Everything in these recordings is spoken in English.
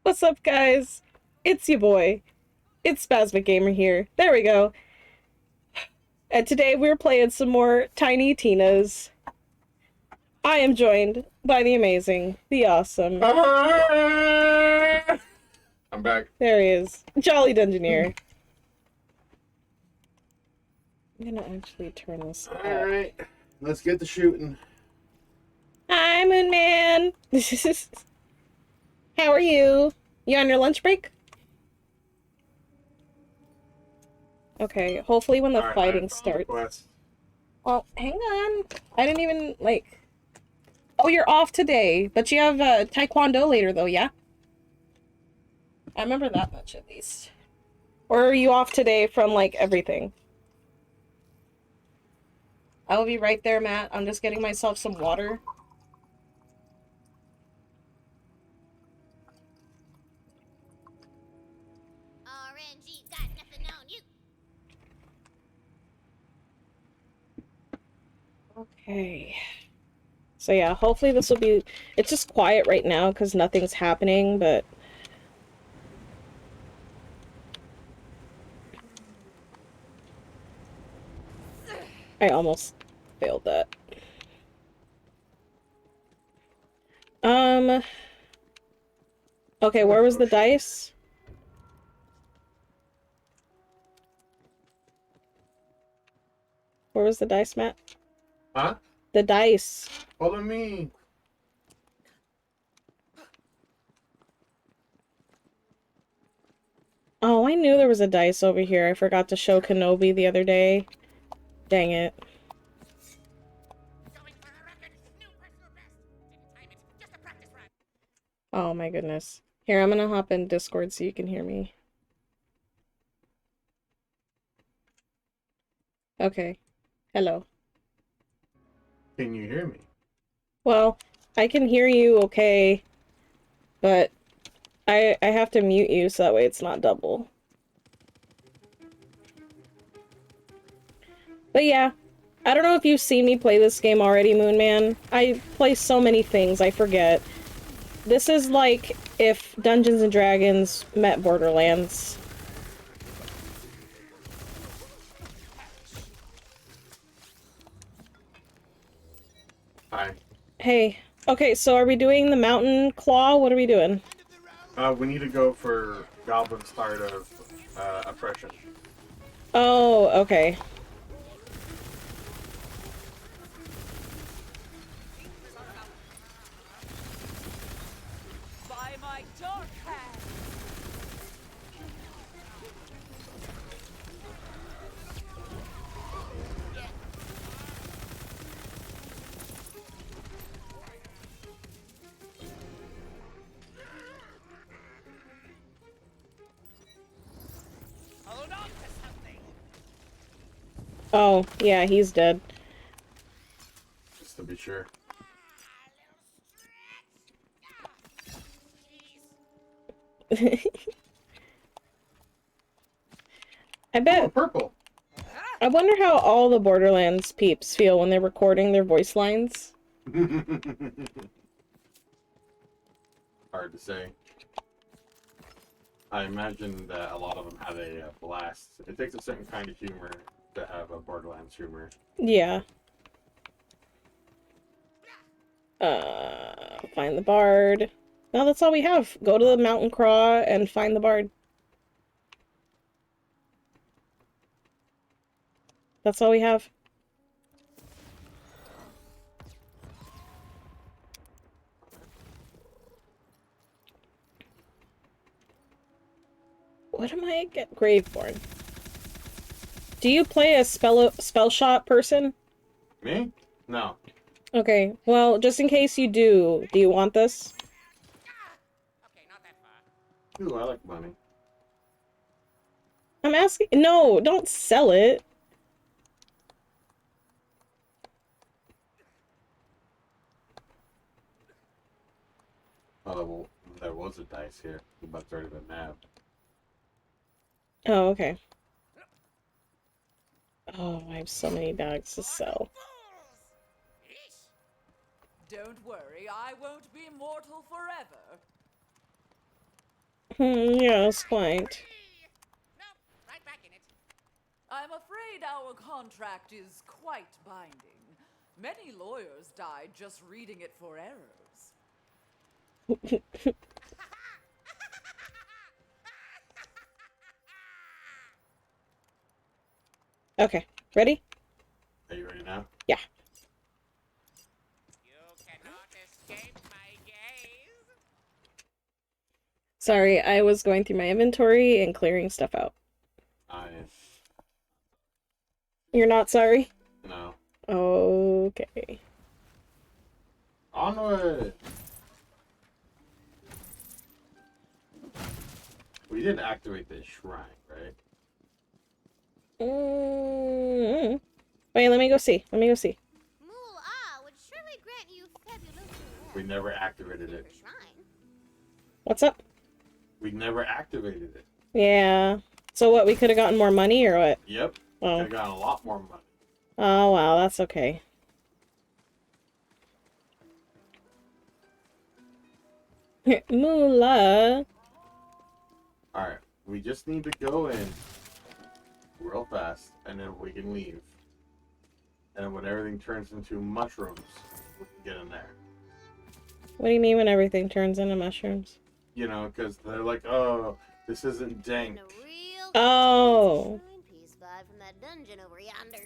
What's up, guys? It's your boy. It's SpasmicGamer here. There we go. And today we're playing some more Tiny Tina's. I am joined by the amazing, the awesome. I'm back. There he is. Jolly Dungeoneer. I'm gonna actually turn this up. Alright, let's get the shooting. Hi, Moon Man. How are you? You on your lunch break? Okay, hopefully when the fighting starts. Well, hang on. I didn't even, like... Oh, you're off today, but you have Taekwondo later, though, yeah? I remember that much, at least. Or are you off today from, like, everything? I will be right there, Matt. I'm just getting myself some water. RNG's got nothing on you. Okay. So yeah, hopefully this will be... It's just quiet right now because nothing's happening, but... I almost failed that. Okay, where was the dice? Where was the dice, Matt? Huh? The dice. Follow me. Oh, I knew there was a dice over here. I forgot to show Kenobi the other day. Dang it. Oh my goodness. Here, I'm gonna hop in Discord so you can hear me. Okay. Hello. Can you hear me? Well, I can hear you okay, but I have to mute you so that way it's not double. But yeah, I don't know if you've seen me play this game already, Moon Man. I play so many things, I forget. This is like if Dungeons and Dragons met Borderlands. Hi. Hey. Okay, so are we doing the Mountain Claw? What are we doing? We need to go for Goblin's Heart of Oppression. Oh, okay. By my dark hand. Hold on to something. Oh, yeah, he's dead. Just to be sure. I bet. Oh, purple. I wonder how all the Borderlands peeps feel when they're recording their voice lines. Hard to say. I imagine that a lot of them had a blast. It takes a certain kind of humor to have a Borderlands humor. Yeah. Find the bard. No, that's all we have. Go to the mountain craw and find the bard. That's all we have. What am I get Graveborn? Do you play a spell shot person? Me? No. Okay, well, just in case you do you want this? Okay, not that far. Ooh, I like money. I'm asking- No, don't sell it. Oh, well, there was a dice here, but it's already been nabbed. Oh, okay. Oh, I have so many bags to sell. Don't worry, I won't be mortal forever. Yes, quite. Nope, right back in it. I'm afraid our contract is quite binding. Many lawyers died just reading it for errors. Okay, ready? Are you ready now? Yeah. You cannot escape my gaze. Sorry, I was going through my inventory and clearing stuff out. I am. You're not sorry? No. Okay. Onward! We didn't activate the shrine, right? Wait, let me go see. Let me go see. Moolah would surely grant you fabulous We never activated it. shrine. What's up? We never activated it. Yeah. So what, we could have gotten more money or what? Yep. Oh. Could have gotten a lot more money. Oh, wow, that's okay. Moolah. Alright. We just need to go in real fast, and then we can leave. And when everything turns into mushrooms, we can get in there. What do you mean when everything turns into mushrooms? You know, because they're like, oh, this isn't dank. And a real Oh. shrine piece vibe from that dungeon over yonder.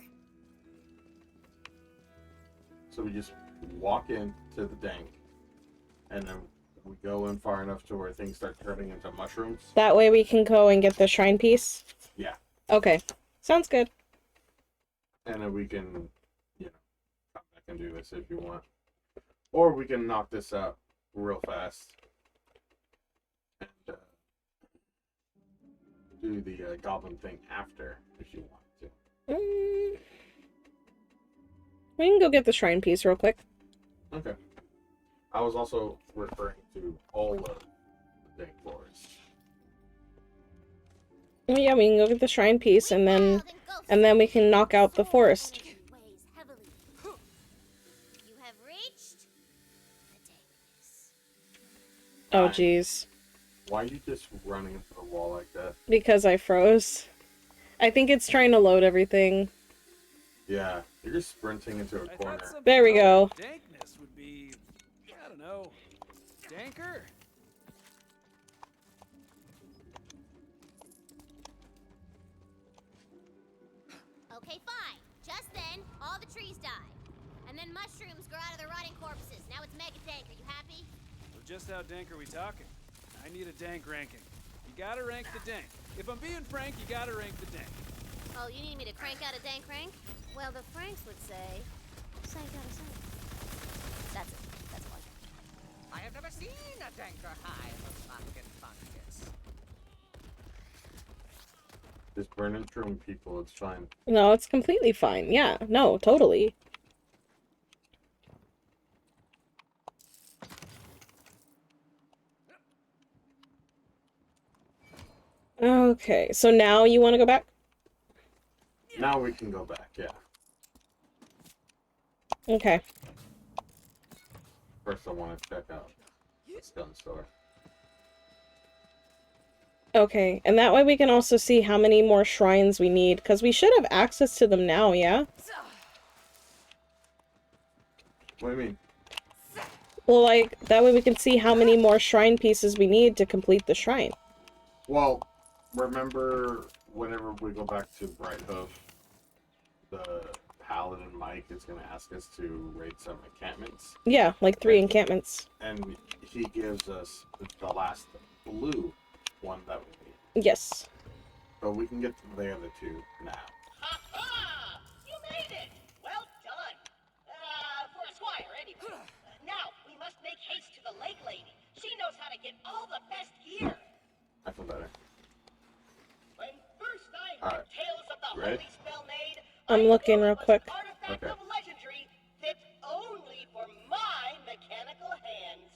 So we just walk into the dank, and then we go in far enough to where things start turning into mushrooms. That way we can go and get the shrine piece? Yeah. Okay. Sounds good. And then we can, you know, come back and do this if you want. Or we can knock this out real fast. And do the goblin thing after, if you want to. We can go get the shrine piece real quick. Okay. I was also referring to all of the dank forest. Well, yeah, we can go get the shrine piece and then we can knock out the forest. Weighs heavily. You have reached the dankness. Oh, Nice. jeez. Why are you just running into the wall like that? Because I froze. I think it's trying to load everything. Yeah, you're just sprinting into a corner. There we go. Dankness would be, I don't know, danker? Okay, fine. Just then, all the trees died. And then mushrooms grow out of the rotting corpses. Now it's mega dank. Are you happy? So just how dank are we talking? I need a dank ranking. You gotta rank the dank. If I'm being frank, you gotta rank the dank. Oh, you need me to crank out a dank rank? Well, the Franks would say, sank out a sank. That's it. That's all I got. I have never seen a danker hive of fucking fungus. Just burning through people, it's fine. No, it's completely fine. Yeah, no, totally. Okay, so now you want to go back? Now we can go back, yeah. Okay. First I want to check out this gun store. Okay, and that way we can also see how many more shrines we need, because we should have access to them now, yeah? What do you mean? Well, like, that way we can see how many more shrine pieces we need to complete the shrine. Well, remember whenever we go back to Bright Hoof, the Paladin Mike is going to ask us to raid some encampments. Yeah, like 3 encampments. And he gives us the last blue one that we need. Yes. But we can get the other 2 now. Ha-ha! You made it! Well done! For a squire, anyway. Now, we must make haste to the lake lady. She knows how to get all the best gear. I feel better. When first I heard tales of the Ready? holy spell made, I'm looking real quick. Artifact Okay. of legendary fit only for my mechanical hands.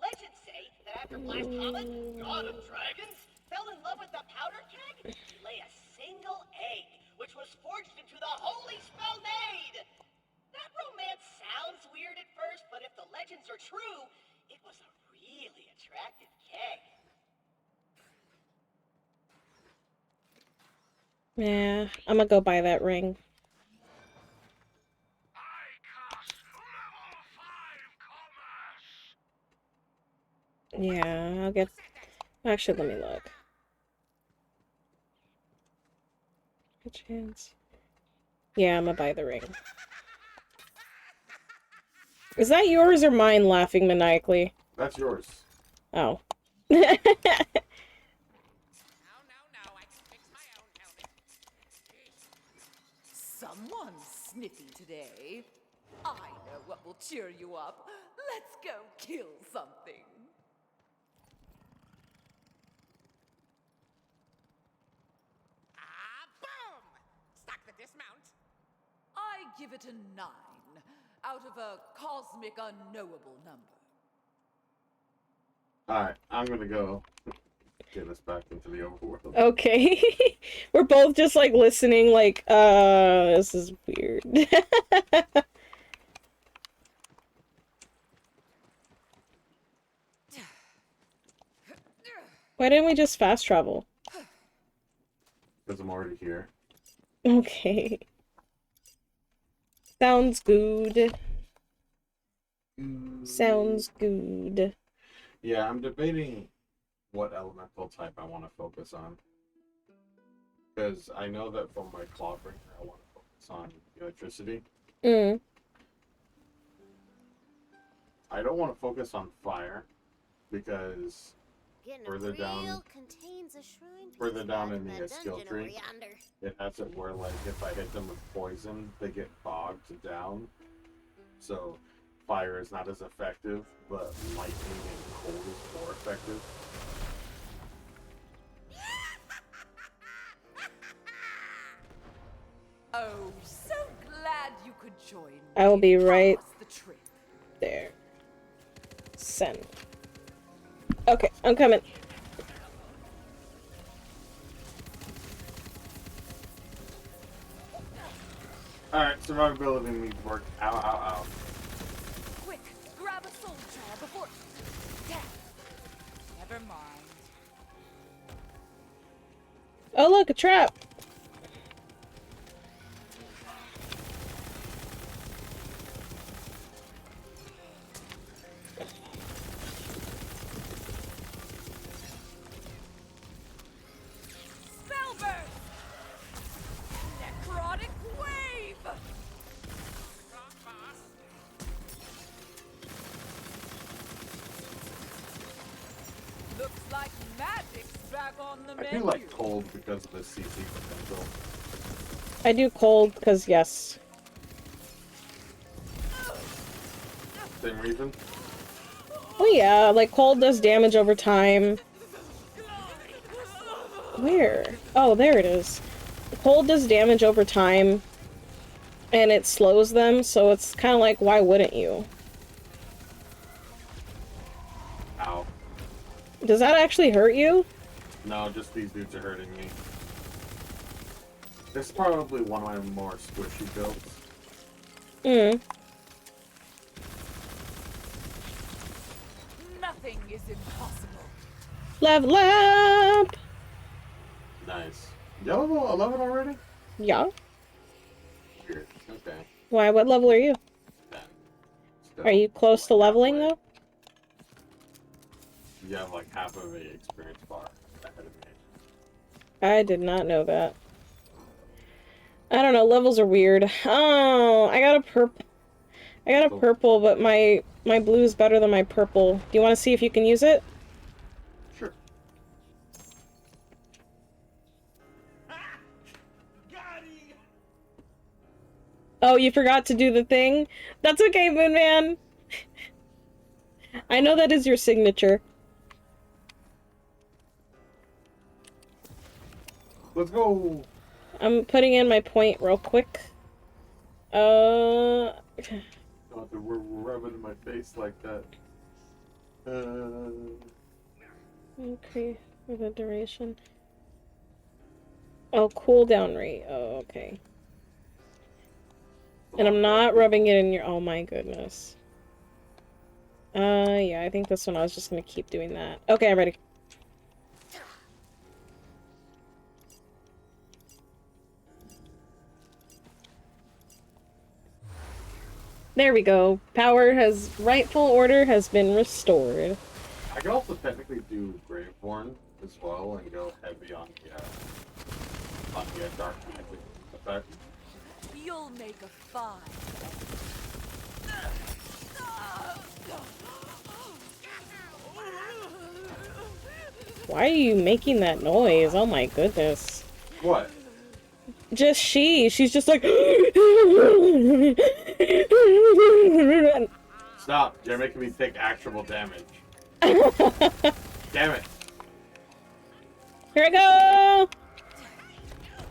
Legends say that after Black Comet, god of dragons, fell in love with the powder keg, he lay a single egg, which was forged into the holy spell made. That romance sounds weird at first, but if the legends are true, it was really a Yeah, I'm gonna go buy that ring. Yeah, I'll get... Actually, let me look. Good chance. Yeah, I'm gonna buy the ring. Is that yours or mine laughing maniacally? That's yours. Oh. No, no, I can fix my own helmet. Someone's sniffy today. I know what will cheer you up. Let's go kill something. Ah, boom! Stuck the dismount. I give it a 9 out of a cosmic unknowable number. Alright, I'm gonna go get us back into the overworld. Okay. We're both just, like, listening, like, this is weird. Why didn't we just fast travel? Because I'm already here. Okay. Sounds good. Sounds good. Yeah, I'm debating what elemental type I want to focus on. Because I know that from my Clawbringer, I want to focus on electricity. Mm. I don't want to focus on fire, because Getting Further a down- real contains a shrine piece further down back in the that skill dungeon tree. over yonder. it has it where, like, if I hit them with poison, they get bogged down. So, fire is not as effective, but lightning and cold is more effective. Oh, so glad you could join me. I will be right How was the trip? there. Send. Okay, I'm coming. Alright, survivability needs work. Ow, ow, ow. Quick, grab a soul jar before... Damn. Never mind. Oh, look, a trap. Spellburst! Necrotic wave! Wrong, boss. Looks like magic's back on the I menu. do like cold because of the CC potential. I do cold, because yes. Same reason? Oh yeah, like cold does damage over time. Where? Oh, there it is. Cold does damage over time, and it slows them, so it's kind of like, why wouldn't you? Ow. Does that actually hurt you? No, just these dudes are hurting me. This is probably one of my more squishy builds. Hmm. Nothing is impossible. Level up! Nice. You level 11 already? Yeah. Weird. Okay. Why, what level are you? Then. Still, Are you close to like, leveling, halfway. though? You have like half of a experience bar ahead of me. I did not know that. I don't know, levels are weird. Oh, I got a purple, but my blue is better than my purple. Do you want to see if you can use it? Sure. Oh, you forgot to do the thing? That's okay, Moon Man. I know that is your signature. Let's go! I'm putting in my point real quick. Don't have to rub it in my face like that. Okay, for the duration. Oh, cooldown rate. Oh, okay. And I'm not rubbing it in your... Oh my goodness. Yeah, I think this one I was just gonna keep doing that. Okay, I'm ready. There we go. Rightful order has been restored. I could also technically do Graveborn as well and go heavy on the dark magic effect. You'll make a fine. Why are you making that noise? Oh my goodness. What? Just she's just like Stop! You're making me take actual damage. Damn it! Here I go!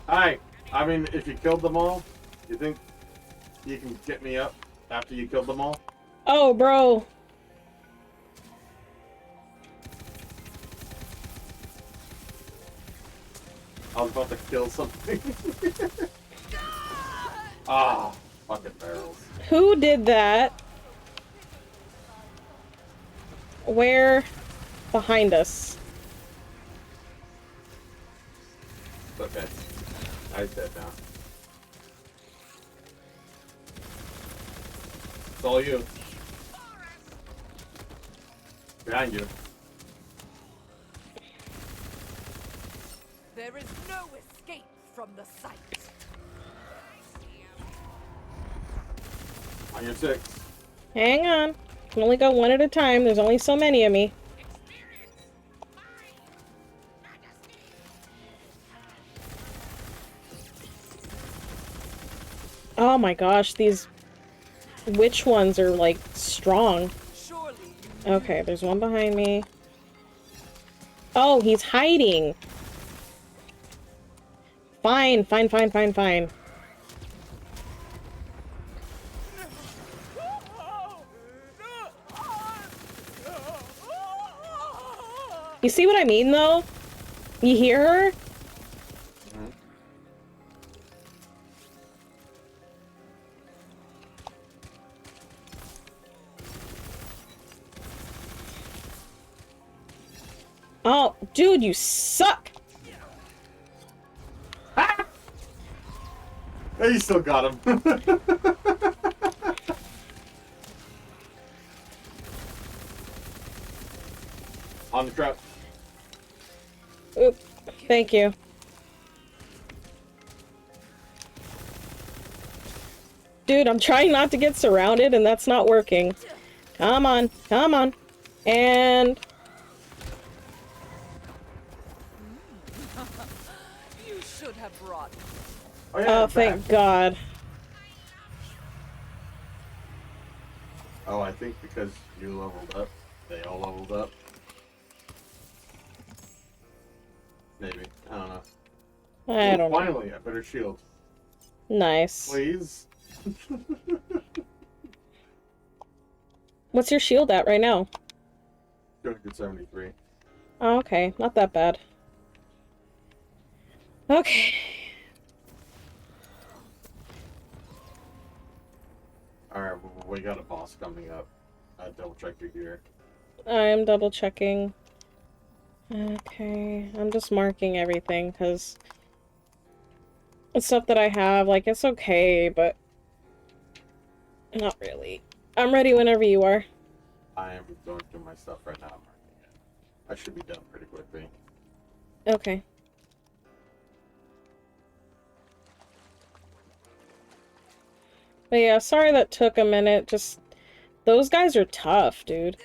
Hi! I mean, if you killed them all, you think you can get me up after you killed them all? Oh, bro. I was about to kill something. Ah, fucking barrels. Who did that? Where? Behind us. Okay. I dead now. It's all you. Behind you. There is no escape from the sight. On your 6. Hang on. Can only go one at a time. There's only so many of me. Oh my gosh, these witch ones are like strong. Surely Okay, there's one behind me. Oh, he's hiding. Fine, fine, fine, fine, fine. You see what I mean, though? You hear her? Oh, dude, you suck! Ah! Hey, you still got him. On the trap. Oop, thank you. Dude, I'm trying not to get surrounded, and that's not working. Come on, come on. And... you should have brought me. Oh, yeah, oh, I'm thank back. God. Oh, I think because you leveled up, they all leveled up. Maybe. I don't know. I don't know. Finally, a better shield. Nice. Please. What's your shield at right now? 273. Oh, okay. Not that bad. Okay. Alright, we got a boss coming up. Double check your gear. I'm double checking. Okay. I'm just marking everything, because it's stuff that I have. Like, it's okay, but not really. I'm ready whenever you are. I am going through my stuff right now. I'm marking it. I should be done pretty quickly. Okay. But yeah, sorry that took a minute. Just, those guys are tough, dude.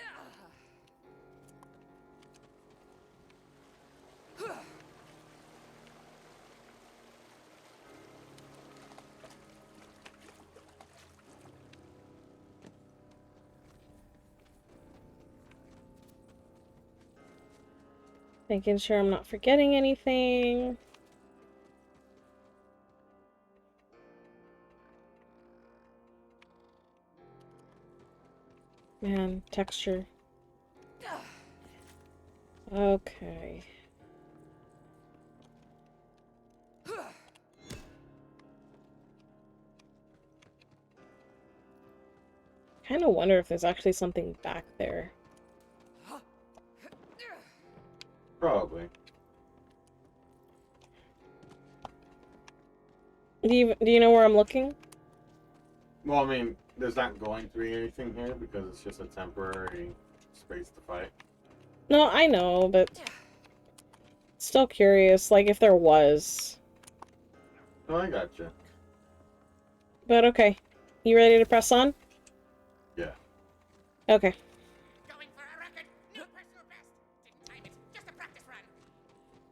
Making sure I'm not forgetting anything. Man, texture. Okay. Kind of wonder if there's actually something back there. Probably. Do you know where I'm looking? Well, I mean, there's not going to be anything here because it's just a temporary space to fight. No, I know, but still curious, like, if there was. Oh, I gotcha. But okay. You ready to press on? Yeah. Okay. Going for a record. New personal best. Didn't time it. Just a practice run.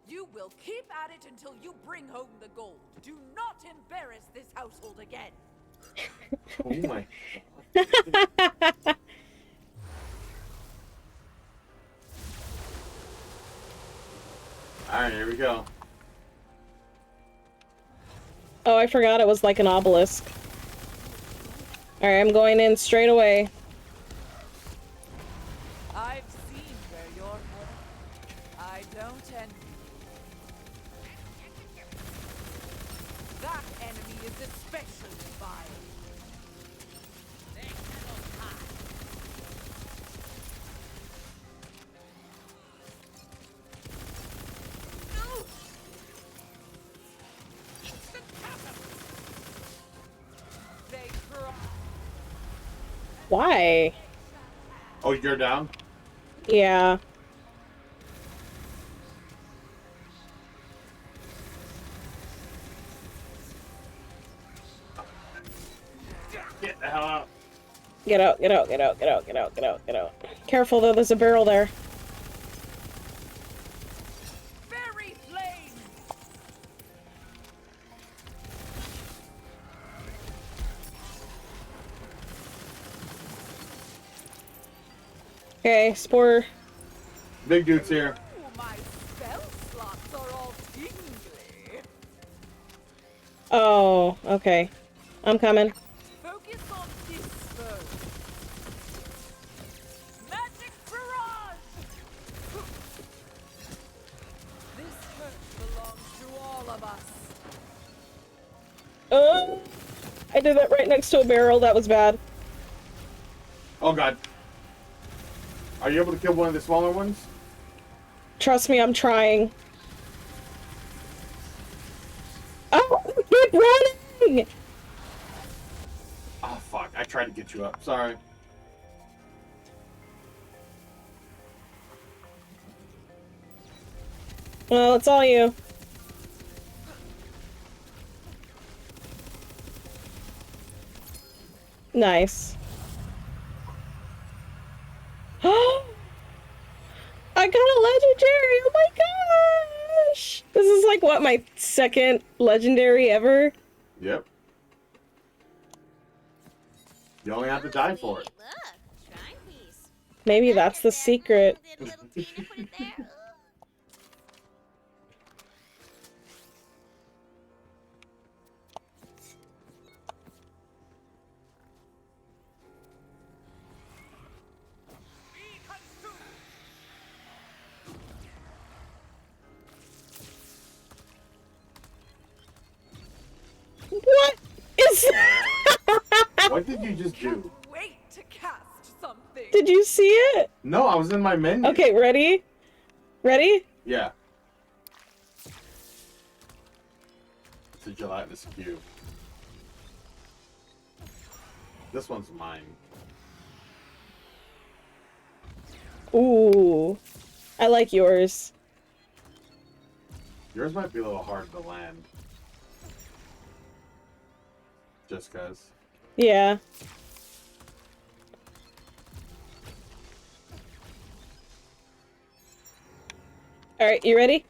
You will keep at it until you bring home the gold. Do not embarrass this household again. Oh my. Alright, here we go. Oh, I forgot it was like an obelisk. Alright, I'm going in straight away. I've seen where you're headed. I don't envy you. That enemy is especially vile. They cannot hide. They cry. Why? Oh, you're down? Yeah. Get the hell out. Get out, get out, get out, get out, get out, get out, get out. Careful though, there's a barrel there. Fairy flame! Okay, spore. Big dude's here. Ooh, my spell slots are all tingly. Oh, okay. I'm coming. Focus on this first. Magic barrage! This hurt belongs to all of us. I did that right next to a barrel. That was bad. Oh god. Are you able to kill one of the smaller ones? Trust me, I'm trying. Oh, keep running! Oh fuck, I tried to get you up. Sorry. Well, it's all you. Nice. I got a legendary! Oh my gosh! This is like, what, my second legendary ever? Yep. You only have to die for it. Look, shrine piece. Maybe that's the secret. Did little Tina put it there? Ooh. What is that? What did you just do? Wait to cast something. Did you see it? No, I was in my menu. Okay, ready? Ready? Yeah. It's a gelatinous cube. This one's mine. Ooh. I like yours. Yours might be a little hard to land. Just cause. Yeah. Alright, you ready?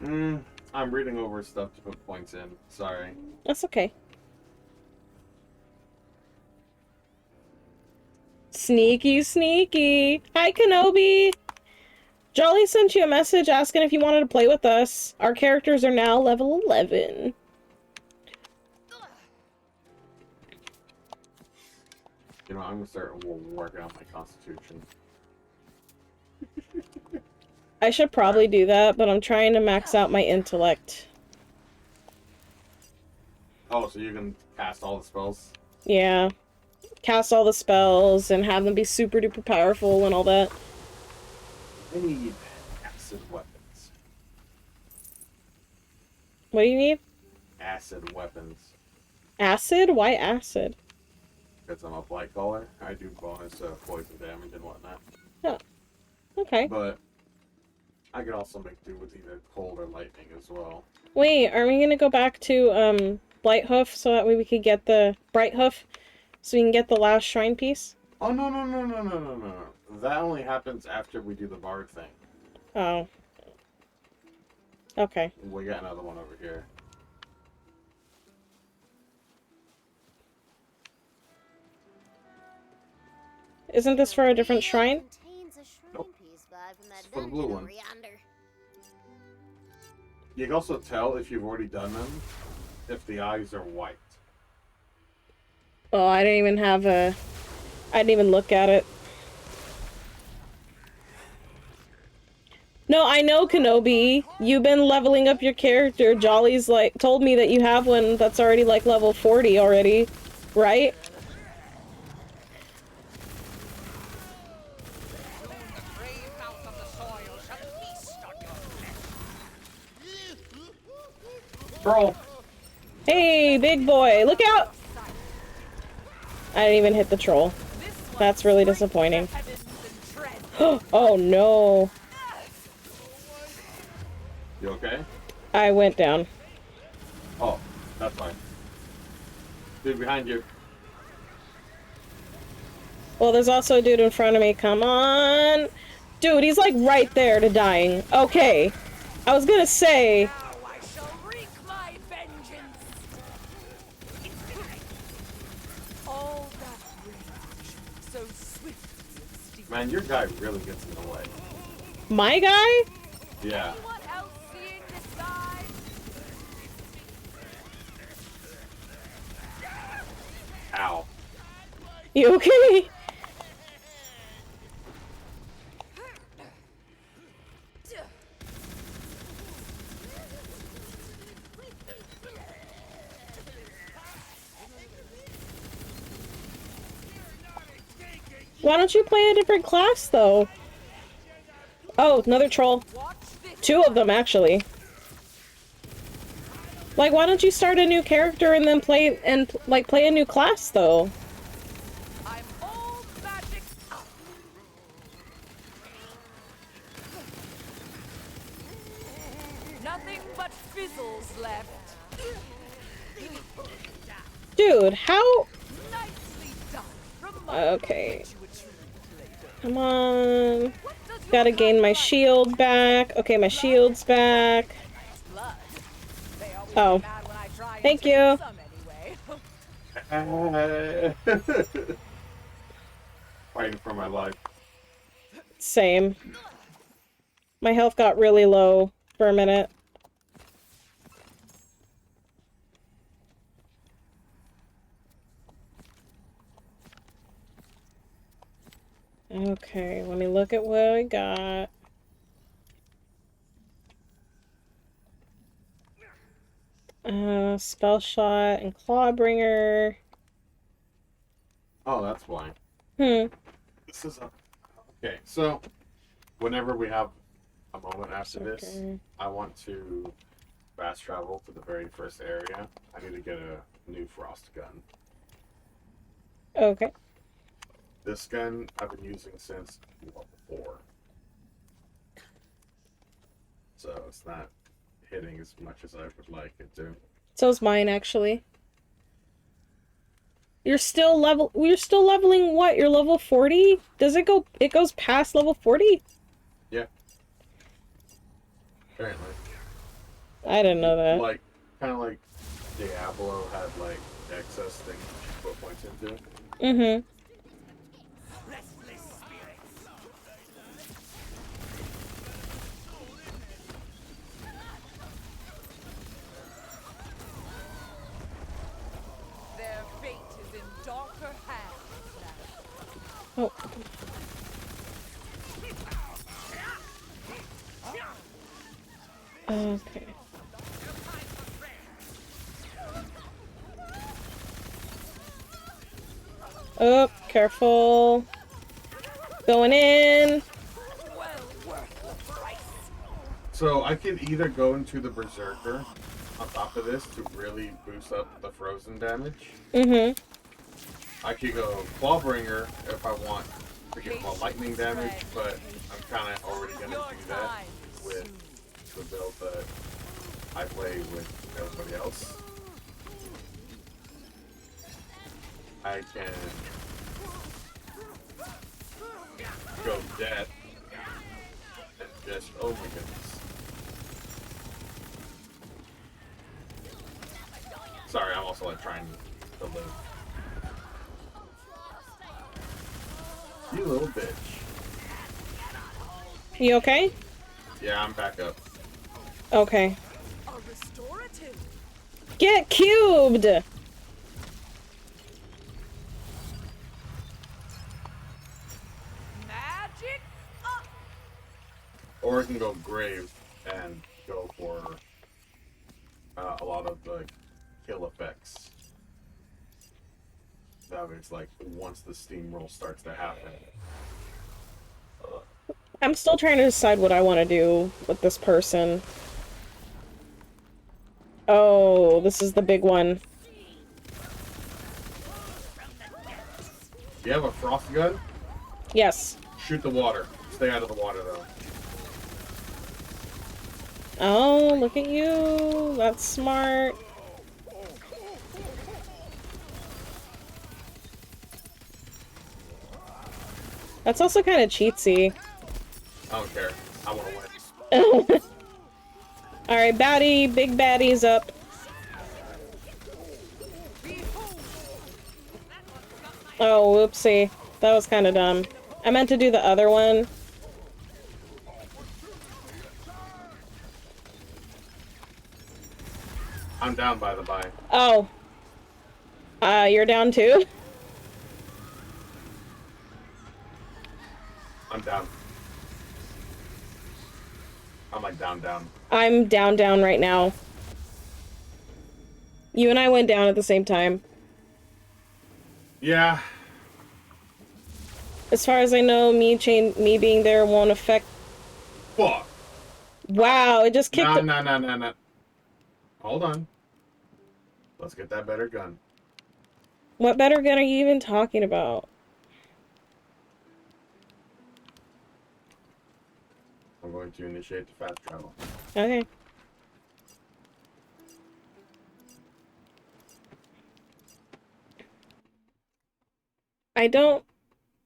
I'm reading over stuff to put points in. Sorry. That's okay. Sneaky, sneaky. Hi, Kenobi. Jolly sent you a message asking if you wanted to play with us. Our characters are now level 11. You know, I'm gonna start working on my constitution. I should probably do that, but I'm trying to max out my intellect. Oh, so you can cast all the spells? Yeah. Cast all the spells and have them be super duper powerful and all that. I need acid weapons. What do you need? acid weapons. Acid? Why acid? Because I'm a blight caller. I do bonus poison damage and whatnot. Oh. Okay. But I can also make do with either cold or lightning as well. Wait, are we gonna go back to Blighthoof so that way we could get the Brighthoof? So we can get the last shrine piece? Oh no. That only happens after we do the bard thing. Oh. Okay. We got another one over here. Isn't this for a different shrine? Contains a shrine Nope. piece back from that It's for the dungeon blue one. over yonder. You can also tell if you've already done them if the eyes are white. Oh, I didn't even have a... I didn't even look at it. No, I know, Kenobi. You've been leveling up your character. Jolly's, like, told me that you have one that's already, like, level 40 already. Right? Troll! Hey, big boy, look out! I didn't even hit the troll. That's really disappointing. Oh no. You okay? I went down. Oh, that's fine. Dude, behind you. Well, there's also a dude in front of me. Come on. Dude, he's like right there to dying. Okay. I was gonna say... Now I shall wreak my vengeance. All that rage, so swift and steep. Man, your guy really gets in the way. My guy? Yeah. Anyone else seeing this guy? Ow. You okay? Why don't you play a different class, though? Oh, another troll. Two of them, actually. Like, why don't you start a new character and then play a new class, though? I'm all magic. Nothing but fizzles left. Dude, how... Nicely done. Okay. Come on. Gotta gain my shield back. Okay, my shield's back. Oh. Thank you. Fighting for my life. Same. My health got really low for a minute. Okay, let me look at what I got. Spell shot and clawbringer. Oh, that's why. This is a... Okay, so whenever we have a moment after this, Okay. I want to fast travel to the very first area. I need to get a new frost gun. Okay. This gun I've been using since level 4. So it's not hitting as much as I would like it to. So's mine, actually. You're still leveling what? You're level 40? Does it go... It goes past level 40? Yeah. Apparently. I didn't know that. Like, kind of like Diablo had, like, excess things to put points into. Mm-hmm. Restless spirits. Their fate is in darker hands now. Oh. Okay. Oh, careful. Going in. So I can either go into the Berserker on top of this to really boost up the frozen damage. Mm-hmm. I could go Clawbringer if I want to get more lightning damage, but I'm kind of already going to do that with the build that I play with everybody else. I can go dead and just, oh my goodness. Sorry, I'm also like trying to live. You little bitch. You okay? Yeah, I'm back up. Okay. A restorative. Get cubed! Magic up. Or I can go grave and go for a lot of the kill effects. That means like once the steamroll starts to happen. I'm still trying to decide what I want to do with this person. Oh, this is the big one. You have a frost gun? Yes. Shoot the water. Stay out of the water though. Oh, look at you. That's smart. That's also kind of cheatsy. I don't care. I want to win. Alright, baddie, big baddie's up. Oh, whoopsie. That was kind of dumb. I meant to do the other one. I'm down by the by. Oh. You're down too? I'm down. I'm like down. I'm down right now. You and I went down at the same time. Yeah. As far as I know, me being there won't affect... Fuck. Wow, it just kicked... No. Hold on. Let's get that better gun. What better gun are you even talking about? I'm going to initiate the fast travel. Okay. I don't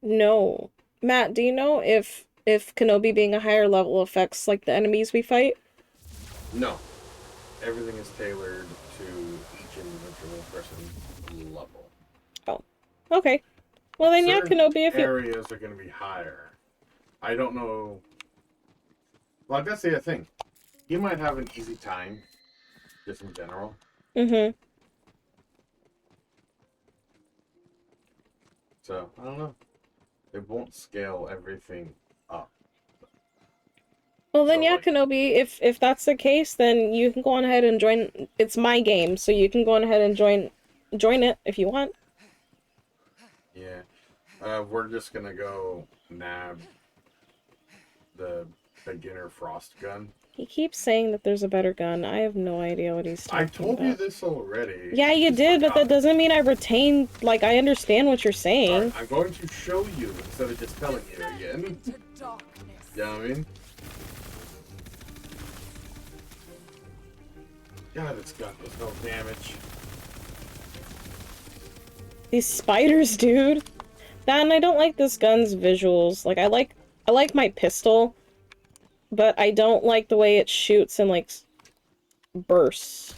know. Matt, do you know if Kenobi being a higher level affects like the enemies we fight? No. Everything is tailored to each individual person's level. Oh. Okay. Well then, Certain yeah, Kenobi, if you... areas are going to be higher. I don't know... Like, that's the other thing. You might have an easy time, just in general. Mm-hmm. So, I don't know. It won't scale everything up. Well then, So, yeah, like- Kenobi, if that's the case, then you can go on ahead and join... It's my game, so you can go on ahead and join it if you want. Yeah. We're just gonna go nab the beginner frost gun. He keeps saying that there's a better gun. I have no idea what he's talking I told about. you this already. Yeah, you did, but that doesn't mean I retain... Like, I understand what you're saying. Alright, I'm going to show you instead of just telling you again. To darkness. You know what I mean? God, this gun does no damage. These spiders, dude. That, and I don't like this gun's visuals. Like, I like my pistol, but I don't like the way it shoots and, like, bursts.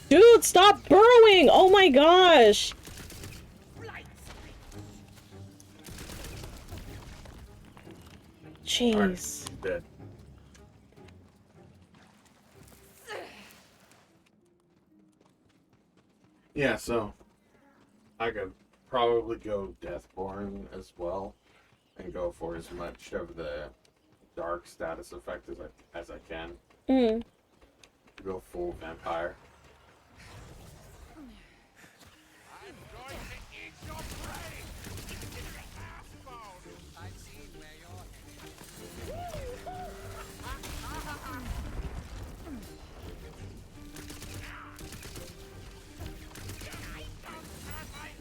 Dude, stop burrowing! Oh my gosh! Jeez. Dead. Yeah, so I could probably go Deathborn as well, and go for as much of the dark status effect as I can. Mm. Go full vampire. I'm going to eat your brain! Assbone! I've seen where you're headed.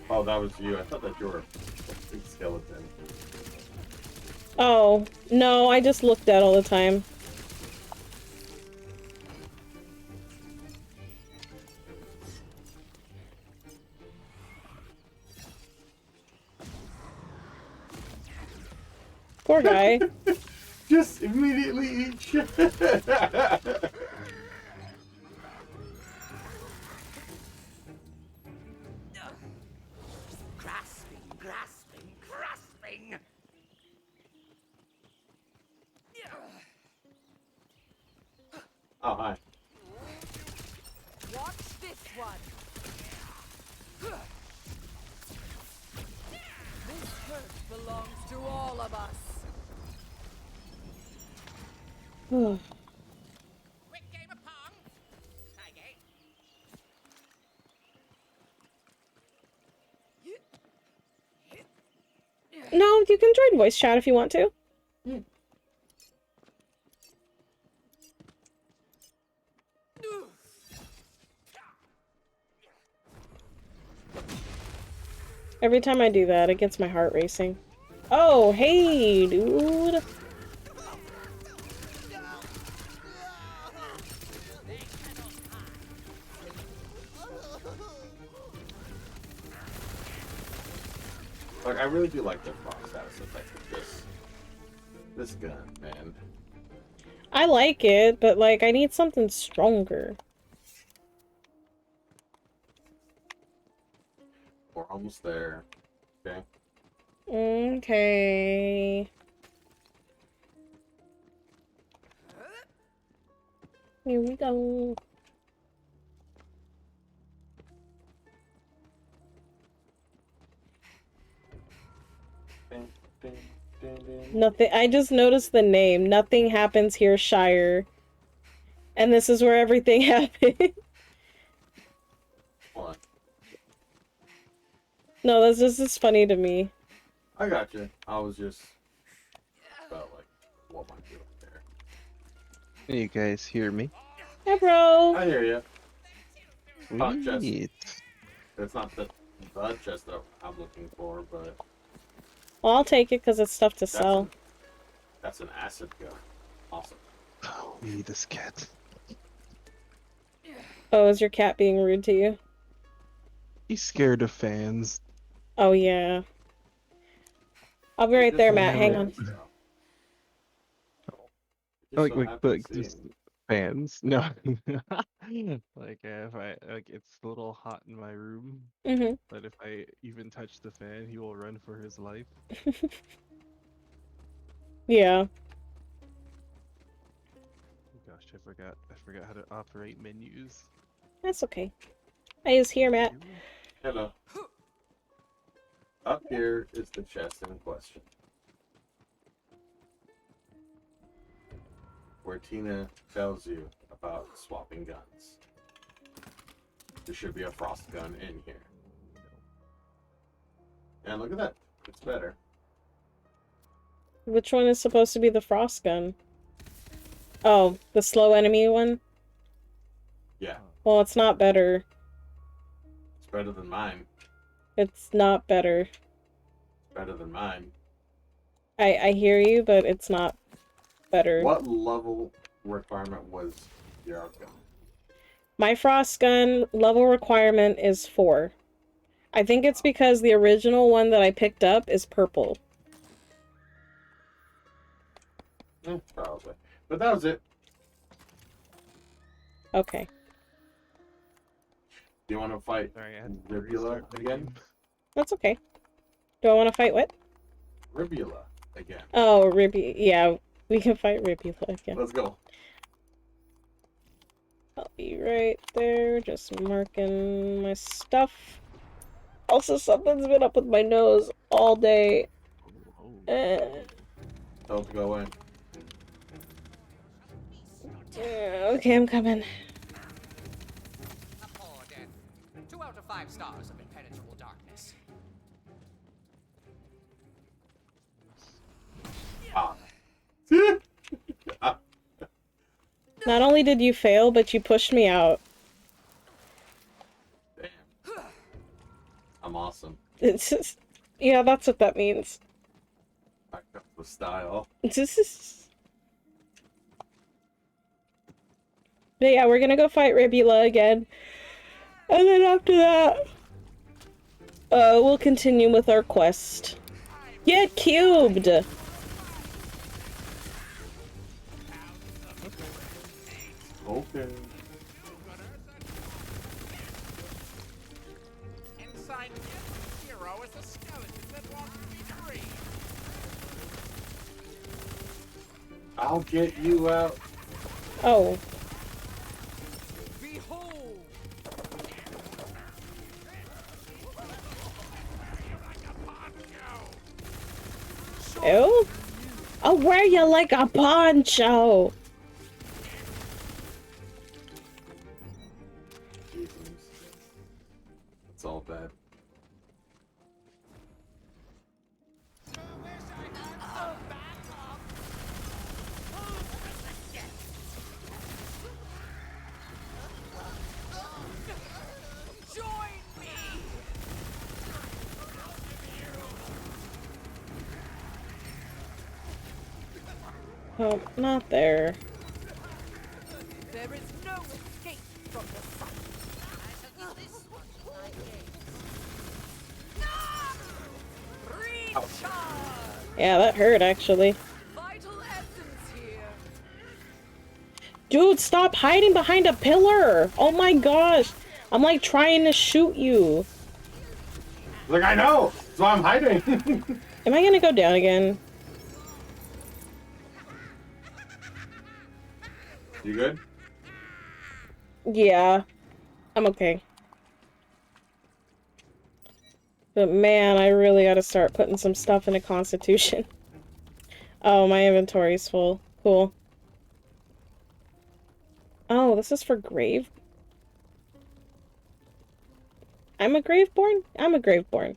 Oh, that was you. I thought that you were a big skeleton. Oh, no, I just look dead all the time. Poor guy. Just immediately eat shit. Grasping, grasping, grasping! Oh, hi. Watch this one. This hurt belongs to all of us. Quick game of pong! Hi, gay. No, you can join voice chat if you want to. Every time I do that, it gets my heart racing. Oh, hey, dude. Like, I really do like the frost status effect with this gun, man. I like it, but like, I need something stronger. We're almost there. Okay. Okay. Here we go. Nothing. I just noticed the name. Nothing happens here, Shire. And this is where everything happened. What? No, that's just funny to me. I got you. I was just about like, what am I doing there? Can you guys hear me? Hey, bro. I hear you. Hot chest. Sweet. It's not the chest that I'm looking for, but Well, I'll take it because it's stuff to sell. That's an acid gun. Awesome. Oh, we need this cat. Oh, is your cat being rude to you? He's scared of fans. Oh, yeah. I'll be right there, Matt. Hang on. Like just fans. No. Like if I it's a little hot in my room. Mm-hmm. But if I even touch the fan, he will run for his life. Yeah. Gosh, I forgot how to operate menus. That's okay. I is here, Matt. Hello. Up here is the chest in question, where Tina tells you about swapping guns. There should be a frost gun in here. And look at that. It's better. Which one is supposed to be the frost gun? Oh, the slow enemy one? Yeah. Well, it's not better. It's better than mine. It's not better. It's better than mine. I hear you, but it's not better. What level requirement was your gun? My frost gun level requirement is 4. I think it's because the original one that I picked up is purple. Probably. But that was it. Okay. Do you want to fight Sorry, I had to Ribula restart the again? game. That's okay. Do I want to fight what? Ribula again. Oh, Ribby. Yeah, we can fight Ribula again. Let's go. Oh, be right there, just marking my stuff. Also, something's been up with my nose all day. Tell it to go in. Okay, I'm coming. A poor death. 2 out of 5 stars of impenetrable darkness. Ah. Not only did you fail, but you pushed me out. Damn. I'm awesome. It's just, yeah, that's what that means. I got the style. But yeah, we're gonna go fight Ribula again. And then after that, we'll continue with our quest. Get cubed! Okay. Inside every hero is a skeleton that wants to be free. I'll get you out. Oh. Behold! Ew? I'll wear you like a poncho! Jesus. It's all bad. Join me! Oh, not there. There is no escape from the sun. Recharge! Yeah, that hurt, actually. Vital essence here. Dude, stop hiding behind a pillar! Oh my gosh! I'm like trying to shoot you. Like, I know! That's why I'm hiding! Am I gonna go down again? You good? Yeah. I'm okay. But man, I really gotta start putting some stuff into Constitution. Oh, my inventory's full. Cool. Oh, this is for grave? I'm a graveborn? I'm a graveborn.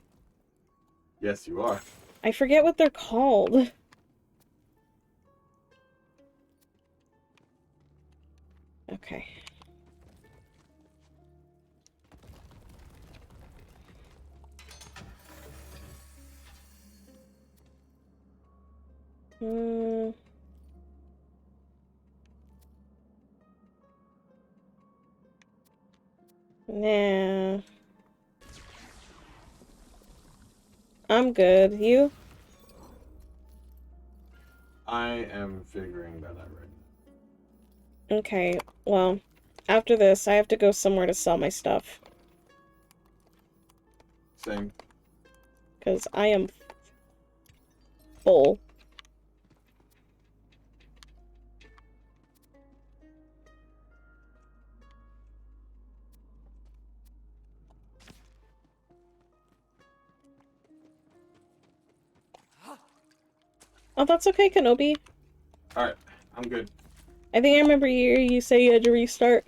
Yes, you are. I forget what they're called. Okay. Nah. I'm good. You? I am figuring that out right now. Okay, well, after this, I have to go somewhere to sell my stuff. Same. Because I am full. Oh, that's okay, Kenobi. Alright, I'm good. I think I remember you say you had to restart.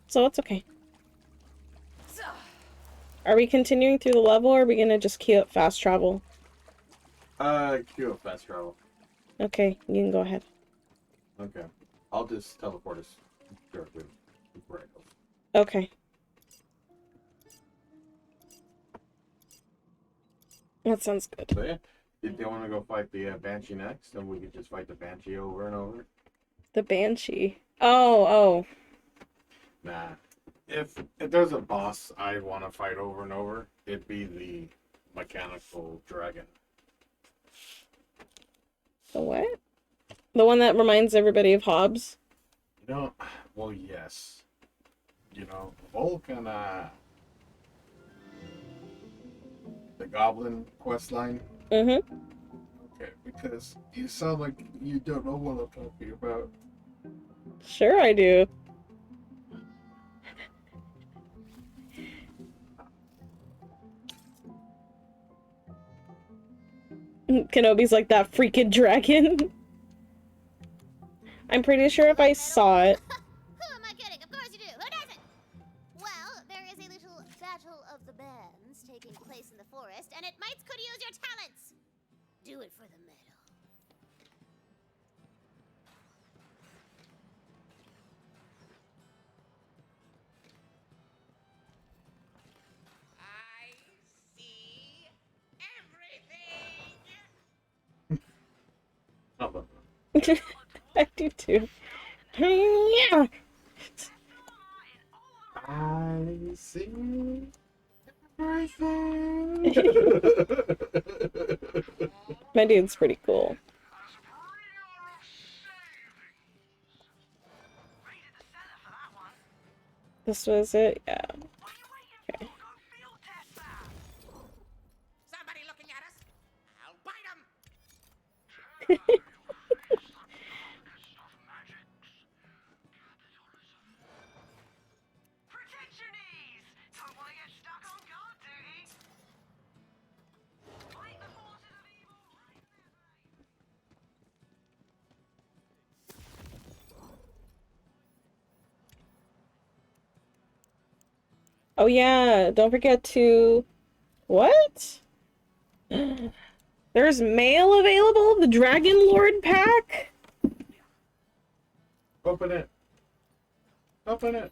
So it's okay. Are we continuing through the level, or are we gonna just queue up fast travel? Queue up fast travel. Okay, you can go ahead. Okay. I'll just teleport us directly where it goes. Okay. That sounds good. So yeah, if they want to go fight the Banshee next, then we could just fight the Banshee over and over. The Banshee. Oh. Nah. If there's a boss I want to fight over and over, it'd be the mechanical dragon. The what? The one that reminds everybody of Hobbs? You know, well, yes. You know, Vulcan, the Goblin quest line. Mm-hmm. Okay, we Because you sound like you don't know what I'm talking about. Sure I do. Kenobi's like that freaking dragon. I'm pretty sure if I saw it. Who am I kidding? Of course you do. Who doesn't? Well, there is a little battle of the bands taking place in the forest, and it might could use your talents. Do it for the medal. I see everything. Oh, but I do too. Yeah. I see everything. My dude's pretty cool. This was it? Yeah. Okay. Somebody looking at us? I'll bite them. Protect your knees. Don't want to get stuck on guard duty. Fight the forces of evil right in their face. Oh yeah, don't forget to... What? There's mail available? The Dragon Lord pack? Open it. Open it.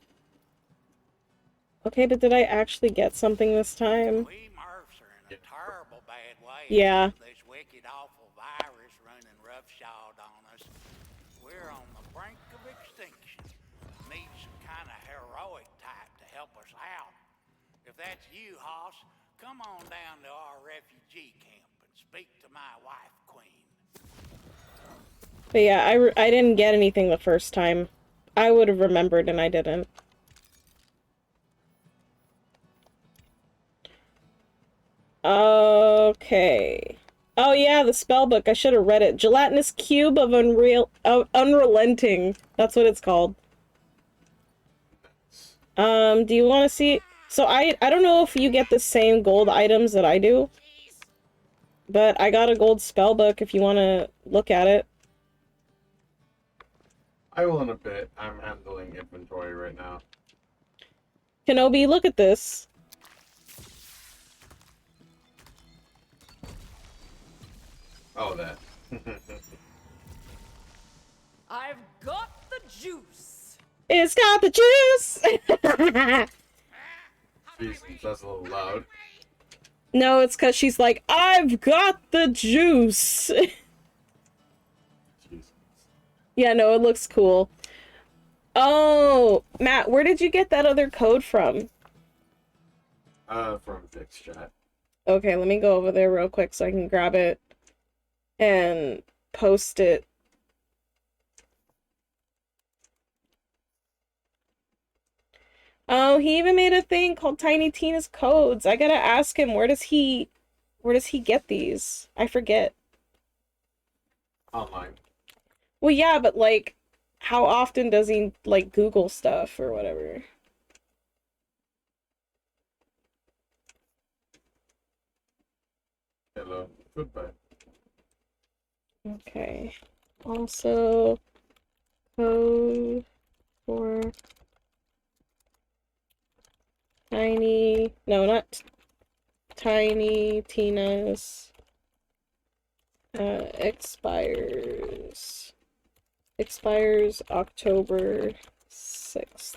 Okay, but did I actually get something this time? We Murphs are in a terrible bad way. Yeah. This wicked, awful virus running roughshod on us. We're on the brink of extinction. Need some kind of heroic type to help us out. If that's you, Hoss, come on down to our refugee camp and speak to my wife, Queen. But yeah, I didn't get anything the first time. I would have remembered and I didn't. Okay. Oh yeah, the spell book. I should have read it. Gelatinous Cube of Unrelenting. That's what it's called. Do you want to see... So I don't know if you get the same gold items that I do. But I got a gold spell book if you want to look at it. I will in a bit. I'm handling inventory right now. Kenobi, look at this. Oh, that. I've got the juice. It's got the juice! Jesus, that's a little loud. No, it's because she's like, I've got the juice! Jesus. Yeah, no, it looks cool. Oh, Matt, where did you get that other code from? From Vix chat. Okay, let me go over there real quick so I can grab it and post it. Oh, he even made a thing called Tiny Tina's Codes. I gotta ask him, where does he get these? I forget. Online. Well, yeah, but like, how often does he, like, Google stuff or whatever? Hello. Goodbye. Okay. Also, code for Tiny... No, not Tiny Tina's... Expires October 6th.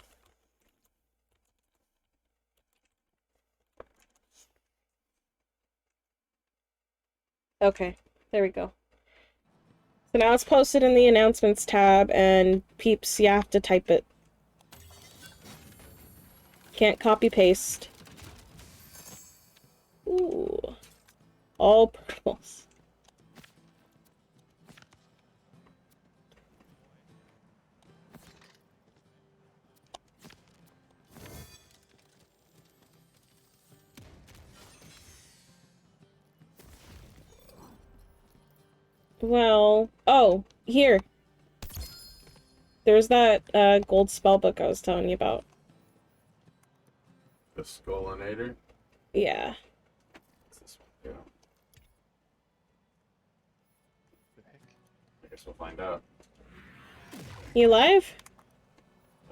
Okay, there we go. So now it's posted in the announcements tab, and peeps, you have to type it. Can't copy paste. Ooh. All purples. Well, oh, here. There's that gold spell book I was telling you about. The Skullinator. Yeah. What's this one? Yeah. The heck? I guess we'll find out. You live?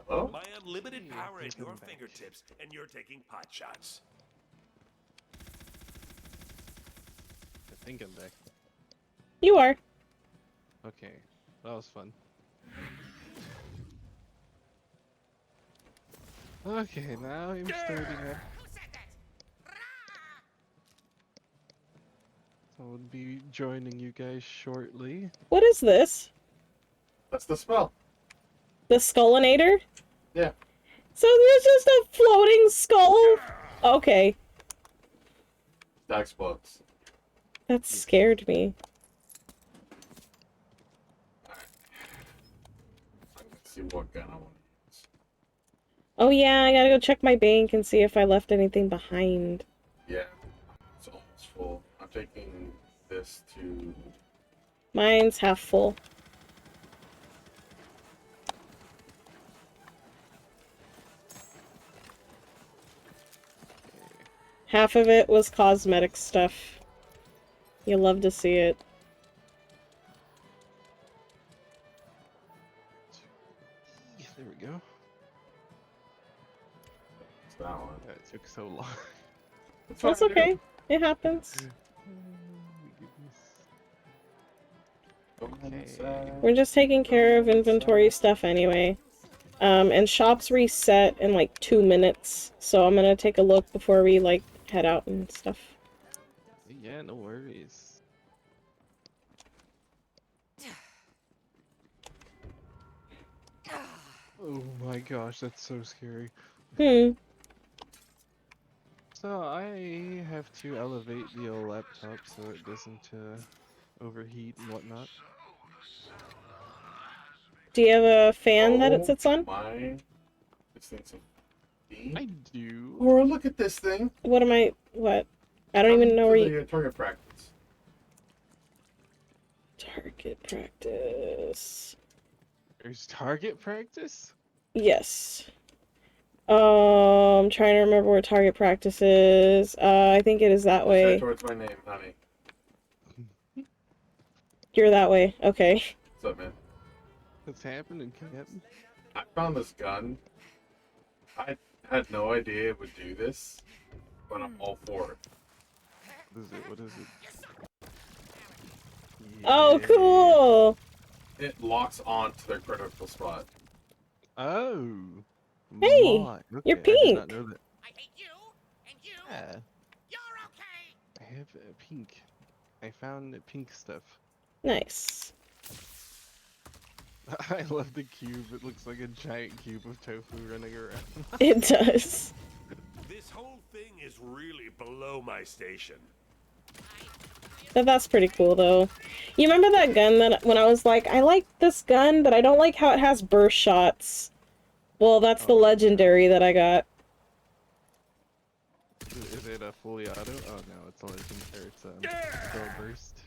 Hello? My unlimited power at he's your coming back. fingertips, and you're taking pot shots. I think I'm back. You are. Okay, that was fun. Okay, now I'm starting up. Who said that? Rah! I will be joining you guys shortly. What is this? That's the spell. The Skullinator? Yeah. So there's just a floating skull? Okay. That explodes. That scared me. I'm gonna see what gun I want to use. Oh yeah, I gotta go check my bank and see if I left anything behind. Yeah. It's almost full. I'm taking this to... Mine's half full. Half of it was cosmetic stuff. You'll love to see it. There we go. It's that one. That took so long. It's That's fine, dude. okay. It happens. Okay. We're just taking care of inventory stuff anyway. And shops reset in like 2 minutes, so I'm gonna take a look before we like head out and stuff. Yeah, no worries. Oh my gosh, that's so scary. Hmm. So I have to elevate the old laptop so it doesn't overheat and whatnot. Do you have a fan that it sits on? My... This thing's a B? I do. Or look at this thing. What am I... what? I don't even know where you... Target practice. Target practice... There's target practice? Yes. I'm trying to remember where target practice is. I think it is that way. Right towards my name, honey. You're that way. Okay. What's up, man? What's happening, Captain? I found this gun. I had no idea it would do this, but I'm all for it. What is it? What is it? Oh, cool! It locks on to their critical spot. Oh. Hey, my. you're Okay, I did pink. not know that. I hate you, and you. Yeah, You're okay. I have pink. I found pink stuff. Nice. I love the cube. It looks like a giant cube of tofu running around. It does. This whole thing is really below my station. But that's pretty cool, though. You remember that gun that when I was like, I like this gun, but I don't like how it has burst shots? Well, that's the legendary that I got. Is it a fully auto? Oh no, it's a legend. Or it's a still burst.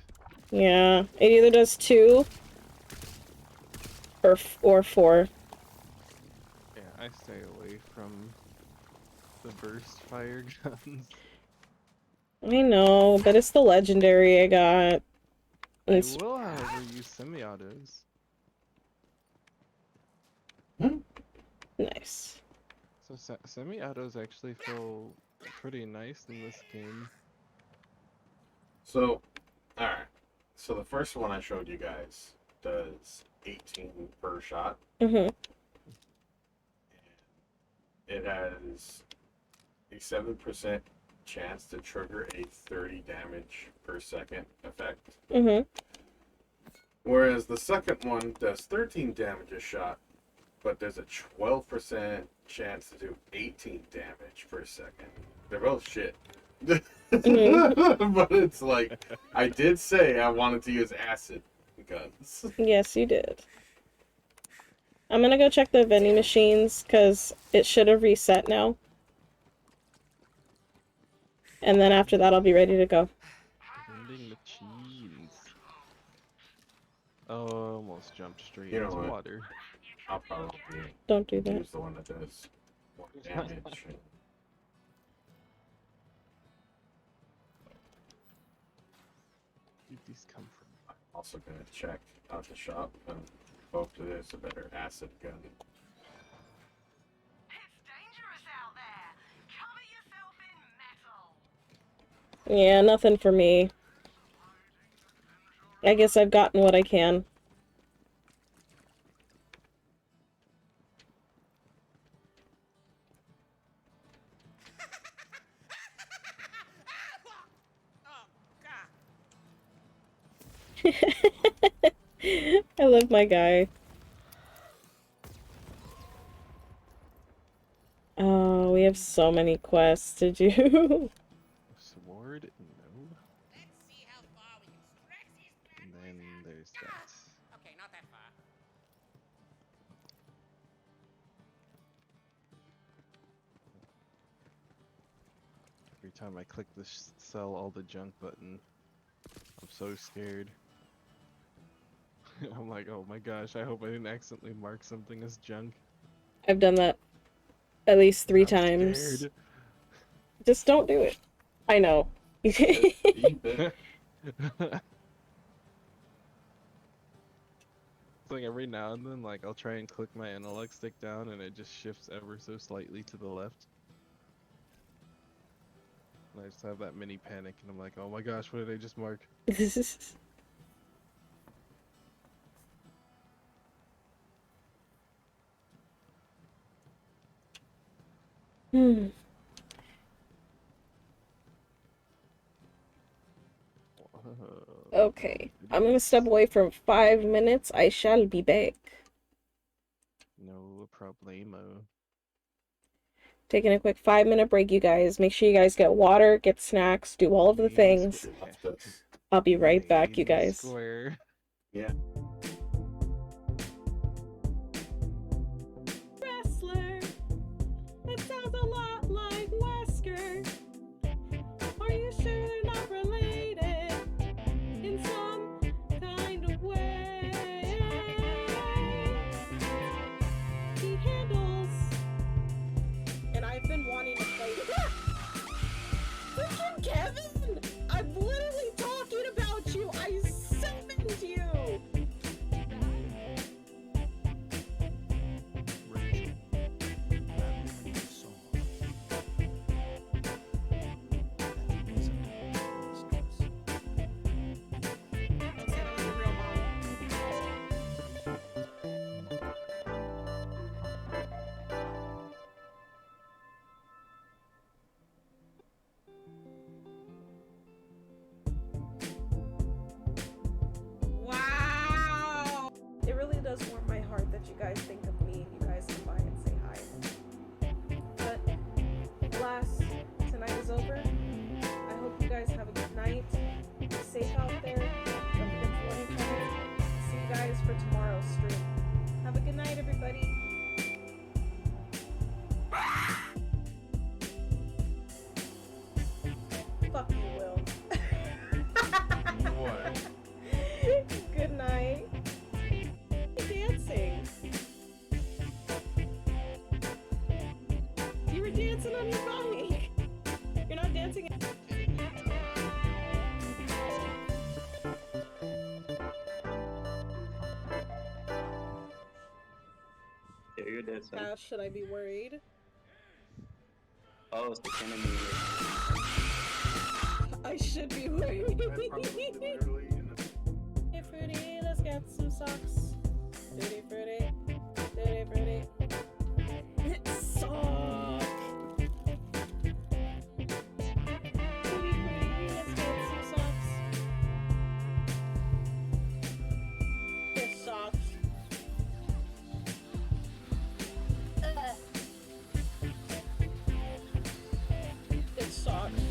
Yeah, it either does 2 or 4. Yeah, I stay away from the burst fire guns. I know, but it's the legendary I got. I It's... will, however, use semi-autos. Nice. So semi-autos actually feel pretty nice in this game. So, alright. So the first one I showed you guys does 18 per shot. Mm-hmm. It has a 7% chance to trigger a 30 damage per second effect. Mm-hmm. Whereas the second one does 13 damage a shot, but there's a 12% chance to do 18 damage per second. They're both shit. Mm-hmm. But it's like, I did say I wanted to use acid guns. Yes, you did. I'm gonna go check the vending machines, because it should have reset now. And then after that, I'll be ready to go. Vending machines. Oh, almost jumped straight You know into what? water. I'll probably Don't do that. use the one that does more damage. Where'd these come from? I'm also gonna check out the shop and hope that there's a better acid gun. It's dangerous out there. Cover yourself in metal. Yeah, nothing for me. I guess I've gotten what I can. I love my guy. Oh, we have so many quests to do. Sword? No. Let's see how far we can stretch these bad And boys then out. there's Ah! that. Okay, not that far. Every time I click the sell all the junk button, I'm so scared. I'm like, oh my gosh, I hope I didn't accidentally mark something as junk. I've done that at least 3 I'm times. scared. Just don't do it. I know. It's like every now and then, like, I'll try and click my analog stick down and it just shifts ever so slightly to the left. And I just have that mini panic and I'm like, oh my gosh, what did I just mark? Okay, I'm gonna step away for 5 minutes. I shall be back. No problemo. Taking a quick 5-minute break, you guys. Make sure you guys get water, get snacks, do all of the things. I'll be right back, you guys. Square. Yeah. Wrestler. It sounds a lot like Wesker. Are you sure they're not related in some kind of way? He handles, and I've been wanting to play. Freaking Kevin! I'm literally talking about you. I summoned you. Wow! It really does warm my heart that you guys think of me and you guys come by and say hi. But alas, tonight is over. I hope you guys have a good night. Be safe out there. Don't forget to love each other. See you guys for tomorrow's stream. Have a good night, everybody. Fuck you, Will. What? Good night. Dancing. You were dancing on your bike. You're not dancing. Yeah, you're dead, son. Should I be worried? Oh, it's the enemy. I should be worried. Hey, Fruity, let's get some socks. Fruity, Fruity. Fruity, Fruity. Sock. Fruity, Fruity, let's get some socks. Get socks. Get socks.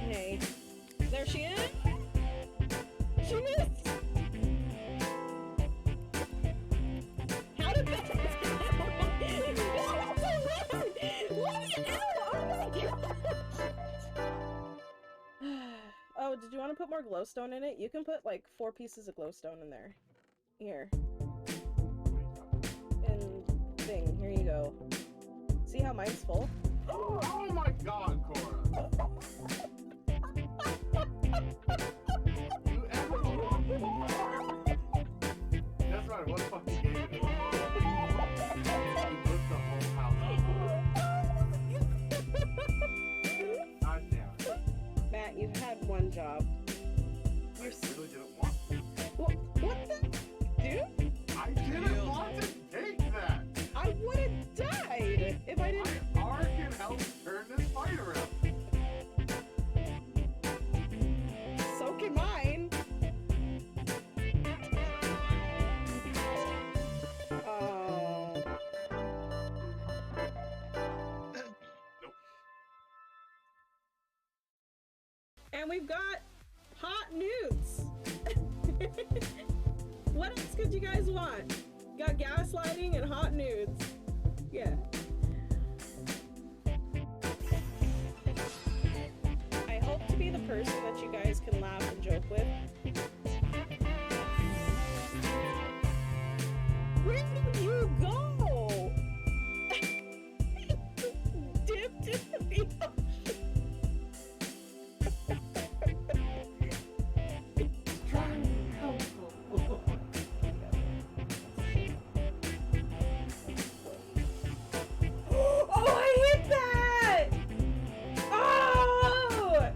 Hey. There she is. She missed. How did that happen? Let me out! Oh my god! Oh did you want to put more glowstone in it? You can put like 4 pieces of glowstone in there. Here. And thing, here you go. See how mine's full? Oh my god, Cora! You ever That's right, what fucking game it is? You lit the whole house. God damn it. Matt, you've had one job. I really didn't want to. What the? Dude? I didn't want to take that! I would have died if I didn't. My R can help turn this fight around. So can mine. Oh. Nope. And we've got hot nudes. What else could you guys want? Got gaslighting and hot nudes. Yeah. I hope to be the person that you guys can laugh and joke with. Where did you go? Dipped in the ocean. Oh, I hit that! Oh!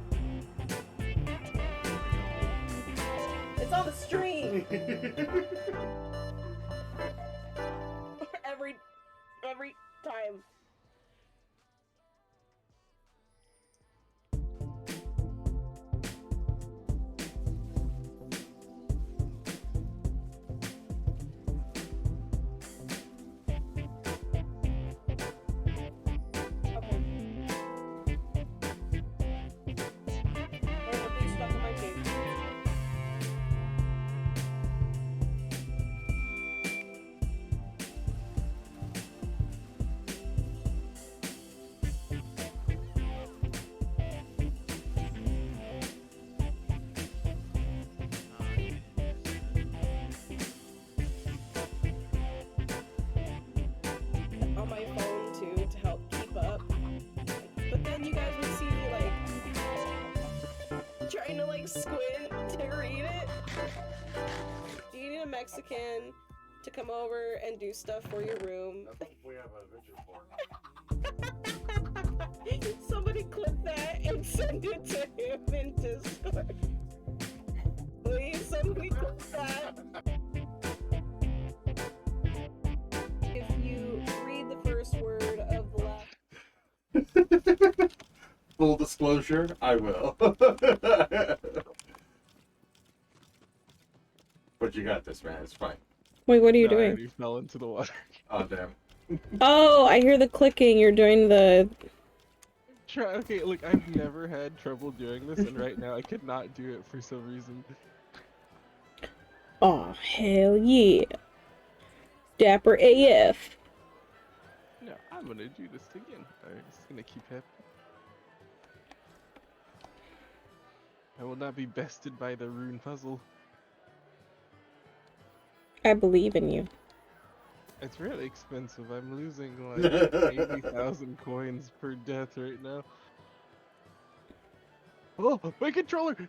It's on the stream. every time. On my phone too to help keep up. But then you guys would see me like trying to like squint to read it. Do you need a Mexican to come over and do stuff for your room? That's what we have a picture for. Somebody clip that and send it to him in Discord. Please, somebody clip that. If you read the first word of the last... Full disclosure, I will. But you got this, man. It's fine. Wait, what are you No, I doing? already fell into the water. Oh, damn. Oh, I hear the clicking. You're doing the... Okay, look, I've never had trouble doing this, and right now I could not do it for some reason. Oh, hell yeah. Dapper AF. No, I'm gonna do this again. I'm just gonna keep happy. I will not be bested by the rune puzzle. I believe in you. It's really expensive. I'm losing like 80,000 coins per death right now. Oh, my controller! Did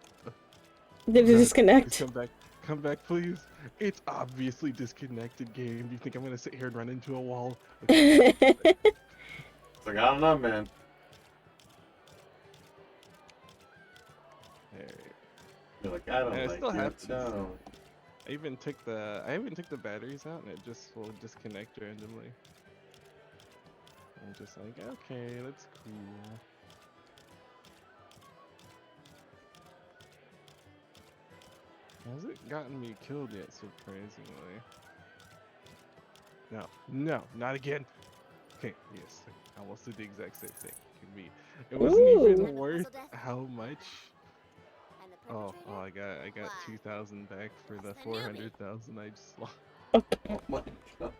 it God, disconnect? please come back, please. It's obviously disconnected, game. Do you think I'm gonna sit here and run into a wall? It's like, I don't know, man. There. You're like, I don't Yeah, I like still your have to. tone. I even took the batteries out, and it just will disconnect randomly. I'm just like, okay, that's cool. Hasn't gotten me killed yet, surprisingly. No, no, not again. Okay, yes, I almost did the exact same thing. It wasn't even worth how much. Oh, I got 2,000 back for the 400,000 I just lost. Oh my god.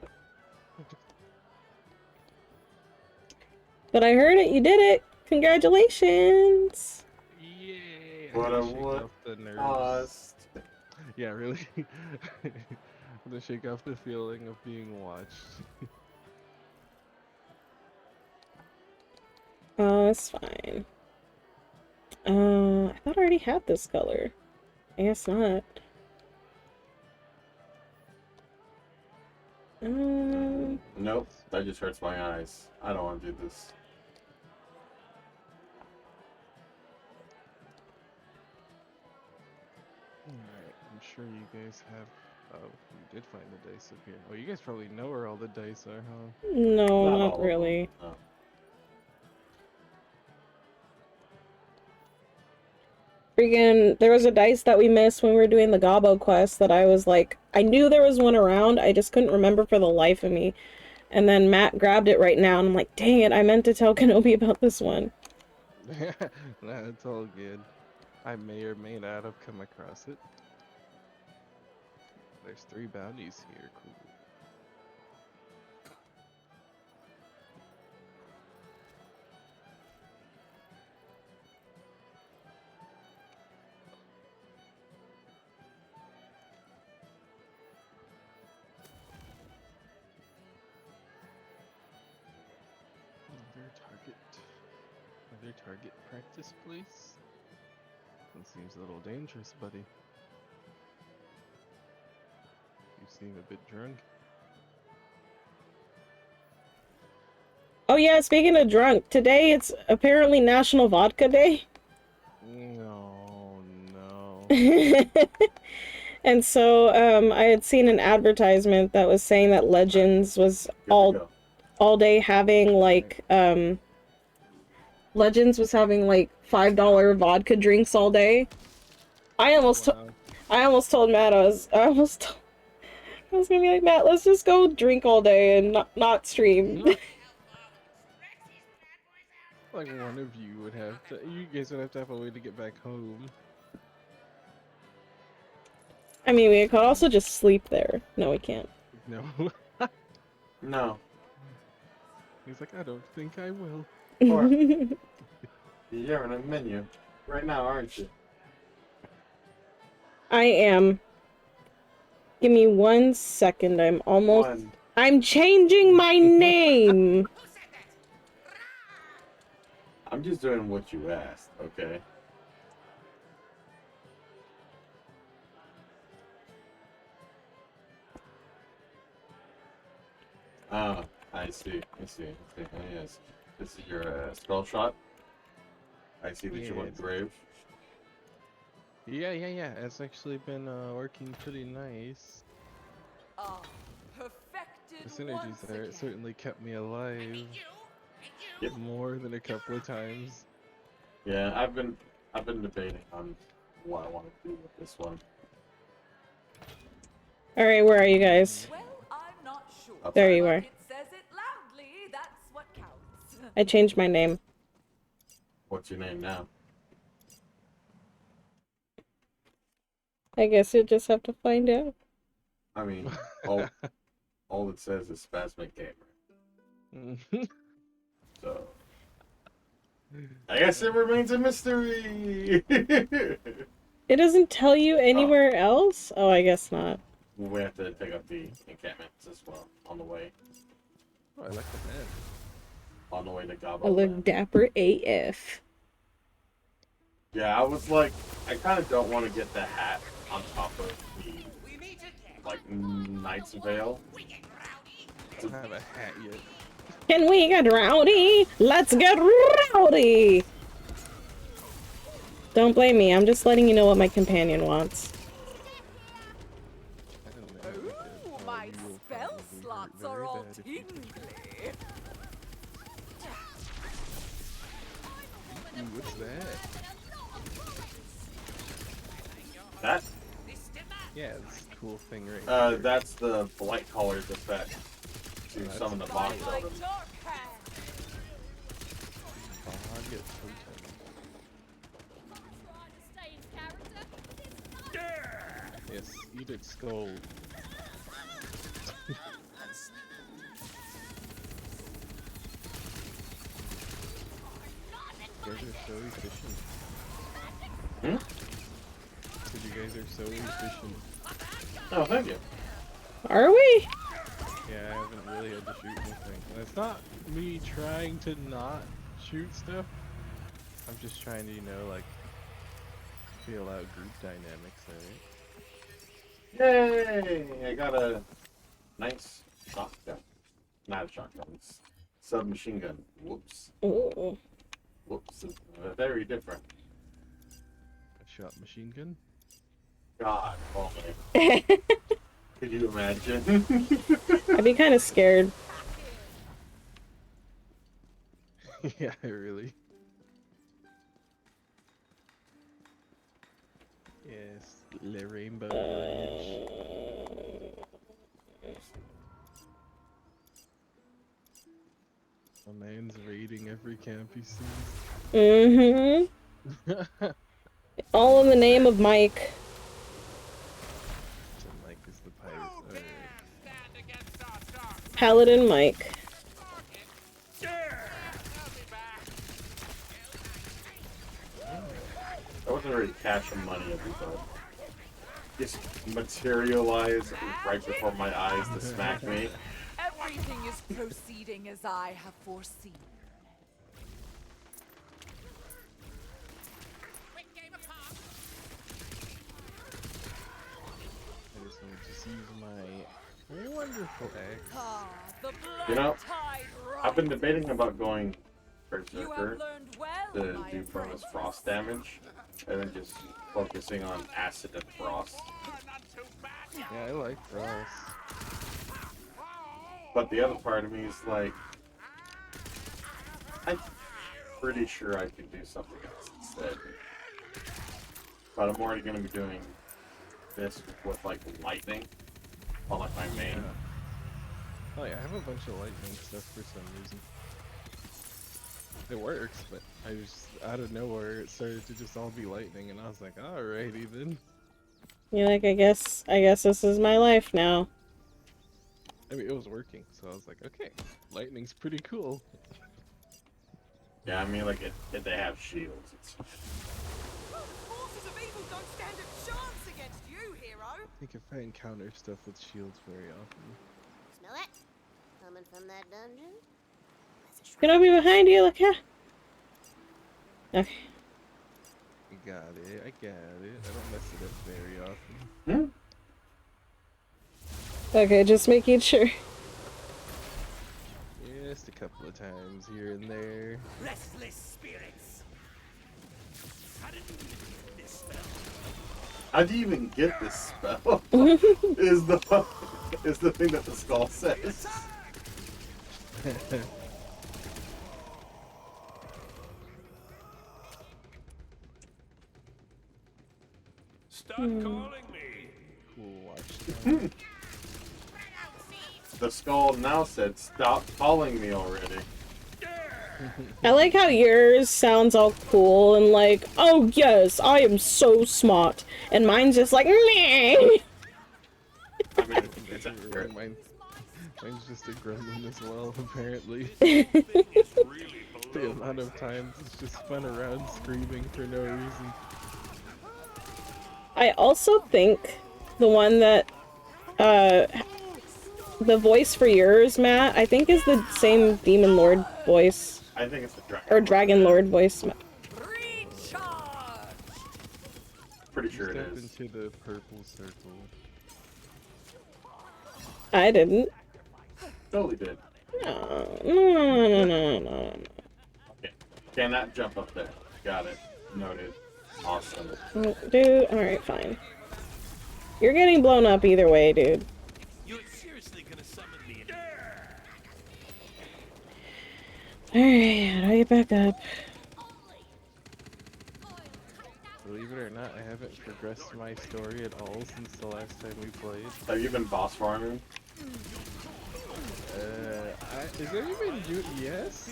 But I heard it. You did it. Congratulations. Yay! What I Shake would off the nerves. cost. Yeah, really. To shake off the feeling of being watched. Oh, it's fine. I thought I already had this color. I guess not. Nope, that just hurts my eyes. I don't want to do this. Alright, I'm sure you guys have. Oh, you did find the dice up here. Oh, you guys probably know where all the dice are, huh? No, Not not all of really. them, no. Freaking, there was a dice that we missed when we were doing the Gobbo quest that I was like, I knew there was one around, I just couldn't remember for the life of me. And then Matt grabbed it right now, and I'm like, dang it, I meant to tell Kenobi about this one. Nah, it's all good. I may or may not have come across it. There's 3 bounties here, cool. Another target practice, please. That seems a little dangerous, buddy. You seem a bit drunk. Oh yeah, speaking of drunk, today it's apparently National Vodka Day. No. And so, I had seen an advertisement that was saying that Legends was all day having, like, Legends was having, like, $5 vodka drinks all day. I almost told Matt, I was gonna be like, Matt, let's just go drink all day and not stream. Like one of you would have to, you guys would have a way to get back home. I mean, we could also just sleep there. No, we can't. No. No. He's like, I don't think I will. Or, you're in a menu right now, aren't you? I am. Give me 1 second. I'm almost. I'm changing my name. I'm just doing what you asked, okay? Ah, I see. Yes. This is your spell shot. I see that you went grave. Yeah. It's actually been working pretty nice. Perfected. The synergies there, it certainly kept me alive. More than a couple of times. Yeah, I've been debating on what I want to do with this one. Alright, where are you guys? Well, I'm not sure. There you are. It says it loudly, that's what counts. I changed my name. What's your name now? I guess you'll just have to find out. I mean, all it says is SpasmicGamer. So, I guess it remains a mystery. It doesn't tell you anywhere else? Oh, I guess not. We have to pick up the encampments as well on the way. Oh, I like the man. On the way to Gobbo. I look dapper AF. Yeah, I was like, I kind of don't want to get the hat on top of the, like, Knight's Veil. I don't have a hat yet. Can we get rowdy? Let's get rowdy! Don't blame me, I'm just letting you know what my companion wants. Ooh, my spell slots are all tingly. Ooh, what's that? That? Yeah, this cool thing right here. That's the Blight Caller's effect to summon the boss totem. Yes, eat its skull. You guys are so efficient. Hmm? Because you guys are so efficient. Oh, thank you. Are we? Yeah, I haven't really had to shoot anything. And it's not me trying to not shoot stuff. I'm just trying to, you know, like, feel out group dynamics, alright? Yay! I got a nice shotgun. Not a shotgun. It's submachine gun. Whoops. Ooh. Whoops. It's very different. A shot machine gun? God, oh man. Could you imagine? I'd be kind of scared. Yeah, really. Yes, the rainbow bridge. A man's raiding every camp he sees. Mm-hmm. All in the name of Mike. So Mike is the pirate. Alright. Paladin Mike. I wasn't really cashing money every time. Just materialize right before my eyes to smack me. Everything is proceeding as I have foreseen. I just need to use my wonderful axe. You know, I've been debating about going Berserker to do bonus frost damage, and then just focusing on acid and frost. Yeah, I like frost. But the other part of me is like, I'm pretty sure I could do something else instead. But I'm already going to be doing this with like lightning on like my main. Oh yeah, I have a bunch of lightning stuff for some reason. It works, but I just, out of nowhere, it started to just all be lightning, and I was like, alrighty then. You're like, I guess this is my life now. I mean, it was working, so I was like, okay, lightning's pretty cool. Yeah, I mean, like, they have shields. Forces of evil don't stand a chance against you, hero. I think if I encounter stuff with shields very often. Smell it? Coming from that dungeon? Gonna be behind you, look here. Okay. I got it, I don't mess it up very often. Okay, just making sure. Just a couple of times here and there. Restless spirits. How did you even get this spell? How do you even get this spell? is the thing that the skull says. Stop calling me. Cool, watch The skull now said, "Stop calling me already." I like how yours sounds all cool and like, oh yes, I am so smart. And mine's just like, meh. I mean, it's accurate. Mine's just a gremlin as well, apparently. The amount of times it's just spun around screaming for no reason. I also think the one that, the voice for yours, Matt, I think is the same Demon Lord voice. I think it's the dragon. Or Dragon Lord voice. Pretty sure it is. Step into the purple circle. I didn't. Totally did. No. Okay. Cannot jump up there. Got it. Noted. Awesome. Dude, alright, fine. You're getting blown up either way, dude. You're seriously gonna summon me? Alright, how do I get back up? Believe it or not, I haven't progressed my story at all since the last time we played. Have you been boss farming? Is there even yes?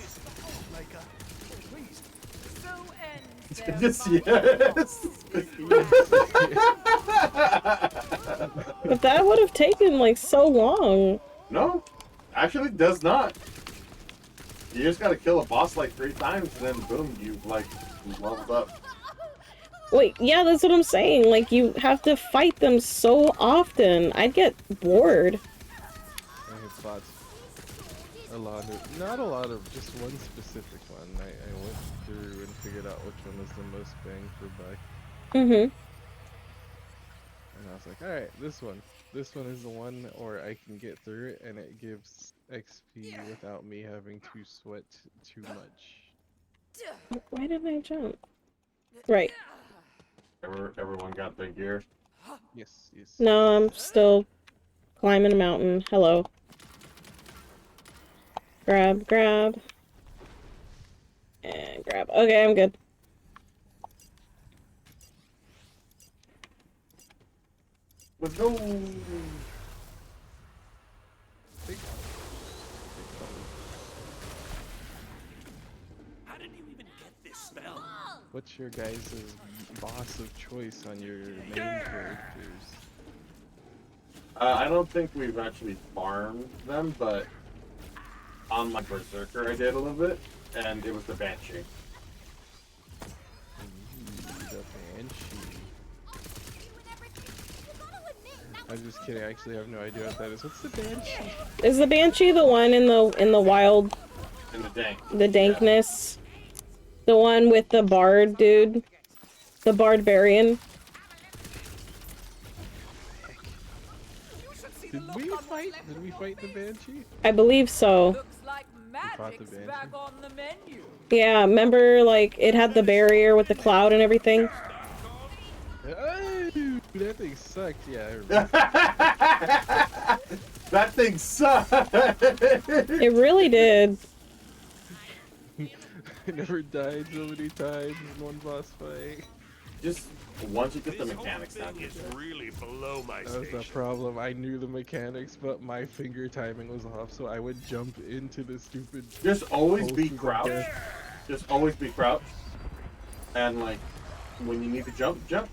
Yes, yes! But that would have taken like so long. No, actually it does not. You just gotta kill a boss like 3 times and then boom, you've like leveled up. Wait, yeah, that's what I'm saying. Like, you have to fight them so often. I'd get bored. I have fought a lot of, not a lot of, just one specific one. I went through and figured out which one was the most bang for buck. Mm-hmm. And I was like, alright, this one. This one is the one, or I can get through it, and it gives XP without me having to sweat too much. Why didn't I jump? Right. Everyone got their gear? Yes, yes. No, I'm still climbing a mountain. Hello. Grab, grab. And grab. Okay, I'm good. Let's go! How did you even get this spell? What's your guys' boss of choice on your main characters? I don't think we've actually farmed them, but on my Berserker I did a little bit, and it was the Banshee. The Banshee. I'm just kidding, I actually have no idea what that is. What's the Banshee? Is the Banshee the one in the wild? In the dank. The dankness? Yeah. The one with the bard dude? The barbarian? Did we fight the Banshee? I believe so. Looks like magic's back on the menu. Yeah, remember, like, it had the barrier with the cloud and everything? Oh, that thing sucked, yeah, I remember. That thing sucked! It really did. I never died so many times in one boss fight. Just once you get the mechanics down, It's really below my That was the problem. I knew the mechanics, but my finger timing was off, so I would jump into the stupid. Just always be crouched. Just always be crouched. And like, when you need to jump, jump.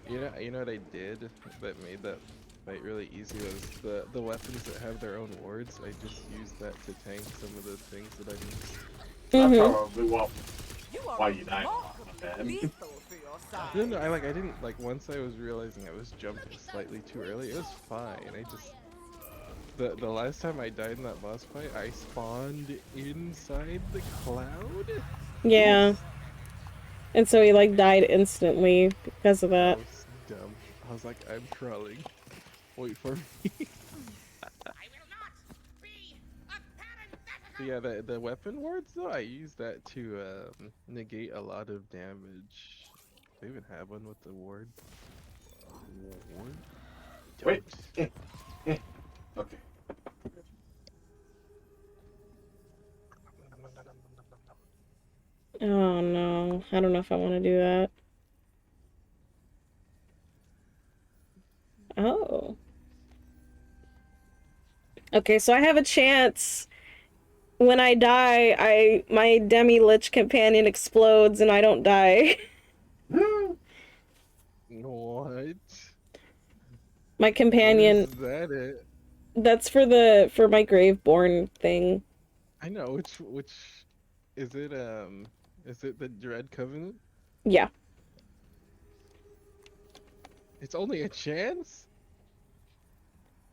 You know what I did that made that fight really easy was the weapons that have their own wards. I just used that to tank some of the things that I missed. That's probably why you died. No, I didn't once I was realizing I was jumping slightly too early. It was fine. I just the last time I died in that boss fight, I spawned inside the cloud. Yeah. And so he like died instantly because of that. That was dumb. I was like, I'm crawling. Wait for me. But yeah, the weapon wards though, I use that to negate a lot of damage. They even have one with the ward. Wait. Okay. Oh no, I don't know if I want to do that. Oh. Okay, so I have a chance. When I die, my demi-lich companion explodes and I don't die. What? My companion. Is that it? That's for my Graveborn thing. I know which is it the Dread Covenant? Yeah. It's only a chance?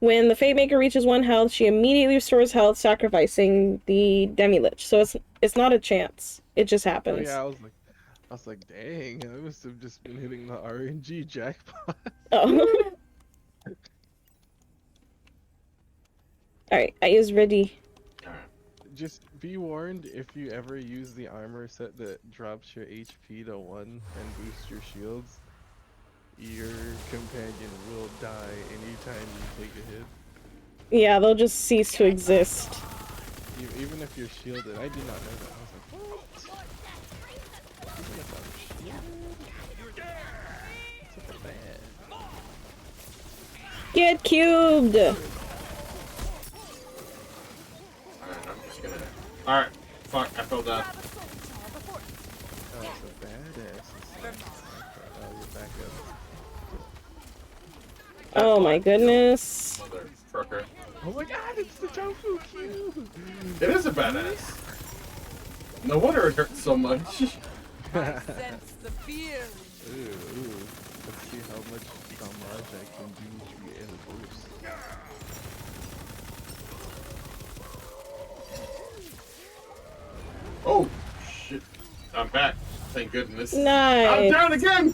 When the Fate Maker reaches 1 health, she immediately restores health, sacrificing the Demi-Lich. So it's not a chance. It just happens. Oh yeah, I was like, dang, I must have just been hitting the RNG jackpot. Oh. Alright, I is ready. Just be warned, if you ever use the armor set that drops your HP to 1 and boosts your shields, your companion will die anytime you take a hit. Yeah, they'll just cease to exist. Even if you're shielded. I did not know that. I was like, what? Even if I'm shielded? It's so bad. Get cubed! Alright, I'm just gonna... Alright, fuck, I fell down. Oh, it's a badass. Oh, you're back up. Oh my goodness. Motherfucker. Oh my god, it's the tofu cube! It is a badass. No wonder it hurts so much. I sense the fear. Ooh. Let's see how much damage I can do to elbows. Oh, shit. I'm back. Thank goodness. Nice. I'm down again!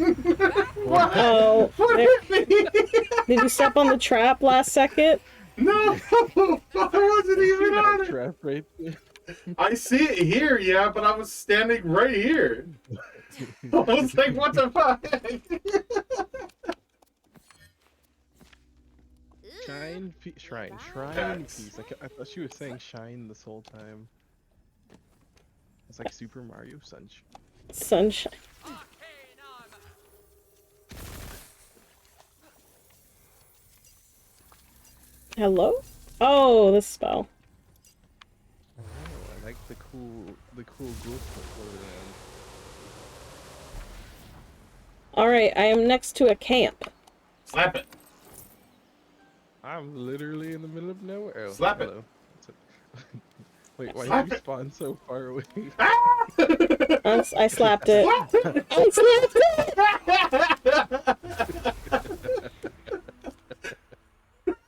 What? Oh. What hit me? Did you step on the trap last second? No! I wasn't even on it! Trap right there. I see it here, yeah, but I was standing right here. I was like, what the fuck? Shrine piece. I thought she was saying shine this whole time. It's like Super Mario Sunshine. Sunshine. Hello? Oh, the spell. Oh, I like the cool group around. Alright, I am next to a camp. Slap it. I'm literally in the middle of nowhere. Oh, Slap hello. Wait, why Slap did you it. spawn so far away? I slapped it. I slapped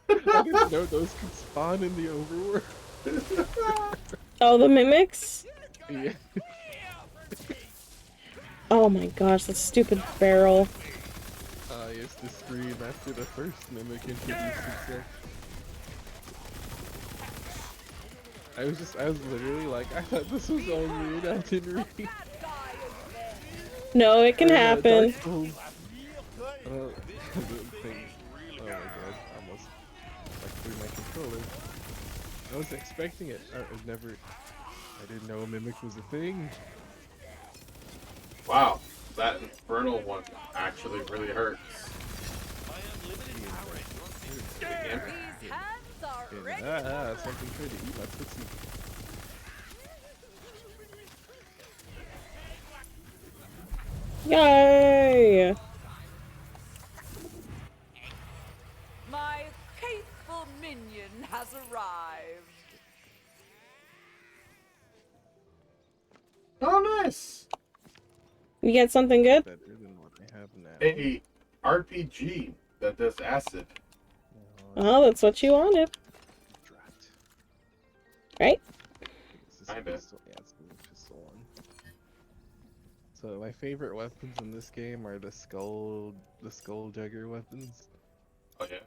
I didn't know those could spawn in the overworld. Oh, the mimics? Yeah. Oh my gosh, that stupid barrel. Yes, the scream after the first mimic introduced itself. I was literally like, I thought this was all me and I didn't read. No, it can happen. Oh my god, almost like threw my controller. I was expecting it. I didn't know a mimic was a thing. Wow, that infernal one actually really hurts. These hands are ready. Something good to eat my pussy. Yay! My faithful minion has arrived. Oh, nice! You get something good? Better than what I have now. A RPG that does acid. Oh, that's what you wanted. Right? Kinda. Yeah, it's the pistol one. So my favorite weapons in this game are the skull jugger weapons. Oh yeah.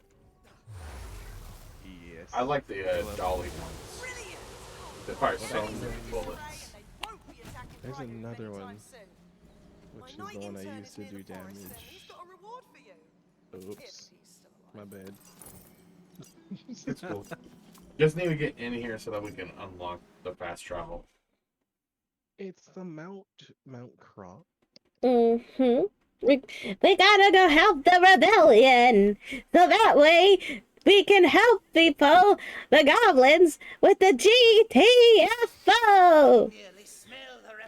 Yes. I like the dolly ones. They fire so many bullets. There's another one, which is the one I used to do damage. Oops, my bad. It's cool. Just need to get in here so that we can unlock the fast travel. It's the Mount Crop. Mm-hmm. We gotta go help the rebellion, so that way we can help people, the goblins, with the GTFO!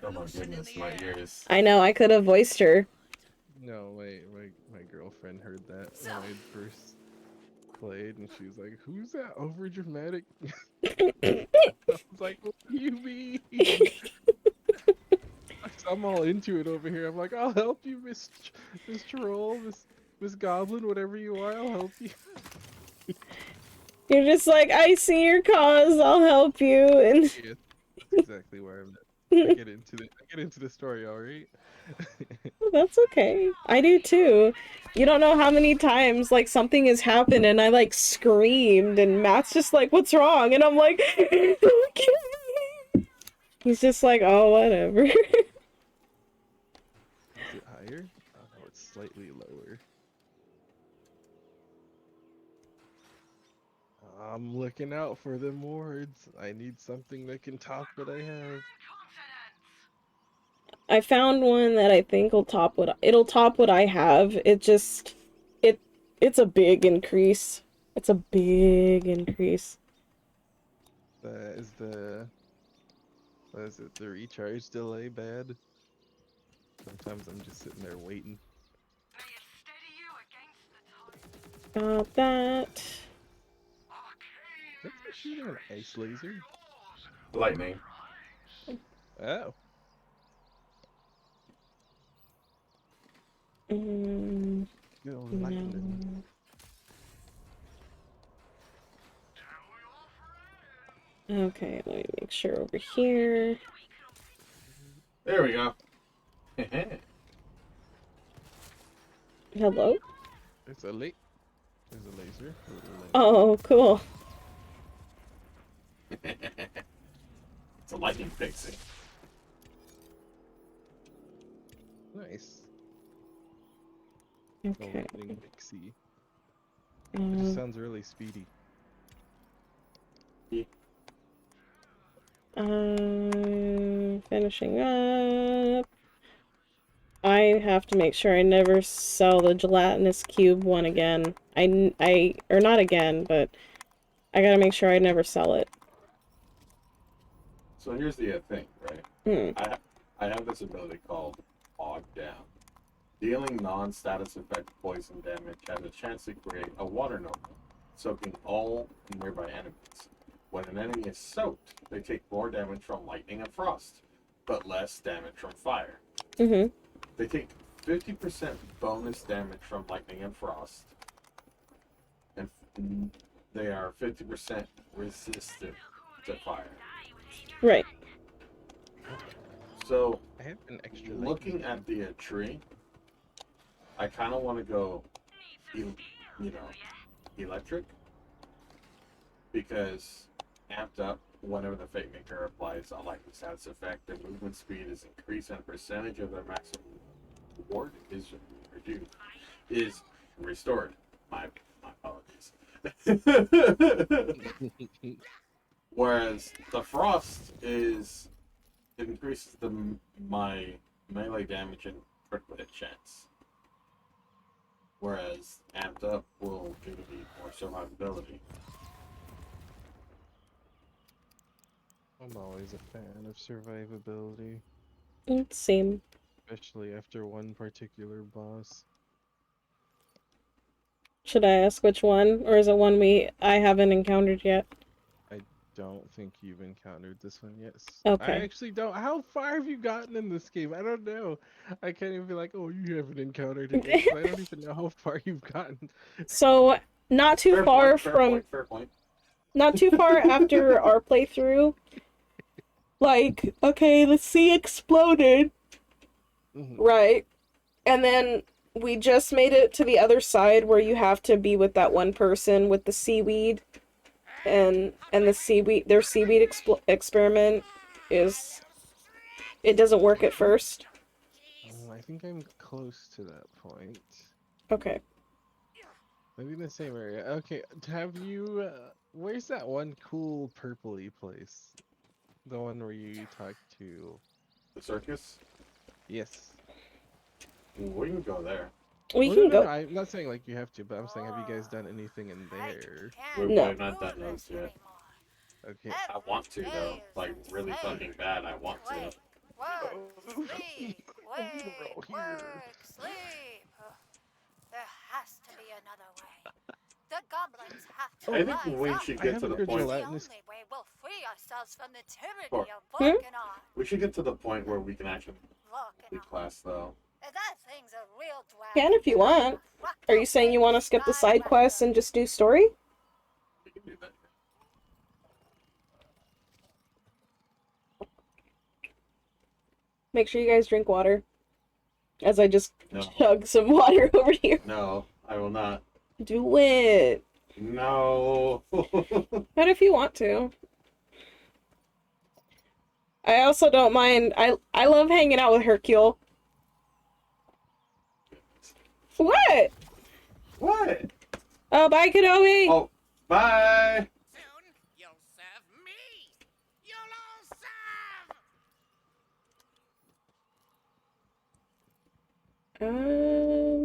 Oh my goodness, my ears. I know, I could have voiced her. No, wait, my girlfriend heard that when I first played, and she was like, "Who's that overdramatic?" I was like, "What do you mean?" I'm all into it over here. I'm like, "I'll help you, Miss Troll, Miss Goblin, whatever you are, I'll help you." You're just like, I see your cause, I'll help you, and... Yeah, that's exactly where I'm at. I get into the story, alright? That's okay. I do too. You don't know how many times, like, something has happened and I, like, screamed and Matt's just like, what's wrong? And I'm like, don't kill me. He's just like, oh, whatever. Is it higher? Oh no, it's slightly lower. I'm looking out for them wards. I need something that can top what I have. I found one that I think will top it'll top what I have. It's a big increase. It's a big increase. What is it, the recharge delay bad? Sometimes I'm just sitting there waiting. Got that. That's shooting an ice laser. Lightning. Oh. Go lightning. Okay, let me make sure over here. There we go. Hello? There's a laser. Oh, cool. It's a lightning pixie. Nice. Okay. Lightning pixie. It just sounds really speedy. Finishing up. I have to make sure I never sell the gelatinous cube one again. Or not again, but I gotta make sure I never sell it. So here's the thing, right? I have this ability called Bog Down. Dealing non-status effect poison damage has a chance to create a water nova, soaking all nearby enemies. When an enemy is soaked, they take more damage from lightning and frost, but less damage from fire. They take 50% bonus damage from lightning and frost, and they are 50% resistant to fire. Right. So, I have an extra looking at the tree, I kind of want to go, electric, because amped up, whenever the Fate Maker applies a lightning status effect, their movement speed is increased and percentage of their maximum reward is restored. My apologies. Whereas the frost it increases my melee damage and critical hit chance. Whereas amped up will give me more survivability. I'm always a fan of survivability. Same. Especially after one particular boss. Should I ask which one? Or is it one I haven't encountered yet? I don't think you've encountered this one yet. Okay. I actually don't. How far have you gotten in this game? I don't know. I can't even be like, oh, you haven't encountered it yet. I don't even know how far you've gotten. So, not too far from... Fair point. Not too far after our playthrough. Like, okay, the sea exploded. Right. And then we just made it to the other side where you have to be with that one person with the seaweed. And the seaweed, their seaweed experiment is... It doesn't work at first. I think I'm close to that point. Okay. Maybe in the same area. Okay, have you... where's that one cool purpley place? The one where you talk to... The circus? Yes. We can go there. We can go. I'm not saying like you have to, but I'm saying, have you guys done anything in there? We have not done those yet. Okay. I want to though, like really fucking bad. I want to. Work, sleep, wake, work, sleep. There has to be another way. The goblins have to I think we should get to the point. The only way we'll free ourselves from the tyranny of Volcanon. We should get to the point where we can actually complete class though. That thing's a real Can if you want. Are you saying you want to skip the side quests and just do story? We can do that. Make sure you guys drink water. As I just chug some water over here. No, I will not. Do it. No. But if you want to. I also don't mind. I love hanging out with Hercule. What? What? Oh, bye, Kenobi. Oh, bye. Soon you'll serve me. You'll all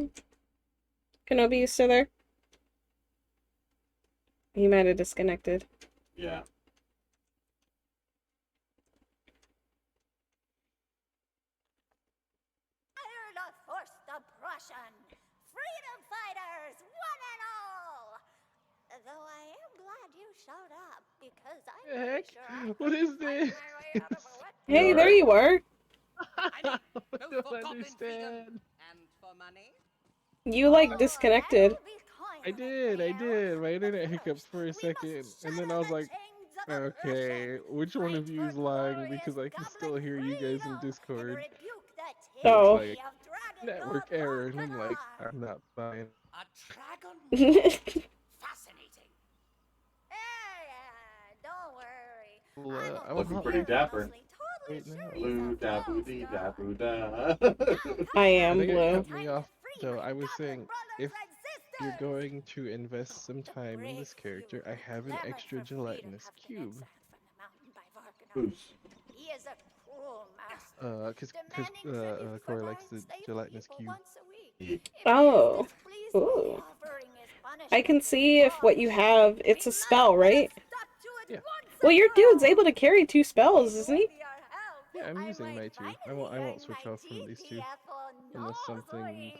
serve. Kenobi, you still there? He might have disconnected. Yeah. Iron not force the Prussian. Freedom fighters, one and all. Though I am glad you showed up because I'm Heck? sure I What is this? Hey, there you are. I don't understand. And for You like disconnected. I did. My internet hiccuped for a second, and then I was like, okay, which one of you is lying? Because I can still hear you guys in Discord. And it's Oh. like, network error, and I'm like, I'm not buying. A dragon? Fascinating. Don't worry. Well, I'm Looking hot pretty dapper. right now. Blue da boo dee da boo da. I am I think it blue. cut me off, though. I was saying, if you're going to invest some time in this character, I have an extra gelatinous cube. Who's? He is a cruel master. Cause Corey likes the gelatinous cube. Oh. Ooh. I can see if what you have, it's a spell, right? Yeah. Well, your dude's able to carry 2 spells, isn't he? Yeah, I'm using my 2. I won't switch off from these 2 unless something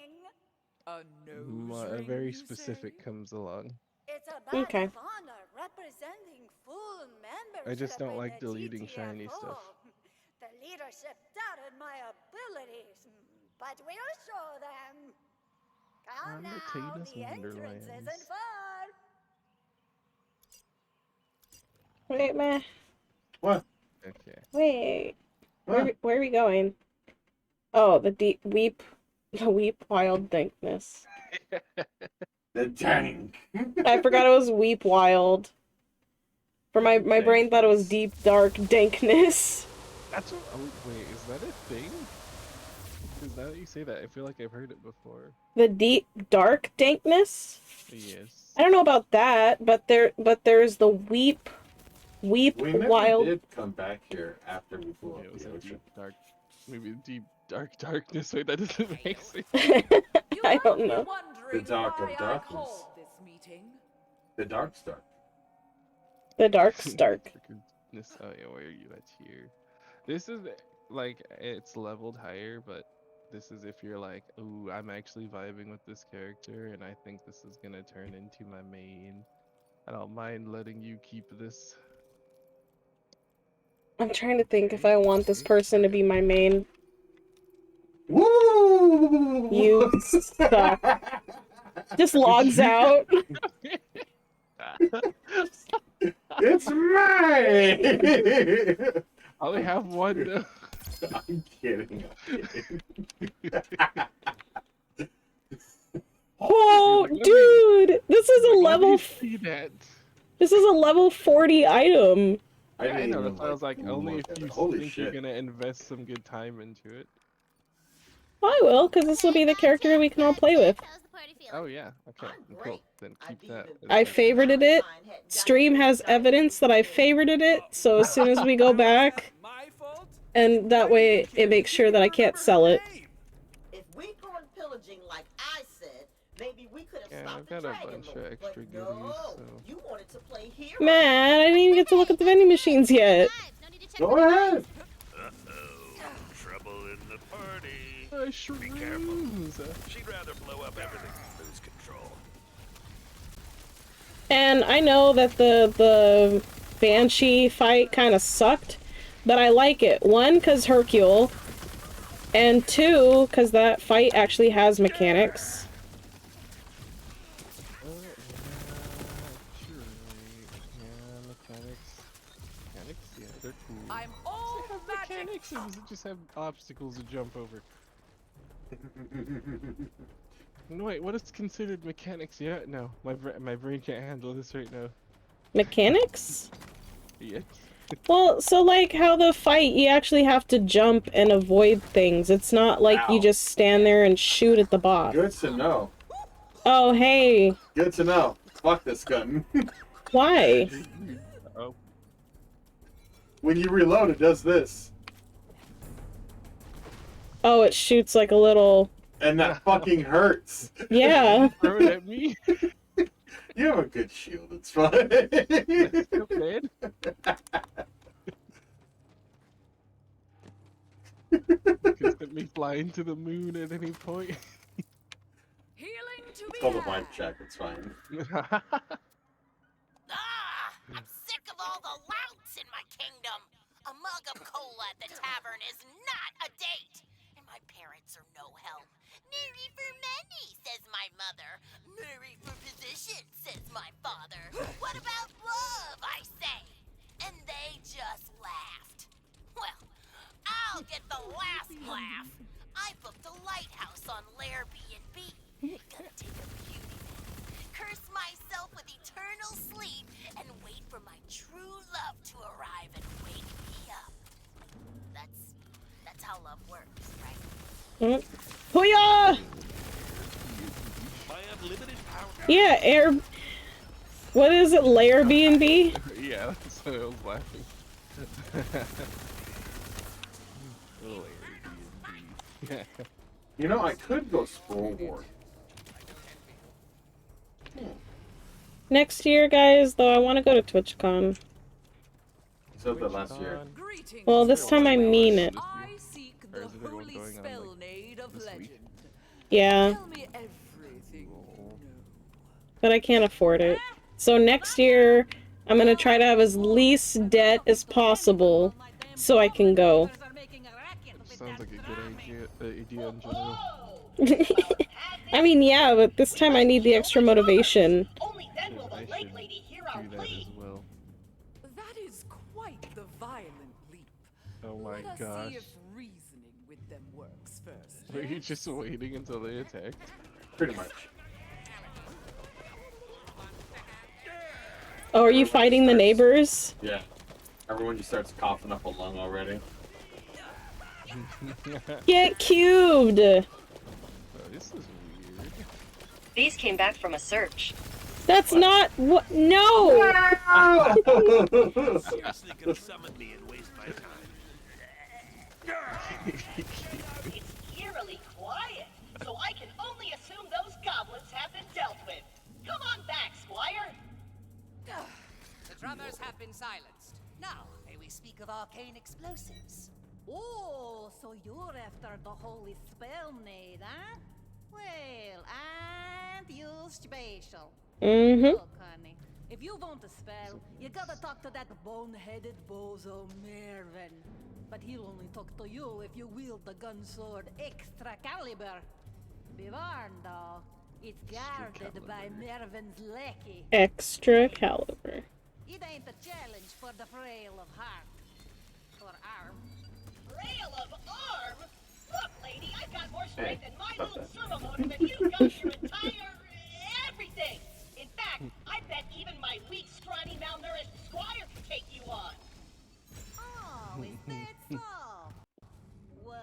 very specific comes along. It's a badge Okay. of honor representing full membership I just don't in like the deleting shiny GTFO. stuff. The leadership doubted my abilities, but we'll show them. Come now, Undertatus the entrance Wonderlands. isn't far. Wait, man. What? Okay. Wait. What? Where are we going? Oh, the weep wild dankness. The dank. I forgot it was weep wild. For my brain thought it was deep dark dankness. That's what. Oh, wait, is that a thing? Because now that you say that, I feel like I've heard it before. The deep dark dankness? Yes. I don't know about that, but there's the weep We never wild. did come back here after we blew It up was the a ocean. deep dark. Maybe deep darkness. Wait, that doesn't make sense. I don't know. The dark of why I darkness. called this meeting. The dark star. The dark's dark. Darkness. Oh yeah, where are you? That's here. This is like it's leveled higher, but this is if you're like, ooh, I'm actually vibing with this character, and I think this is gonna turn into my main. I don't mind letting you keep this. I'm trying to think if I want this person to be my main. Woo! You suck. Just logs out. It's mine! I only have one though. I'm kidding. Oh, dude! This is a level. See that? This is a level 40 item. I know. That's why I was like, only if you Holy think shit. you're gonna invest some good time into it. I will, because this will be the character we can all play with. Oh yeah. Okay. Cool. Then keep that. I favorited it. Stream has evidence that I favorited it, so as soon as we go back, and that way it makes sure that I can't sell it. If we going pillaging like I said, maybe we could have Yeah, stopped I've the got a dragon bunch of lord. extra But goodies, no, so. you wanted to play hero. Man, I didn't even get to look at the vending machines yet. Go ahead. Trouble in the party. Be careful. She'd rather blow up everything than lose control. And I know that the Banshee fight kind of sucked, but I like it. 1, because Hercule, and 2, because that fight actually has mechanics. Mechanics, yeah, they're cool. I'm all Does it have mechanics, or does it just have obstacles to jump over? No, wait, what is considered mechanics? Yeah, no, my brain can't handle this right now. Mechanics? Yes. Well, so like how the fight, you actually have to jump and avoid things. It's not like you just stand there and shoot at the boss. Good to know. Oh, hey. Good to know. Fuck this gun. Why? Oh. When you reload, it does this. Oh, it shoots like a little... And that fucking hurts. Yeah. Throw it at me. You have a good shield, it's fine. That's so bad. You can send me flying to the moon at any point. Healing to It's be called a had. mic check, it's fine. Ah! I'm sick of all the louts in my kingdom. A mug of cola at the tavern is not a date. And my parents are no help. Marry for money, says my mother. Marry for position, says my father. What about love, I say? And they just laughed. Well, I'll get the last laugh. I booked a lighthouse on Airbnb. Gonna take a beauty bath, curse myself with eternal sleep, and wait for my true love to arrive and wake me up. That's how love works, right? Hoo-yah! Yeah, air. What is it? Airbnb? Yeah, that's what I was laughing. Airbnb. You know, I could go scroll board. Next year, guys, though, I want to go to TwitchCon. So the last year. Well, this time I mean it. I seek the holy spellnade of legend. Yeah. Tell me everything you know. But I can't afford it. So next year, I'm gonna try to have as least debt as possible so I can go. Sounds like a good idea in general. I mean, yeah, but this time I need the extra motivation. I should do that as well. That is quite the violent leap. Oh my Let us gosh. see if reasoning with them works first. Were you just waiting until they attacked? Pretty much. Oh, are you fighting the neighbors? Yeah. Everyone just starts coughing up a lung already. Get cubed! Oh, this is weird. These came back from a search. That's not what. No! Seriously could have summoned me and waste my time. It's eerily quiet, so I can only assume those goblins have been dealt with. Come on back, Squire. The drummers have been silenced. Now, may we speak of arcane explosives? Oh, so you're after the holy spellnade, huh? Well, and you special. Look, honey, if you want a spell, you gotta talk to that bone-headed bozo Mervin. But he'll only talk to you if you wield the gun sword extra caliber. Be warned, though, it's guarded by Mervin's lackey. Extra caliber. It ain't a challenge for the frail of heart. Or arm. Rail of arm? Look, lady, I've got more strength in my little servo motor than you've got your entire everything. In fact, I bet even my weak, scrawny, malnourished squire can take you on. Oh, is that so? Well,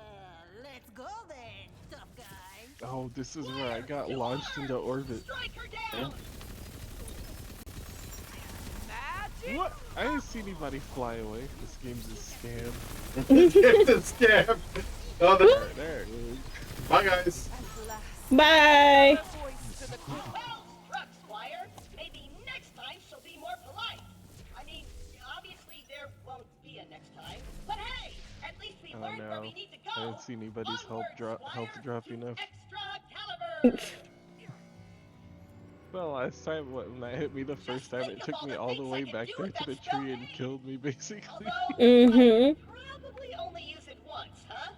let's go then, tough guy. Oh, this is where I got launched into orbit. Strike her down! What? I didn't see anybody fly away. This game's a scam. It's a scam. Oh, there. Bye, guys. Bye. Well struck, Squire. Maybe next time she'll be more polite. I mean, obviously there won't be a next time. But hey, at least we learned where we need to go. I didn't see anybody's health drop enough. Extra caliber! Well, last time when that hit me the first time, it took me all the way back there to the tree and killed me, basically. Mm-hmm. Probably only use it once, huh?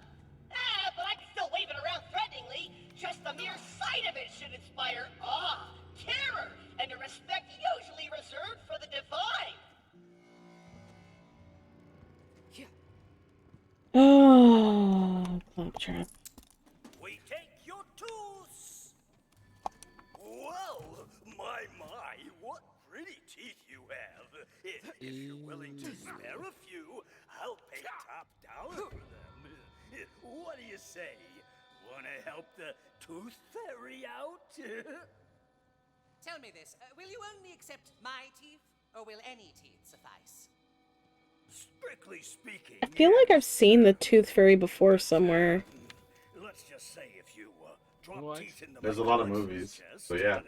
Ah, but I can still wave it around threateningly. Just the mere sight of it should inspire awe, terror, and a respect usually reserved for the divine. Oh, claptrap. We take your tools. Whoa, my, what pretty teeth you have. If you're willing to spare a few, I'll pay top dollar for them. What do you say? Wanna help the tooth fairy out? Tell me this, will you only accept my teeth, or will any teeth suffice? Strictly speaking, I feel like I've seen the Tooth Fairy before somewhere. let's just say if you drop teeth in the There's a lot of movies, so yeah.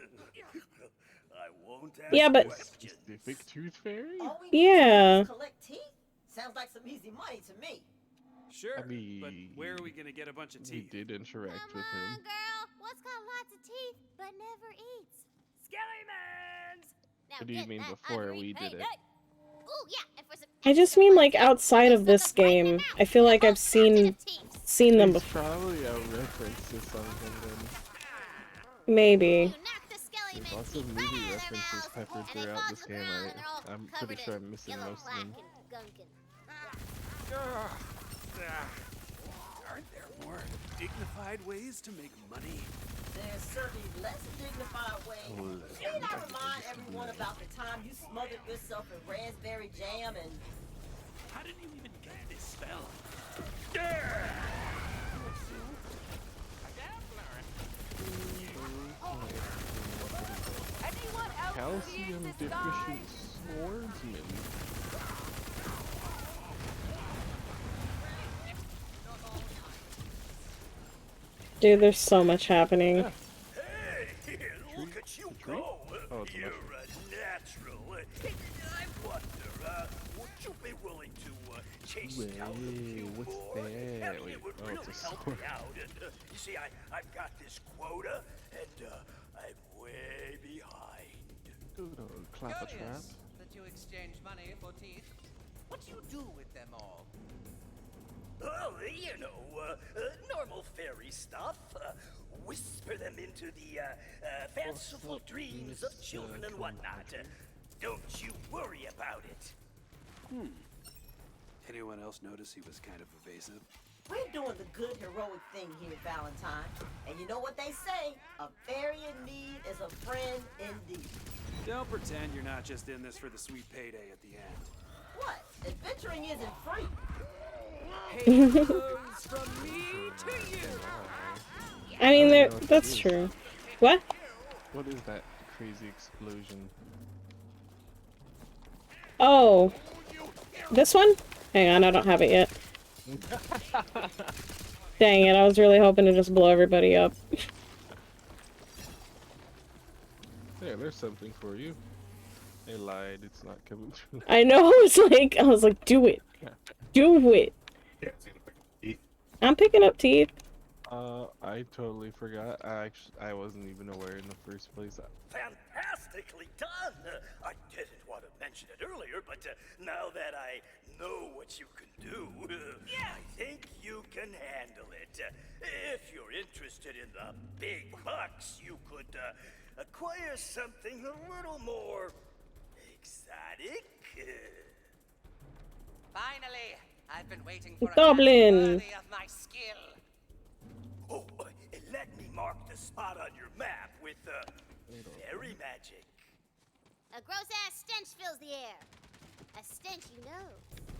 I won't ask Yeah, but Specific Tooth Fairy? yeah. Collect teeth? Sounds like some easy money to me. Sure, I mean, but where are we gonna get a bunch of We teeth? did interact with him. Girl, what's got lots of teeth but never eats? Skellymans! What do you mean before we did it? Ooh, yeah, and for some I just mean like outside of this game. I feel like I've seen seen them It's before. probably a reference to something then. Maybe. There's lots of movie references peppered throughout this game. I'm pretty sure I'm missing most of them. Aren't there more dignified ways to make money? There's certainly less dignified ways. Didn't I remind everyone about the time you smothered yourself in raspberry jam and... How did you even get this spell? Calcium deficient swordsman. Dude, there's so much happening. Hey, look at you go. Oh, it's You're a natural. I wonder, would you be willing to chase down a few what's more? that? I mean, Wait, it would oh, really it's a help sword. me out. And you see, I've got this quota, and I'm way behind. Good old clapper trap. Curious that you exchange money for teeth. What do you do with them all? Oh, you know, normal fairy stuff. Whisper them into the fanciful dreams of children and whatnot. Don't you worry about it. Anyone else notice he was kind of evasive? We're doing the good heroic thing here, Valentine. And you know what they say? A fairy in need is a friend indeed. Don't pretend you're not just in this for the sweet payday at the end. What? Adventuring isn't free. From me to you. I mean, that's true. What? What is that crazy explosion? Oh. This one? Hang on, I don't have it yet. Dang it, I was really hoping to just blow everybody up. There, there's something for you. They lied, it's not coming through. I know, I was like, do it. Do it. I'm picking up teeth. I totally forgot. I wasn't even aware in the first place. Fantastically done! I didn't want to mention it earlier, but now that I know what you can do, I think you can handle it. If you're interested in the big bucks, you could acquire something a little more exotic. Finally, I've been waiting for a Goblin. task worthy of my skill. Oh, let me mark the spot on your map with fairy magic. A gross-ass stench fills the air. A stench you know.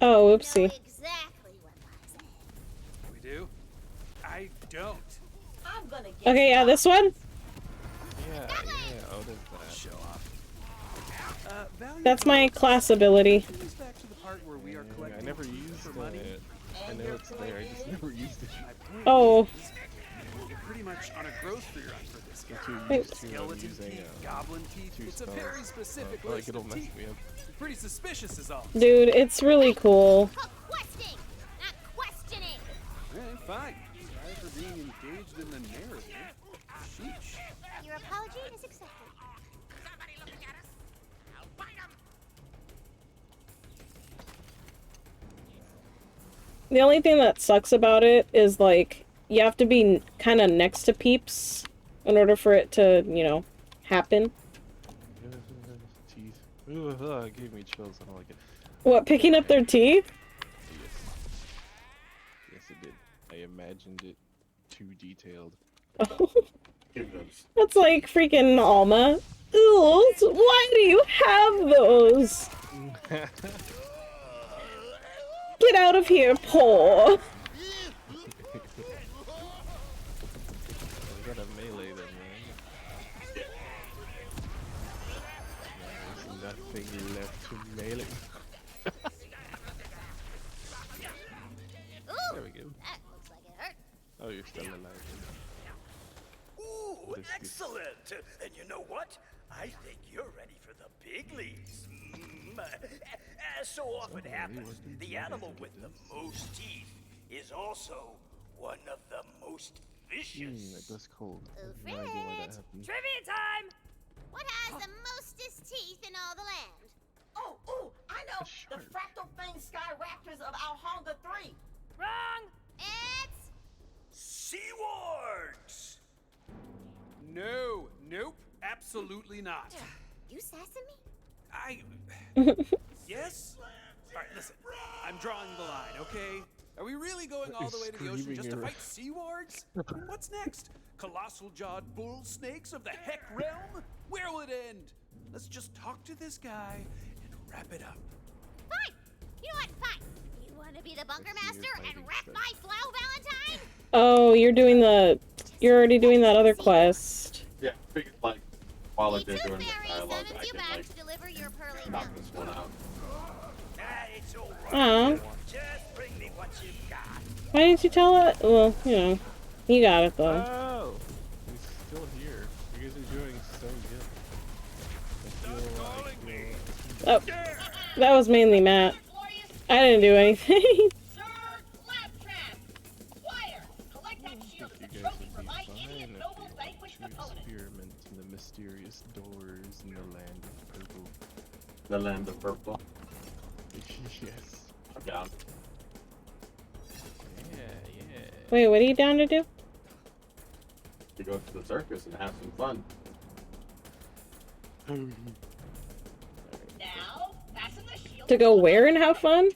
Oh, You oopsie. know exactly what lies ahead. We do? I don't. I'm gonna get Okay, yeah, this one? Yeah, oh, there's that. Show off. That's my class ability. Back to the part where we are I collecting never teeth used for money. it. I know it's there, I just never used it. Oh. You're pretty much on a grocery run for this guy. Wait. Skeleton Using, teeth, goblin teeth. It's a very specific like list it'll of mess teeth. me up. Pretty suspicious is all. Dude, it's really cool. Questing, not questioning. Hey, fine. Sorry for being engaged in the narrative. Sheesh. Your apology is accepted. Somebody looking at us? I'll bite 'em. The only thing that sucks about it is, like, you have to be kind of next to peeps in order for it to, you know, happen. Teeth. Ooh, it gave me chills, I don't like it. What, picking up their teeth? Yes, it did. I imagined it too detailed. That's like freaking Alma. Ooh, why do you have those? Get out of here, Paw. I gotta melee them, man. There's nothing left to melee. There we go. That looks like it hurt. Oh, you're still alive. Ooh, excellent! And you know what? I think you're ready for the big leagues. As so often happens, the animal with the most teeth is also one of the most vicious. That does cold. Oh, I have no idea why that Fred. happened. Trivia time! What has the mostest teeth in all the land? Oh, I know! The fractal fang sky raptors of Alhonga 3! Wrong! It's Absolutely not. You sesame? Yes? Alright, listen. I'm drawing the line, okay? Are we really going all the way to the ocean just to fight sea wargs? What's next? Colossal jawed bull snakes of the heck realm? Where will it end? Let's just talk to this guy and wrap it up. Fine! You know what? Fine! You wanna be the bunker master and wrap my slow Valentine? Oh, you're already doing that other quest. Yeah, I figured like while they're doing the dialogue, I can like knock this one out. Aw. Why didn't you tell it? Well, you know, you got it though. Oh, he's still here. You guys are doing so good. Oh, that was mainly Matt. I didn't do anything. You guys would be fine if you experiment in the mysterious doors in the land of purple. The land of purple. Yes. I'm down. Yeah. Wait, what are you down to do? To go to the circus and have some fun. Now, fasten the shield. To go where and have fun?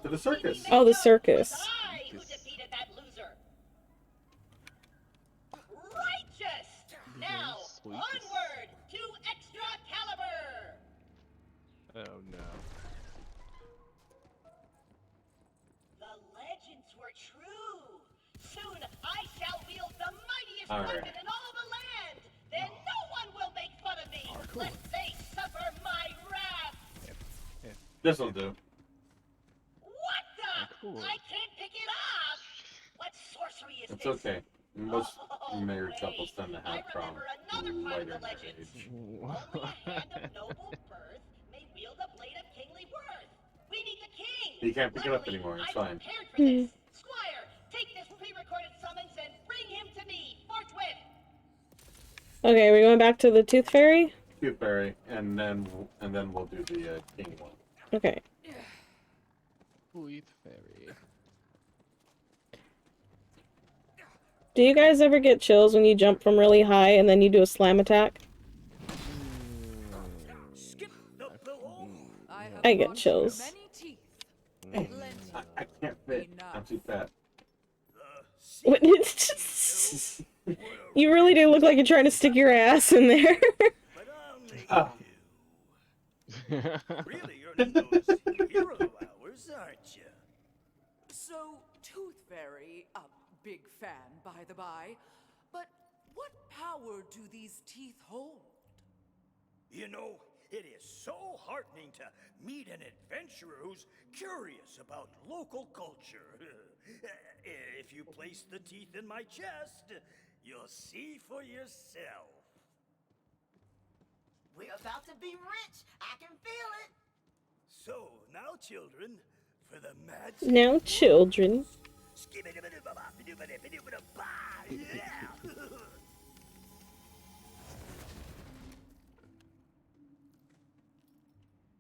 To the circus. Oh, the circus. Who defeated that loser? Righteous. Now, onward to extra caliber. Oh no. The legends were true. Soon I shall wield the mightiest All right. weapon in all the land. Then no one will make fun of me. Lest they suffer my wrath. This'll do. What the? Cool. I can't pick it up. What sorcery is It's this? okay. Most married couples tend to have problems later in their age. Only a hand of noble birth may wield a blade of kingly worth. We need the king. You can't pick it up anymore. It's fine. Prepared for this. Squire, take this pre-recorded summons and bring him to me forthwith. Okay, we're going back to the Tooth Fairy? Tooth Fairy, and then we'll do the king one. Okay. Tooth Fairy. Do you guys ever get chills when you jump from really high and then you do a slam attack? I get chills. I can't fit. I'm too fat. You really do look like you're trying to stick your ass in there. Really, you're those hero hours, aren't you? So, Tooth Fairy, a big fan, by the by, but what power do these teeth hold? You know, it is so heartening to meet an adventurer who's curious about local culture. If you place the teeth in my chest, you'll see for yourself. We're about to be rich. I can feel it. So, now children, for the mad... Now children.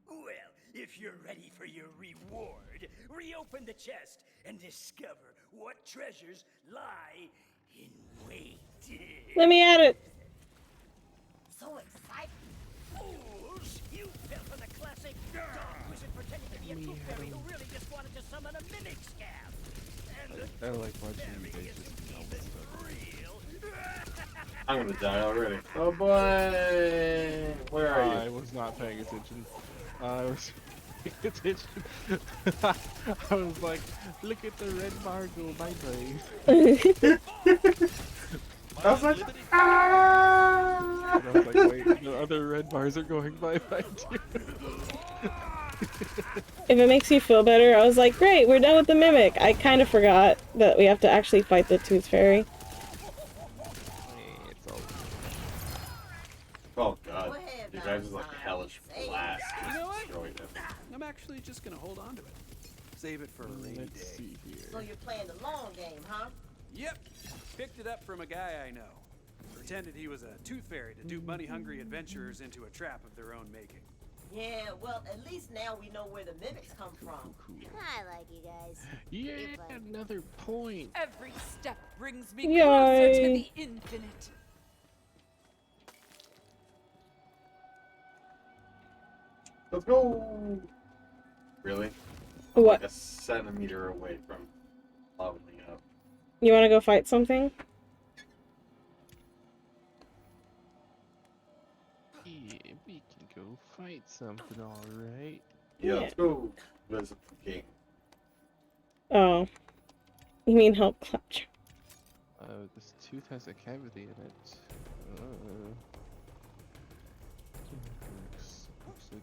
Well, if you're ready for your reward, reopen the chest and discover what treasures lie in wait. Let me at it. So excited. Fools! You fell for the classic dog wizard pretending to be a tooth fairy who really just wanted to summon a mimic scab. And the I like watching you guys just tell me stuff. I'm gonna die already. Oh boy! Where are you? I was not paying attention. I was paying attention. I was like, look at the red bar go bye-bye. I was like, And I was like, wait, the other red bars are going bye-bye too. If it makes you feel better, I was like, great, we're done with the Mimic. I kind of forgot that we have to actually fight the Tooth Fairy. oh god. You guys is like a hellish blast. You know what? Destroyed them. I'm actually just gonna hold on to it. Save it for a rainy day. Let's see here. So you're playing the long game, huh? Yep. Picked it up from a guy I know. Pretended he was a tooth fairy to dupe money-hungry adventurers into a trap of their own making. Yeah, well, at least now we know where the mimics come from. I like you guys. Yeah, another point. Every step brings me Yay. closer to the infinite. Let's go! Really? I'm What? like a centimeter away from leveling up. You want to go fight something? Yeah, we can go fight something, alright. Yeah, let's go visit the king. Oh. You mean help clutch? This tooth has a cavity in it. Looks like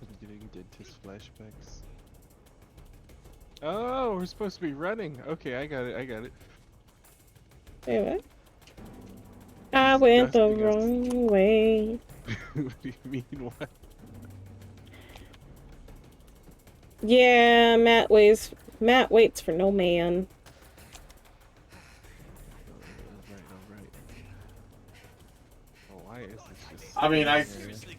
I'm getting dentist flashbacks. Oh, we're supposed to be running. Okay, I got it. Wait, what? I went the wrong way. What do you mean, what? Yeah, Matt waits for no man. Alright. Oh, why is this just... I mean, I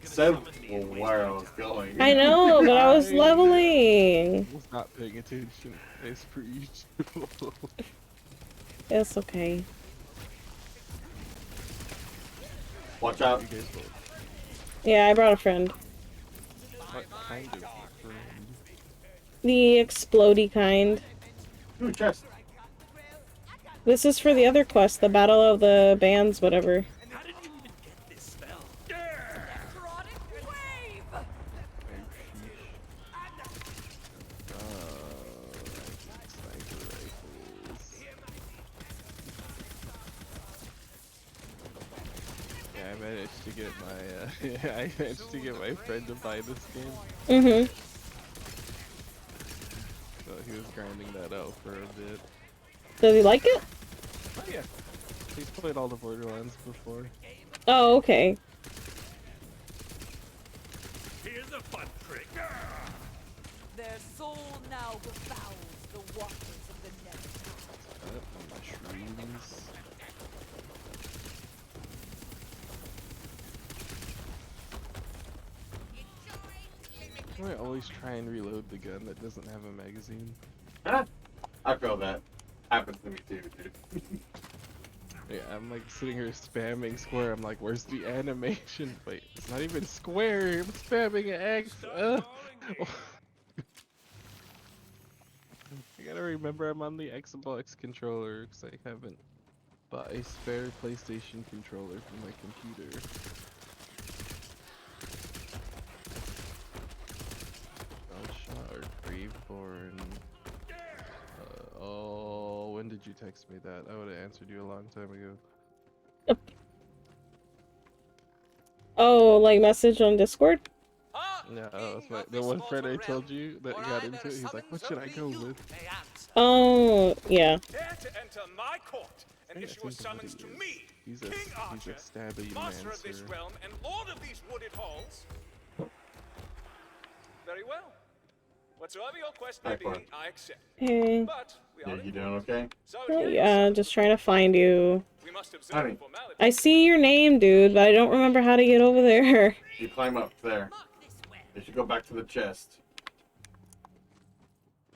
said where I was going. I know, but I was leveling. I was not paying attention, as per usual. It's okay. Watch out. Yeah, I brought a friend. What kind of friend? The explodey kind. Ooh, chest. This is for the other quest, the Battle of the Bands, whatever. I managed to get my I managed to get my friend to buy this game. Mm-hmm. So he was grinding that out for a bit. Does he like it? Oh yeah. He's played all the Borderlands before. Oh, okay. Here's a fun trick. Their soul now befouls the waters of the nether. Mushrooms. I always try and reload the gun that doesn't have a magazine. I feel that. Happens to me too, dude. Yeah, I'm like sitting here spamming square. I'm like, where's the animation? Wait, it's not even square. I'm spamming X. I gotta remember I'm on the Xbox controller because I haven't bought a spare PlayStation controller for my computer. Shot or Graveborn. Oh, when did you text me that? I would have answered you a long time ago. Oh, like message on Discord? No, that's the one friend I told you that got into it. He's like, what should I go with? Oh, yeah. Dare to enter my court and issue a summons to me, He's King Archer, a stabby master of this mancer. realm and lord of these wooded halls. Very well. Whatsoever your quest may be, I accept. Hey. But we are You doing okay? Oh, yeah, just trying to find you. We must observe Honey. formality. I see your name, dude, but I don't remember how to get over there. You climb up there. You should go back to the chest.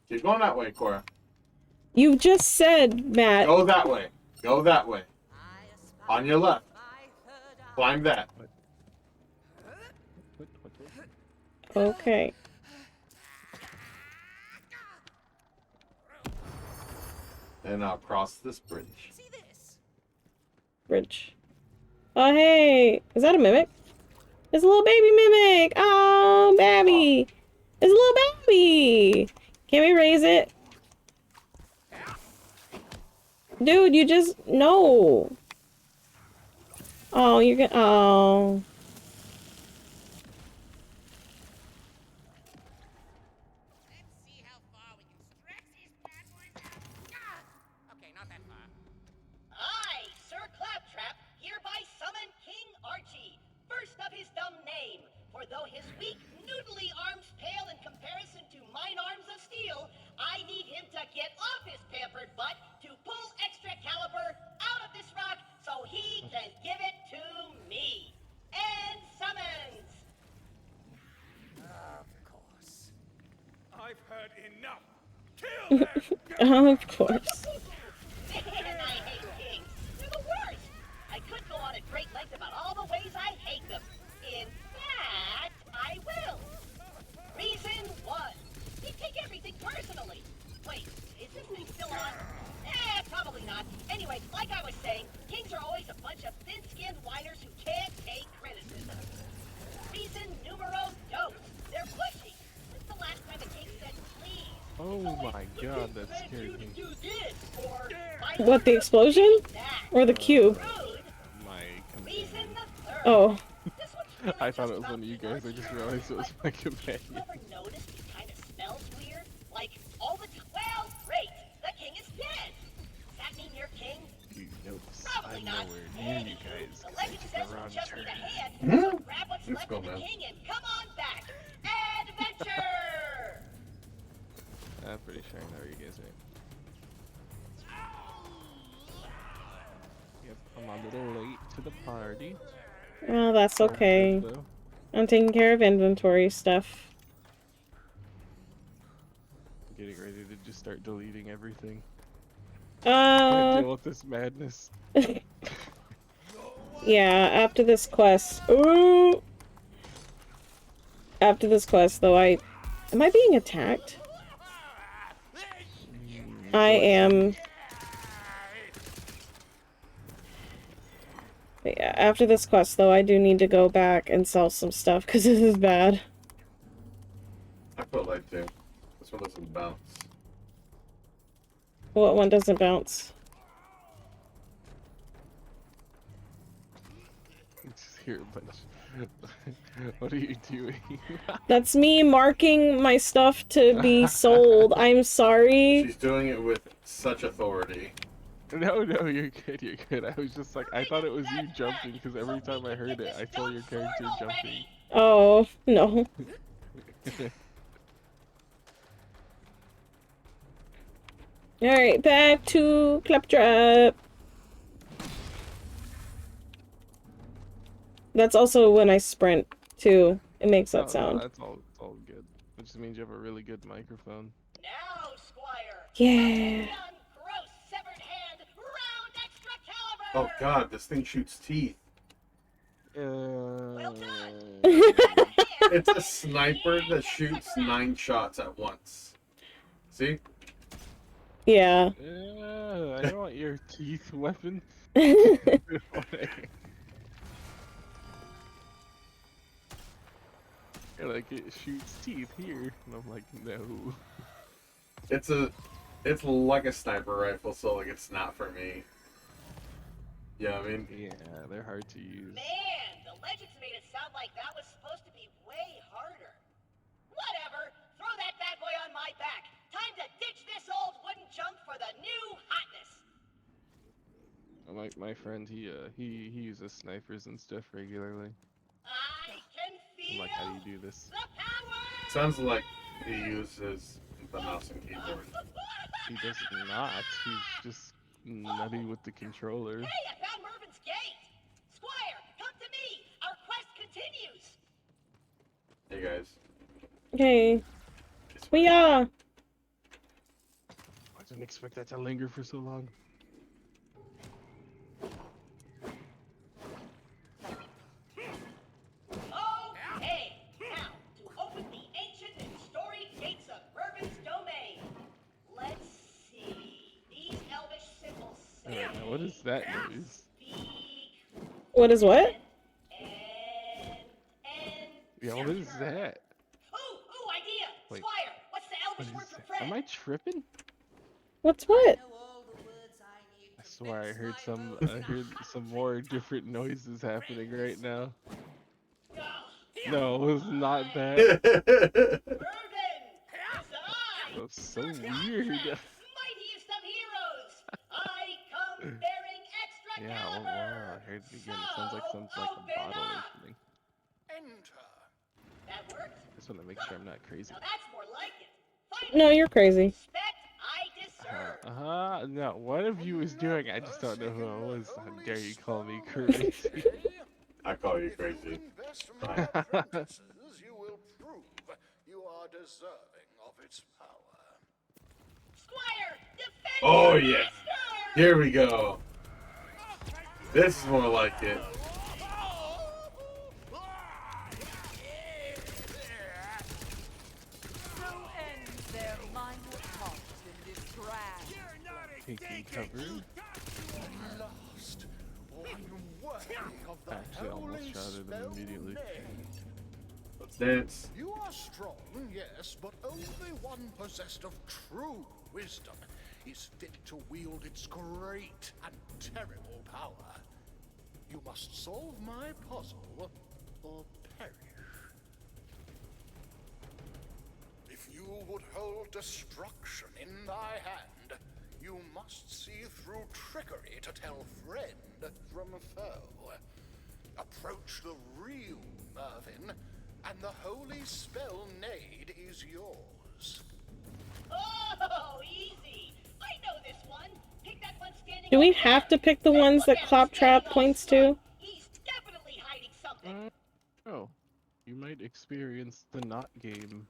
Keep going that way, Cora. You just said, Matt. Go that way. Go that way. On your left. Climb that. Okay. Then I'll cross this bridge. Bridge. Oh, hey. Is that a mimic? It's a little baby mimic. Oh, babby. It's a little baby. Can we raise it? Dude, you just... No. Oh, you're gonna... Oh. I, Sir Claptrap, hereby summon King Archie, first of his dumb name. For though his weak, noodly arms pale in comparison to mine arms of steel, I need him to get off his pampered butt to pull extra caliber out of this rock so he can give it to me. And summons! Of course. I've heard enough. Kill them! Of course. Man, I hate kings. They're the worst. I could go on at great length about all the ways I hate them. In fact, Kings are always a bunch of thin-skinned whiners who can't take criticism. Reason numero dos. They're pushy. When's the last time a king said please? Oh my god, that scared me. Do this, or What, the explosion? Or the cube? My companion. Oh. I thought it was one of you guys, I just realized it was my companion. Ever noticed he kind of smells weird? Like, all the time? Well, great. The king is dead. Does that mean you're king? You notice Probably I'm not. nowhere near you guys. The I legend took says the we'll wrong just turn. need a hand, so grab what's Let's left go, of the man. king and come on back. Adventure! I'm pretty sure I know where you guys are. Yep, I'm a little late to the party. Oh, that's Sounds okay. good, though. I'm taking care of inventory stuff. Getting ready to just start deleting everything. Can't deal with this madness. Yeah, after this quest. Ooh! After this quest, though, am I being attacked? I am. But yeah, after this quest, though, I do need to go back and sell some stuff, because this is bad. I put light too. This one doesn't bounce. What one doesn't bounce? Just hear a bunch. What are you doing? That's me marking my stuff to be sold. I'm sorry. She's doing it with such authority. No, you're good, you're good. I was just like, I thought it was you jumping, because every time I heard it, I saw your character jumping. Oh, no. Alright, back to Claptrap. That's also when I sprint, too. It makes that sound. No, that's all good. It just means you have a really good microphone. Now, Squire. Yeah. Gross severed hand, round extra caliber. Oh god, this thing shoots teeth. Well done. It's a sniper that shoots 9 shots at once. See? Yeah. I don't want your teeth weapon. You're like, it shoots teeth here. And I'm like, no. It's like a sniper rifle, so like it's not for me. Yeah, I mean. Yeah, they're hard to use. Man, the legends made it sound like that was supposed to be way harder. Whatever. Throw that bad boy on my back. Time to ditch this old wooden junk for the new hotness. My friend, he uses snipers and stuff regularly. I can I'm like, how do you do this? Sounds like he uses the mouse and keyboard. He does not. He's just nutty with the controller. Hey, I found Mervin's gate. Squire, come to me. Our quest continues. Hey guys. Okay. We are. I didn't expect that to linger for so long. Okay, now to open the ancient and storied gates of Mervin's domain. Let's see. These elvish symbols say. Now what is that noise? What is what? Yeah, what is that? Ooh, idea. Wait, Squire, what's the elvish word for friend? am I tripping? What's what? I swear I heard some more different noises happening right now. No, it was not that. That's so weird. Mightiest of heroes. I come bearing extra Yeah, caliber. wow, I heard it again. It sounds like some like a bottle opening. That worked. Just want to make sure I'm not crazy. Now that's more like it. No, you're crazy. No, one of you is doing. I just don't know who I was. How dare you call me crazy? I call you crazy. Apprentices, you will prove you are deserving of its power. Squire, defend Oh your yeah. master! Here we go. This is more like it. So ends their minor part in this drag. Taking cover. Lost. Actually, I almost shouted him immediately. Let's dance. You are strong, yes, but only one possessed of true wisdom is fit to wield its great and terrible power. You must solve my puzzle or perish. If you would hold destruction in thy hand, you must see through trickery to tell friend from foe. Approach the real Mervyn, and the holy spell Nade is yours. Oh, easy. I know this one. Pick that one standing. Do we have to pick the ones that Claptrap points to? He's definitely hiding something. Oh, you might experience the not game.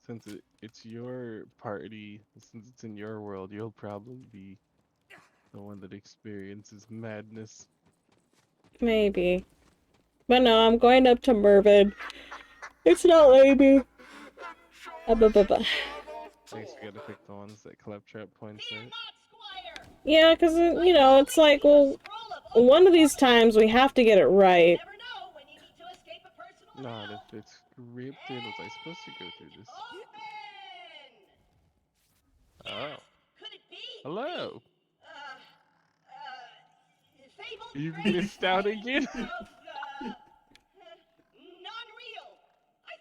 Since it's your party, since it's in your world, you'll probably be the one that experiences madness. Maybe. But no, I'm going up to Mervyn. It's not Amy. Thanks, we gotta pick the ones that Claptrap points at. Yeah, because, you know, it's like, well, one of these times we have to get it right. Not if it's scripted. Was I supposed to go through this? Oh. Hello. You missed out again?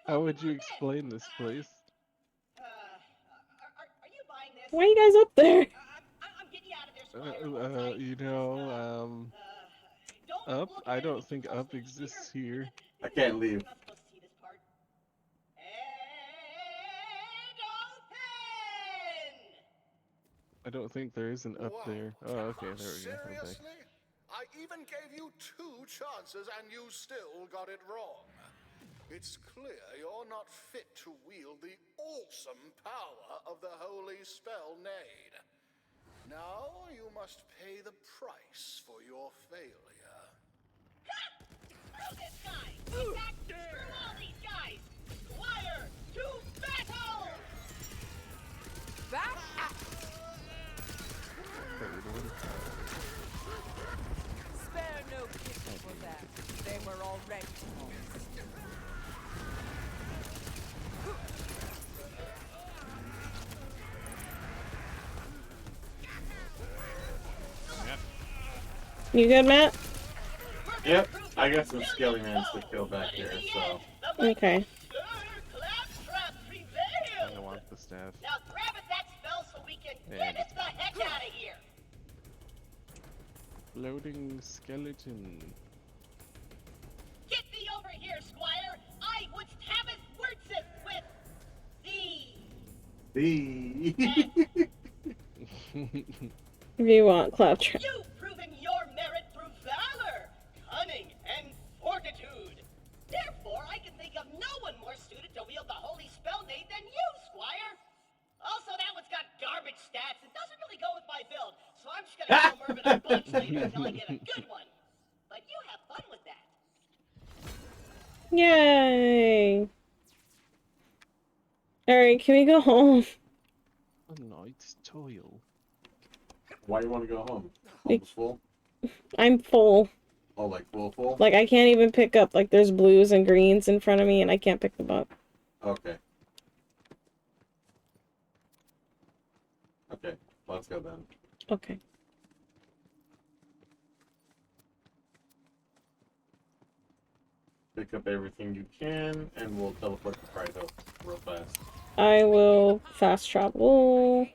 How would you explain this place? Why are you guys up there? You know, Up? I don't think Up exists here. I can't leave. I don't think there is an Up there. Oh, okay, there we go. Seriously? I even gave you 2 chances and you still got it wrong. It's clear you're not fit to wield the awesome power of the holy spell Nade. Now you must pay the price for your failure. Screw this guy! In fact, screw all these guys! Squire, to battle! Spare no pity for them. They were already lost. You good, Matt? Yep, I got some skelly mans to kill back here, so. Okay. I want the staff. Now grab at that spell so we can Yeah, get us the heck out of here! Loading skeleton. Get thee over here, Squire! I would have it wordsmith with thee! If you want Claptrap. You've proven your merit through valor, cunning, and fortitude. Therefore, I can think of no one more suited to wield the holy spell Nade than you, Squire. Also, that one's got garbage stats. It doesn't really go with my build, so I'm just gonna throw Mervyn a bunch later until I get a good one. But you have fun with that. Yay! Alright, can we go home? A night's toil. Why you want to go home? Home's full? I'm full. Oh, like full? Like, I can't even pick up, like, there's blues and greens in front of me, and I can't pick them up. Okay. Okay, let's go then. Okay. Pick up everything you can, and we'll teleport to Kryto real fast. I will fast travel.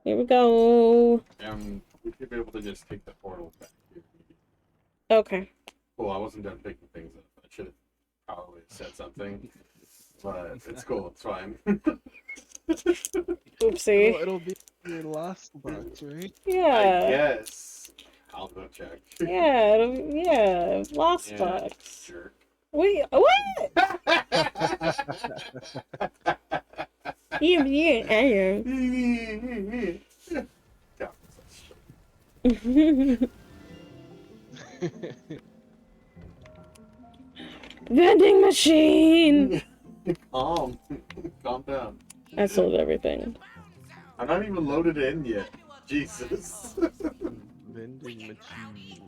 Here we go. And we should be able to just take the portal back here. Okay. Cool, I wasn't done picking things up. I should have probably said something. But it's cool, it's fine. Oopsie. Well, it'll be your last box, right? Yeah. I guess. I'll go check. Yeah, lost Yeah, box. jerk. Wait, what? Vending machine! Calm down. I sold everything. I'm not even loaded in yet. Jesus. Vending machine.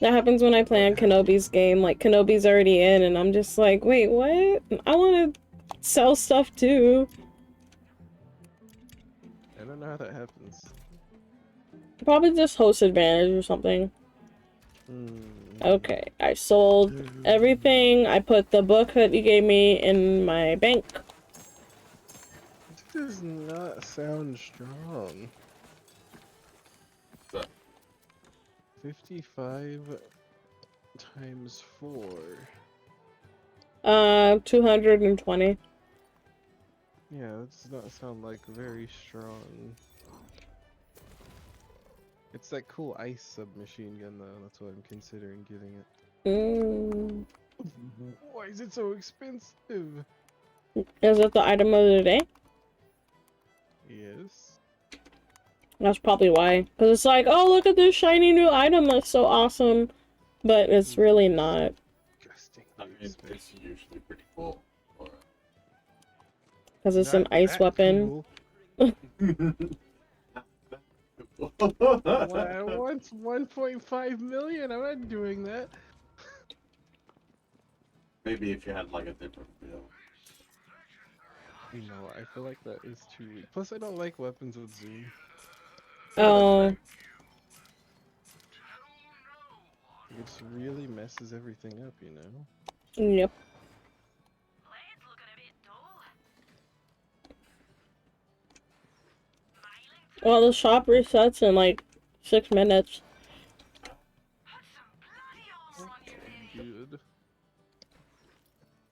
That happens when I play on Kenobi's game. Like, Kenobi's already in, and I'm just like, wait, what? I want to sell stuff too. I don't know how that happens. Probably just host advantage or something. Okay, I sold everything. I put the book that you gave me in my bank. This does not sound strong. 55 times 4. 220. Yeah, that does not sound like very strong. It's that cool ice submachine gun though, that's what I'm considering getting it. Why is it so expensive? Is it the item of the day? Yes. That's probably why. Because it's like, oh, look at this shiny new item, that's so awesome. But it's really not. I mean, it's usually pretty cool. Because it's an ice weapon. Well, I want 1.5 million, I'm not doing that. Maybe if you had like a different build. No, I feel like that is too weak. Plus, I don't like weapons with zoom. Oh. It just really messes everything up, you know? Yep. Well, the shop resets in like 6 minutes. Good.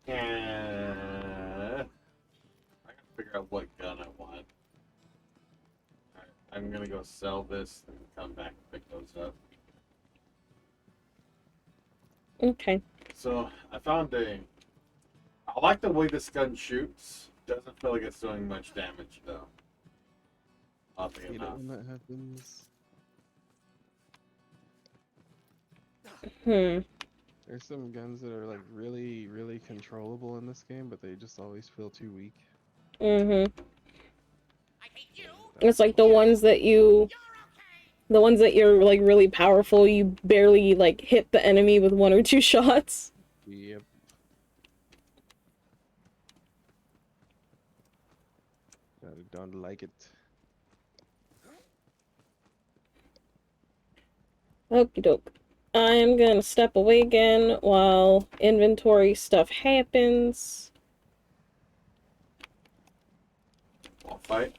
I gotta figure out what gun I want. Alright, I'm gonna go sell this and come back and pick those up. Okay. So, I found I like the way this gun shoots. Doesn't feel like it's doing much damage though. Oddly You know enough. when that happens? There's some guns that are like really, really controllable in this game, but they just always feel too weak. It's like the ones that you're like really powerful, you barely like hit the enemy with 1 or 2 shots. Yep. I don't like it. Okie doke. I'm gonna step away again while inventory stuff happens. I'll fight.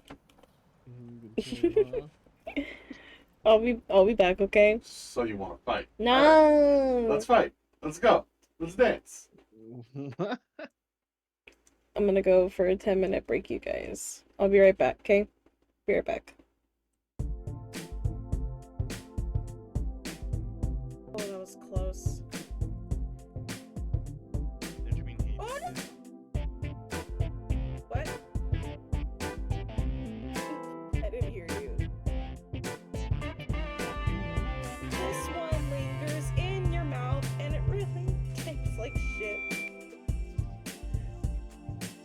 I'll be back, okay? So you want to fight? No. Right. Let's fight. Let's go. Let's dance. I'm gonna go for a 10-minute break, you guys. I'll be right back, okay? Be right back. Oh, that was close. Oh, no. What? I didn't hear you. This one lingers in your mouth and it really tastes like shit.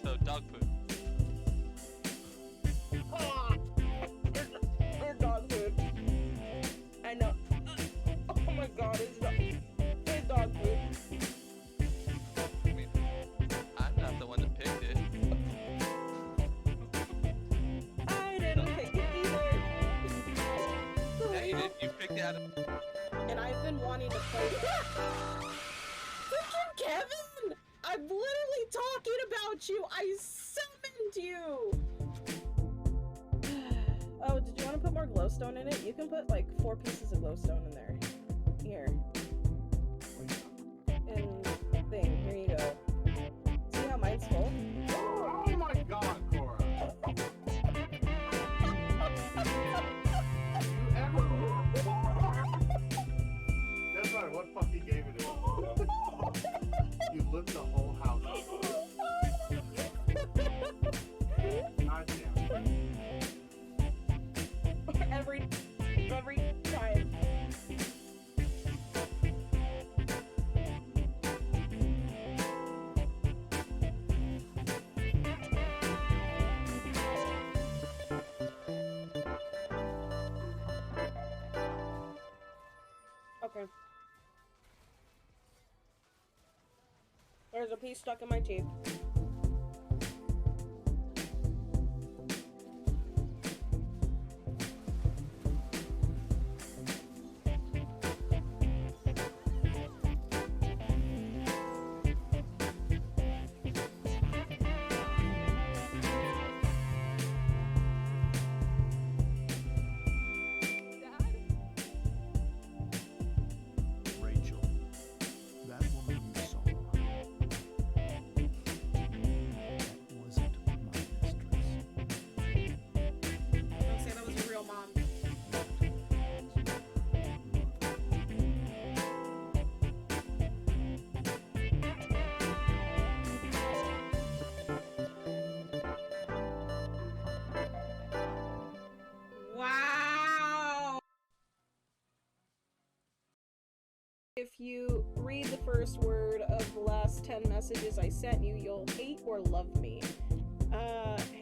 So, dog food. Or dog food. I know. Oh my god, it's dog food. I mean, I'm not the one that picked it. I didn't pick it either. Yeah, you did. You picked it out of... And I've been wanting to play. Freaking Kevin! I'm literally talking about you! I summoned you! Oh, did you want to put more glowstone in it? You can put like 4 pieces of glowstone in there. Here. And thing, here you go. See how mine's full? Oh my god, Cora! Doesn't matter what fucking game it is. You lit the whole house up. God damn it. Every time. Okay. There's a piece stuck in my teeth. Rachel, that woman you saw, that wasn't my mistress. Don't say that was a real mom. Wow! If you read the first word of the last 10 messages I sent you, you'll hate or love me.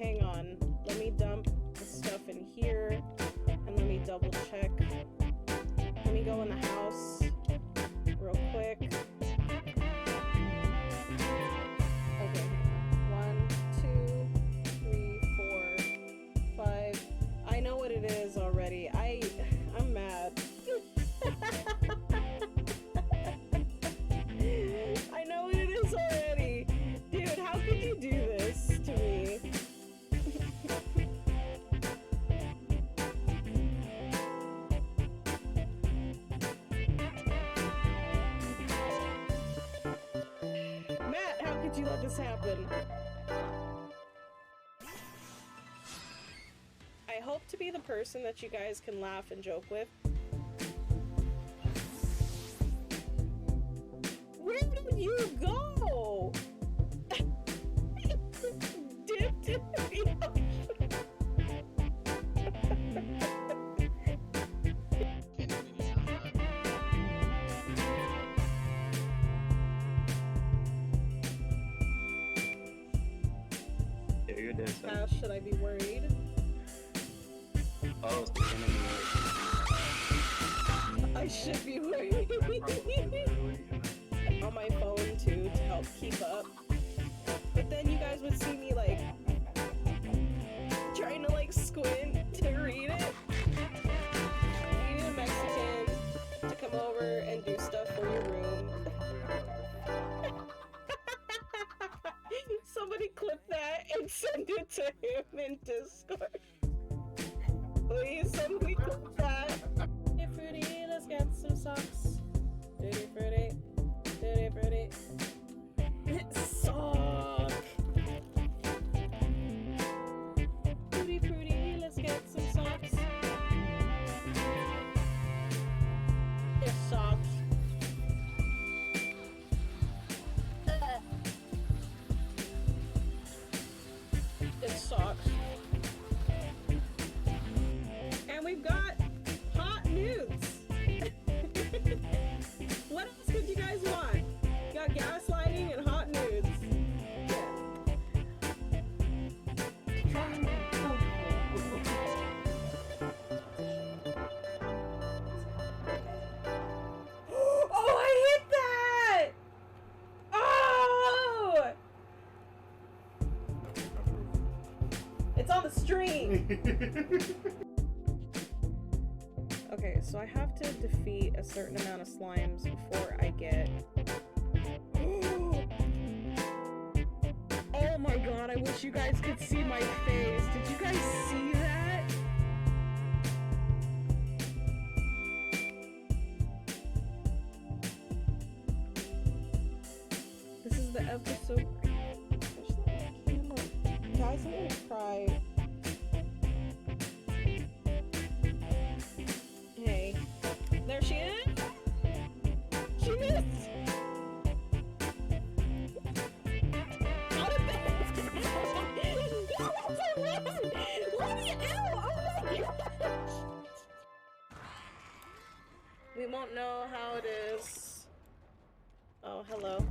Hang on. Let me dump the stuff in here, and let me double check. Let me go in the house real quick. Okay, 1, 2, 3, 4, 5. I know what it is already. I'm mad. I know what it is already. Dude, how could you do this to me? Matt, how could you let this happen? I hope to be the person that you guys can laugh and joke with. Where did you go? Dipped in the ocean. Yeah, you're dead, son. How should I be worried? Oh, it's the enemy. I should be worried. On my phone too, to help keep up. But then you guys would see me like trying to like squint to read it. You need a Mexican to come over and do stuff for your room. Somebody clip that and send it to him in Discord. Please, somebody clip that. Hey, Fruity, let's get some socks. Fruity, Fruity. Fruity, Fruity. Sock. Fruity, Fruity, let's get some socks. It's socks. It's socks. And we've got hot nudes. What else could you guys want? You got gaslighting and hot nudes. Oh, I hit that! Oh! It's on the stream. Okay, so I have to defeat a certain amount of slimes before I get... Oh my god, I wish you guys could see my face. Did you guys see that? This is the episode... Guys, I'm gonna cry. Hey. There she is! She missed! Out of bed! No, it's a win! Let me out! Oh my gosh! We won't know how it is. Oh, hello.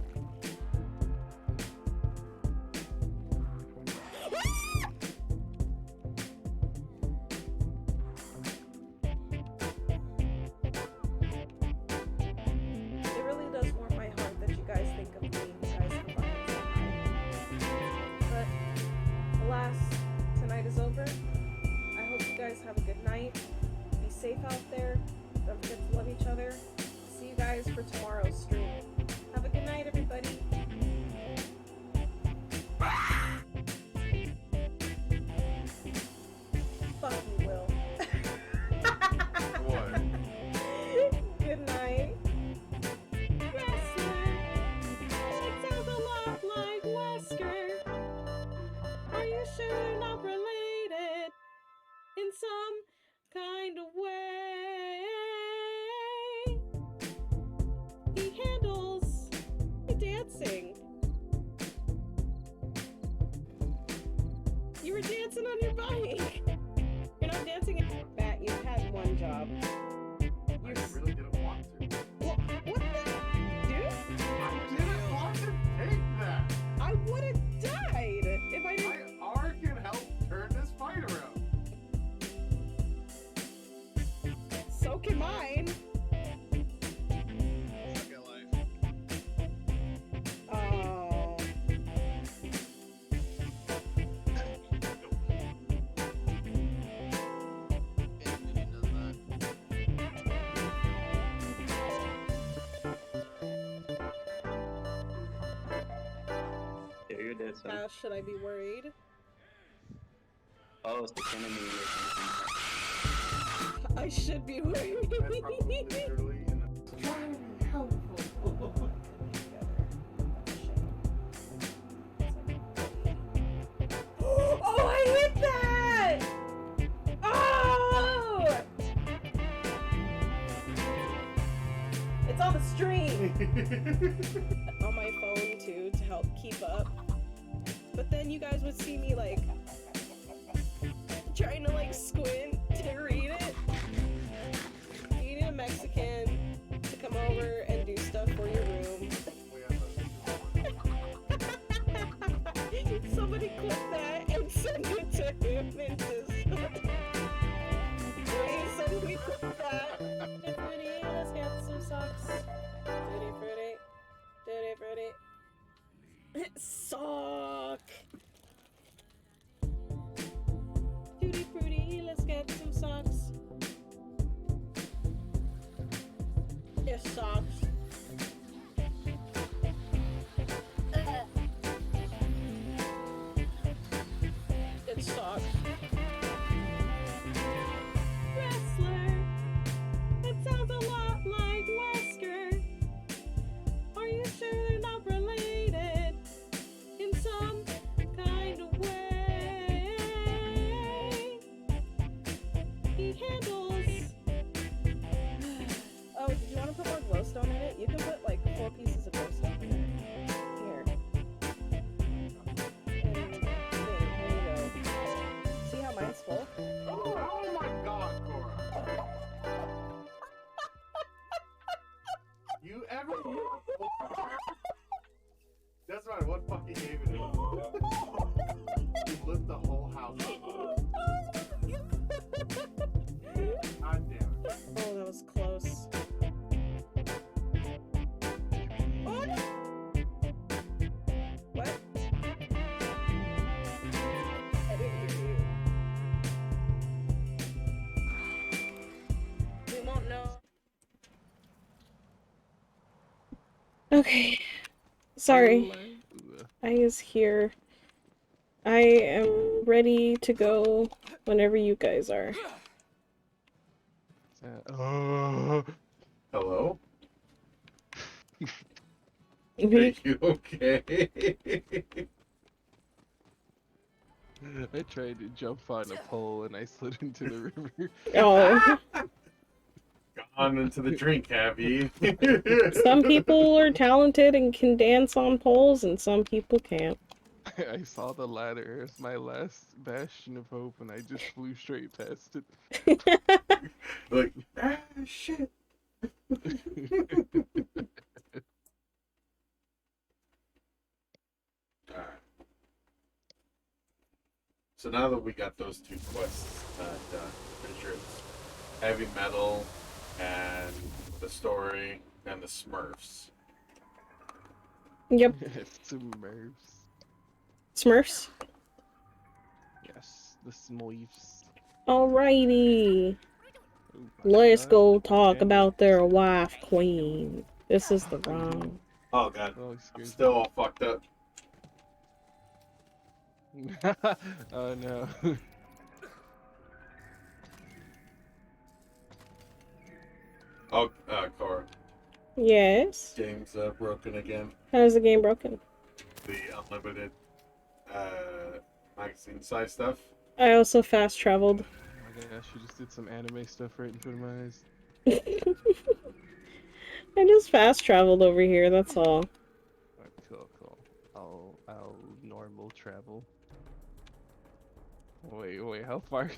have a good night. Be safe out there. Don't forget to love each other. See you guys for tomorrow's stream. Have a good night, everybody. Fuck you, Will. What? Good night. Wrestler. It sounds a lot like Wesker. Are you sure they're not related in some kind of way? He handles the dancing. You were dancing on your bike. You're not dancing at Matt, you had one job. I really didn't want to. What the dude? I didn't want to take that. I would have died if I didn't. My R can help turn this fight around. So can mine. Oh. Yeah, you're dead, son. Should I be worried? Oh, it's the enemy. I should be worried. Oh, I hit that! Oh! It's on the stream. On my phone too to help keep up. But then you guys would see me like trying to like squint to read it. You need a Mexican to come over and do stuff for your room. Somebody clip that and send it to him and just please somebody clip that. Fruity, let's get some socks. Fruity, fruity. Fruity, fruity. Sock. Tutti fruity, let's get some socks. Yes, socks. It sucks. Wrestler. That sounds a lot like Wesker. Are you sure they're not related in some kind of way? He handles. Oh, did you want to put more glowstone in it? You can put like 4 pieces of glowstone in it. Here. Here you go. See how mine's full? Oh my god, Cora. You ever doesn't matter what fucking game it is. You lit the whole house up. God damn it. Oh, that was close. Oh no! What? I didn't hear you. We won't know. Okay. Sorry. I is here. I am ready to go whenever you guys are. Hello? Are Mhm. you okay? I tried to jump on a pole and I slid into the river. Oh. Gone into the drink, have you? Some people are talented and can dance on poles, and some people can't. I saw the ladder as my last bastion of hope and I just flew straight past it. Like, shit. Alright. So now that we got those 2 quests done, pretty sure it's heavy metal and the story and the Smurfs. Yep. Smurfs. Smurfs? Yes, the Smurfs. Alrighty. Let's go talk about their wife, Queen. This is the wrong. Oh god. I'm still all fucked up. Oh no. Oh, Cora. Yes. Game's broken again. How is the game broken? The unlimited magazine size stuff. I also fast traveled. Oh my gosh, you just did some anime stuff right in front of my eyes. I just fast traveled over here, that's all. Alright, cool. I'll normal travel. Wait, how far?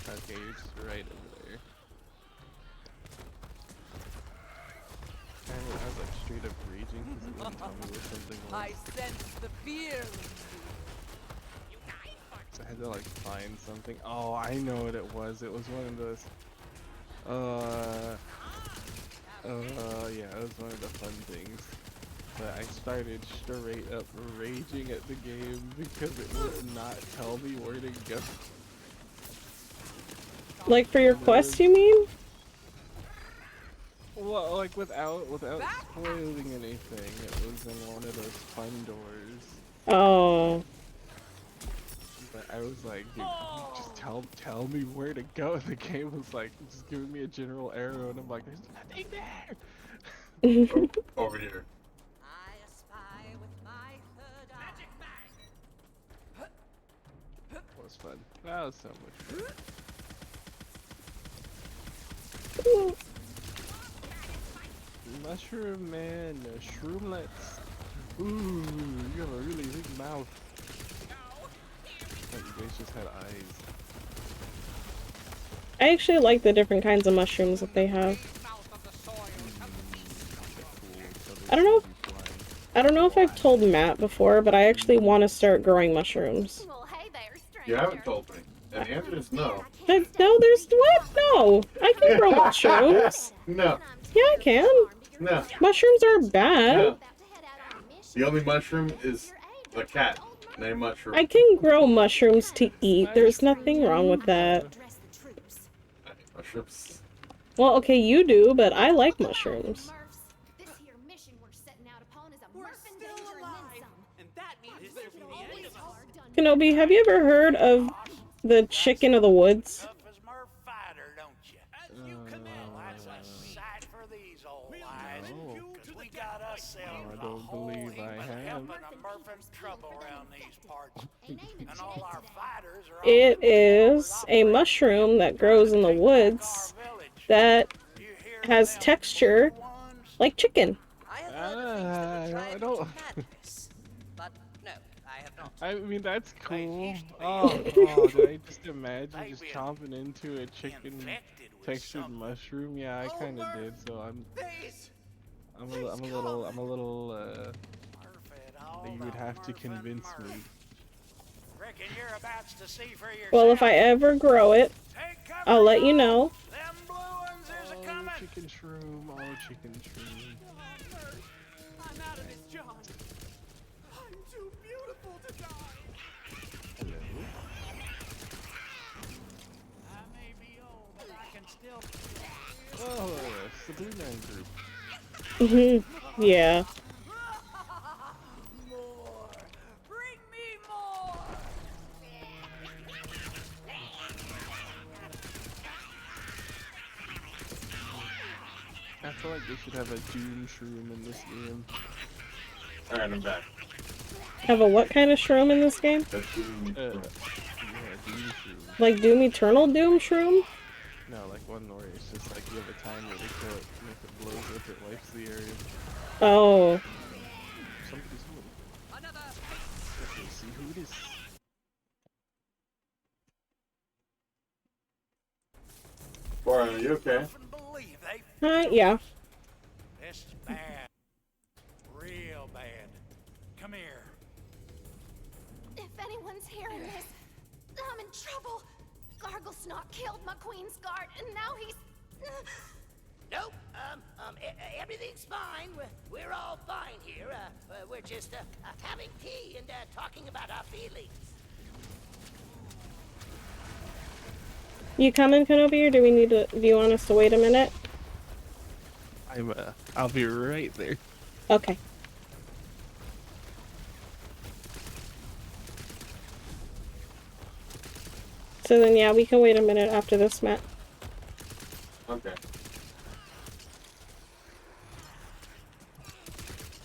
Okay, you're just right over there. I was like straight up raging because it wouldn't tell me where something was. I sense the fear. So I had to like find something. Oh, I know what it was. It was one of those. Yeah, it was one of the fun things. But I started straight up raging at the game because it would not tell me where to go. Like for your quest, you mean? Well, like without spoiling anything, it was in one of those fun doors. Oh. But I was like, dude, just tell me where to go. The game was like, just giving me a general arrow, and I'm like, there's nothing there. Over here. That was fun. That was so much fun. Mushroom man, shroomlets. Ooh, you have a really big mouth. Oh, you guys just had eyes. I actually like the different kinds of mushrooms that they have. I don't know if I've told Matt before, but I actually want to start growing mushrooms. You haven't told me. And the answer is no. No, there's what? No. I can grow mushrooms. No. Yeah, I can. No. Mushrooms aren't bad. No. The only mushroom is the cat named Mushroom. I can grow mushrooms to eat. There's nothing wrong with that. Mushrooms. Well, okay, you do, but I like mushrooms. Kenobi, have you ever heard of the chicken of the woods? I don't believe I have. It is a mushroom that grows in the woods that has texture like chicken. I don't. I mean, that's cool. Oh, did I just imagine just chomping into a chicken textured mushroom? Yeah, I kind of did. So I'm a little. You would have to convince me. Well, if I ever grow it, I'll let you know. Oh, chicken shroom. Oh, chicken shroom. I'm out of this, John. I'm too beautiful to die. Hello. I may be old, but I can still. Oh, it's the Blue Man group. Yeah. More. Bring me more. I feel like they should have a Doom shroom in this game. Alright, I'm back. Have a what kind of shroom in this game? The Doom yeah, Doom shroom. Like Doom Eternal Doom shroom? No, like one where it's just like you have a timer to kill it, and if it blows up, it wipes the area. Oh. Somebody's home. Let's see who it is. Boy, are you okay? Hi, yeah. This is bad. Real bad. Come here. If anyone's hearing this, I'm in trouble. Garglesnot killed my queen's guard, and now he's... Nope. Everything's fine. We're all fine here. We're just having tea and talking about our feelings. You coming, Kenobi, or do we need to? Do you want us to wait a minute? I'll be right there. Okay. So then, yeah, we can wait a minute after this, Matt. Okay.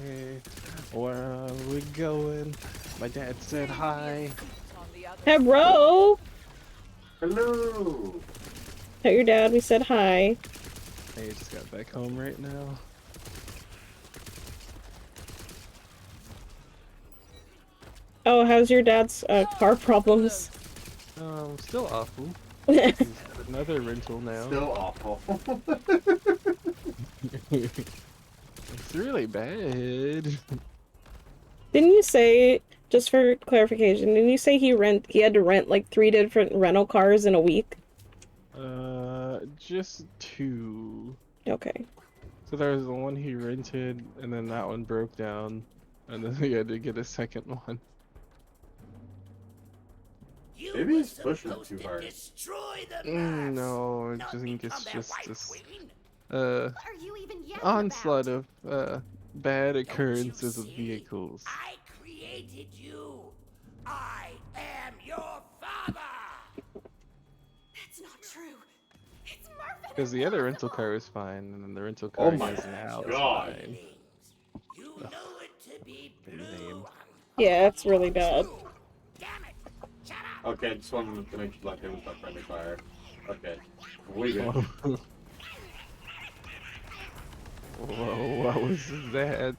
Hey, where are we going? My dad said hi. Hello. Hello. Tell your dad we said hi. I just got back home right now. Oh, how's your dad's car problems? Still awful. He's got another rental now. Still awful. It's really bad. Didn't you say, just for clarification, didn't you say he had to rent like 3 different rental cars in a week? Just 2. Okay. So there was the one he rented, and then that one broke down, and then he had to get a second one. Maybe he's pushing it too hard. No, I think it's just this onslaught of bad occurrences with vehicles. I created you. I am your father. That's not true. It's Murphy. Because the other rental car was fine, and then the rental car he has now is fine. You know it to be blue. Yeah, it's really bad. Okay, I just wanted to make sure like it was not friendly fire. Okay. We good. Whoa, what was that?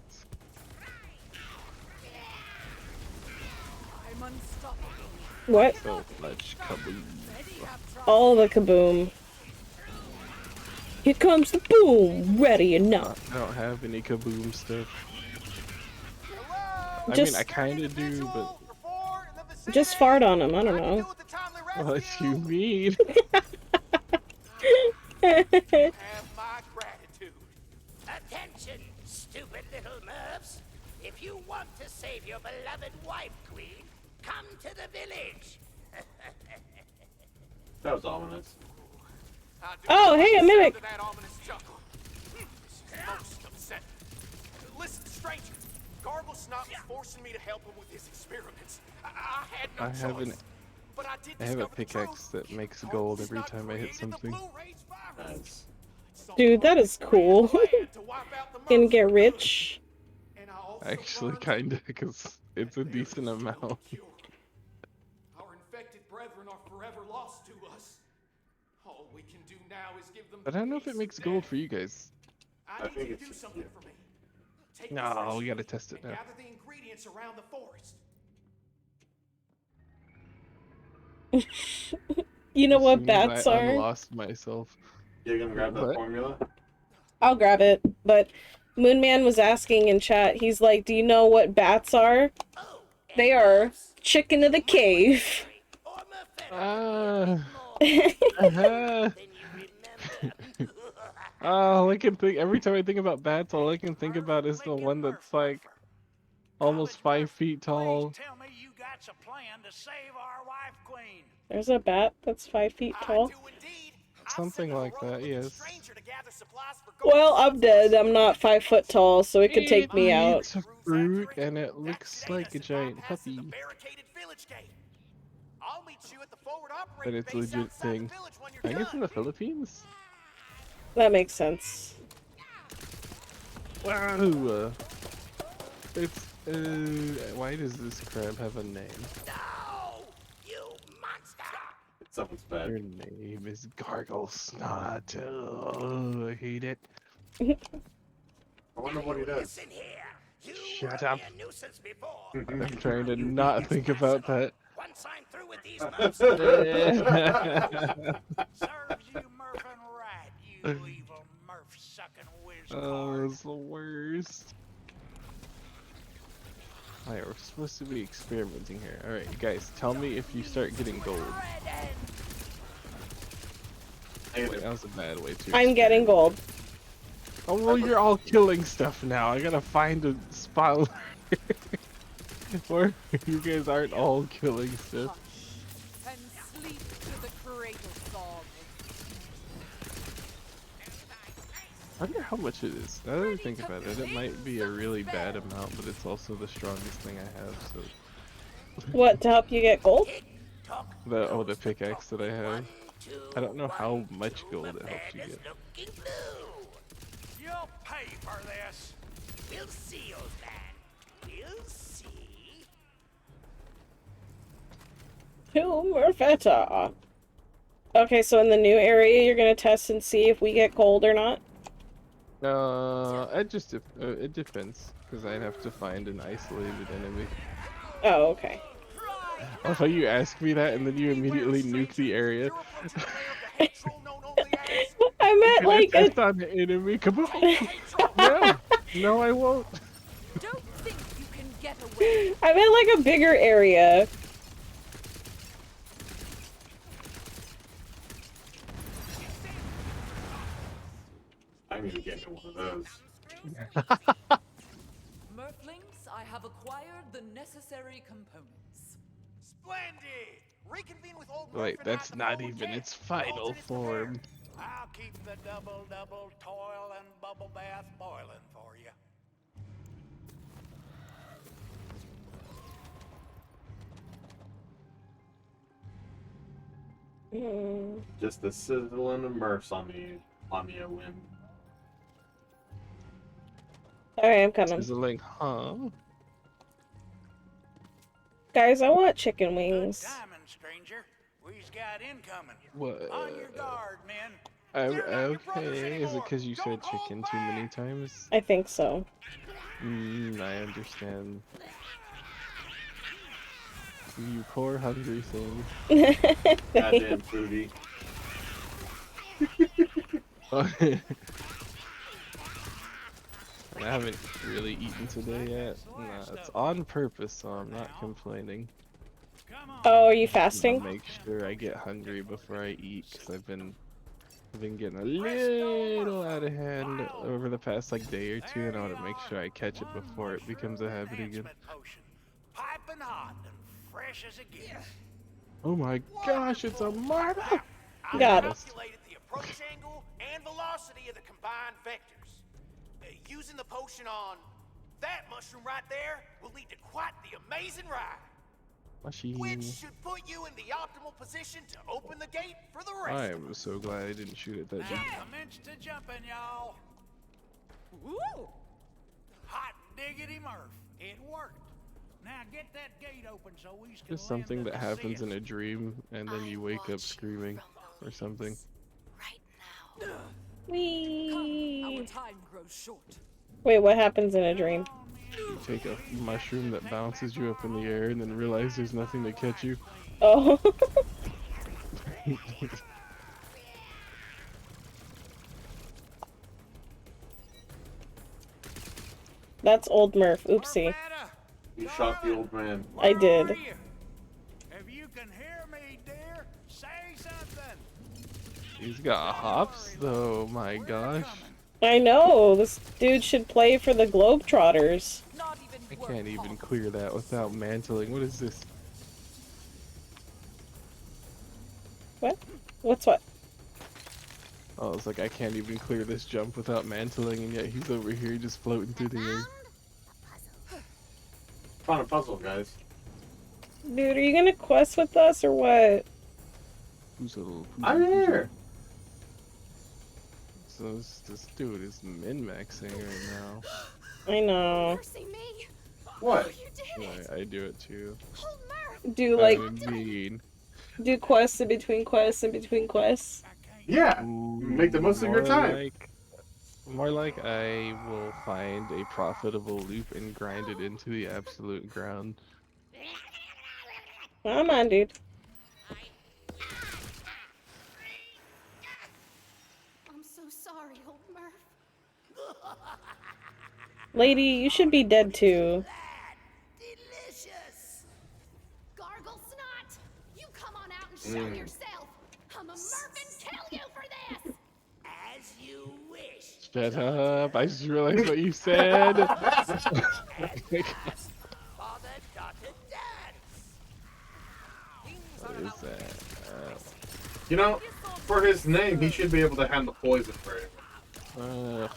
What? So much kaboom. All the kaboom. Here comes the boom, ready or not. I don't have any kaboom stuff. Just, I mean, I kind of do, but... Just fart on him, I don't know. What you mean? Have my gratitude. Attention, stupid little Murphs. If you want to save your beloved wife, Queen, come to the village. That was ominous. Oh, hey, a mimic. Most upset. Listen, stranger. Gargle Snot was forcing me to help him with his experiments. I had no choice. I have a pickaxe that makes gold every time I hit something. Nice. Dude, that is cool. Gonna get rich. Actually, kinda, because it's a decent amount. Our infected brethren are forever lost to us. All we can do now is give them. But I don't know if it makes gold for you guys. I need you to do something for me. Take No, we gotta test it now. gather the ingredients around the forest. You know what I bats are? lost myself. You're gonna grab that What? formula? I'll grab it, but Moonman was asking in chat, he's like, do you know what bats are? They are chicken of the cave. Oh, I can think every time I think about bats, all I can think about is the one that's like almost 5 feet tall. Tell me you got a plan to save our wife, Queen. There's a bat that's 5 feet tall. Something like that, yes. Well, I'm dead. I'm not 5 foot tall, so it could take me out. It's a fruit, and it looks like a giant puppy. But it's a legit thing. I guess in the Philippines? That makes sense. Wow! It's, why does this crab have a name? Something's bad. Your name is Gargle Snot. Oh, I hate it. I wonder what he does. Shut up. I'm trying to not think about that. Once I'm through with these Murphs, serves you Murphin right, you evil Murph-sucking whiz. Oh, it's the worst. Alright, we're supposed to be experimenting here. Alright, guys, tell me if you start getting gold. Wait, that was a bad way to I'm getting gold. Oh well, you're all killing stuff now. I gotta find a spot where you guys aren't all killing stuff. And sleep to the cradle song. I wonder how much it is. Now that I think about it, it might be a really bad amount, but it's also the strongest thing I have, so... What, to help you get gold? The pickaxe that I have. I don't know how much gold it helps you get. You'll pay for this. We'll see, old man. We'll see. To Murfetta. Okay, so in the new area, you're gonna test and see if we get gold or not? It depends, because I'd have to find an isolated enemy. Oh, okay. I love how you ask me that and then you immediately nuke the area. I meant like a... on the enemy, come on! No, I won't. Don't think you can get away. I meant like a bigger area. I need to get into one of those. Merflings, I have acquired the necessary components. Splendid! Reconvene with old Wait, that's not even its final form. I'll keep the double toil and bubble bath boiling for you. Just the sizzling of Murphs on me a win. Alright, I'm coming. Sizzling, huh? Guys, I want chicken wings. Diamond, stranger. We've got incoming. What? On your guard, men. Okay, is it because you said chicken too many times? I think so. I understand. You poor hungry thing. Goddamn foodie. I haven't really eaten today yet. Nah, it's on purpose, so I'm not complaining. Oh, are you fasting? I'll make sure I get hungry before I eat, because I've been getting a little out of hand over the past like day or two, and I want to make sure I catch it before it becomes a habit again. Piping hot and fresh as it gets. Oh my gosh, it's a marble! Got it. Calculated the approach angle and velocity of the combined vectors. Using the potion on that mushroom right there will lead to quite the amazing ride. Which should put you in the optimal position to open the gate for the rest. I am so glad I didn't shoot at that dude. Commence to jumping, y'all. Woo! Hot diggity Murph. It worked. Now get that gate open so we can Just something that happens in a dream, and then you wake up screaming, or something. Whee! Our time grows short. Wait, what happens in a dream? You take a mushroom that bounces you up in the air, and then realize there's nothing to catch you. Oh. That's old Murph. Oopsie. You shot the old man. I did. If you can hear me, dear, say something. He's got hops, though. My gosh. I know. This dude should play for the Globetrotters. I can't even clear that without mantling. What is this? What? What's what? Oh, it's like I can't even clear this jump without mantling, and yet he's over here just floating through the air. Found a puzzle, guys. Dude, are you gonna quest with us or what? I'm here. So this dude is min-maxing right now. I know. What? I do it too. Do like mean. do quests in between quests in between quests. Yeah. Make the most of your time. More like I will find a profitable loop and grind it into the absolute ground. Come on, dude. I'm so sorry, old Murph. Lady, you should be dead too. Delicious. Gargle snot, you come on out and show yourself. I'm a Murph and kill you for this. As you wish. Shut up! I just realized what you said. Father, daughter, dance. What is that? You know, for his name, he should be able to handle poison very well.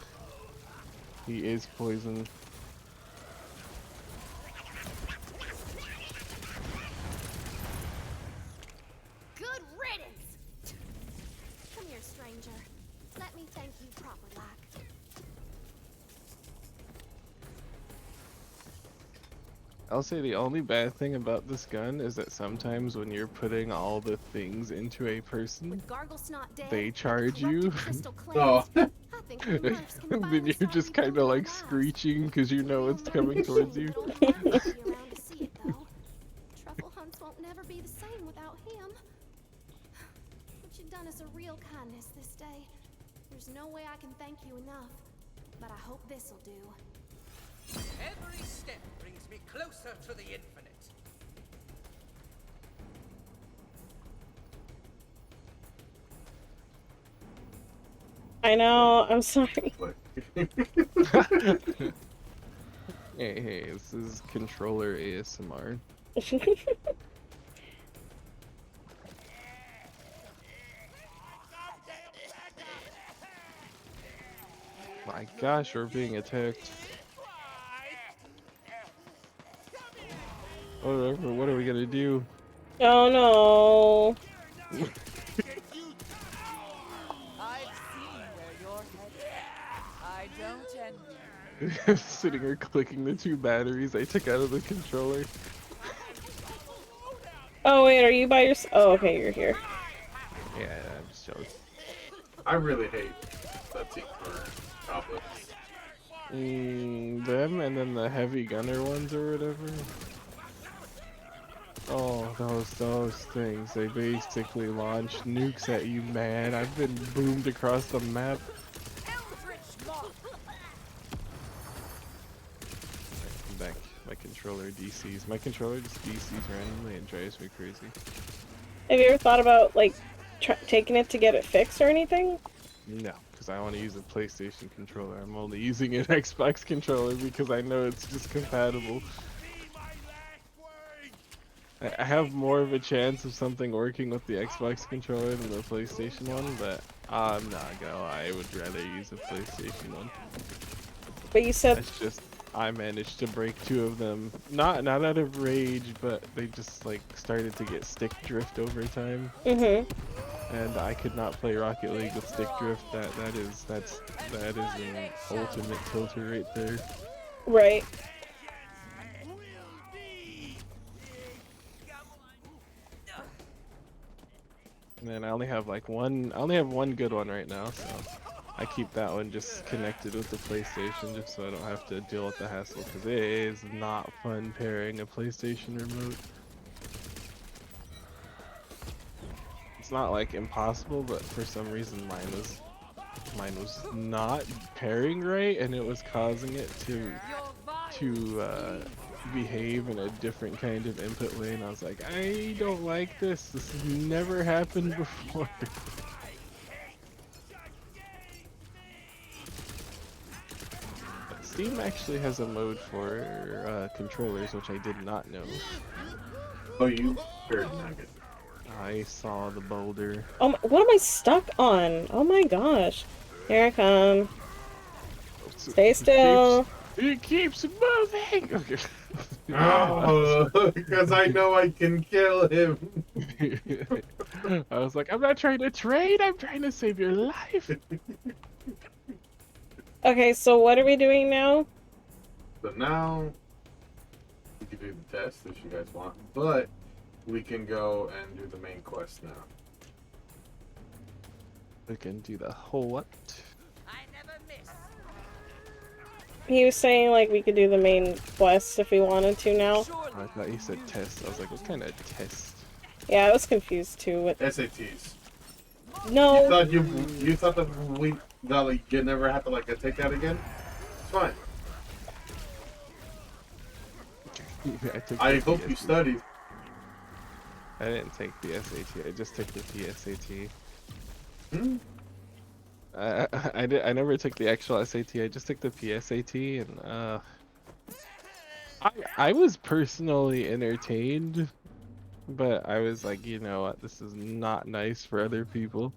He is poison. Good riddance! Come here, stranger. Let me thank you proper like. I'll say the only bad thing about this gun is that sometimes when you're putting all the things into a person, they charge you. Oh. Then you're just kind of like screeching because you know it's coming towards you. Truffle hunts won't never be the same without him. What you've done is a real kindness this day. There's no way I can thank you enough, but I hope this'll do. Every step brings me closer to the infinite. I know, I'm sorry. Hey, this is controller ASMR. My gosh, we're being attacked. Whatever, what are we gonna do? Oh no. I've seen where you're headed. I don't envy. I'm sitting here clicking the 2 batteries I took out of the controller. Oh wait, are you by yourself? Oh, okay, you're here. Yeah, I'm just jealous. I really hate that team for goblins. Them and then the heavy gunner ones or whatever. Oh, those things. They basically launch nukes at you, man. I've been boomed across the map. I'm back. My controller DCs. My controller just DCs randomly and drives me crazy. Have you ever thought about, like, taking it to get it fixed or anything? No, because I want to use a PlayStation controller. I'm only using an Xbox controller because I know it's just compatible. I have more of a chance of something working with the Xbox controller than the PlayStation one, but I'm not gonna lie, I would rather use a PlayStation one. But you said... It's just, I managed to break 2 of them. Not out of rage, but they just like started to get stick drift over time. And I could not play Rocket League with stick drift. That is an ultimate tilter right there. Right. And then I only have one good one right now, so I keep that one just connected with the PlayStation just so I don't have to deal with the hassle, because it is not fun pairing a PlayStation remote. It's not like impossible, but for some reason mine was not pairing right, and it was causing it to behave in a different kind of input way, and I was like, I don't like this. This has never happened before. Steam actually has a mode for controllers, which I did not know. Oh, you heard nugget. I saw the boulder. Oh my, what am I stuck on? Oh my gosh. Here I come. Stay still. It keeps moving! Okay. Oh, because I know I can kill him. I was like, I'm not trying to trade, I'm trying to save your life. Okay, so what are we doing now? So now, we can do the test if you guys want, but we can go and do the main quest now. We can do the whole what? He was saying, like, we could do the main quest if we wanted to now. I thought you said test. I was like, what kind of test? Yeah, I was confused too. With... SATs. No. You thought that like you never have to like take that again? It's fine. I hope you studied. I didn't take the SAT. I just took the PSAT. I never took the actual SAT. I just took the PSAT, and I was personally entertained, but I was like, you know what, this is not nice for other people.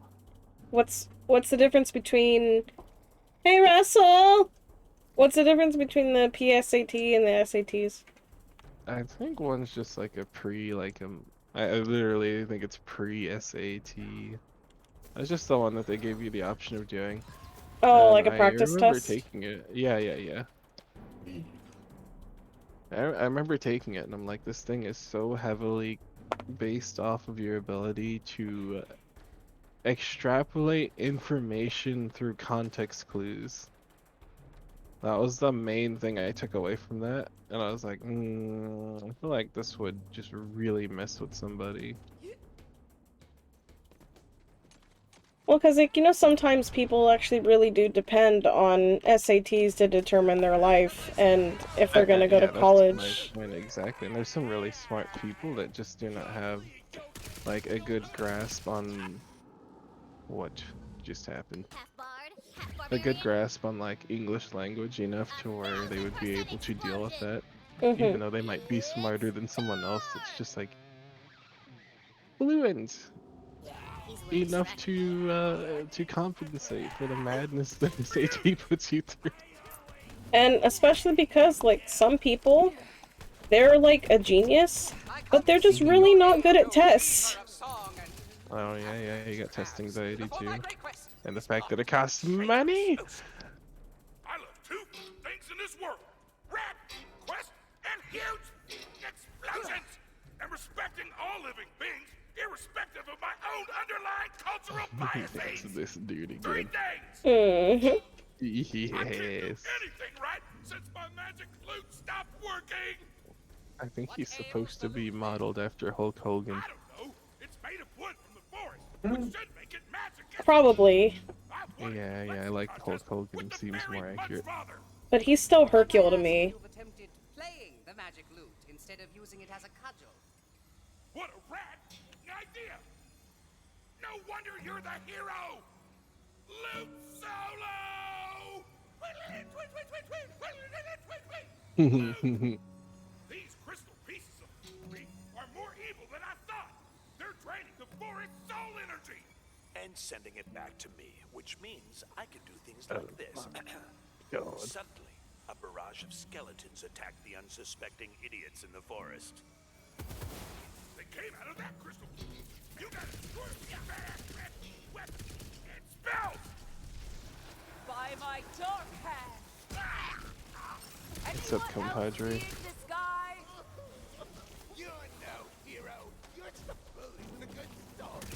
What's the difference between... Hey, Russell! What's the difference between the PSAT and the SATs? I think one's just like a I literally think it's pre-SAT. That's just the one that they gave you the option of doing. Oh, And like a I practice remember test? taking it. Yeah. I remember taking it, and I'm like, this thing is so heavily based off of your ability to extrapolate information through context clues. That was the main thing I took away from that, and I was like, I feel like this would just really mess with somebody. Well, because, like, you know, sometimes people actually really do depend on SATs to determine their life and if they're gonna go to Yeah, that's my college. point exactly. And there's some really smart people that just do not have like a good grasp on what just happened. A good grasp on like English language enough to where they would be able to deal with that. Even though they might be smarter than someone else, it's just like fluent enough to compensate for the madness that SAT puts you through. And especially because, like, some people, they're like a genius, but they're just really not good at tests. Oh yeah, you got test anxiety too. And the fact that it costs money! I love two things in this world. Rat, quest, and huge explosions! And respecting all living beings, irrespective of my own underlying cultural biases. This dude 3 again. days! Yes. I can't do anything right since my magic flute stopped working! I think he's supposed to be modeled after Hulk Hogan. It's made of wood from the forest, which should make it magic. Probably. Yeah, I like Hulk Hogan, seems more accurate. But he's still Hercule to me. You've attempted playing the magic lute instead of using it as a cudgel. What a rat idea! No wonder you're the hero! Luke Solo! These crystal pieces of me are more evil than I thought! They're draining the forest's soul energy! And sending it back to me, which means I can do things like this. Suddenly, a barrage of skeletons attacked the unsuspecting idiots in the forest. They came out of that crystal. You gotta destroy your badass red weapons and spells! By my dark hand! What's up, compadre? You're no hero. You're just a bully with a good story.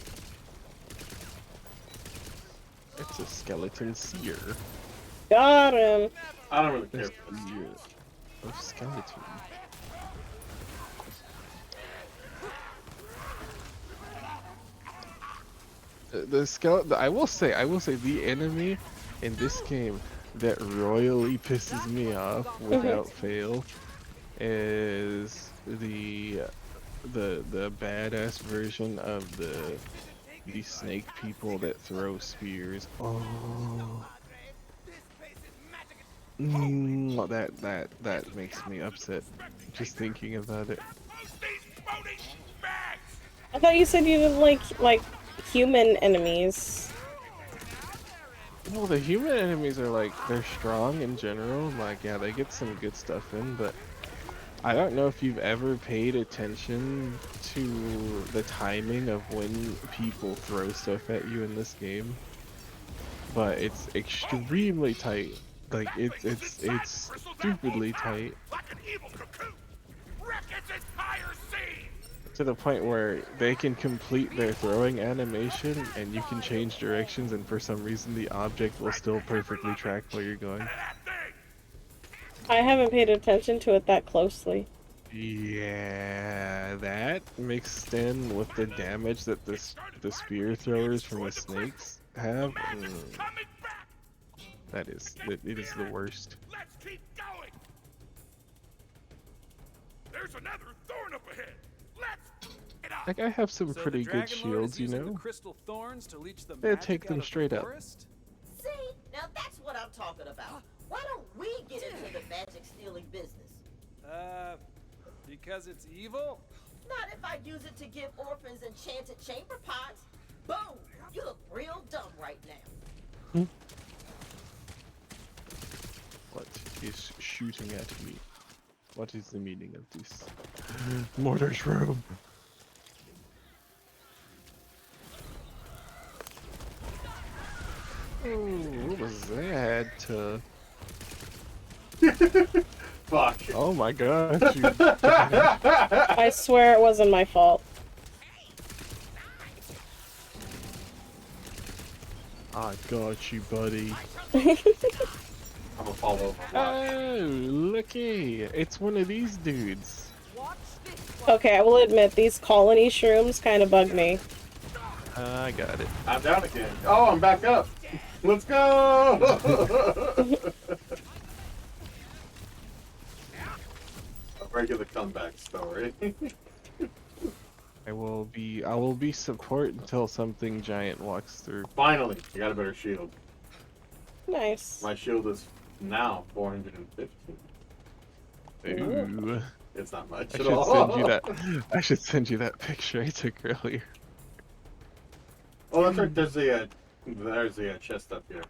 It's a skeleton seer. Got him. I don't really care. Seer of skeleton. The skeleton. I will say the enemy in this game that royally pisses me off without fail is the badass version of the snake people that throw spears. Oh, that makes me upset just thinking about it. I thought you said you didn't like human enemies. Well, the human enemies are like, they're strong in general. Like, yeah, they get some good stuff in, but I don't know if you've ever paid attention to the timing of when people throw stuff at you in this game. But it's extremely tight. Like, it's stupidly tight. To the point where they can complete their throwing animation and you can change directions, and for some reason the object will still perfectly track where you're going. I haven't paid attention to it that closely. Yeah, that mixed in with the damage that the spear throwers from the snakes have, it is the worst. Let's keep going. There's another thorn up ahead. Let's get up. Like, I have some So pretty the good Dragon Lord shields, is you using the know? crystal thorns to leech the They magic take them out of the straight up. forest? I'm talking about. Why don't we get into the magic stealing business? Because it's evil? Not if I use it to give orphans enchanted chamber pots. Boom! You look real dumb right now. What is shooting at me? What is the meaning of this? Mortar shroom. Oh, what was that? Fuck. Oh my god. I swear it wasn't my fault. I got you, buddy. I'm gonna follow. Oh, looky. It's one of these dudes. Okay, I will admit, these colony shrooms kind of bug me. I got it. I'm down again. Oh, I'm back up. Let's go! A regular comeback story. I will be support until something giant walks through. Finally, I got a better shield. Nice. My shield is now 450. Ooh. It's not much I at should all. send you that. I should send you that picture I took earlier. Oh, that's right. There's a chest up here.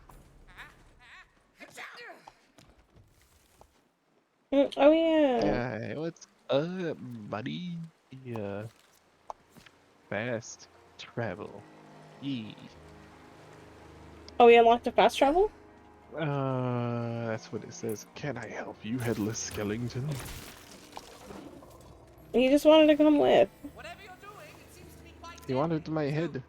Oh yeah. Yeah, what's up, buddy? Yeah. Fast travel. Yee. Oh, we unlocked a fast travel? That's what it says. Can I help you, headless skeleton? He just wanted to come with. He wanted my head.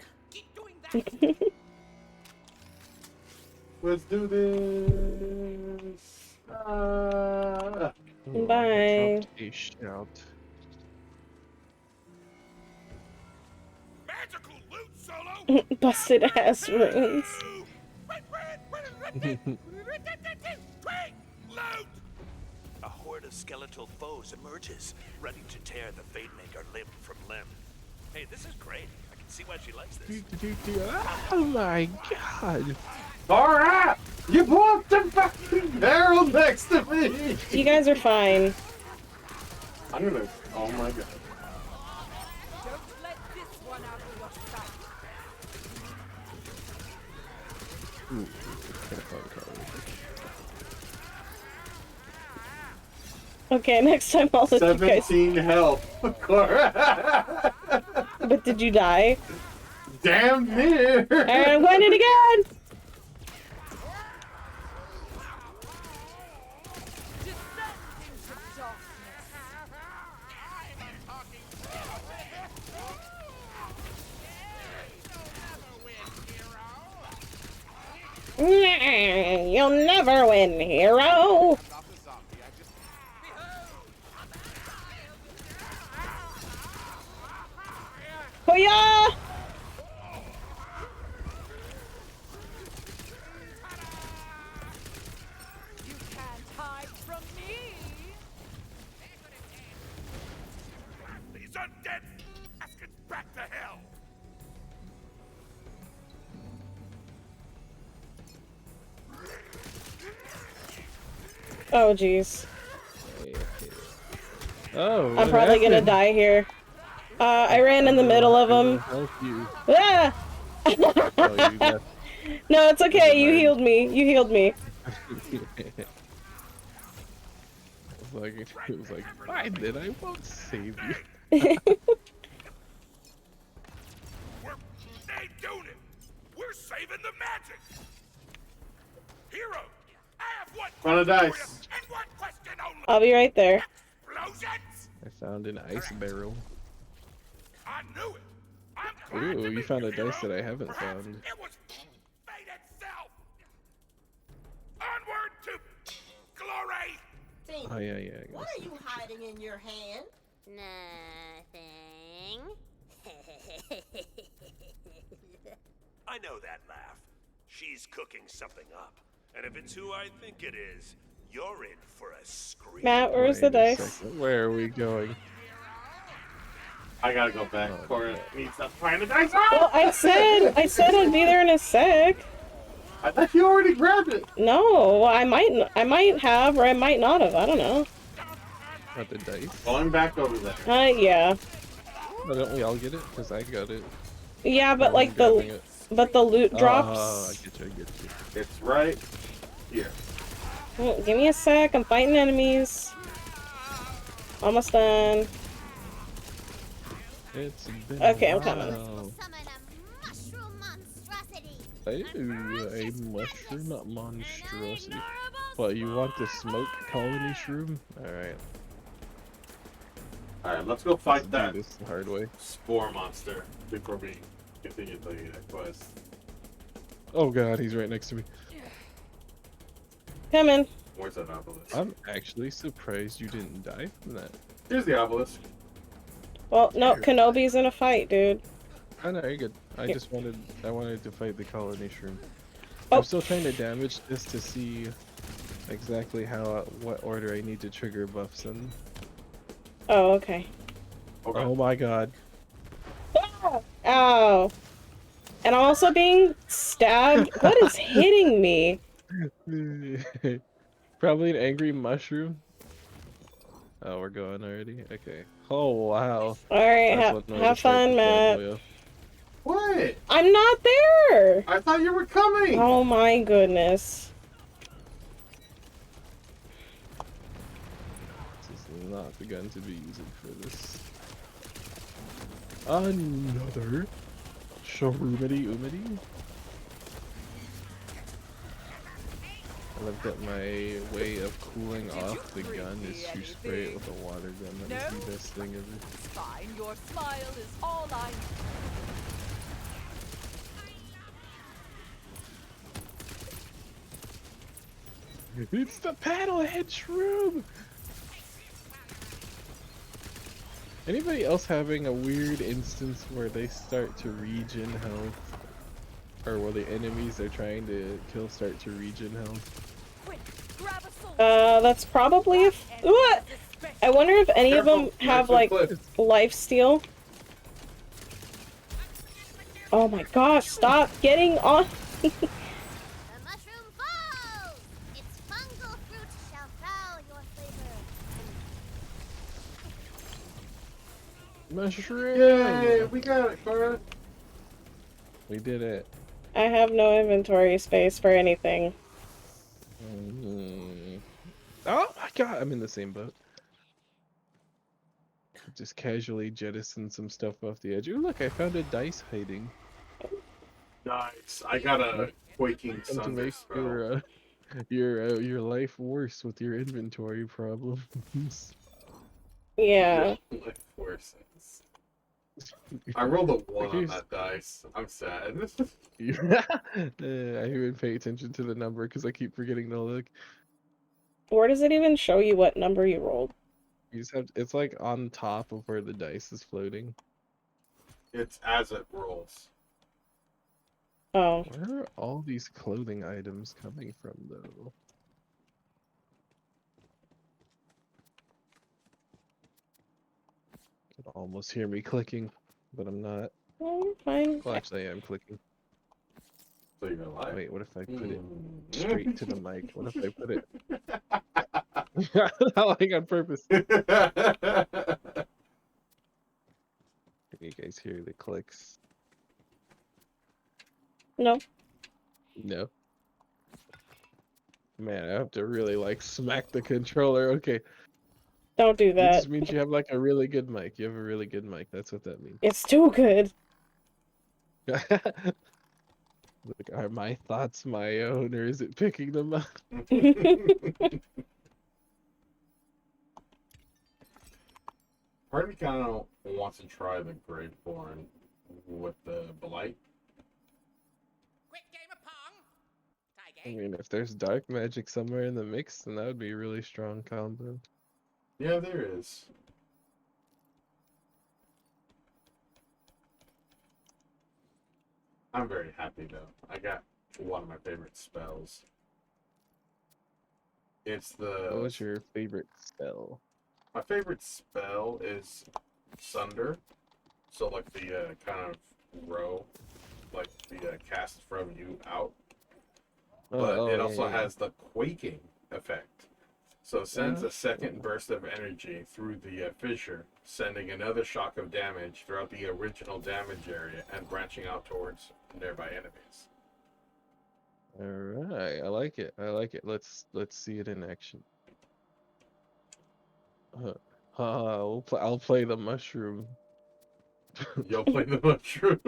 Let's do this. Oh, Bye. I dropped a shout. Busted ass runes. A horde of skeletal foes emerges, ready to tear the Fatemaker limb from limb. Hey, this is great. I can see why she likes this. Oh my god. Alright! You blocked the fucking barrel next to me! You guys are fine. I'm gonna. Oh my god. Ooh, gotta find a car. Okay, next time I'll let you guys. 17 health. But did you die? Damn near! Alright, I'm going in again! You'll never win, hero! Hoo-yah! You can't hide from me. These undead baskets back to hell! Oh, jeez. Oh, I'm probably gonna die here. I ran in the middle of them. Help you. Ah! No, it's okay. You healed me. You healed me. It was like, fine then, I won't save you. They doing it! We're saving the magic! Hero, I have one Run a dice. and one question only! I'll be right there. Explosions! I found an ice barrel. I knew it! I'm glad Ooh, to you meet found a hero. dice that I haven't Perhaps found. it was fate itself! Onward to glory! Oh yeah, yeah. I What guess. are you hiding in your hand? Nothing. I know that laugh. She's cooking something up. And if it's who I think it is, you're in for a scream. Matt, where's the Wait a dice? second, where are we going? I gotta go back. Cora needs to find the dice. Well, I said I'd be there in a sec. I thought you already grabbed it. No, I might have, or I might not have. I don't know. Got the dice. Well, I'm back over there. Yeah. Why don't we all get it? Because I got it. Yeah, but I'm like grabbing the, it. but the loot Oh, drops. I get you, I get you. It's right here. Oh, give me a sec. I'm fighting enemies. Almost done. It's been Okay, a I'm coming. while. Ooh, a mushroom monstrosity. What, you want the smoke colony shroom? Alright. Alright, let's go fight Do that this the hard way. spore monster before we continue the quest. Oh god, he's right next to me. Coming. Where's that obelisk? I'm actually surprised you didn't die from that. Here's the obelisk. Well, no, Kenobi's in a fight, dude. Oh no, you're good. I wanted to fight the colony shroom. Oh. I'm still trying to damage this to see exactly what order I need to trigger buffs in. Oh, okay. Oh my god. Ow. And I'm also being stabbed. What is hitting me? Probably an angry mushroom. Oh, we're going already? Okay. Oh, wow. Alright, have fun, Matt. What? I'm not there! I thought you were coming! Oh my goodness. This is not the gun to be using for this. Another shroomity oomity. I love that my way of cooling off the gun is to spray it with a water gun. That is the best thing ever. It's fine. Your smile is all I It's the paddlehead shroom! Anybody else having a weird instance where they start to regen health? Or where the enemies they're trying to kill start to regen health? That's probably if. What? I wonder if any of them have like life steal. Oh my gosh! Stop getting on. Mushroom! Yay! We got it, Cora. We did it. I have no inventory space for anything. Oh my god! I'm in the same boat. Just casually jettison some stuff off the edge. Ooh, look! I found a dice hiding. Nice. I got a quaking To thunder make spell. your life worse with your inventory problems. Yeah. Life worsens. I rolled a 1 on that dice. I'm sad. I even pay attention to the number because I keep forgetting to look. Where does it even show you what number you rolled? You just have it's like on top of where the dice is floating. It's as it rolls. Oh. Where are all these clothing items coming from, though? You can almost hear me clicking, but I'm not. Oh, you're fine. Well, actually, I am clicking. So you're gonna lie. Wait, what if I put it straight to the mic? What if I put it? Not like on purpose. Can you guys hear the clicks? No. No. Man, I have to really like smack the controller. Okay. Don't do It that. just means you have like a really good mic. You have a really good mic. That's what that means. It's too good. Like, are my thoughts my own, or is it picking them up? Part of me kind of wants to try the Great Born with the Blight. I mean, if there's dark magic somewhere in the mix, then that would be a really strong combo. Yeah, there is. I'm very happy though. I got one of my favorite spells. It's the. What was your favorite spell? My favorite spell is Sunder. So like the kind of row, like the cast from you out. but it yeah, also yeah. has the quaking effect. So it sends a second burst of energy through the fissure, sending another shock of damage throughout the original damage area and branching out towards nearby enemies. All right, I like it. I like it. Let's see it in action. I'll play the mushroom. You'll play the mushroom.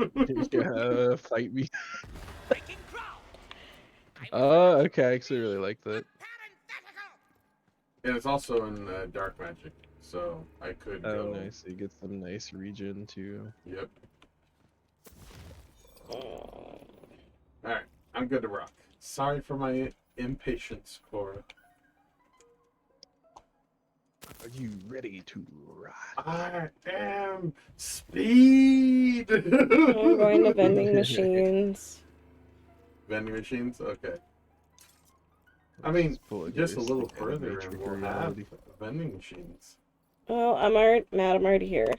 Yeah, fight me. Okay, I actually really like that. And it's also in dark magic, so I could Oh, go. nice. You get some nice regen too. Yep. Alright, I'm good to rock. Sorry for my impatience, Cora. Are you ready to ride? I am speed! I'm going to vending machines. Vending machines? Okay. I mean, just a little further and we'll have vending machines. Well, I'm already here.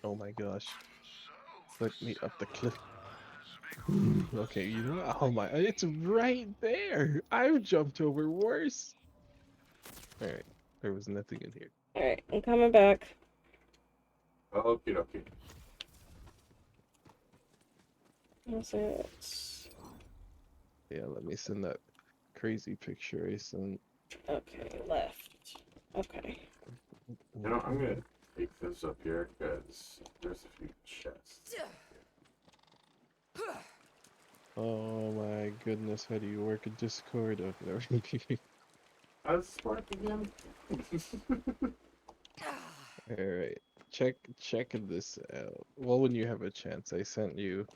Oh my gosh. Let me up the cliff. Okay, you know what? Oh my, it's right there. I've jumped over worse. Alright, there was nothing in here. Alright, I'm coming back. Okie dokie. What's it? Yeah, let me send that crazy picture I sent. Okay, left. Okay. You know, I'm gonna take this up here because there's a few chests. Oh my goodness, how do you work a Discord? Oh, no. I was smart again. Alright, check this out. Well, when you have a chance, I sent you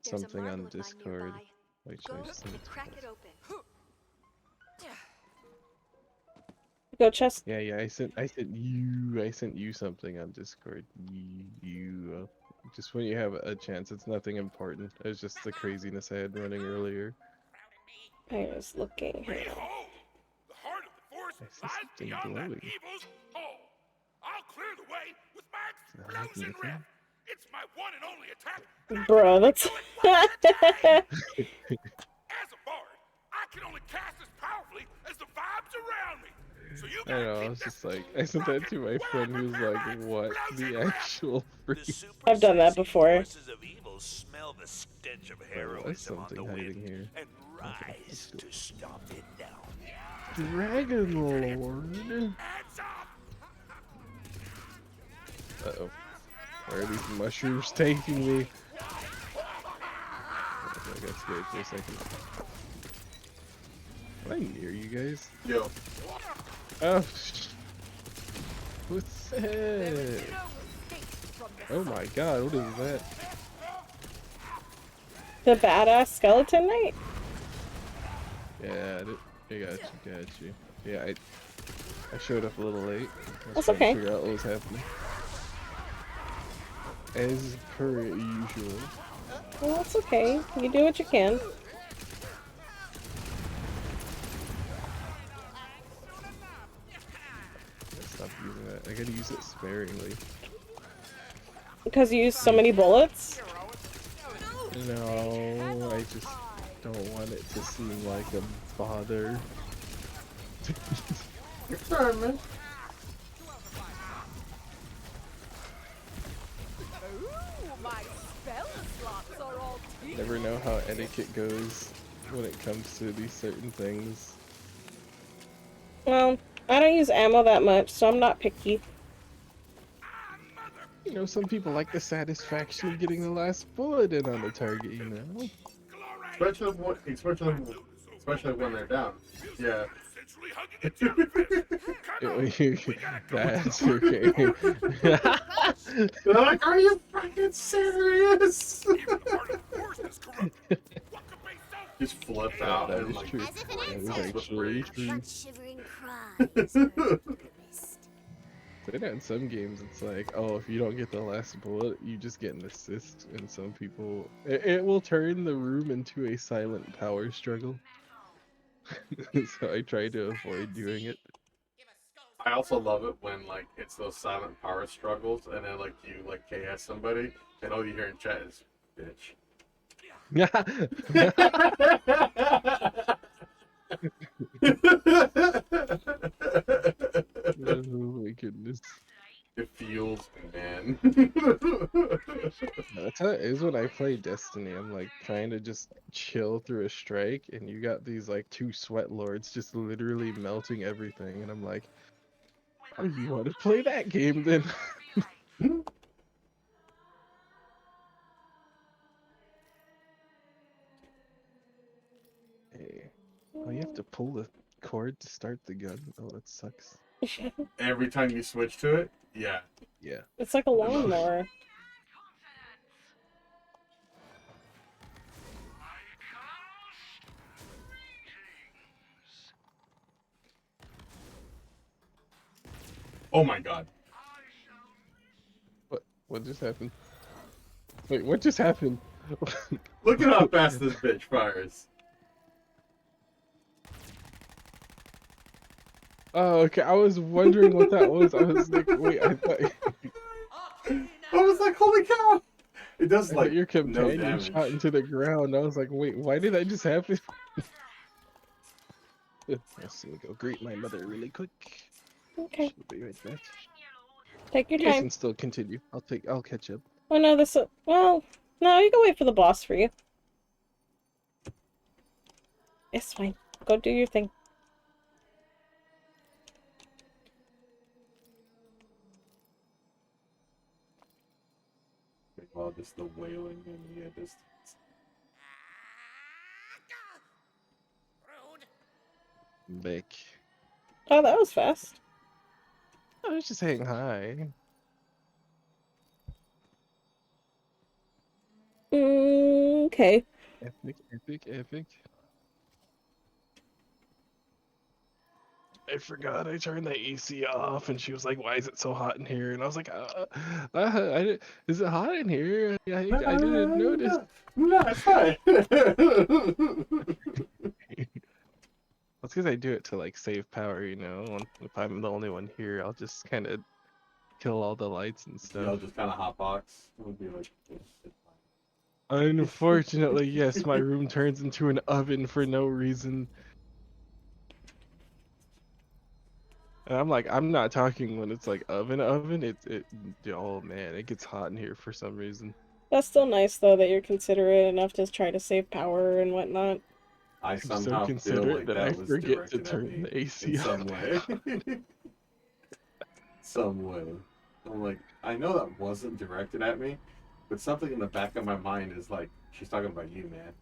something on Discord. Wait, should I send it? Crack it open. Go chest. Yeah, I sent you something on Discord. You just when you have a chance. It's nothing important. It was just the craziness I had running earlier. I was looking. The heart of the forest lies beyond that evil's hole. I'll clear the way with my explosion rip. It's my one and only attack. Bruh, that's... As a bard, I can only cast as powerfully as the vibes around me. So you I know, I was just like, I sent that to my friend who's like, what the actual freak? I've done that before. Forces of evil smell the stench of There was heroism on something the hiding wind here. and rise to stomp it down. Dragon Lord. Uh-oh. Where are these mushrooms taking me? I got scared for a second. Am I near you guys? Yo. Oh, what's that? Oh my god, what is that? The badass skeleton knight? Yeah, I got you. Yeah, I showed up a little late. I was That's trying okay. to figure out what was happening. As per usual. Well, that's okay. You do what you can. Stop using that. I gotta use it sparingly. Because you use so many bullets? No, I just don't want it to seem like a bother. You're sorry, man. Never know how etiquette goes when it comes to these certain things. Well, I don't use ammo that much, so I'm not picky. You know, some people like the satisfaction of getting the last bullet in on the target, you know? Especially when they're down. Yeah. That's okay. They're like, are you fucking serious? Just flip out that and is like, true. That is actually true. Shivering cries. So in some games, it's like, oh, if you don't get the last bullet, you just get an assist. And some people, it will turn the room into a silent power struggle. So I try to avoid doing it. I also love it when like it's those silent power struggles, and then like you like KS somebody, and all you hear in chat is "bitch." Oh my goodness. It feels, man. That's how it is when I play Destiny. I'm like trying to just chill through a strike, and you got these like two sweat lords just literally melting everything, and I'm like, oh, you want to play that game then? Hey. Oh, you have to pull the cord to start the gun. Oh, that sucks. Every time you switch to it, yeah. Yeah. It's like a lawnmower. Oh my god. What just happened? Wait, what just happened? Look at how fast this bitch fires. Oh, okay. I was wondering what that was. I was like, wait, I thought I was like, holy cow! It does I like thought your no companion damage. shot into the ground. I was like, wait, why did that just happen? Let's go greet my mother really quick. Okay. She'll be right back. Take your You guys time. can still continue. I'll catch up. Oh no, this. Well, no, you can wait for the boss for you. It's fine. Go do your thing. Well, just the wailing and yeah, just. Back. Oh, that was fast. I was just saying hi. Okay. Epic, epic, epic. I forgot I turned the AC off, and she was like, "Why is it so hot in here?" And I was like, "Is it hot in here? I didn't notice." No, it's fine. That's because I do it to like save power, you know. If I'm the only one here, I'll just kind of kill all the lights and stuff. I'll just kind of hotbox. It would be like. Unfortunately, yes, my room turns into an oven for no reason. And I'm like, I'm not talking when it's like oven. Oh man, it gets hot in here for some reason. That's still nice though that you're considerate enough to try to save power and whatnot. I I'm so somehow feel considerate like that I was forget to directed at turn me the AC in some off. way. Some way. I'm like, I know that wasn't directed at me, but something in the back of my mind is like, she's talking about you, man.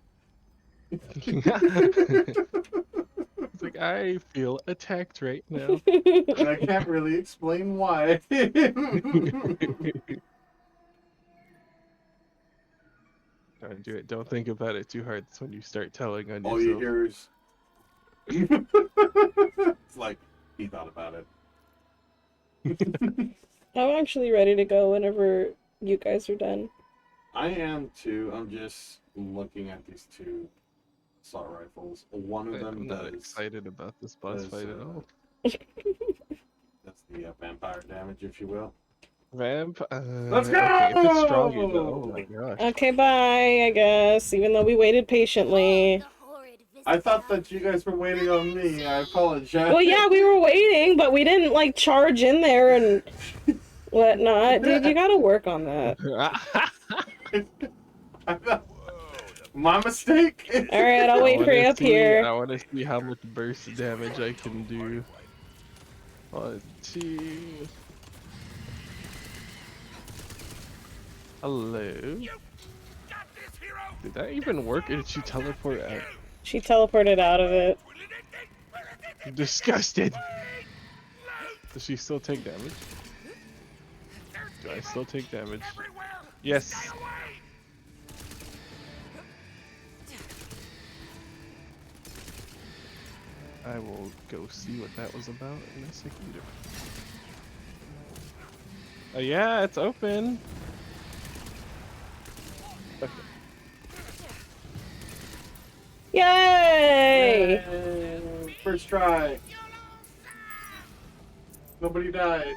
It's like, I feel attacked right now. And I can't really explain why. Don't do it. Don't think about it too hard. That's when you start telling on All you yourself. hear is. It's like, he thought about it. I'm actually ready to go whenever you guys are done. I am too. I'm just looking at these two assault rifles. One of them I'm not does. excited about this boss fight at all. That's the vampire damage, if you will. Let's go! Okay, if it's strong enough. Oh my gosh. Okay, bye, I guess, even though we waited patiently. I thought that you guys were waiting on me. I apologize. Well, yeah, we were waiting, but we didn't, like, charge in there and whatnot. Dude, you gotta work on that. My mistake. Alright, I'll wait for you up here. I want to see how much burst damage I can do. 1, 2. Hello? Did that even work, or did she teleport out? She teleported out of it. Disgusted! Does she still take damage? Do I still take damage? Yes! I will go see what that was about in a second. Yeah, it's open. Okay. Yay! First try. Nobody died. Hey,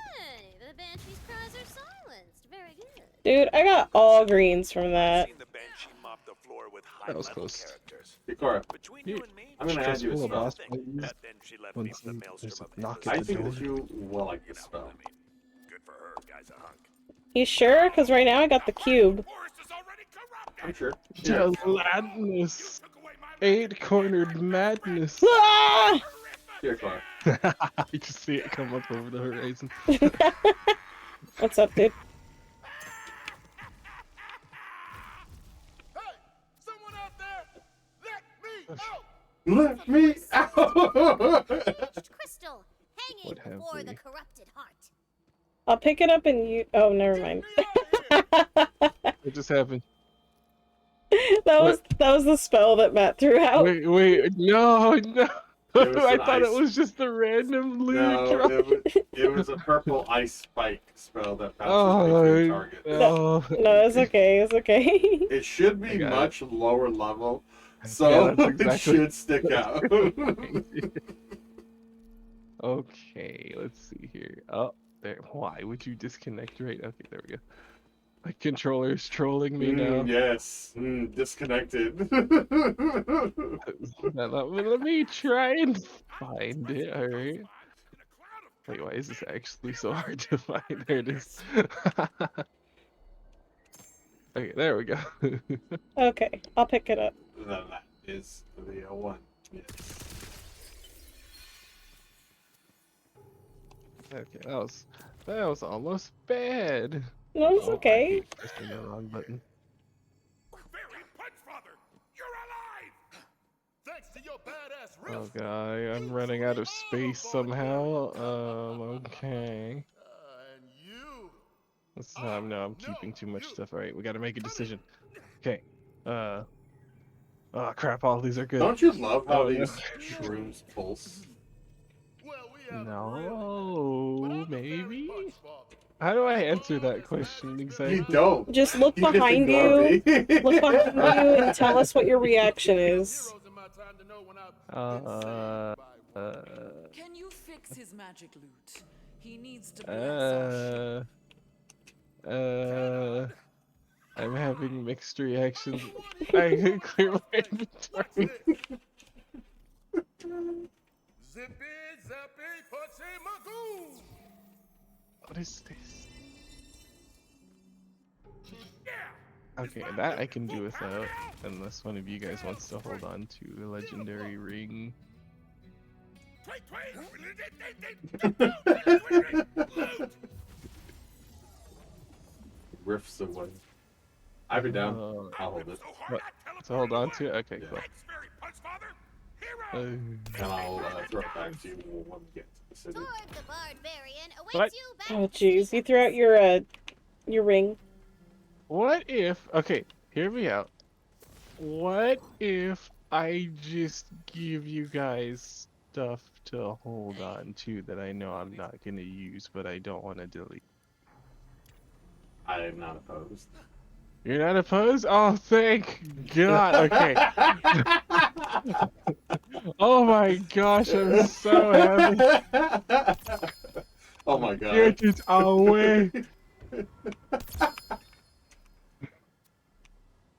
the Banshee's cries are silenced. Very good. Dude, I got all greens from that. Seen the Banshee mop the floor with That was high-level close. characters. Ikora, Between you and me, I'm gonna add you a Stressful spell. boss fight that then she left when me from the there's maelstrom a of knock I at the think door. that you will like this spell. Good for her, guy's a hunk. You sure? Because right now I got the cube. I'm sure. Gelatinous. 8-cornered madness. Ah! Here, Clara. You just see it come up over the horizon. What's up, dude? Let me out! Crystal hanging What have before we? the corrupted heart. I'll pick it up and you. Oh, never mind. What just happened? That was the spell that Matt threw out. Wait, no. was I an thought it ice- was just a random loot No, drop. it was a purple ice spike spell that bounces between targets. No, it's okay. It's okay. It should be got much lower level, Yeah, so that's it exactly- should stick out. Okay, let's see here. Oh, there. Why would you disconnect right? Okay, there we go. My controller's trolling me now. Yes, disconnected. Let me try and find it. All right. Wait, why is this actually so hard to find? There it is. Okay, there we go. Okay, I'll pick it up. That is the one. Yes. Okay, that was almost bad. No, it's Oh, okay. I keep pressing the wrong button. Thanks to your badass Oh god, I'm running out of space somehow. Okay. And you. No, I'm keeping too much stuff. Alright, we gotta make a decision. Okay. Oh crap, all these are good. Don't you love how Oh, no. these shrooms pulse? No, maybe? How do I answer that question exactly? You don't. Just look You just behind ignore you. me. Look behind you and tell us what your reaction is. Can you fix his magic loot? He needs to bless our ship. I'm having mixed reactions. I can clear my inventory. Zippy, zappy, pussy, magoo! What is this? Okay, that I can do without, unless one of you guys wants to hold on to a legendary ring. Riffs away. I'd be down. I'll hold it. What? So hold on to it? Okay, Yeah. cool. And I'll throw it back to you when we get to the city. Torg the Barbarian awaits What? you back. Oh, jeez. You threw out your ring. What if... Okay, hear me out. What if I just give you guys stuff to hold on to that I know I'm not going to use, but I don't want to delete? I am not opposed. You're not opposed? Oh, thank God. Okay. Oh my gosh, I'm so happy. Oh my God. Get it away.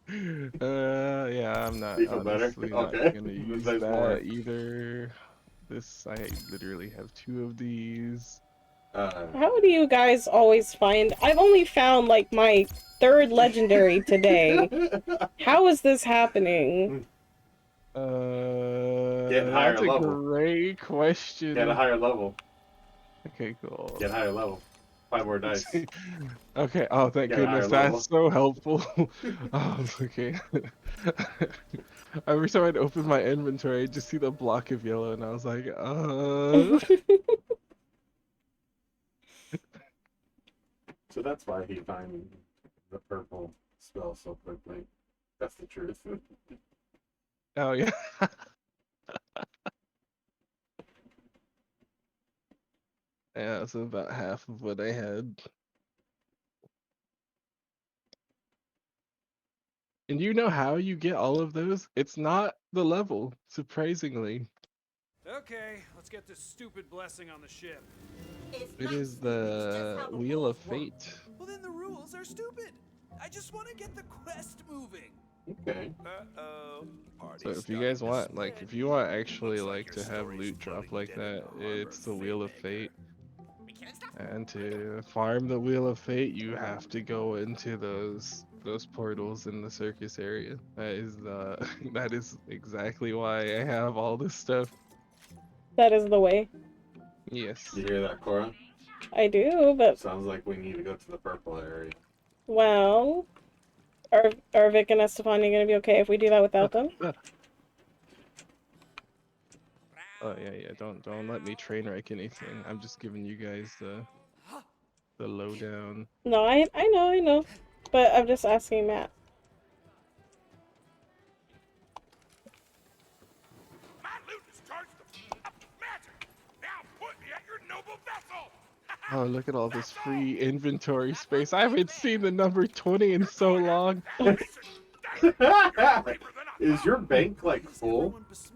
Yeah, I'm not You feel better? honestly not Okay. gonna use There's that more. either. I literally have 2 of these. How do you guys always find... I've only found, like, my 3rd legendary today. How is this happening? Get higher That's a level. great question. Get a higher level. Okay, cool. Get higher level. 5 more dice. Okay, oh thank Get a higher goodness, level. that's so helpful. Oh, okay. Every time I'd open my inventory, I'd just see the block of yellow, and I was like, So that's why he found the purple spell so quickly. That's the truth. Oh, yeah. Yeah, that's about half of what I had. And you know how you get all of those? It's not the level, surprisingly. Okay, let's get this stupid blessing on the ship. It is the Wheel of Fate. Well, then the rules are stupid. I just want to get the quest moving. Okay. Uh-oh. So if you guys want, like, if you want actually like to have loot drop like that, it's the Wheel of Fate. And to farm the Wheel of Fate, you have to go into those portals in the circus area. That is that is exactly why I have all this stuff. That is the way. Yes. You hear that, Cora? I do, but Sounds like we need to go to the purple area. well, are Vic and Estefania gonna be okay if we do that without them? Oh yeah, don't let me train wreck anything. I'm just giving you guys the lowdown. No, I know, but I'm just asking Matt. My loot is charged of magic. Now point me at your noble vessel. Oh, look at all this free inventory space. I haven't seen the number 20 in so long. Is your bank like full? It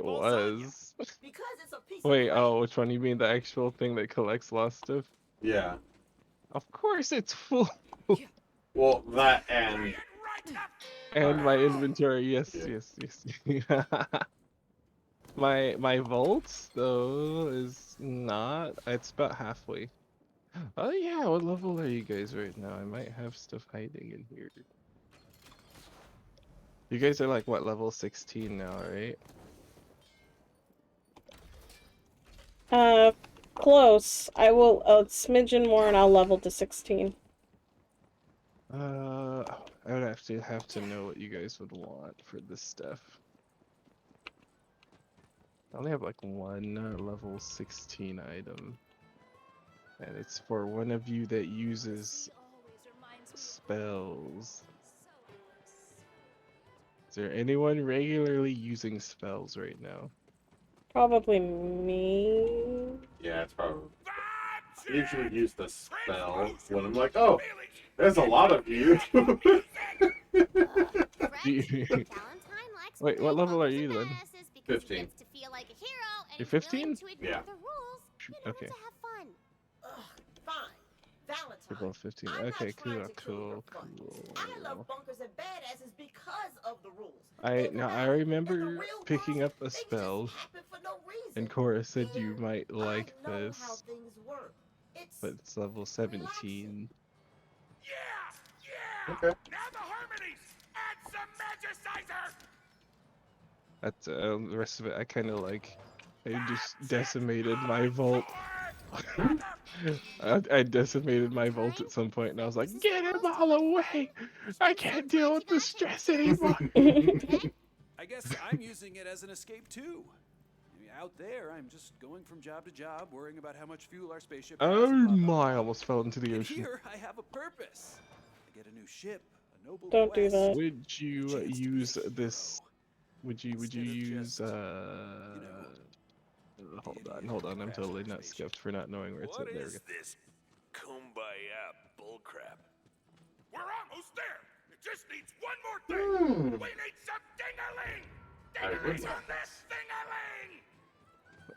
was. Because it's a piece Wait, of oh, which one? You mean the actual thing that collects lost stuff? Yeah. Of course it's full. Well, that and my inventory, yes. My vaults though is not. It's about halfway. Oh yeah, what level are you guys right now? I might have stuff hiding in here. You guys are like what, level 16 now, right? Close. I will a smidgen more and I'll level to 16. I would have to know what you guys would want for this stuff. I only have like one level 16 item. And it's for one of you that uses spells. Is there anyone regularly using spells right now? Probably me. yeah, it's probably. I usually use the spell when I'm like, oh, there's a lot of you. Wait, what level are you then? 15. You're 15? Yeah. Okay. Fine. Valentine. You're both 15. I'm not Okay, trying cool, to kill your cool. I love bunkers and badasses because of the rules. I remember picking up a spell, and Cora said you might like this, but it's level 17. Yeah. Okay. Now the harmonies. Add some magicizer. That's the rest of it. I kind of like. I just decimated my vault. I decimated my vault at some point, and I was like, "Get him all away! I can't deal with the stress anymore." I guess I'm using it as an escape too. I mean, out there, I'm just going from job to job, worrying about how much fuel our spaceship has. Oh my! I almost fell into the And ocean. here, I have a purpose. I get a new ship, a noble Don't do that. Would you use this? Would you use Hold on. I'm totally not scuffed for not knowing where it's at. What There we is go. this kumbaya bullcrap? We're almost there. It just needs one more thing. We need some ding-a-ling. Ding-a-ling on this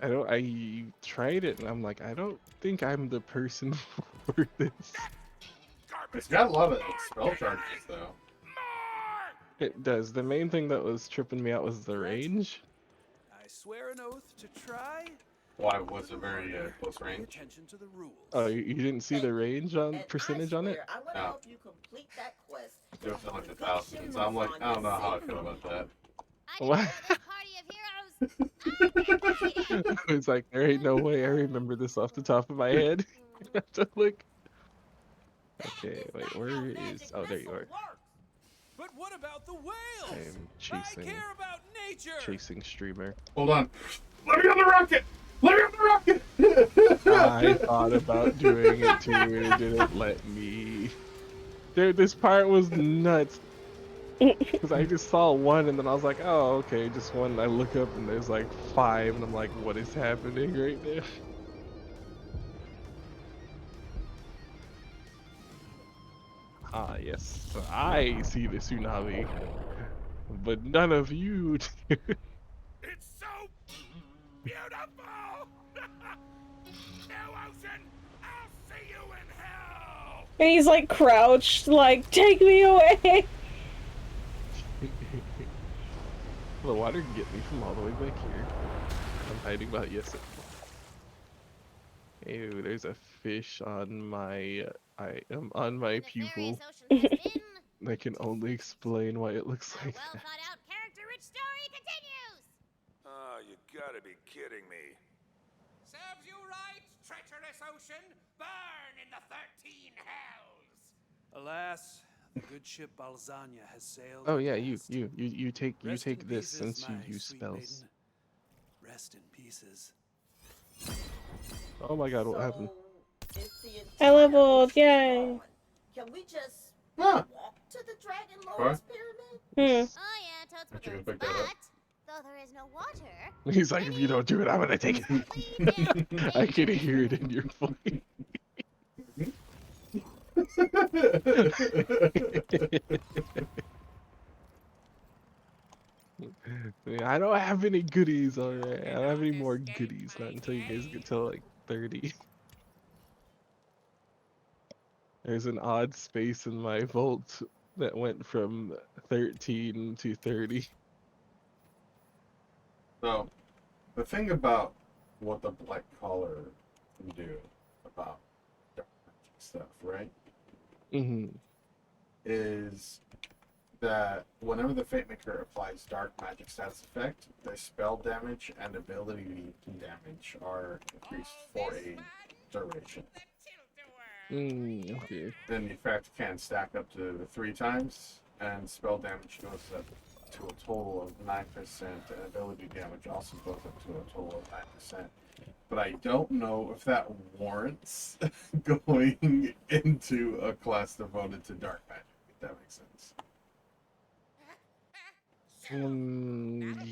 ding-a-ling. I tried it and I'm like, I don't think I'm the person for this. It's got a lot of spell charges though. It does. The main thing that was tripping me out was the range. I swear an oath to try. Why was it very close range? Attention to the rules. Oh, you didn't see the range on percentage on it? I'm gonna help you complete that quest. It was in like the thousands. I'm like, I don't know how I feel about that. What? It's like, there ain't no way I remember this off the top of my head. I have to look. Okay, wait, where is... Oh, there you are. But what about the whales? I'm I care about nature. chasing streamer. Hold on. Let me on the rocket! Let me on the rocket! I thought about doing it too, and it didn't let me. Dude, this part was nuts. Because I just saw one, and then I was like, oh, okay, just one. I look up, and there's like 5, and I'm like, what is happening right now? Ah, yes. So I see the tsunami, but none of you do. It's so beautiful! New ocean, I'll see you in hell! And he's like crouched, like, take me away! The water can get me from all the way back here. I'm hiding behind, yes. Ew, there's a fish on my, I am on my pupil. I can only explain why it looks like that. Well-thought-out, character-rich story continues! Oh, you gotta be kidding me. Serves you right, treacherous ocean. Burn in the 13 hells. Alas, the good ship Balzania has sailed. Oh yeah, at you last. take Rest in this pieces, since you my use sweet spells. maiden. Rest in pieces. Oh my god, what happened? I leveled, yay! Can we just Ah. walk to the Dragon Lord's pyramid? Hmm. Oh yeah, totes But you good. can But, pick that up. though there is no water, He's like, if you don't do it, I'm gonna take it. I can hear it in your voice. I don't have any goodies, alright. I don't have any more goodies, not until you guys get to like 30. There's an odd space in my vault that went from 13 to 30. So, the thing about what the Black Collar can do about dark magic stuff, right? Mm-hmm. Is that whenever the Fate Maker applies dark magic status effect, the spell damage and ability damage are increased for a duration. Okay. Then the effect can stack up to 3 times, and spell damage goes up to a total of 9%, and ability damage also goes up to a total of 9%. But I don't know if that warrants going into a class devoted to dark magic, if that makes sense.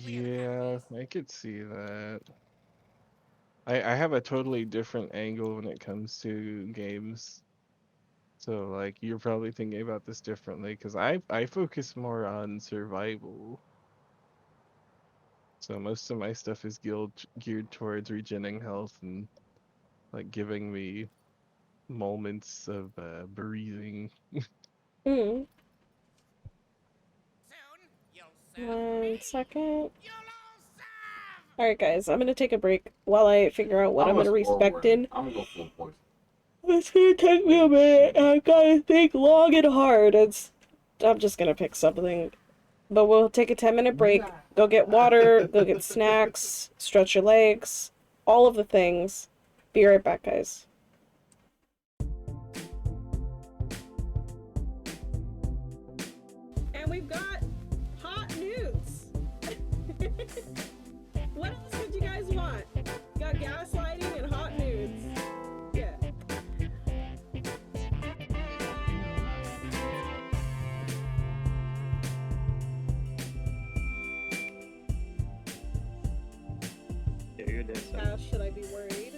Yeah, I could see that. I have a totally different angle when it comes to games. So like you're probably thinking about this differently because I focus more on survival. So most of my stuff is geared towards regenerating health and like giving me moments of breathing. Hmm. 1 second. Alright guys, I'm gonna take a break while I figure out what I'm gonna respect in. I'm gonna go full poison. It's gonna take me a minute. I gotta think long and hard. I'm just gonna pick something. But we'll take a 10-minute break. Go get water, go get snacks, stretch your legs, all of the things. Be right back, guys. And we've got hot news. What else would you guys want? Got gaslighting and hot nudes. Yeah. Yeah, you're dead. So. Should I be worried?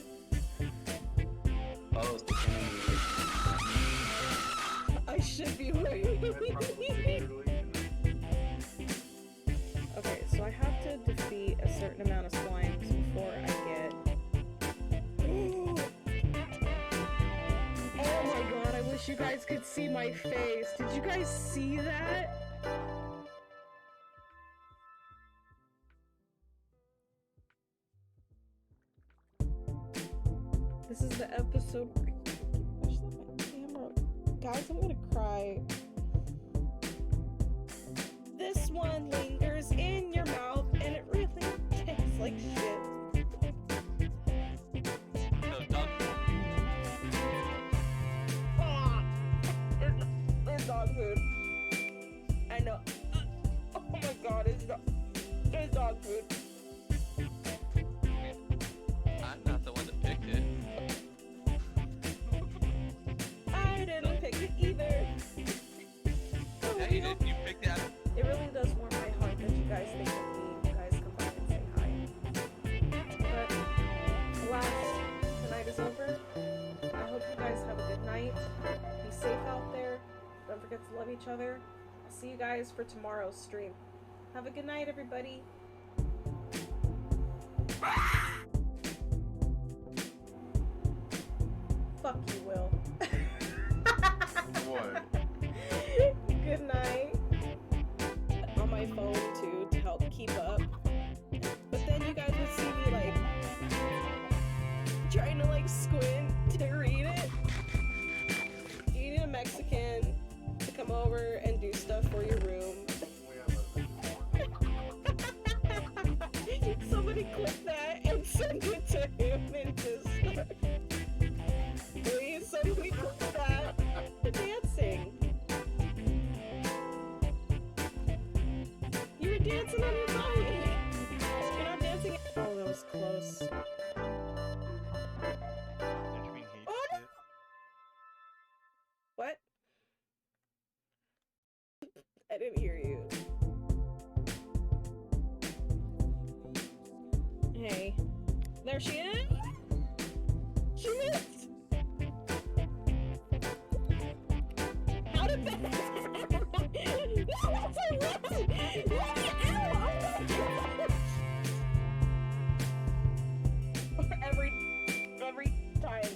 Oh, it's the enemy. I should be worried. Okay, so I have to defeat a certain amount of slimes before I get... Oh my god, I wish you guys could see my face. Did you guys see that? This is the episode where I push my camera. Guys, I'm gonna cry. This one lingers in your mouth and it really tastes like shit. It's dog food. I know. Oh my god, it's dog food. I'm not the one that picked it. I didn't pick it either. Yeah, you did. You picked it out. It really does warm my heart that you guys think of me. You guys come by and say hi. But alas, tonight is over. I hope you guys have a good night. Be safe out there. Don't forget to love each other. I'll see you guys for tomorrow's stream. Have a good night, everybody. Fuck you, Will. What? Good night. On my phone too to help keep up. But then you guys would see me like trying to like squint to read it. You need a Mexican to come over and do stuff for your room. Somebody click that and send it to him and just please somebody click that. The dancing. You were dancing on your body. You're not dancing. Oh, that was close. Oh, no. What? I didn't hear you. Hey. There she is! She missed! How did that happen? No, that's a run! Let me out! Oh my God! Every time.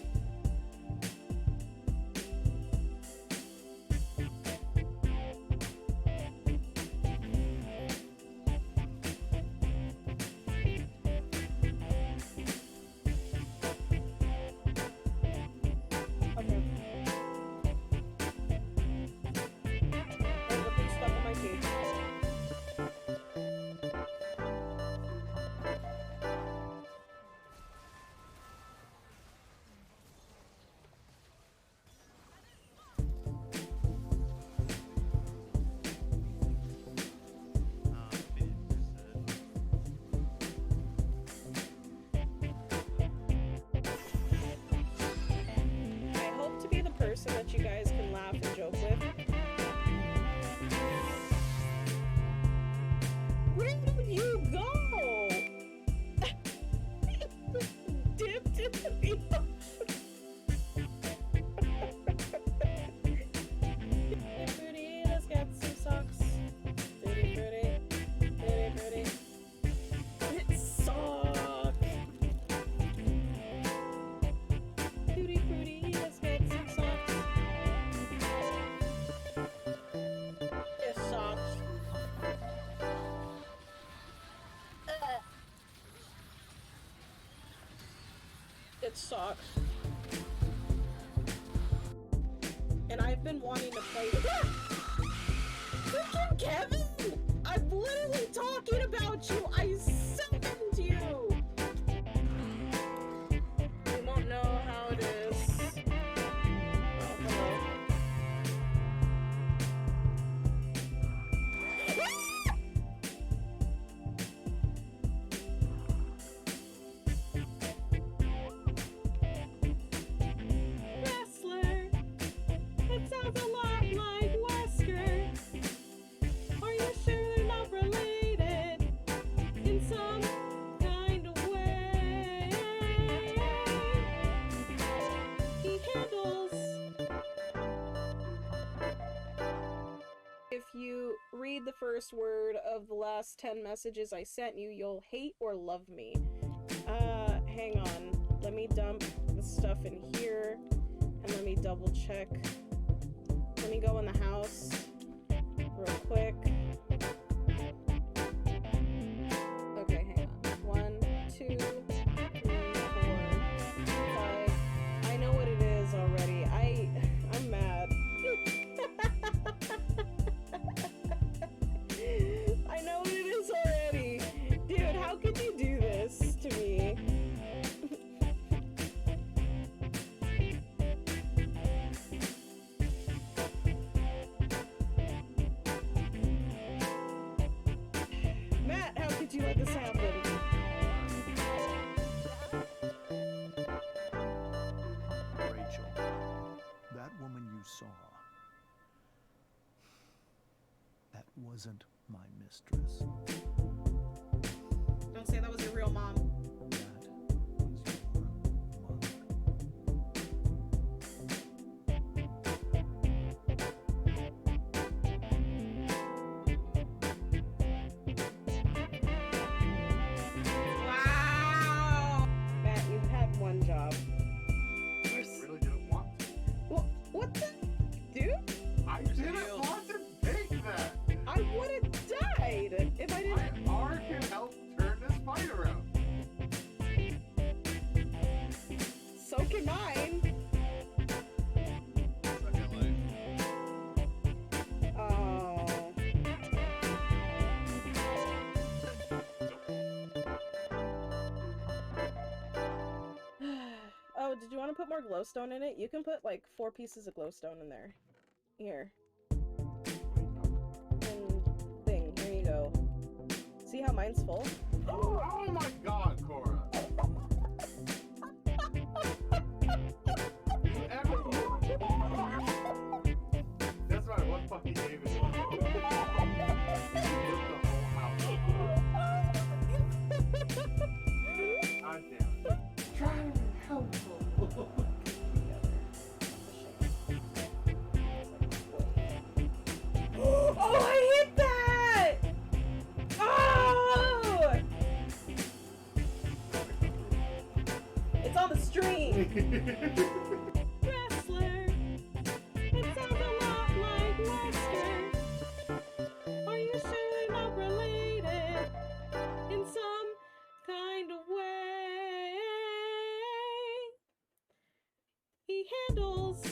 Person that you guys can laugh and joke with. Where did you go? Dipped into the ocean. Pretty, let's get some socks. Pretty, pretty, pretty, pretty. It sucks. Pretty, pretty, let's get some socks. It sucks. It sucks. And I've been wanting to play this. Freaking Kevin! I'm literally talking about you! I summoned you! You won't know how it is. Oh, hello. Wrestler. It sounds a lot like Wesker. Are you sure they're not related in some kind of way? He handles. If you read the first word of the last 10 messages I sent you, you'll hate or love me. Hang on. Let me dump the stuff in here, and let me double check. Let me go in the house real quick. Okay, hang on. 1, 2, 3, 4, 5. I know what it is already. I'm mad. I know what it is already. Dude, how could you do this to me? Matt, how could you let this happen? Rachel, that woman you saw, that wasn't my mistress. Don't say that was your real mom. Oh, did you want to put more glowstone in it? You can put like 4 pieces of glowstone in there. Here. And thing, here you go. See how mine's full? Oh my god, Cora! That's right, what fucking game is it? God damn it. Trying to be helpful. Oh, I hit that! Oh! It's on the string. Wrestler. It sounds a lot like Lester. Are you sure they're not related in some kind of way? He handles.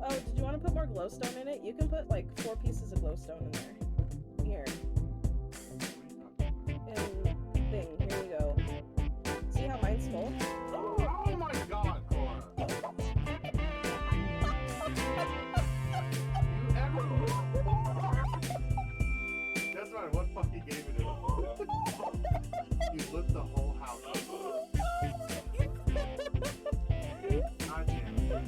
Oh, did you want to put more glowstone in it? You can put like 4 pieces of glowstone in there. Here. And thing, here you go. See how mine's full? Oh my god, Cora! That's right, what fucking game it is? You lit the whole house up. God damn it.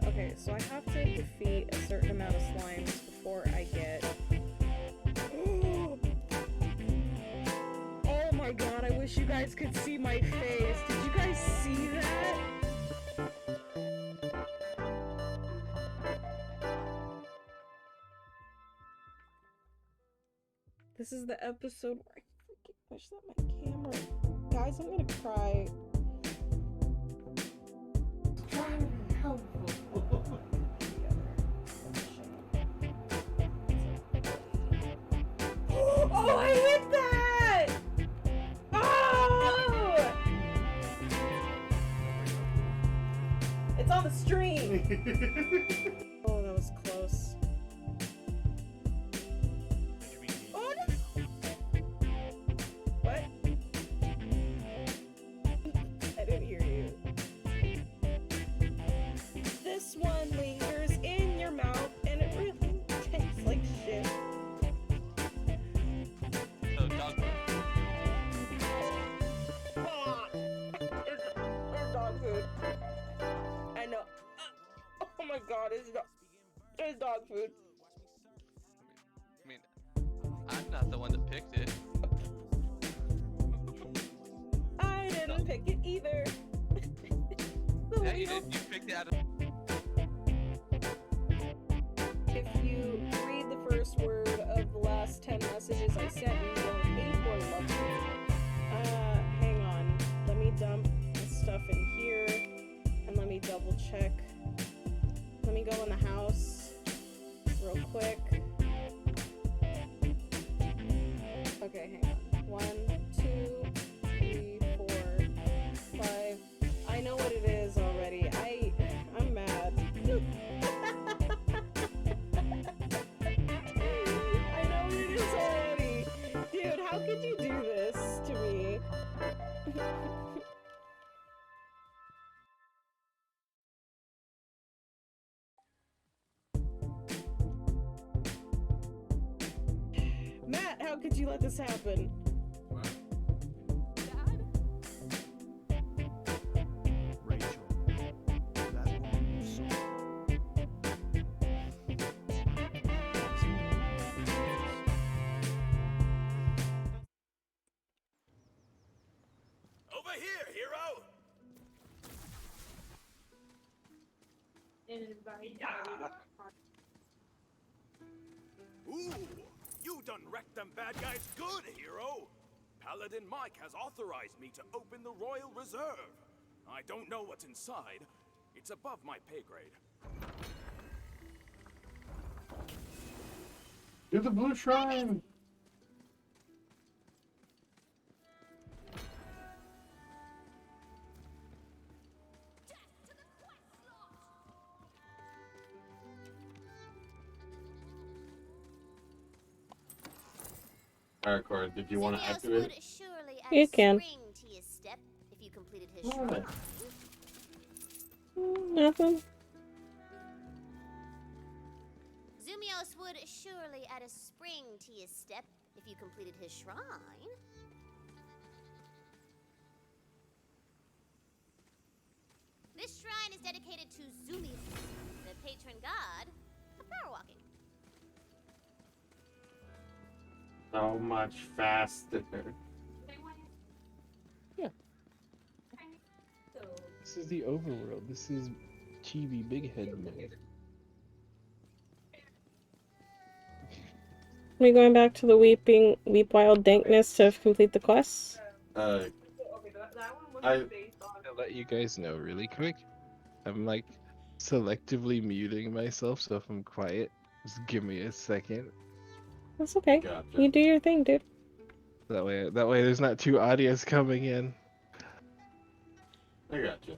Okay, so I have to defeat a certain amount of slimes before I get... Oh my god, I wish you guys could see my face. Did you guys see that? This is the episode where I freaking wish that my camera... Guys, I'm gonna cry. Trying to be helpful. Oh, I hit that! Oh! It's on the stream. Oh, that was close. Oh, no. What? I didn't hear you. This one lingers in your mouth and it really tastes like shit. So, dog food. It's dog food. I know. Oh my god, it's dog food. I mean, I'm not the one that picked it. I didn't pick it either. Yeah, you did. You picked it out of... If you read the first word of the last 10 messages I sent you, you'll hate or love me. Hang on. Let me dump this stuff in here, and let me double check. Let me go in the house real quick. Okay, hang on. 1, 2, 3, 4, 5. I know what it is already. I'm mad. I know what it is already. Dude, how could you do this to me? Matt, how could you let this happen? Rachel, that woman you saw. Over here, hero! Ooh, you done wrecked them bad guys good, hero! Paladin Mike has authorized me to open the Royal Reserve. I don't know what's inside. It's above my pay grade. Do the blue shrine! Alright, Cora, did you want to activate it? Surely You can. spring to your step, his shrine. Nothing. Zumios would surely add a spring to his step if you completed his shrine. This shrine is dedicated to Zumios, the patron god of power walking. So much faster. This is the overworld. This is Chibi Big Head mode. Are we going back to the Weep Wild Dankness to complete the quests? I'll let you guys know really quick. I'm like selectively muting myself, so if I'm quiet, just give me a second. That's okay. Gotcha. You do your thing, dude. That way there's not two audios coming in. I got you.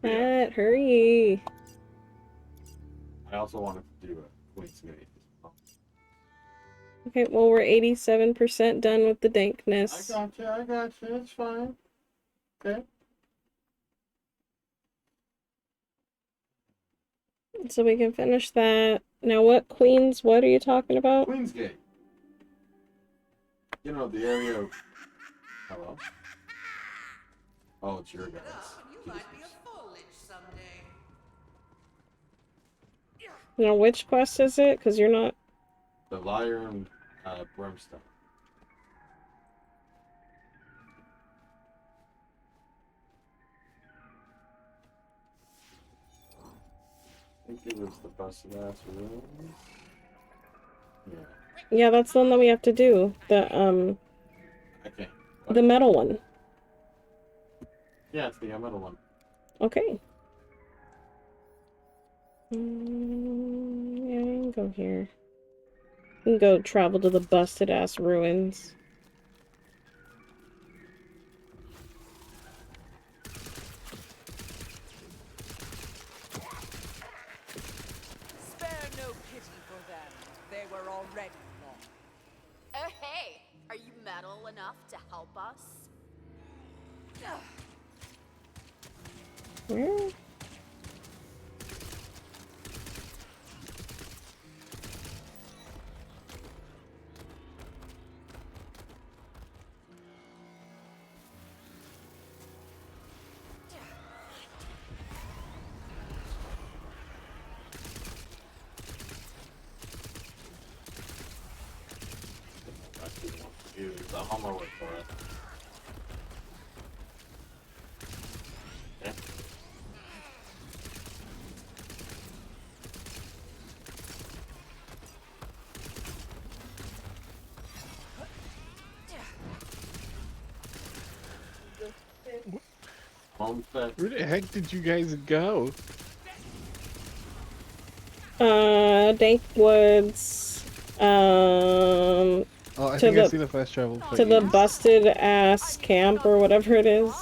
Matt, hurry. I also wanted to do a Queen's Gate. Okay, well, we're 87% done with the dankness. I got you, it's fine. Okay. So we can finish that. Now what are you talking about? Queen's Gate. You know, the area of... Hello? Oh, it's your guys. You might be a foliage someday. Now which quest is it? Because you're not... The Liar and Brimstone. I think it was the busted ass rooms. Yeah. Yeah, that's the one that we have to do. The, Okay. the metal one. Yeah, it's the metal one. Okay. Yeah, we can go here. We can go travel to the busted ass ruins. Spare no pity for them. They were already lost. Oh, hey! Are you metal enough to help us? Where? I'm on my way for it. Yeah. Where the heck did you guys go? Dank Woods. Oh, I think I see the fast travel. To the busted ass camp or whatever it is.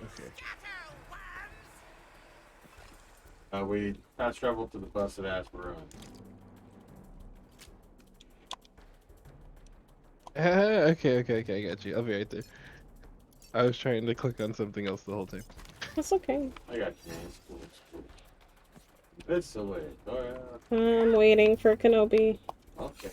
Okay. We fast travel to the busted ass ruin. Okay, I got you. I'll be right there. I was trying to click on something else the whole time. That's okay. I got you, man. It's cool, it's cool. It's the way. Oh, yeah. I'm waiting for Kenobi. Okay.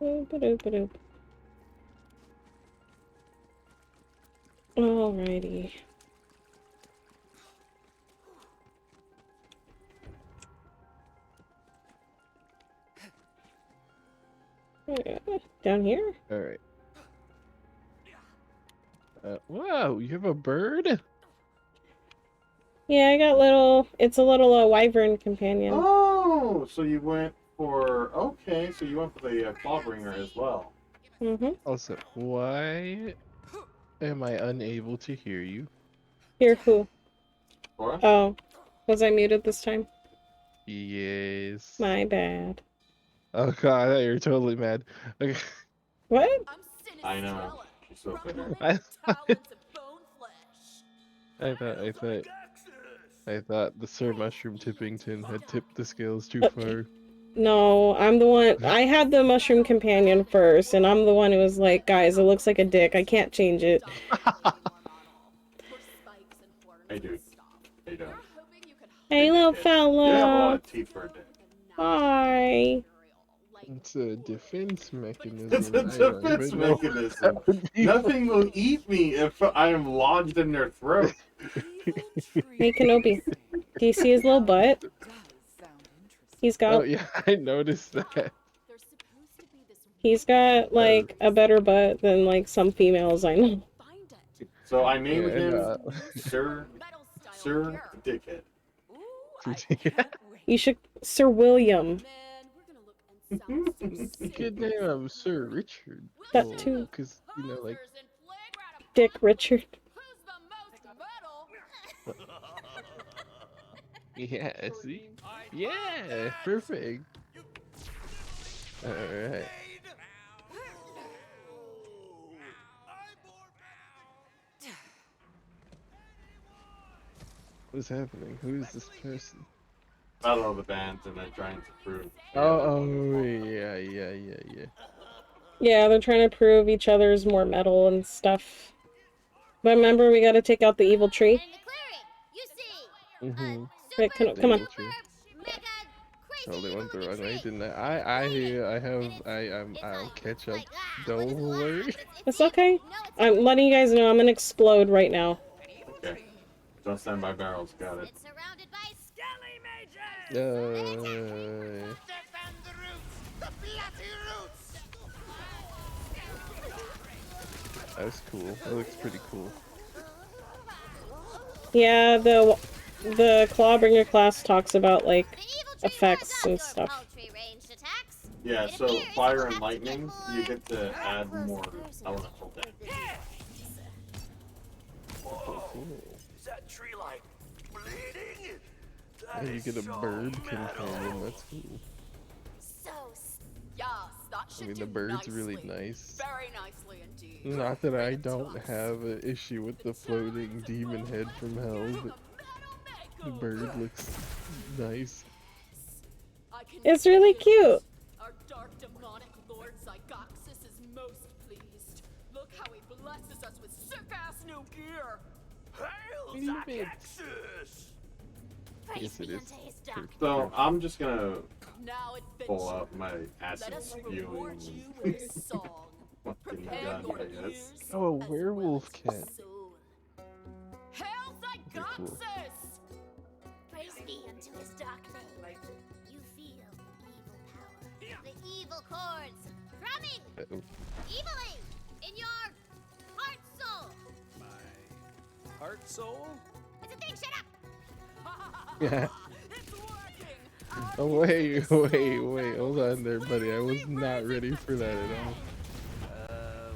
Boop-a-doop-a-doop. Alrighty. Down here? Alright. Wow, you have a bird? Yeah, I got little... It's a little wyvern companion. Oh, so you went for... Okay, so you went for the clawbringer as well. Also, why am I unable to hear you? Hear who? What? Oh, was I muted this time? Yes. My bad. Oh god, I thought you were totally mad. Okay. What? I know. She's so bitter. I thought the Sir Mushroom Tippington had tipped the scales too far. No, I'm the one. I had the mushroom companion first, and I'm the one who was like, guys, it looks like a dick. I can't change it. Hey, dude. Hey, dog. Hey, little You have a lot fella. of teeth for a dick. Hi. It's a defense mechanism. It's a defense mechanism. Nothing will eat me if I am lodged in their throat. Hey, Kenobi. Do you see his little butt? He's got. Oh yeah, I noticed that. He's got like a better butt than like some females I know. So I named him and, Sir Dickhead. You should, Sir William. You could name him Sir Richard. That too. Because, you know, like... Dick Richard. Yeah, see? Yeah, perfect. Alright. What is happening? Who is this person? Battle of the bands, and they're trying to prove. Oh, yeah. Yeah, they're trying to prove each other's more metal and stuff. But remember, we gotta take out the evil tree. Mm-hmm. Wait, come on. Oh, they went the wrong way, didn't I'll catch up. Don't worry. It's okay. I'm letting you guys know I'm gonna explode right now. Okay. Don't stand by barrels. Got it. That's cool. That looks pretty cool. Yeah, the Clawbringer class talks about like effects and stuff. Yeah, so fire and lightning, you get to add more elemental damage. Cool. Is that tree like bleeding? And you get a bird companion, that's cool. I mean, the bird's really nice. Very nicely indeed. Not that I don't have an issue with the floating demon head from hell, but the bird looks nice. It's really cute. Our dark demonic lord Zygoxis is most pleased. Look how he blesses us with sick-ass new gear. Hail Zygoxis! Yes, it is. So I'm just gonna pull up my acid spewing fucking gun, I guess. Oh, a werewolf cat. Hail Zygoxis! Praise be unto his dark name. You feel evil power. The evil chords drumming evilly in your heart soul. My heart soul? It's a thing, shut up! Yeah. Oh, wait, hold on there, buddy. I was not ready for that at all.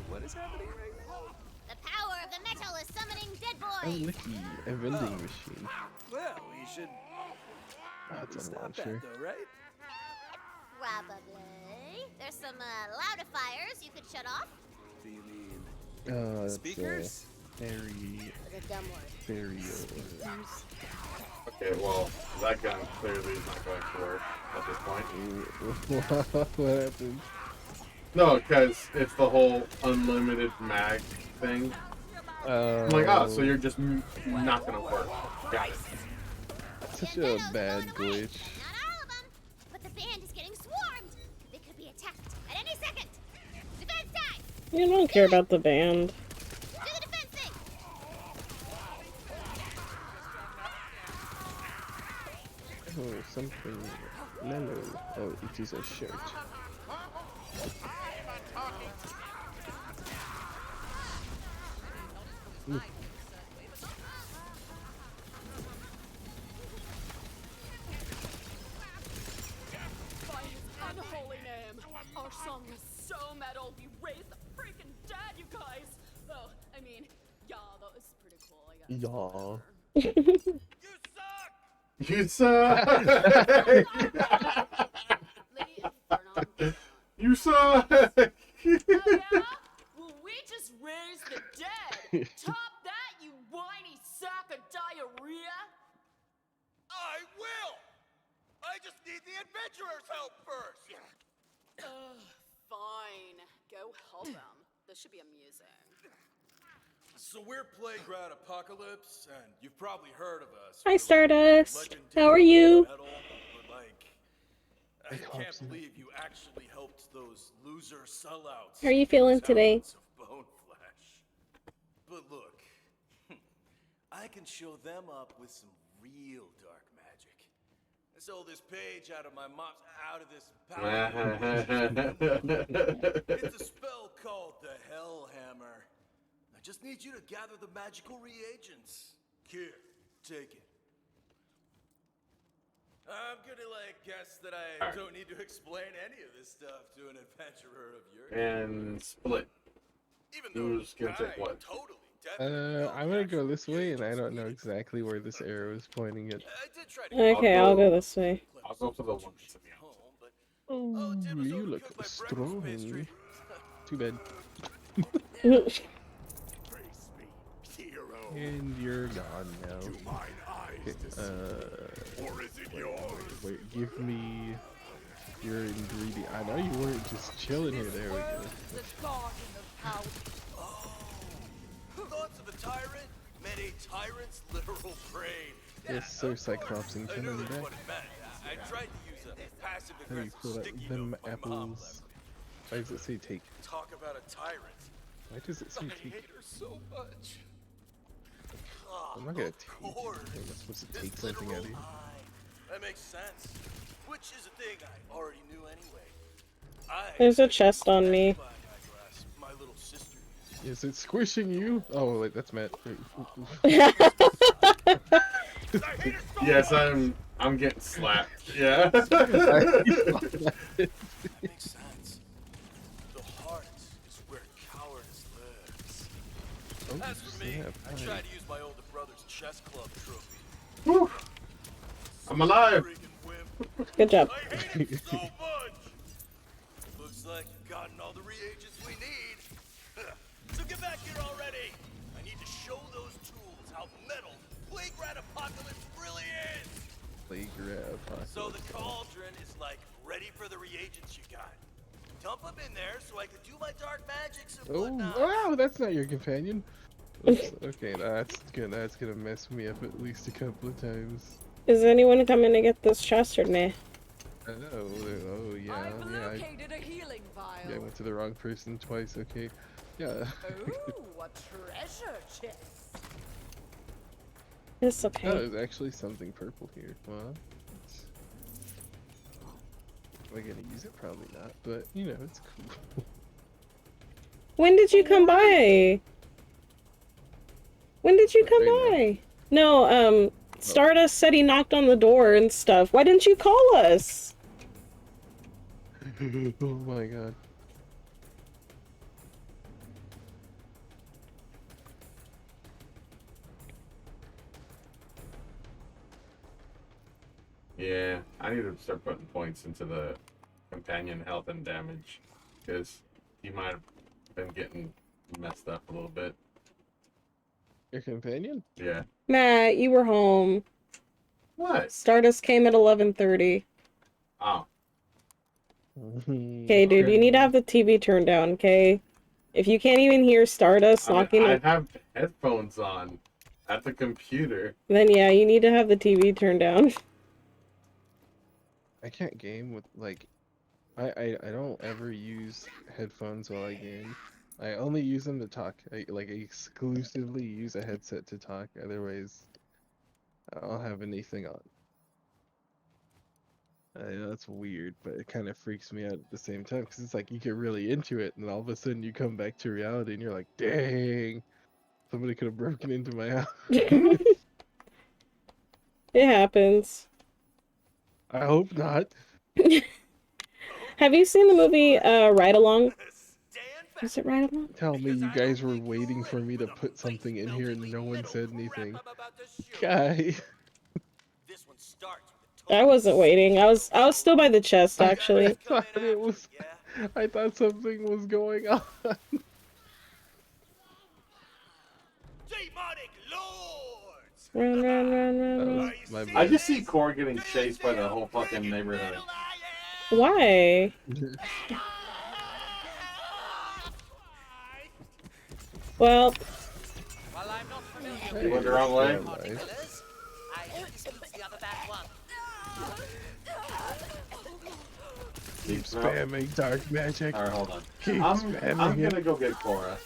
What is happening right now? The power of the metal is summoning dead Oh, boys! looky, a vending machine. Well, we should That's a stop launcher. that though, right? Probably. There's some loudifiers you could shut off. Do you mean Oh, that's speakers? very, The dumb word. very. Okay, well, that gun clearly is not going to work at this point. What happened? No, because it's the whole unlimited mag thing. I'm like, oh, so you're just not gonna work. Got it. Such a bad glitch. Not all of them, but the band is getting swarmed. They could be attacked at any second. Defense time! You don't care about the band. Do the defense thing! Oh, something mellow. Oh, it is a shirt. Ooh. By his unholy name, our song is so metal we raise the I mean, yeah, that was pretty cool. I guess. Y'all. You suck! You suck! Oh yeah? Well, we just raised the dead. Top that, you whiny sack of diarrhea. I will! I just need the adventurers' help first! Fine. Go help them. This should be amusing. So we're Playground Apocalypse, and you've probably heard of us. Hi, Stardust. How are you? Metal, but I can't believe you actually helped those loser sellouts. How are you feeling today? Of bone flesh. But look, I can show them up with some real dark magic. I stole this page out of my mom's, out of this power. It's a spell called the Hellhammer. I just need you to gather the magical reagents. Here, take it. I'm gonna guess that I don't need to explain any of this stuff to an adventurer of yours. And split. Who's gonna take what? I'm gonna go this way, and I don't know exactly where this arrow is pointing at. Okay, I'll go this way. I'll go to the one. Oh, you look strong. Too bad. And you're gone now. Wait, give me your ingredient. I know you weren't just chilling here. There we go. Thoughts of a tyrant met a tyrant's literal brain. Yes, sir, Cyclops and coming back. I tried to use a passive How do you aggressive feel that sticky them note my mom apples? left me. Why does it say take? Talk about a tyrant. Why does it say I take? hate her so much. I'm not gonna take. I'm supposed to take something out of you. That makes sense. Which is a thing I already knew anyway. There's a chest on me. My little sister. Is it squishing you? Oh, wait, that's Matt. Yes, I'm getting slapped. Yeah. Makes sense. The heart is where cowardice lives. Oh, As for me, I tried to use my older brother's chess club trophy. Whew. I'm alive. Good job. I hate it so much. Looks like you've gotten all the reagents we need. So get back here already. I need to show those tools how metal Playground Apocalypse really is. Playground Apocalypse. So the cauldron is ready for the reagents you got. Dump them in there so I can do my dark magics and Oh, whatnot. wow, that's not your companion. Oops, okay, that's good. That's gonna mess me up at least a couple of times. Is anyone coming to get this chest or nah? Oh, yeah, I've yeah. located a healing vial. Yeah, I went to the wrong person twice. Okay, yeah. Ooh, a treasure chest. It's okay. Oh, there's actually something purple here. Well, am I gonna use it? Probably not, but you know, it's cool. When did you come by? When did you come by? No, Stardust said he knocked on the door and stuff. Why didn't you call us? Oh my god. Yeah, I need to start putting points into the companion health and damage, because he might have been getting messed up a little bit. Your companion? Yeah. Matt, you were home. What? Stardust came at 11:30. Oh. Okay, dude, you need to have the TV turned down, okay? If you can't even hear Stardust knocking... I have headphones on at the computer. Then yeah, you need to have the TV turned down. I can't game with, I don't ever use headphones while I game. I only use them to talk. I exclusively use a headset to talk, otherwise I don't have anything on. I know that's weird, but it kind of freaks me out at the same time, because it's like you get really into it, and all of a sudden you come back to reality, and you're like, dang, somebody could have broken into my house. It happens. I hope not. Have you seen the movie Ride Along? Is it right along? Tell me you guys were waiting for me to put something in here and no one said anything. Guy. This one starts with I wasn't waiting. I was still by the chest actually. I thought something was going on. demonic lords. Run. I just see Core getting chased by the whole fucking neighborhood. Why? Well. You went the wrong way? Keep spamming dark magic. Alright, hold on. Keep spamming I'm it. gonna go get Cora.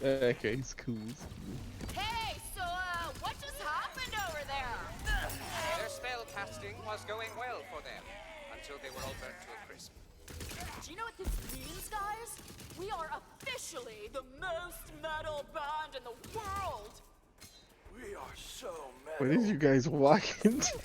Okay, it's cool. Hey, so, what just happened over there? Their spell casting was going well for them until they were all burnt to a crisp. Do you know what this means, guys? We are officially the most metal band in the world! We are so What did you guys walk into?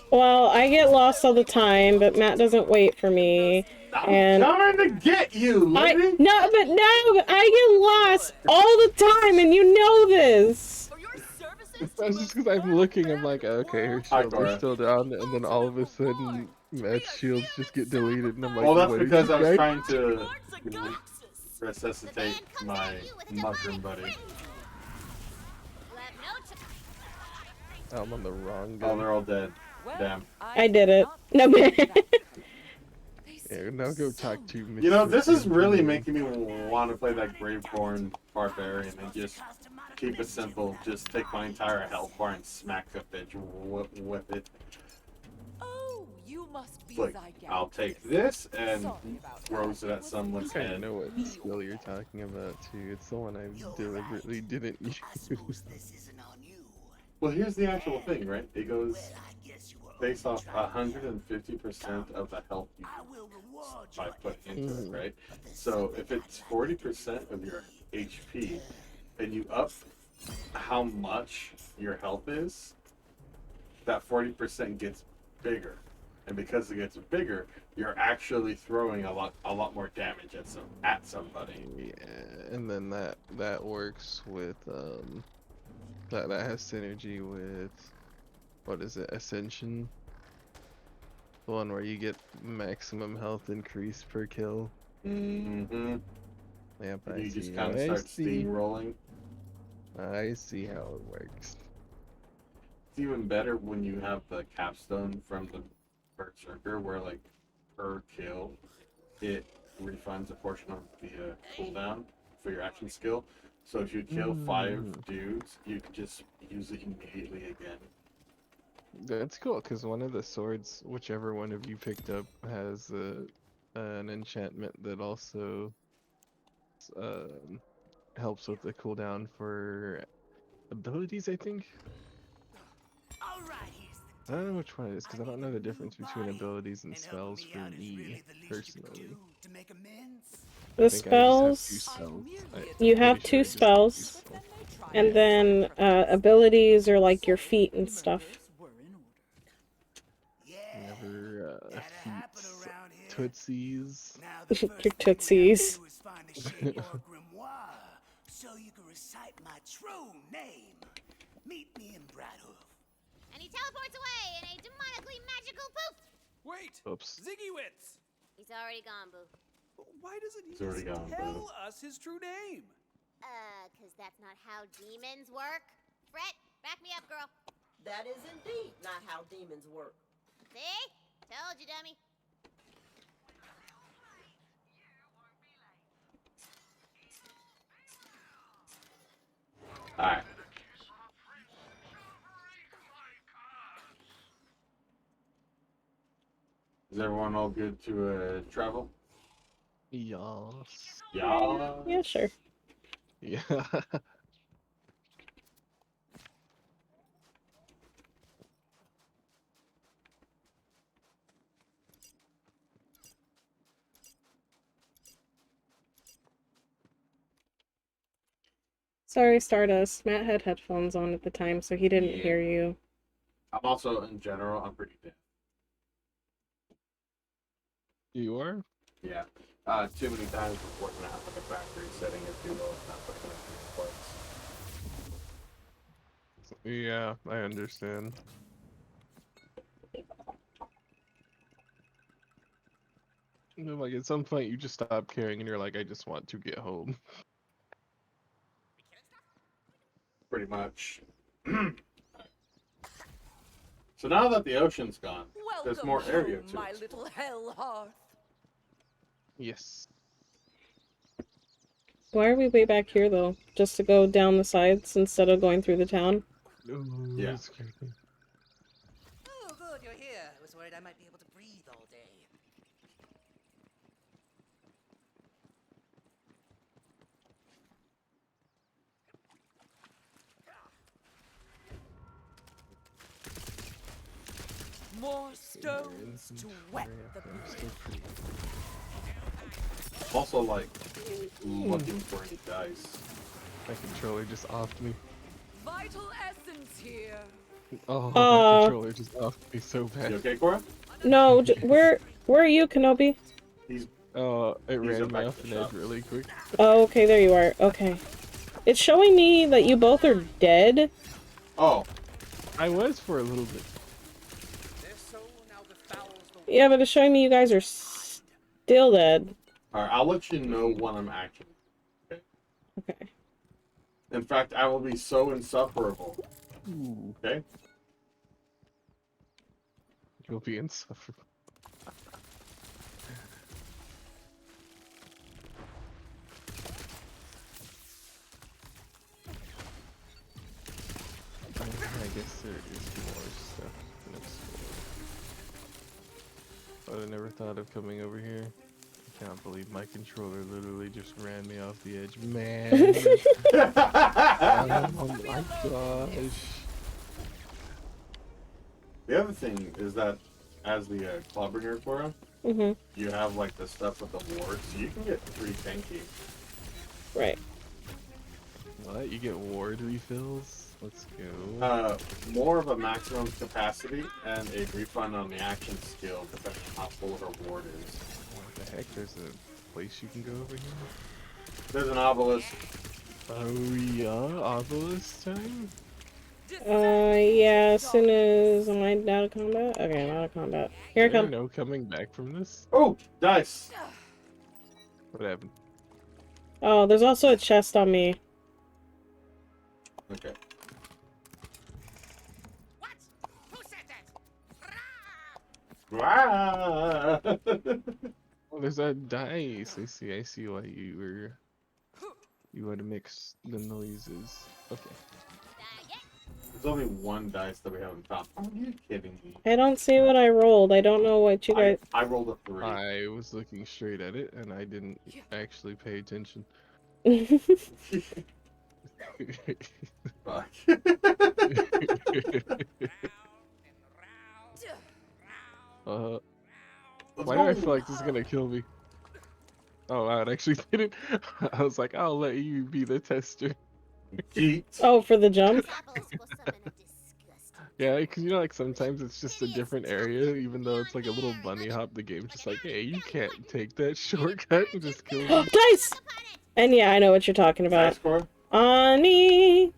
Well, I get lost all the time, but Matt doesn't wait for me. And I'm coming to get you, lady! I get lost all the time, and you know this! That's just because I'm looking, I'm like, okay, her shields are still down, and then all of a sudden, Matt's shields just get deleted, and I'm like, Well, that's what because I was guys trying to resuscitate my mushroom buddy. Oh, I'm on the wrong Oh, they're all dead. Damn. I did it. No, yeah, now go talk to Mr. You know, this is really making me want to play that Graveborn Barbarian and just keep it simple. Just take my entire health bar and smack the bitch with it. Oh, you must be Like, I'll take this and throws it at someone's I head. know what skill you're talking about, too. It's the one I deliberately didn't use. Well, here's the actual thing, right? It goes based off 150% of the health you I put into it, right? So if it's 40% of your HP, and you up how much your health is, that 40% gets bigger. And because it gets bigger, you're actually throwing a lot more damage at somebody. Yeah, and then that works with that has synergy with, what is it, Ascension? The one where you get maximum health increase per kill. Mm-hmm. Yep, And you just kind of start steamrolling. I see how it works. It's even better when you have the capstone from the Berserker, where like per kill, it refunds a portion of the cooldown for your action skill. So if you kill 5 dudes, you can just use it immediately again. That's cool, because one of the swords, whichever one of you picked up, has an enchantment that also helps with the cooldown for abilities, I think. I don't know which one it is, because I don't know the difference between abilities and spells for me, personally. The spells, you have 2 spells, and then abilities are like your feet and stuff. Never feats, tootsies. Your tootsies. So you can recite my true name. Meet me in Bradhoof. And he teleports away in a demonically magical poof! Wait! Oops. Ziggy-Wits! He's already gone, Boo. Why doesn't he He's already just gone, tell us his true name? Cause that's not how demons work. Fret, back me up, girl. That is indeed not how demons work. See? Told you, dummy. Alright. Is everyone all good to travel? Yes. Yeah. Yeah, sure. Yeah. Sorry, Stardust. Matt had headphones on at the time, so he didn't hear you. I'm also, in general, I'm pretty deaf. You are? Yeah. too many times before it's gonna have like a factory setting if you will. It's not like gonna be flex. Yeah, I understand. You know, like at some point you just stop caring and you're like, I just want to get home. Pretty much. So now that the ocean's gone, there's more area to my it. little hell hearth. Yes. Why are we way back here though? Just to go down the sides instead of going through the town? Yeah. Oh, good, you're here. I was worried I might be able to breathe all day. More stones to wet the blade. Also, like, looking for any dice. My controller just offed me. Vital essence here. Oh, my controller just offed me so bad. You okay, Cora? No, where are you, Kenobi? He's. It ran me off an edge really quick. Oh, okay, there you are. Okay. It's showing me that you both are dead. Oh. I was for a little bit. Yeah, but it's showing me you guys are still dead. Alright, I'll let you know when I'm actually. Okay. Okay. In fact, I will be so insufferable. Ooh. Okay? You'll be insufferable. I guess there is more stuff to explore. But I never thought of coming over here. I can't believe my controller literally just ran me off the edge. Man! Oh my gosh. The other thing is that, as the Clawbringer, Cora, you have like the stuff with the wards, so you can get 3 tanky. Right. What? You get ward refills? Let's go. More of a maximum capacity and a refund on the action skill depending on how full her ward is. What the heck? There's a place you can go over here? There's an obelisk. Oh yeah, obelisk time? Yeah, as soon as I'm out of combat. Okay, I'm out of combat. Here I come. No coming back from this? Oh, dice. What happened? Oh, there's also a chest on me. Okay. Oh, there's that dice. I see why you want to mix the noises. Okay. There's only 1 dice that we haven't found. Are you kidding me? I don't see what I rolled. I don't know what you guys... I rolled a 3. I was looking straight at it, and I didn't actually pay attention. Fuck. Why do I feel like this is gonna kill me? Oh wow, it actually didn't. I was like, I'll let you be the tester. Oh, for the jump? Yeah, because you know, like sometimes it's just a different area, even though it's like a little bunny hop. The game's just like, hey, you can't take that shortcut and just kill me. Dice! And yeah, I know what you're talking about. Ani!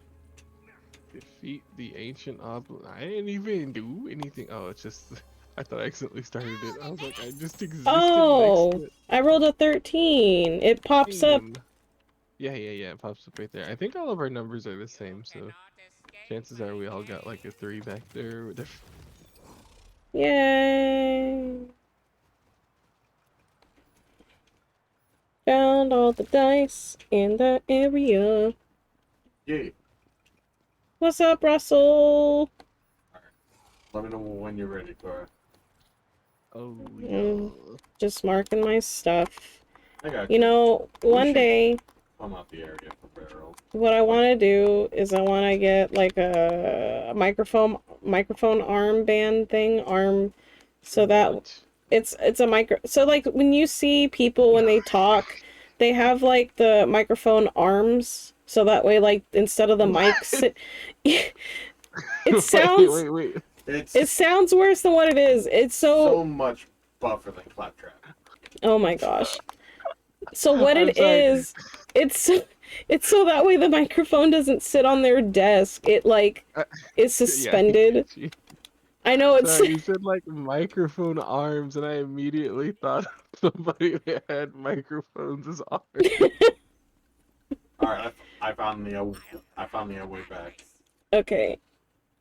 Defeat the ancient obelisk. I didn't even do anything. Oh, it's just... I thought I accidentally started it. I was like, I just existed Oh! next to it. I rolled a 13. It pops up. Yeah, it pops up right there. I think all of our numbers are the same, so chances are we all got like a 3 back there or whatever. Yay! Found all the dice in the area. Yeah. What's up, Russell? Let me know when you're ready, Cora. Oh, yeah. Just marking my stuff. I got you. You know, one day... I'm out the area for barrel. What I want to do is I want to get like a microphone armband thing, so that it's a micro. So like when you see people when they talk, they have like the microphone arms, so that way like instead of the mics, it sounds. Wait. It sounds worse than what it is. It's so much buffer than Claptrap. Oh my gosh. So what I'm it sorry. is, it's so that way the microphone doesn't sit on their desk. It like is Yeah, I suspended. get you. I know it's Sorry, you said like microphone arms, and I immediately thought of somebody that had microphones as arms. All right, I found the way back. okay.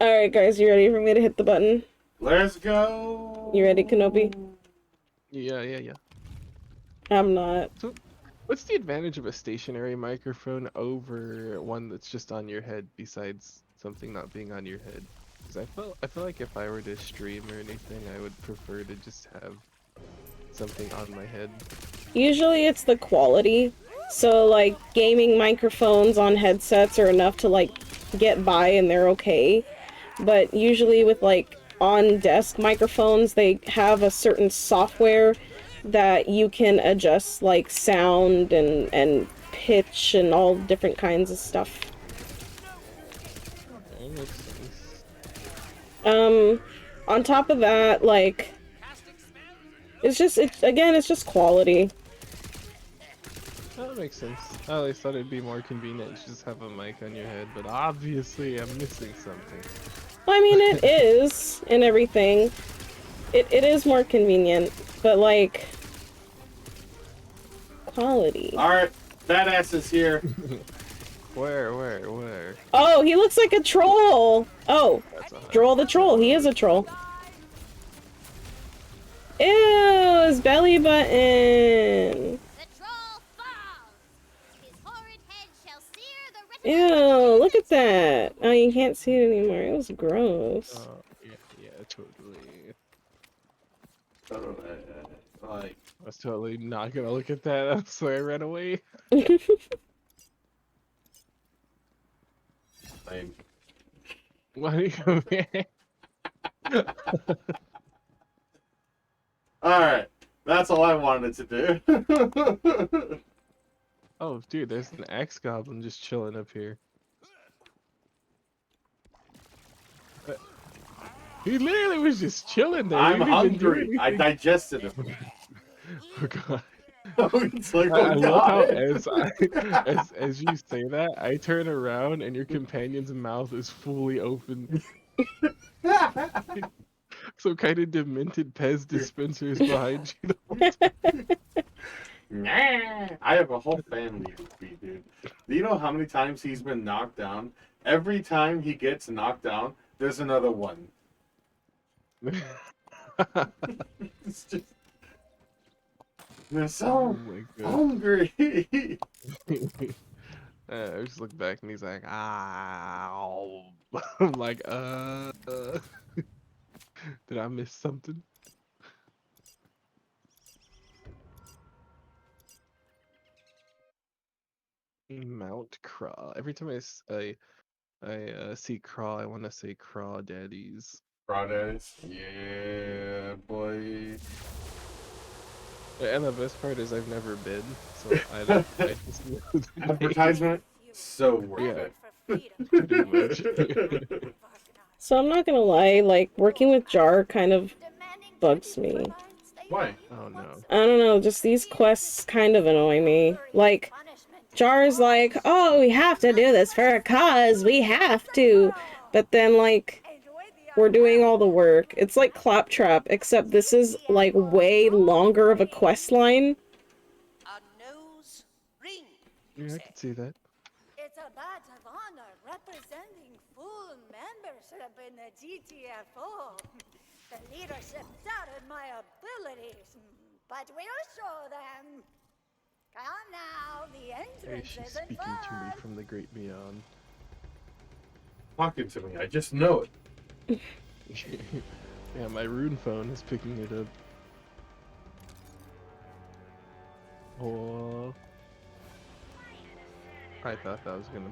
All right, guys, you ready for me to hit the button? Let's go. You ready, Kenobi? Yeah. I'm not. So, what's the advantage of a stationary microphone over one that's just on your head, besides something not being on your head? Because I feel like if I were to stream or anything, I would prefer to just have something on my head. Usually it's the quality. So like gaming microphones on headsets are enough to like get by and they're okay. But usually with like on desk microphones, they have a certain software that you can adjust like sound and pitch and all different kinds of stuff. That makes sense. On top of that, like it's just quality. That makes sense. I always thought it'd be more convenient to just have a mic on your head, but obviously I'm missing something. I mean, it is and everything. It is more convenient, but like quality. All right, badass is here. Where? Oh, he looks like a troll. Oh, Droll the troll. He is a troll. Ew, his belly button. Ew, look at that. Oh, you can't see it anymore. It was gross. Yeah, totally. Like, I was totally not gonna look at that, so I ran away. Lame. Why do you come here? Alright, that's all I wanted to do. Oh, dude, there's an axe goblin just chilling up here. He literally was just chilling there. I'm He didn't even do hungry. I anything. digested him. Oh god. It's like, I oh love how god. as you say that, I turn around and your companion's mouth is fully open. Some kind of demented Pez dispenser is behind you. Nah, I have a whole family to feed, dude. Do you know how many times he's been knocked down? Every time he gets knocked down, there's another one. It's just... They're so hungry. I just look back and he's like, ow. I'm like, did I miss something? Mount Craw. Every time I see Craw, I want to say Crawdaddies. Crawdaddies? Yeah, boy. And the best part is I've never been, so I just know the name. Advertisement? So worth it. Pretty much. So I'm not gonna lie, like working with Jar kind of bugs me. Why? Oh no. I don't know, just these quests kind of annoy me. Like, Jar's like, oh, we have to do this for a cause, we have to. But then, like, we're doing all the work. It's like Claptrap, except this is, like, way longer of a quest line. Yeah, I can see that. It's a badge of honor representing full membership in the GTFO. The leadership doubted my abilities, but we'll show them. Come now, the Hey, entrance she's isn't speaking to me from the great beyond. Talking to me, I just know it. Yeah, my rune phone is picking it up. Oh. I thought that was gonna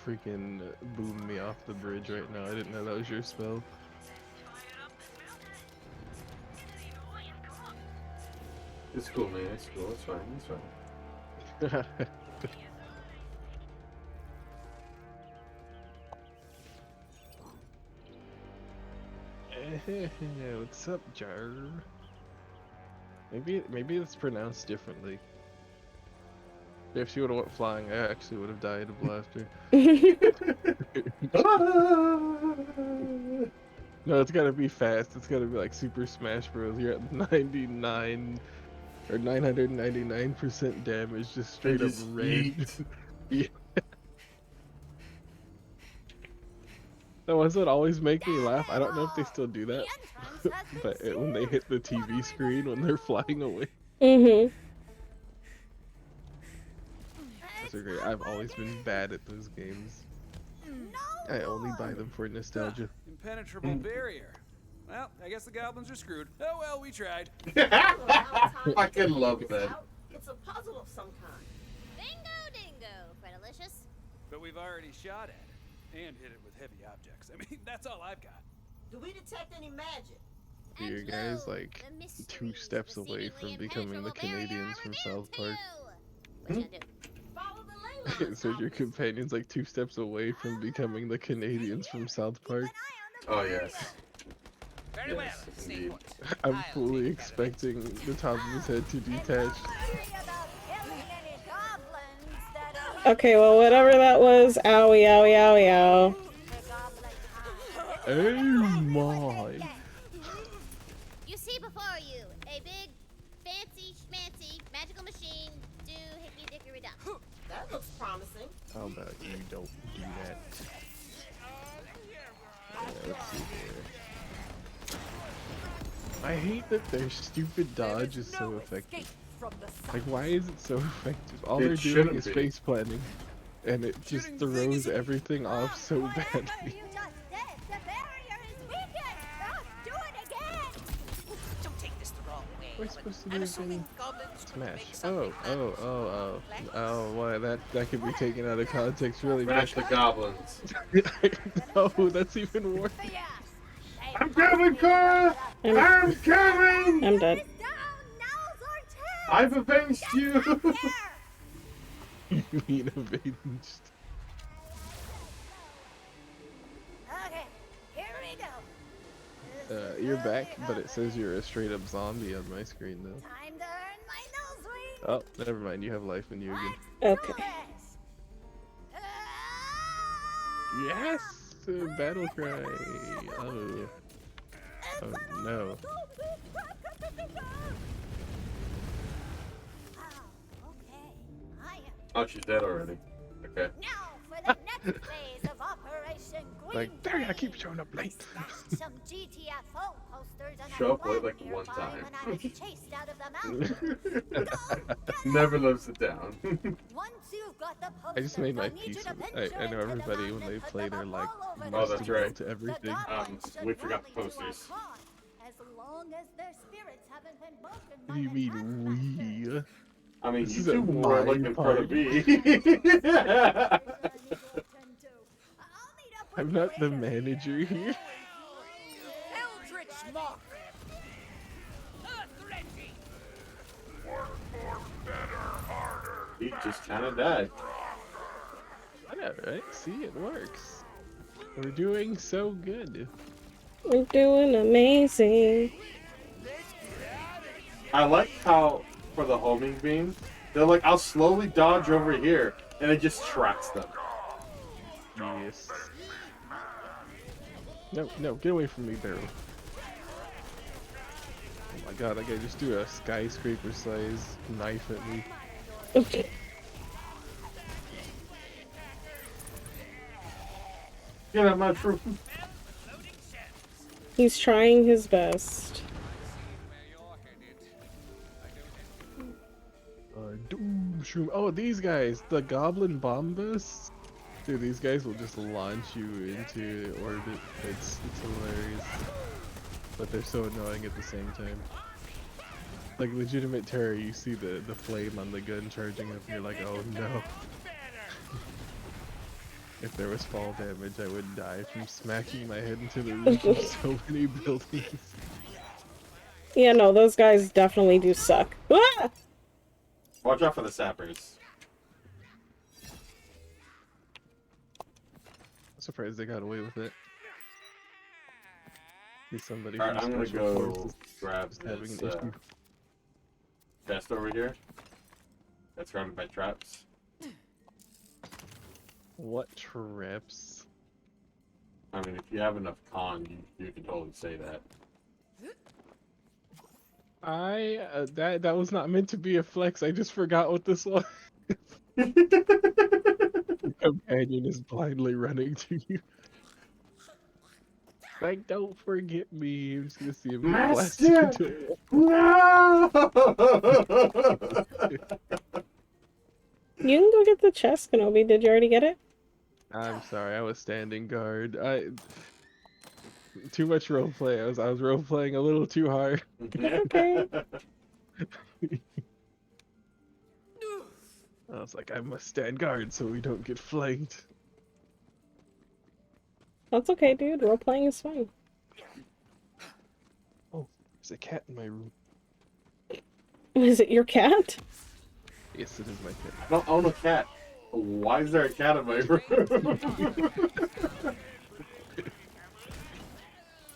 freaking boom me off the bridge right now. I didn't know that was your spell. It's cool, man. It's cool. It's fine. It's fine. What's up, Jar? Maybe it's pronounced differently. If she would have went flying, I actually would have died of laughter. No, it's gotta be fast. It's gotta be like Super Smash Bros. You're at 99 or 999% damage, just straight up just red. Yeah. The ones that always make me laugh, I don't know if they still do that, but when they hit the TV screen when they're flying away. Those are great. I've always been bad at those games. I only buy them for nostalgia. Impenetrable barrier. Well, I guess the goblins are screwed. Oh well, we tried. I can love that. It's a puzzle of some kind. Bingo dingo, Fredalicious. But we've already shot at it and hit it with heavy objects. I mean, that's all I've got. Do we detect any magic? Your guy's like 2 steps away from becoming the Canadians from South Park. It says your companion's like 2 steps away from becoming the Canadians from South Park. Oh yes. Very well. Stay put. I'm fully expecting the top of his head to detach. Okay, well, whatever that was, owie, owie, owie, ow. Oh my. You see before you a big, fancy, schmancy, magical machine do hickey dickory dock. That looks promising. How about you don't do that? Yeah, let's see here. I hate that their stupid dodge is so effective. Like, why is it so effective? All they're doing is face planting, and it just throws everything off so badly. Don't take this the wrong way. What am I supposed to do again? Smash. Oh, why that could be taken out of context really bad. Smash the goblins. No, that's even worse. I'm coming, Cora! I'm coming! I'm dead. I've avenged you! You mean avenged? Okay, here we go. You're back, but it says you're a straight up zombie on my screen though. Time to earn my nose ring. Oh, never mind, you have life in you again. Okay. Yes! Battle cry! Oh. Oh no. Oh, she's dead already. Okay. Now for the next phase of Operation Green. Like, dang, I keep showing up late. Some GTFO posters and Show up late like one nearby time. when I was chased out of the mountain. Never lives it down. Once you've got the I just made my peace with it. I know everybody when they play they're like used to go to everything. We forgot the posters. As long as their spirits haven't been broken What do you mean we? I mean, This you isn't two were like my in front of party. me. I'm not the manager here. Eldritch Mock! He just kind of died. I know, right? See, it works. We're doing so good. We're doing amazing. I like how, for the homing beam, they're like, I'll slowly dodge over here, and it just tracks them. Yes. No, no, get away from me, Barrel. Oh my god, I gotta just do a skyscraper size knife at me. Okay. Get out my troop. He's trying his best. Doom shroom. Oh, these guys, the goblin bombas. Dude, these guys will just launch you into orbit. It's hilarious. But they're so annoying at the same time. Like legitimate terror, you see the flame on the gun charging up, and you're like, oh no. If there was fall damage, I would die from smacking my head into the roof of so many buildings. Yeah, no, those guys definitely do suck. Ah! Watch out for the sappers. I'm surprised they got away with it. Is somebody Alright, from I'm gonna Special go Forces grab just having this an issue. chest over here. that's surrounded by traps. What traps? I mean, if you have enough con, you can totally say that. That was not meant to be a flex. I just forgot what this was. The companion is blindly running to you. Like, don't forget me. I'm just gonna see him get blasted Master! into No! You can go get the chest, Kenobi. Did you already get it? I'm sorry, I was standing guard. Too much roleplay. I was roleplaying a little too hard. It's okay. I was like, I must stand guard so we don't get flanked. That's okay, dude. Role playing is fun. Oh, there's a cat in my room. Is it your cat? Yes, it is my cat. I don't own a cat. Why is there a cat in my room?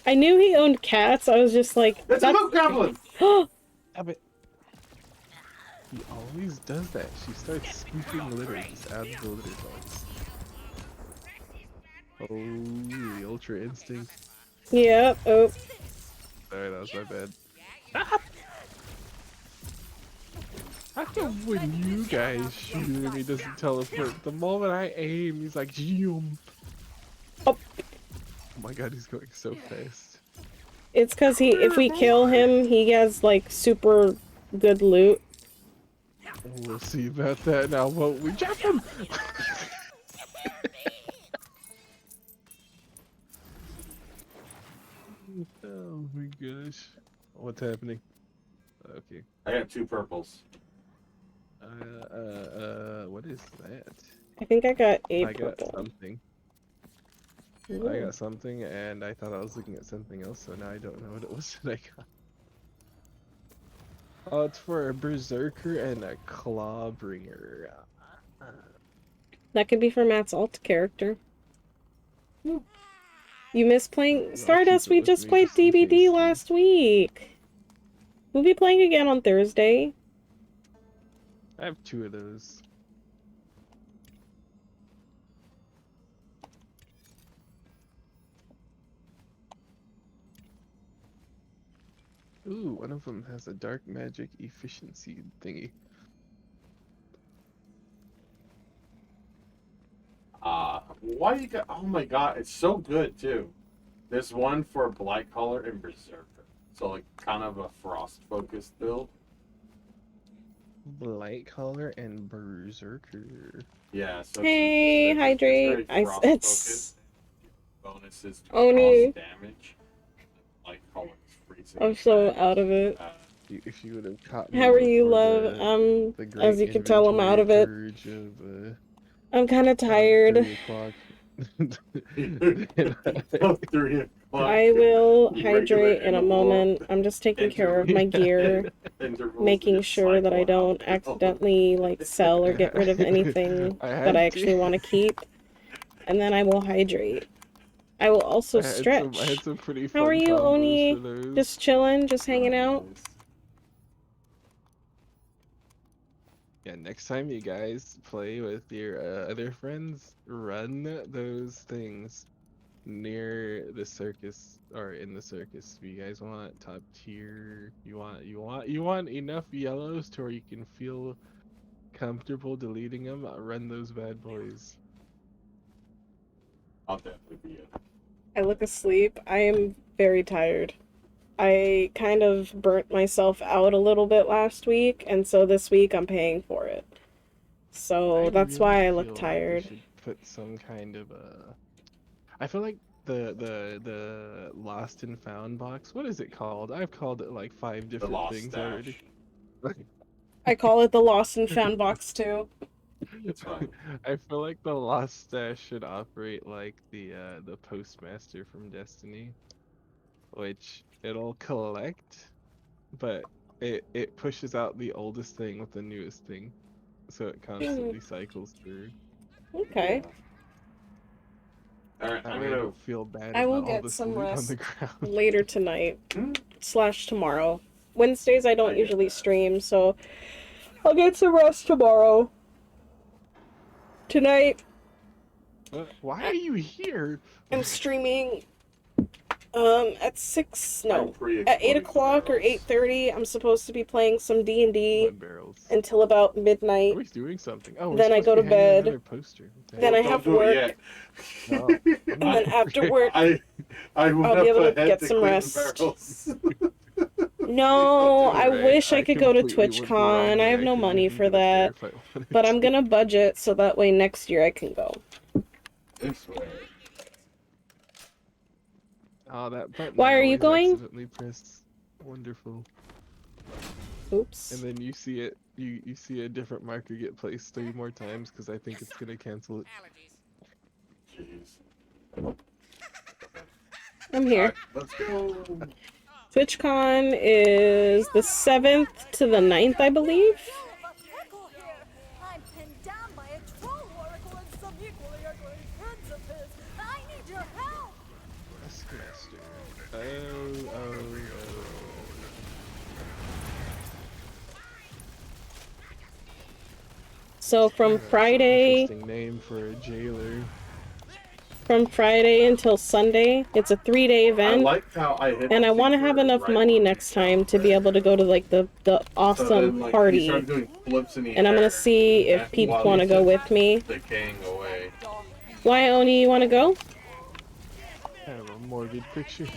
I knew he owned cats. I was just like, It's a milk goblin! Stop it. He always does that. She starts scooping litter just out of the litter box. Oh, the ultra instinct. Yep. Oh. Sorry, that was my bad. Ah! How come when you guys shoot him, he doesn't teleport? The moment I aim, he's like, zoom. Oh my god, he's going so fast. It's because if we kill him, he has like super good loot. We'll see about that now, won't we? Jump him! Oh my gosh. What's happening? Okay. I got 2 purples. What is that? I think I got a I got purple. something. Ooh. I got something, and I thought I was looking at something else, so now I don't know what it was that I got. Oh, it's for a berserker and a clawbringer. That could be for Matt's alt character. You missed playing Stardust? We just played DBD last week. We'll be playing again on Thursday. I have 2 of those. Ooh, one of them has a dark magic efficiency thingy. Why you got? Oh my god, it's so good too. There's one for Blight Caller and Berserker. So like kind of a frost focused build. Blight Caller and Berserker. Yeah. So Hey, hydrate. it's bonuses to Oni. frost damage. Blight Caller is freezing. I'm so out of it. If you would have caught me How are you, before love? the great As you can tell, I'm out of it. inventory purge of, I'm kind of tired. 3 o'clock. 3 o'clock. I will Regular hydrate in a interval. moment. I'm just taking care of my gear, Intervals making just sure that I cycle out. don't accidentally like sell or get rid of anything that I actually want to keep, and then I will hydrate. I will also stretch. I had some pretty How are fun you, combos Oni? for those. Just chilling, just hanging out. Yeah, next time you guys play with your other friends, run those things near the circus or in the circus. If you guys want top tier, you want enough yellows to where you can feel comfortable deleting them. Run those bad boys. I'll definitely be it. I look asleep. I am very tired. I kind of burnt myself out a little bit last week, and so this week I'm paying for it. So that's why I look tired. We should put some kind of a. I feel like the lost and found box. What is it called? I've called it like 5 different things already. I call it the lost and found box too. I feel like the lost stash should operate like the postmaster from Destiny, which it'll collect, but it pushes out the oldest thing with the newest thing, so it constantly cycles through. Okay. Alright, That I'm way I gonna. don't feel bad I will about all get this some loot on rest the ground. later tonight / tomorrow. Wednesdays I don't usually stream, so I'll get some rest tomorrow. Tonight, Why are you here? I'm streaming at 8 o'clock or 8:30. I'm supposed to be playing some D&D until about midnight. Are we doing something? Oh, we're Then I supposed go to to be hanging bed. another poster. Okay. Then I have work. No, And then after work, I I'll went be able up to ahead get to some clean rest. the barrels. No, I Right, wish I could go to completely would be wrong TwitchCon. I there. have no couldn't money even for go there that. if I wanted But I'm to. gonna budget so that way next year I can go. This way. Oh, that button. Why I are you always going? accidentally press. Wonderful. Oops. And then you see it. You see a different marker get placed 3 more times because I think it's gonna cancel it. Jeez. I'm here. Alright, let's go. TwitchCon is the 7th to the 9th, I believe. I'm pinned down by a troll oracle and some equally ugly friends of his. I need your help. Taskmaster. Oh. So from Friday, Interesting name for a jailer. from Friday until Sunday, it's a 3-day event. I like how I hit and I want to Dixper have enough right money when we next time to be able to go to like the awesome So then, like, he party. started doing flips in the And I'm gonna air, see if and people while want to he's go just with me. decaying away. Why, Oni, you want to go? I have a morbid picture.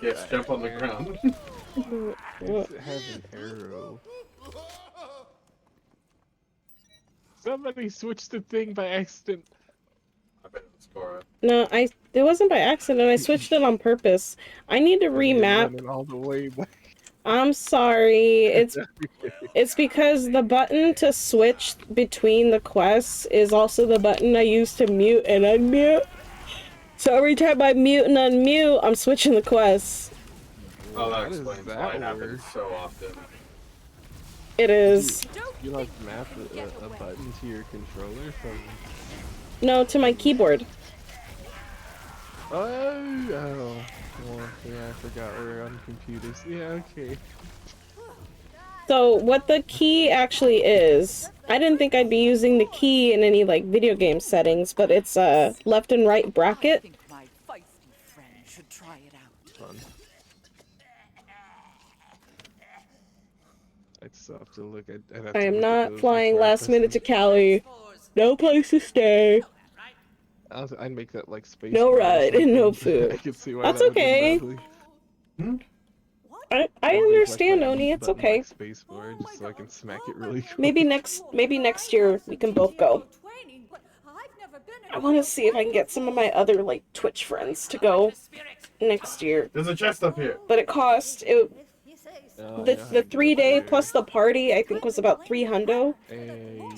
Yes, jump on the ground. It has an arrow. Somebody switched the thing by accident. I bet it's Cora. No, it wasn't by accident. I switched it on purpose. I need to remap. Running all the way back. I'm sorry. It's because the button to switch between the quests is also the button I use to mute and unmute. So every time I mute and unmute, I'm switching the quests. Oh, that How does explains that why it work? happens so often. It is. You like map a button to your controller from... No, to my keyboard. Oh. Well, yeah, I forgot we're on computers. Yeah, okay. So what the key actually is, I didn't think I'd be using the key in any like video game settings, but it's a left and right bracket. I think my feisty friend should try it out. Fun. I'd still have to look at. I am not flying last minute to Cali. No place to stay. I'd make that like space. No ride and no food. I can see why That's that would be okay. lovely. I I'd make, understand, like, my Oni. It's button, okay. Like, space bar, just so I can smack it really quick. Maybe next year we can both go. I want to see if I can get some of my other like Twitch friends to go next year. There's a chest up here. But it cost the 3-day plus the party I think was about $300.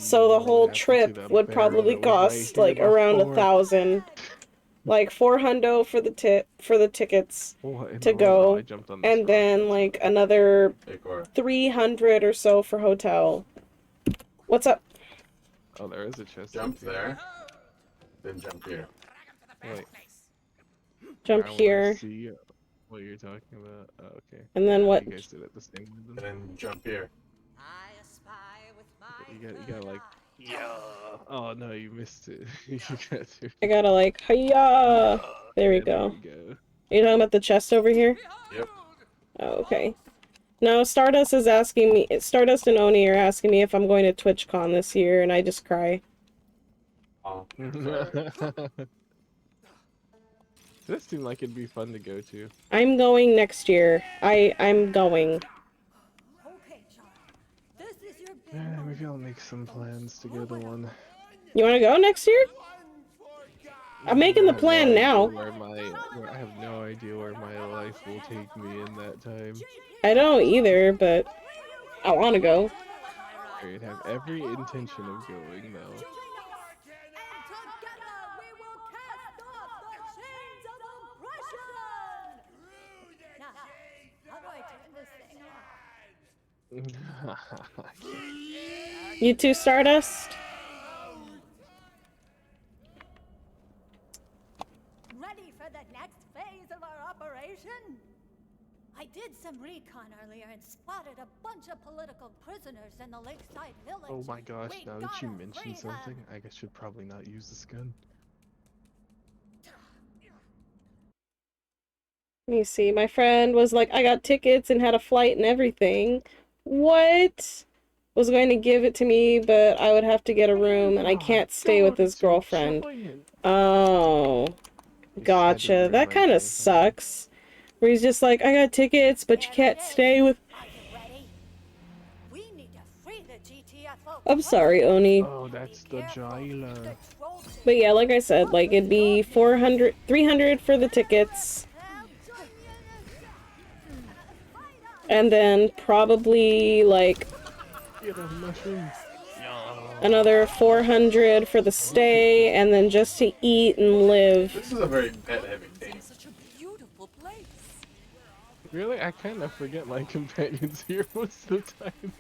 So the whole trip would probably cost like around 1,000. Like $400 for the tickets to go, and then like another 300 or so for hotel. What's up? Oh, there is a chest. Jump there. Then jump here. Wait. Jump I wanna here. See what you're talking about. Oh, okay. And then what? You guys did it the same way then. And then jump here. You gotta like. Yeah. Oh no, you missed it. You got to. I gotta like, hiya! There we go. There you go. Are you talking about the chest over here? Yep. Oh, okay. No, Stardust is asking me. Stardust and Oni are asking me if I'm going to TwitchCon this year, and I just cry. Oh. This seemed like it'd be fun to go to. I'm going next year. I'm going. Yeah, maybe I'll make some plans to go to one. You want to go next year? I'm making the plan now. I have no idea where my life will take me in that time. I don't either, but I want to go. I have every intention of going though. You too, Stardust? Ready for the next phase of our operation? I did some recon earlier and spotted a bunch of political prisoners in the lakeside village. Oh my gosh, We now that you gotta mention free something, them. I should probably not use this gun. Let me see. My friend was like, I got tickets and had a flight and everything. What? Was going to give it to me, but I would have to get a room and I can't stay with his girlfriend. Oh. Gotcha. That kind of sucks. Where he's just like, I got tickets, but you can't stay with... I'm sorry, Oni. Oh, that's the jailer. But yeah, like I said, like, it'd be 300 for the tickets. And then probably, like, another 400 for the stay, and then just to eat and live. This is a very pet-heavy game. Really? I kind of forget my companions here most of the time.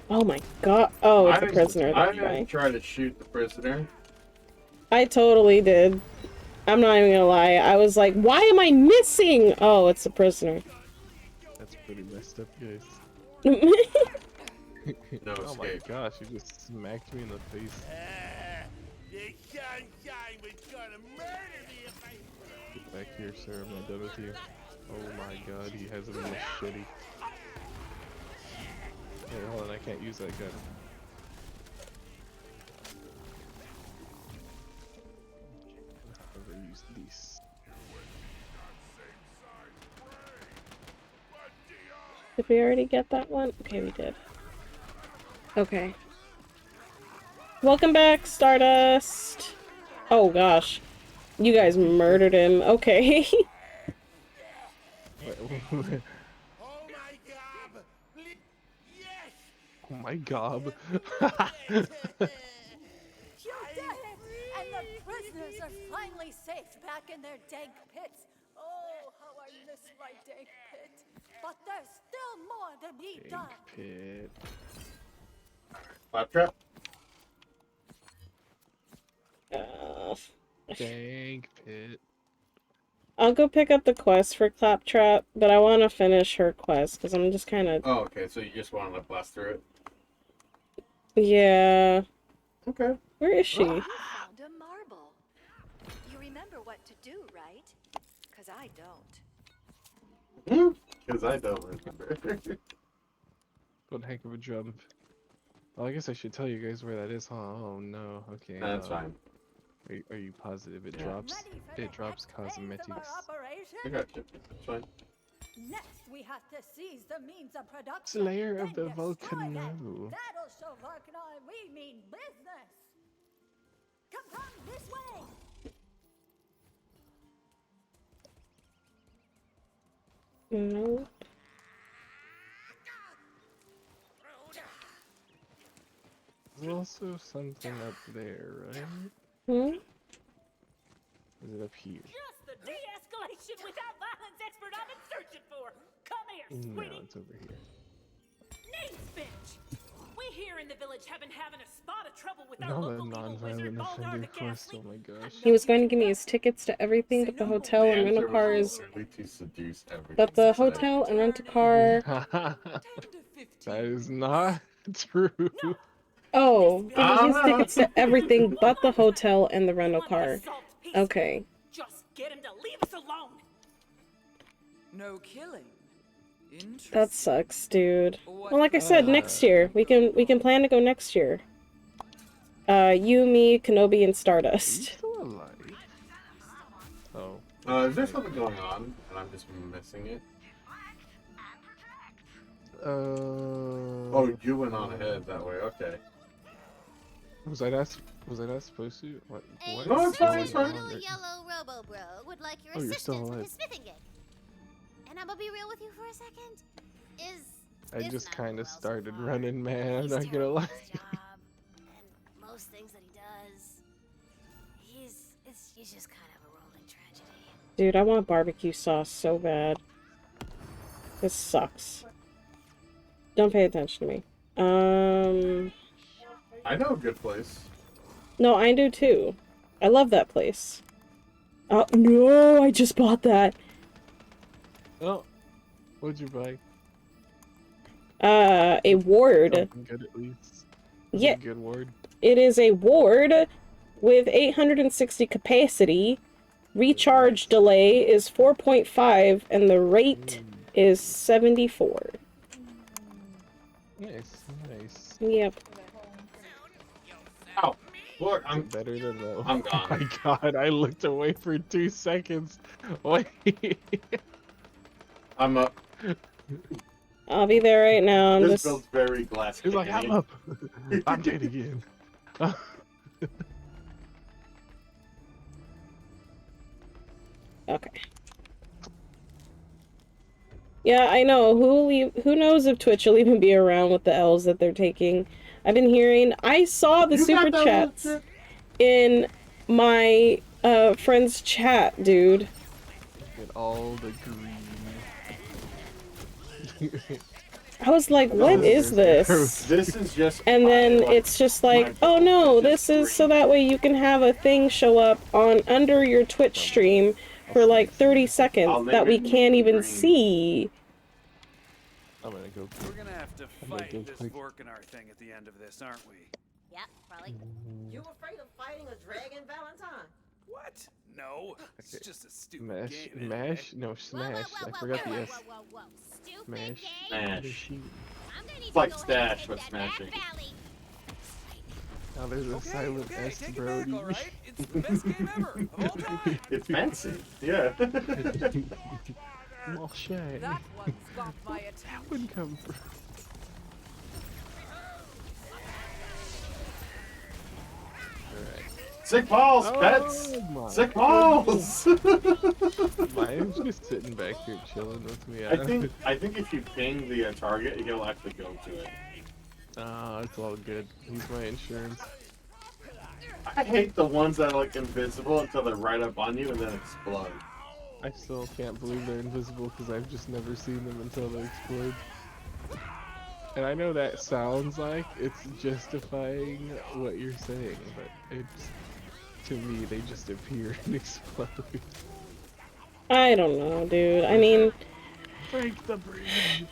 Oh my god. Oh, it's a prisoner. I That's why. didn't try to shoot the prisoner. I totally did. I'm not even gonna lie. I was like, why am I missing? Oh, it's a prisoner. That's pretty messed up, guys. No oh my escape. gosh, you just smacked me in the face. The sunshine was gonna murder me if I... Get back here, sir. I'm not done with you. Oh my god, he has a machete. Hey, hold on, I can't use that gun. Never use these. Did we already get that one? Okay, we did. Okay. Welcome back, Stardust! Oh gosh. You guys murdered him. Okay. Oh my god. You did it! And the prisoners are finally safe back in their dank pits. Oh, how I miss my dank pit. But there's still more to be done. Pit. Claptrap? Dank pit. I'll go pick up the quest for Claptrap, but I want to finish her quest, because I'm just kind of... Oh, okay, so you just want to blast through it? Yeah. Okay. Where is she? You found a marble. You remember what to do, right? Because I don't. Because I don't remember. What heck of a jump. Well, I guess I should tell you guys where that is, huh? Oh no, okay. That's fine. Are you positive it drops? It drops cosmetics. I got you. That's fine. Next, we have to seize the means of production. Slayer of the then destroy volcano. them. That'll show Volcano we mean business. Come this way. No. There's also something up there, right? Hmm? Is it up here? Just the de-escalation without violence expert I've been searching for. Come here, No, sweetie. it's over here. Name's Finch. We here in the village have been having a spot of trouble with our Another local evil wizard non-violent Baldar offender the quest, Ghastly. oh my gosh. He was going to give me his tickets to everything but the hotel and rental cars. To seduce everything. But the hotel and rent a car... That is not true. Oh, give me his tickets to everything but the hotel and the rental car. Okay. Just get him to leave us alone. No killing. Interesting. That sucks, dude. Well, like I said, next year. We can plan to go next year. You, me, Kenobi, and Stardust. Still alive? Oh. Is there something going on and I'm just missing it? Oh, you went on ahead that way. Okay. Was I not supposed to? What? What? No, it's fine, it's Little fine. yellow robo bro would like your Oh, you're still assistance with alive. his smithing gig. And I'm gonna be real with you for a second. I just kind of started running, man. I'm not gonna lie. Most things that he does, he's just kind of a rolling tragedy. Dude, I want barbecue sauce so bad. This sucks. Don't pay attention to me. I know a good place. No, I do too. I love that place. Oh, no, I just bought that. Oh, what'd you buy? A ward. Something good at least. Yeah. A good ward. It is a ward with 860 capacity. Recharge delay is 4.5 and the rate is 74. Nice, nice. Yep. Ow! Look, I'm better than low. I'm gone. Oh my god, I looked away for 2 seconds. Wait. I'm up. I'll be there right now. I'm This just... build's very glass. He's like, I'm up. I'm dead again. Okay. Yeah, I know. Who knows if Twitch will even be around with the L's that they're taking. I've been hearing... I saw the super chats in my friend's chat, dude. Get all the green. I was like, what is this? This is just... And then it's just like, oh no, this is so that way you can have a thing show up on under your Twitch stream for like 30 seconds that we can't even see. I'm gonna go quick. We're gonna have to fight this Vorkanar thing at the end of this, aren't we? Yep, probably. You afraid of fighting a dragon, Valentine? What? No, it's just a stupid Mash, game. mash? No, smash. I forgot the S. Smash. Smash. It's like Stash, but smashing. Oh, there's a silent S, Brody. Right? It's the best game ever of all time. It's fancy. Yeah. Well, shit. That one's got my attention. Wouldn't come through. Sick balls, pets! Sick balls! Mine's just sitting back here chilling with me. I think if you ping the target, he'll actually go to it. It's all good. He's my insurance. I hate the ones that are like invisible until they're right up on you and then explode. I still can't believe they're invisible because I've just never seen them until they explode. And I know that sounds like it's justifying what you're saying, but it's, to me, they just appear and explode. I don't know, dude. I mean... Break the bridge!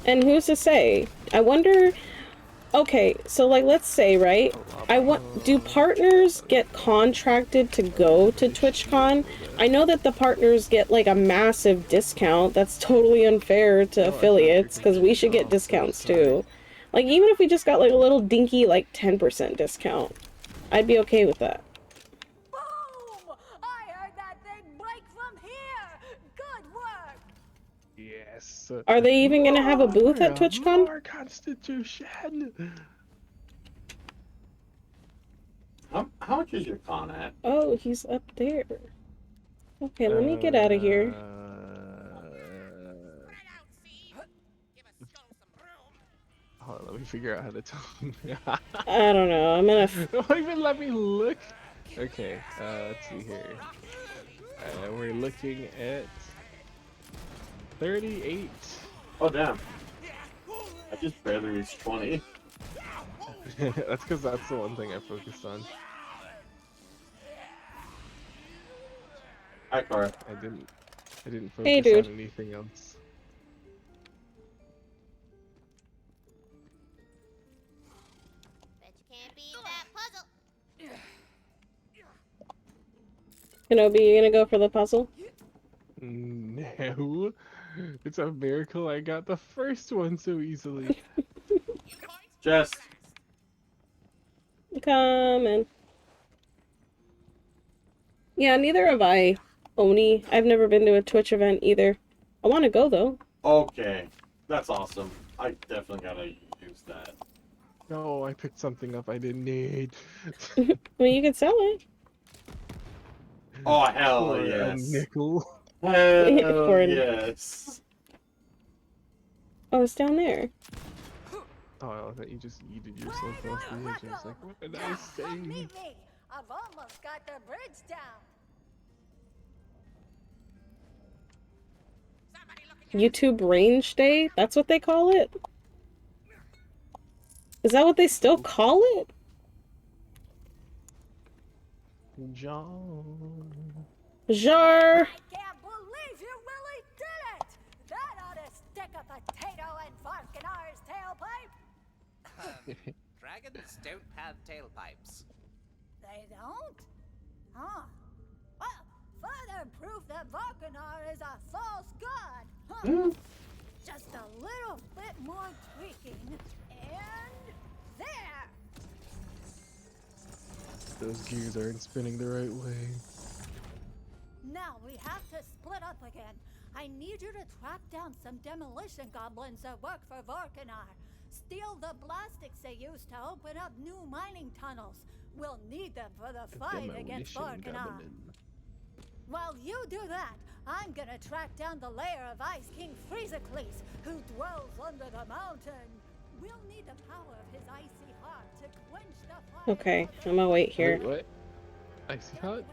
And who's to say? I wonder... Okay, so like, let's say, right? Do partners get contracted to go to TwitchCon? I know that the partners get like a massive discount. That's totally unfair to affiliates, because we should get discounts too. Like, even if we just got like a little dinky like 10% discount, I'd be okay with that. Boom! I heard that thing break from here! Good work! Yes. Are they even gonna have a booth at TwitchCon? More Constitution! How much is your con at? Oh, he's up there. Okay, let me get out of here. Hold on, let me figure out how to tell him. I don't know, I'm gonna... Don't even let me look! Okay, let's see here. We're looking at 38. Oh damn. I just barely reached 20. That's because that's the one thing I focused on. Hi, Cora. I didn't focus Hey, dude. on anything else. Bet you can't beat that puzzle. Kenobi, you gonna go for the puzzle? No. It's a miracle I got the first one so easily. Just. Coming. Yeah, neither have I, Oni. I've never been to a Twitch event either. I want to go, though. Okay. That's awesome. I definitely gotta use that. No, I picked something up I didn't need. Well, you can sell it. Oh, hell For yes. a nickel. For an- yes. Oh, it's down there. Oh, I thought you just yeeted yourself off the edge. I was like, what did I say? Meet me! I've almost got the bridge down. YouTube Range Day? That's what they call it? Is that what they still call it? John. Jar. Can't believe Vulcanar's tailpipe? Dragons don't have tailpipes. They don't? Huh. Well, further proof that Vulcanar is a false god. Huh. Just a little bit more tweaking, and there! Those gears aren't spinning the right way. Now we have to split up again. I need you to track down some demolition goblins that work for Vulcanar. Steal the blastics they use to open up new mining tunnels. We'll need them for the fight against Vulcanar. While you do that, I'm gonna track down the lair of Ice King Freezicles, who dwells under the mountain. We'll need the power of his icy heart to quench the fire. Okay, I'm gonna wait here. Wait, what? Icy hot?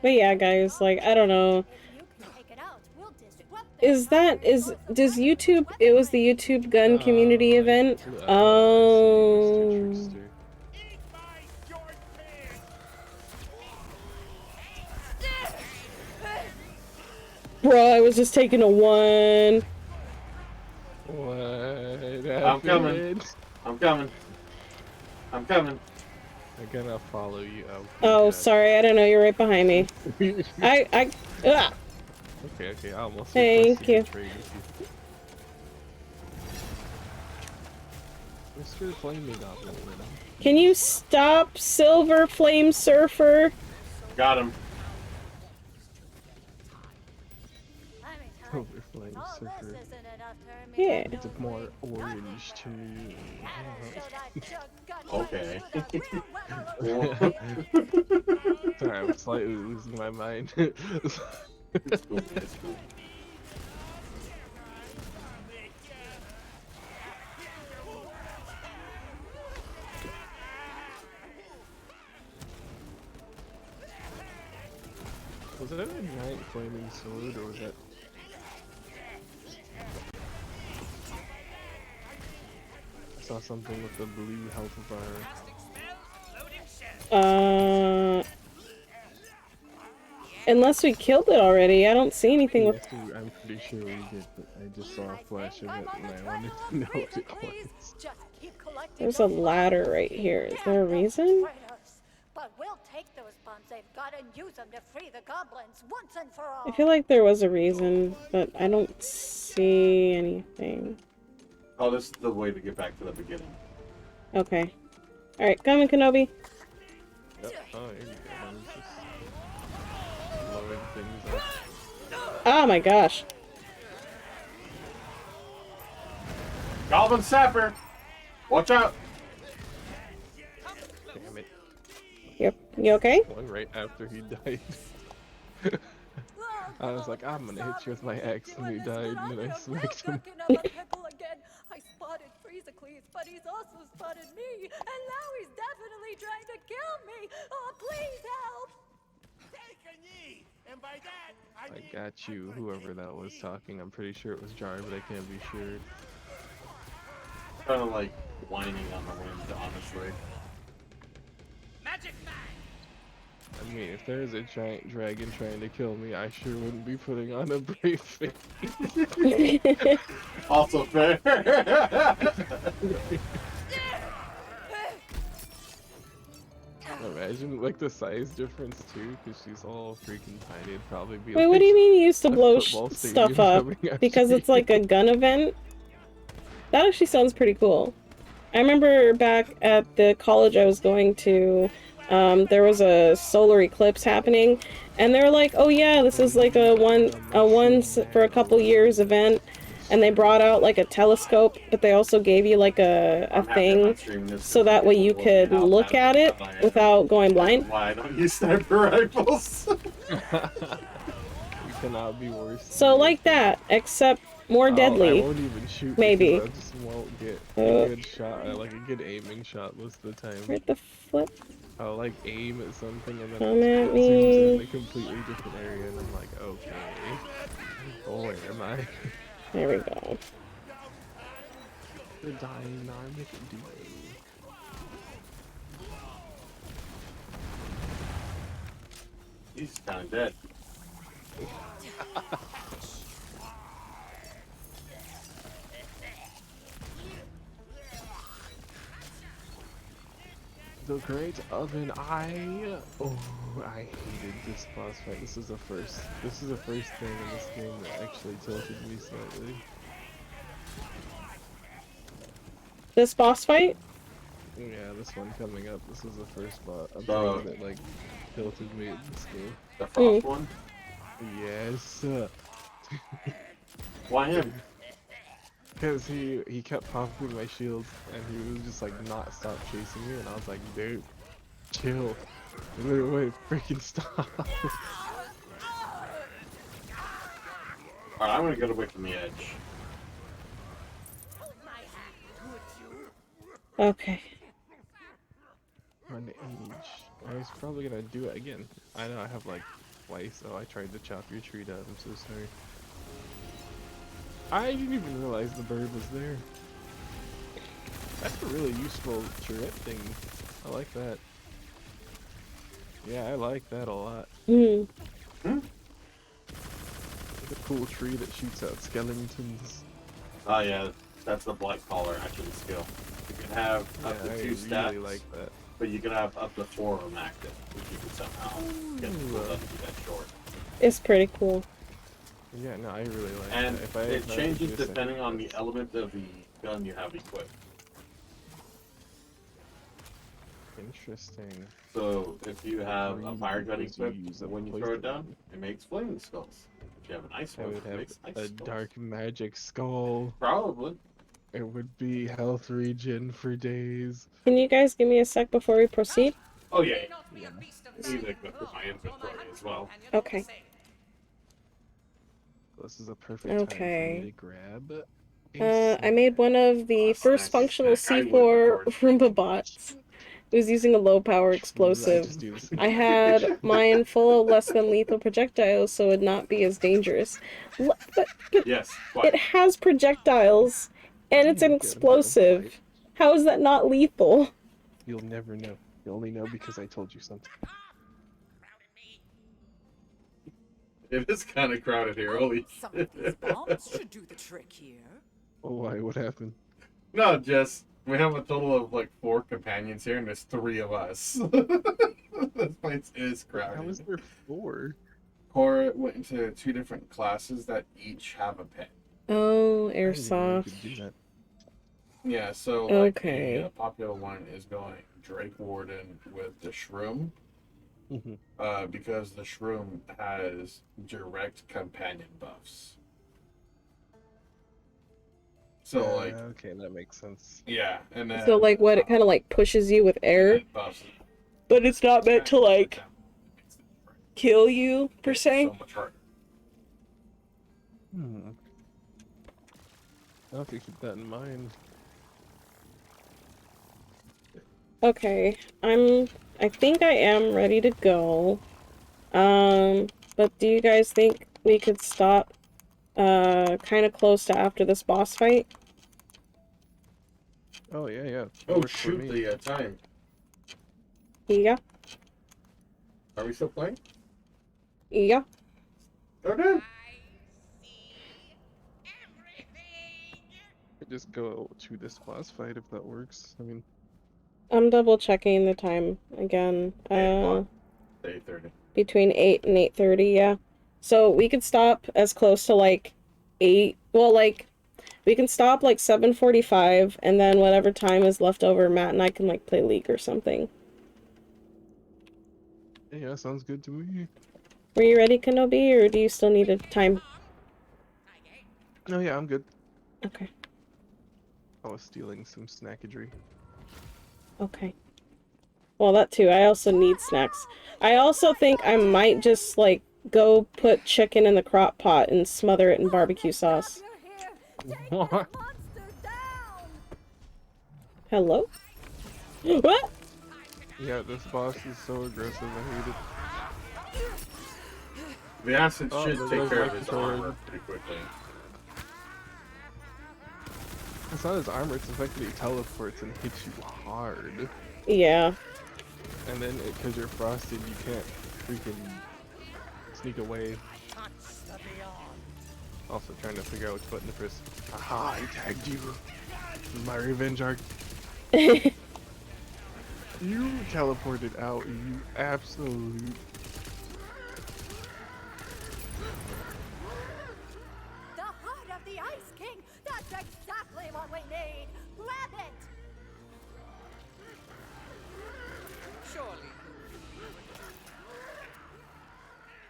But yeah, guys, like, I don't know. Does YouTube, it was the YouTube gun community event? Oh. Bro, I was just taking a one. What? I'm coming. I'm coming. I'm coming. I'm gonna follow you. Oh, sorry, I don't know. You're right behind me. Okay, I almost. Thank you. Mr. Flaming Goblin. Can you stop, Silver Flame Surfer? Got him. Silver Flame Surfer. Yeah. It's more orange too. Okay. Sorry, I'm slightly losing my mind. It's cool. It's cool. Was that a giant flaming sword, or was that... I saw something with the blue health bar. Unless we killed it already, I don't see anything with... I'm pretty sure we did, but I just saw a flash of it and I wanted to know what it was. There's a ladder right here. Is there a reason? But we'll take those bombs they've got and use them to free the goblins once and for all. I feel like there was a reason, but I don't see anything. Oh, this is the way to get back to the beginning. Okay. Alright, coming, Kenobi. Yep. Oh, here you go. Blowing things up. Oh my gosh. Goblin Sapper! Watch out! Damn it. Yep. You okay? One right after he died. I was like, I'm gonna hit you with my axe, and he died, and then I smacked him. I spotted Freezicles, but he's also spotted me, and now he's definitely trying to kill me. Oh, please help! Take a knee, and by that I got you, whoever that was talking. I'm pretty sure it was Jar, but I can't be sure. Kind of like whining on the wind, honestly. Magic man. I mean, if there's a giant dragon trying to kill me, I sure wouldn't be putting on a brave face. Also fair. Imagine like the size difference too, because she's all freaking tiny. It'd probably be. Wait, like what do you mean you used to blow football stuff stadium up? coming after Because it's like a gun event? That actually sounds pretty cool. I remember back at the college I was going to, there was a solar eclipse happening, and they were like, oh yeah, this is like a once for a couple years event, and they brought out like a telescope, but they also gave you like a thing, so that way you could look at it without going blind. Why I don't use sniper rifles? You cannot be worse. So like that, except more deadly. I won't even shoot. Maybe. I just won't get a good shot, like a good aiming shot most of the time. Where'd the flip? I'll like aim at something and then Come it at zooms in me. a completely different area and I'm like, okay. Oh, where am I? There we go. The dying Narmic duo. He's kind of dead. The Great Oven Eye. Oh, I hated this boss fight. This is the first thing in this game that actually tilted me slightly. This boss fight? Yeah, this one coming up. This is the first thing that like tilted me in this game. The frost one? Yes. Why him? Because he kept popping my shields and he was just like not stop chasing me, and I was like, dude, chill. Wait, freaking stop. Alright, I'm gonna get away from the edge. Okay. On age. I was probably gonna do it again. I know I have like twice, so I tried to chop your tree down. I'm so sorry. I didn't even realize the bird was there. That's a really useful turret thing. I like that. Yeah, I like that a lot. Hmm. It's a cool tree that shoots out skeletons. Oh yeah, that's the black collar actually skill. You can have up to 2 stats, really like that. but you can have up to 4 of them active, which you can somehow get the cool up to be that short. It's pretty cool. Yeah, no, I really like And that. it changes depending on the element of the gun you have equipped. Interesting. So if you have a fire gun equipped, when you throw it down, it makes flaming skulls. If you have an ice one, it makes ice a skulls. dark magic skull. Probably. It would be health regen for days. Can you guys give me a sec before we proceed? Oh yeah. I need to equip my inventory as well. Okay. This is a perfect time for Okay. me to grab. I made one of the first functional C4 Roomba bots. It was using a low power explosive. I had mine full of less than lethal projectiles so it would not be as dangerous. But yes, it has projectiles and it's an explosive. How is that not lethal? You'll never know. You only know because I told you something. It is kind of crowded here, holy Some of these bombs should do the trick here. Oh, why? What happened? No, Jess. We have a total of like 4 companions here, and there's 3 of us. This place is crowded. How is there 4? Cora went into 2 different classes that each have a pet. Oh, airsoft. Yeah, so like Okay. a popular one is going Drake Warden with the Shroom. Because the Shroom has direct companion buffs. So like okay, that makes sense. Yeah, and then So like what, it kind of like pushes you with air, but it's not meant to like kill you per se. so much harder. I'll have to keep that in mind. Okay, I think I am ready to go. But do you guys think we could stop kind of close to after this boss fight? Oh yeah, yeah. Oh shoot, the time. Yeah. Are we still playing? Yeah. Okay. Just go to this boss fight if that works. I mean, I'm double checking the time again. 8:30. Between 8 and 8:30, yeah. So we could stop as close to like 8. Well, like we can stop like 7:45, and then whatever time is left over, Matt and I can like play League or something. yeah, sounds good to me. Were you ready, Kenobi, or do you still need a time? No, yeah, I'm good. Okay. I was stealing some snackadry. Okay. Well, that too. I also need snacks. I also think I might just like go put chicken in the crock pot and smother it in barbecue sauce. What? Hello? What? Yeah, this boss is so aggressive. I hate it. The acid Oh, should there take goes care my of his controller. armor pretty quickly. It's not his armor, it's the fact that he teleports and hits you hard. Yeah. And then, because you're frosted, you can't freaking sneak away. Also trying to figure out which button to press. Aha, I tagged you. This is my revenge arc. You teleported out, you absolute. The heart of the Ice King! That's exactly what we need! Grab it! Surely.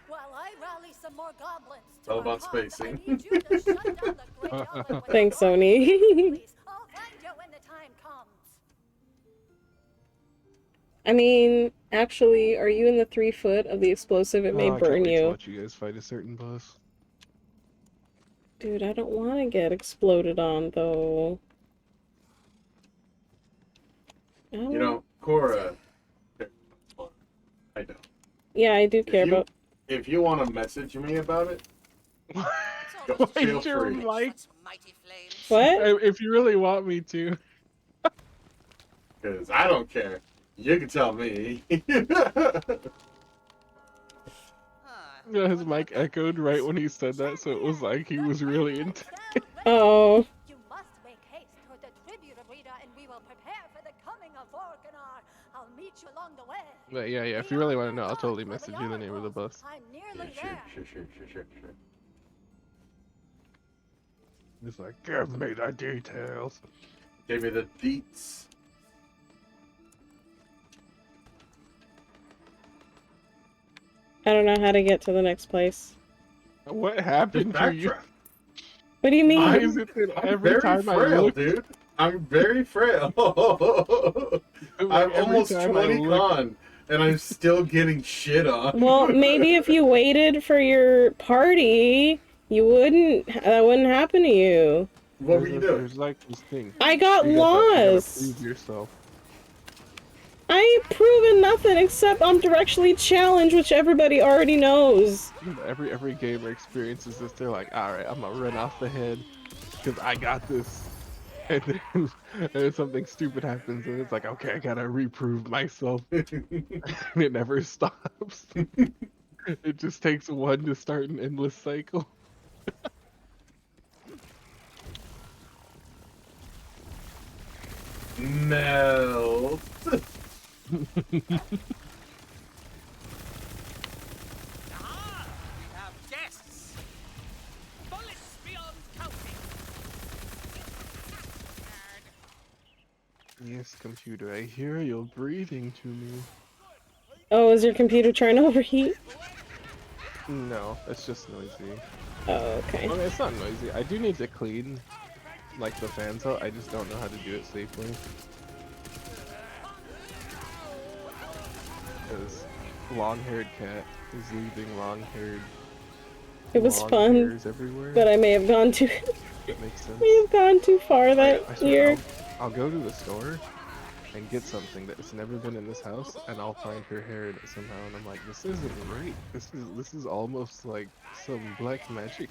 While I rally some more goblins to All our about cause, spacing. I need you to shut down the great oven with Thanks, your Sony. please. I'll find you when the time comes. I mean, actually, are you in the 3 foot of the explosive? It may Oh, I can't burn wait to you. watch you guys fight a certain boss. Dude, I don't want to get exploded on, though. You know, Cora. I don't. Yeah, I do care about... If you want to message me about it, feel free. What? If you really want me to. Because I don't care. You can tell me. His mic echoed right when he said that, so it was like he was really into it. Oh. You must make haste toward the tribute arena and we will prepare for the coming of Vorkanar. I'll meet you along the way. But yeah, if you really want to know, I'll totally message you the name of the bus. I'm nearly there. Sure. He's like, give me the details. Give me the deets. I don't know how to get to the next place. What happened to you? What do you mean? Why is it that every time frail, I look, dude. I'm very frail. I'm almost 20 con, and I'm still getting shit on. Well, maybe if you waited for your party, you wouldn't. That wouldn't happen to you. What were you doing? There's like this thing. I got lost. You gotta prove yourself. I ain't proven nothing except I'm directionally challenged, which everybody already knows. Every gamer experiences this. They're like, all right, I'm gonna run off the head because I got this. And then something stupid happens, and it's like, okay, I gotta reprove myself. And it never stops. It just takes one to start an endless cycle. Melt. Guests! Bullets beyond counting! Yes, computer, I hear you're breathing to me. Oh, is your computer trying to overheat? No, it's just noisy. Oh, okay. I mean, it's not noisy. I do need to clean, like, the fans out. I just don't know how to do it safely. Because long-haired cat is leaving long-haired. It was fun, but I may have gone too. That makes sense. May have gone too far that I swear, year. I'll go to the store and get something that's never been in this house, and I'll find her hair in it somehow, and I'm like, this isn't right. This is almost like some black magic.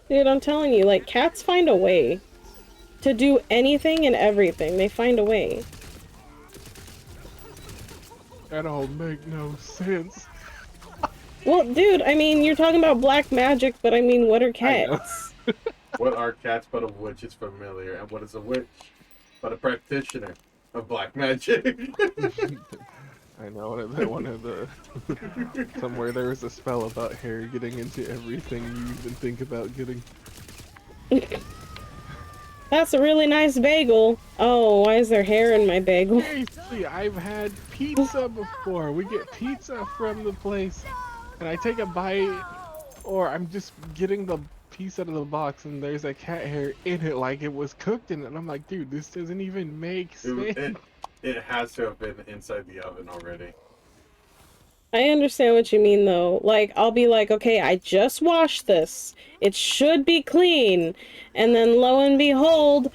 Dude, I'm telling you, like, cats find a way to do anything and everything. They find a way. That don't make no sense. Well, dude, I mean, you're talking about black magic, but I mean, what are cats? What are cats but a witch is familiar, and what is a witch but a practitioner of black magic? I know one of the somewhere there was a spell about hair getting into everything you even think about getting. That's a really nice bagel. Oh, why is there hair in my bagel? Seriously, I've had pizza before. We get pizza from the place, and I take a bite, or I'm just getting the piece out of the box, and there's a cat hair in it like it was cooked in it, and I'm like, dude, this doesn't even make sense. It has to have been inside the oven already. I understand what you mean, though. Like, I'll be like, okay, I just washed this. It should be clean. And then, lo and behold,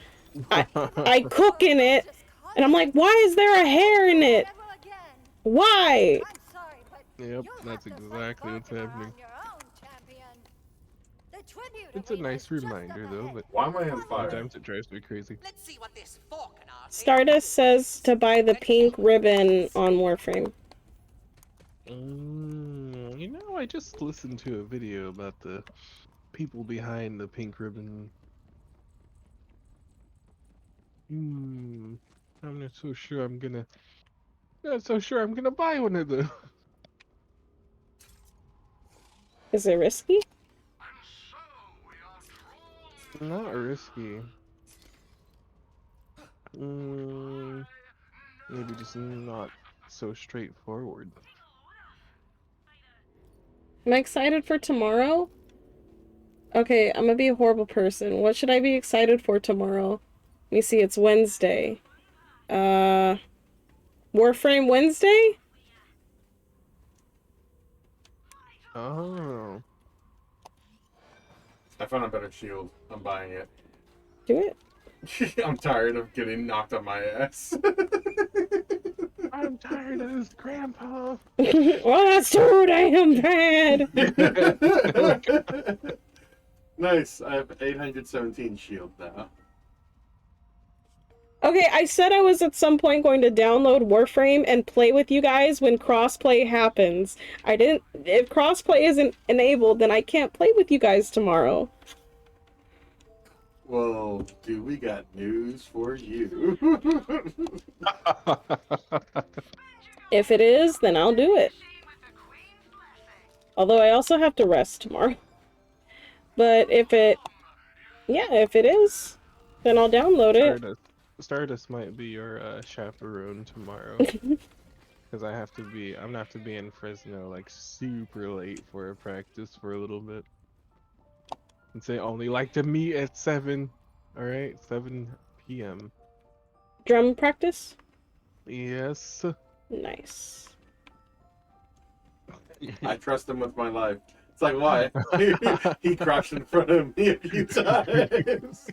I cook in it. And I'm like, why is there a hair in it? Why? Yep, that's exactly what's happening. It's a nice reminder, though, but why am I on fire? Sometimes it drives me crazy. Let's see what this Vorkanar says. Stardust says to buy the pink ribbon on Warframe. You know, I just listened to a video about the people behind the pink ribbon. I'm not so sure I'm gonna. Not so sure I'm gonna buy one of those. Is it risky? Not risky. Maybe just not so straightforward. Am I excited for tomorrow? Okay, I'm gonna be a horrible person. What should I be excited for tomorrow? Let me see, it's Wednesday. Warframe Wednesday? Oh. I found a better shield. I'm buying it. Do it. I'm tired of getting knocked on my ass. I'm tired of this, Grandpa. Well, that's too damn bad. Nice. I have 817 shield now. Okay, I said I was at some point going to download Warframe and play with you guys when crossplay happens. I didn't. If crossplay isn't enabled, then I can't play with you guys tomorrow. Well, dude, we got news for you. If it is, then I'll do it. Although I also have to rest tomorrow. But if it... Yeah, if it is, then I'll download it. Stardust might be your chaperone tomorrow. Because I'm gonna have to be in Fresno like super late for a practice for a little bit. And say only like to meet at 7. Alright, 7 p.m. Drum practice? Yes. Nice. I trust him with my life. It's like, why? He crashed in front of me a few times.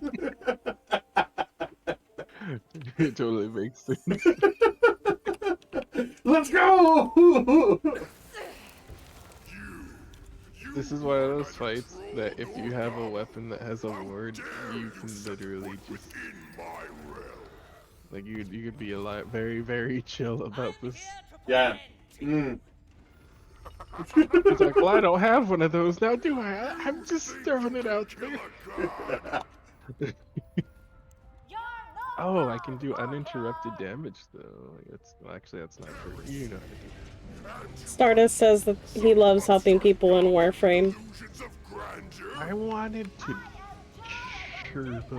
It totally makes sense. Let's go! This is one of those fights that if you have a weapon that has a ward, you can literally just like you could be a lot very, very chill about this. Yeah. It's like, well, I don't have one of those now, do I? I'm just throwing it out there. Oh, I can do uninterrupted damage though. Actually that's not for you know how to do. Stardust says that he loves helping people in Warframe. I wanted to chirp.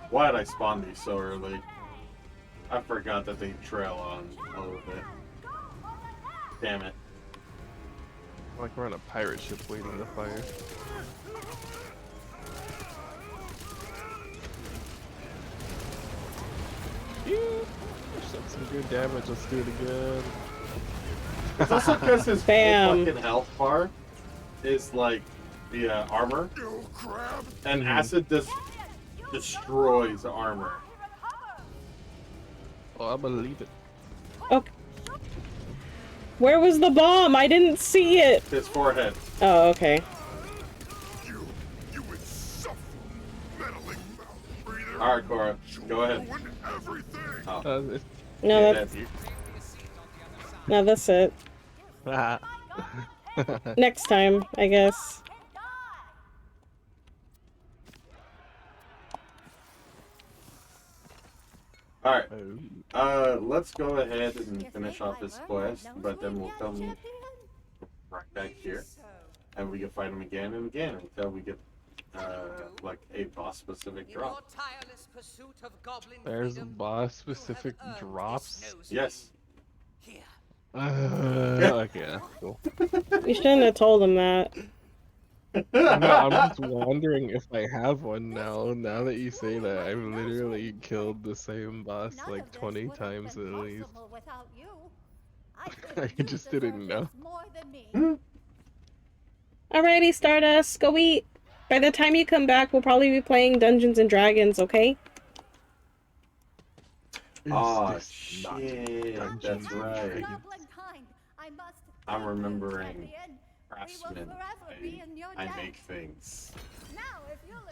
Why did I spawn these so early? I forgot that they trail on a little bit. Damn it. Like we're on a pirate ship waiting to fire. That's some good damage. Let's do it again. It's also because his Bam. fucking health bar is like the armor, and acid just destroys the armor. Oh, I believe it. Okay. Where was the bomb? I didn't see it. His forehead. Oh, okay. Alright, Cora, go ahead. Oh. No, that's it. Next time, I guess. Alright. Let's go ahead and finish off this quest, but then we'll come right back here. And we can fight him again and again until we get like a boss specific drop. There's boss specific drops? Yes. Okay, cool. You shouldn't have told him that. No, I'm just wondering if I have one now. Now that you say that, I've literally killed the same boss like 20 times at least. I just didn't know. Alrighty, Stardust, go eat. By the time you come back, we'll probably be playing Dungeons and Dragons, okay? Oh shit, that's right. I'm remembering craftsman. I make things.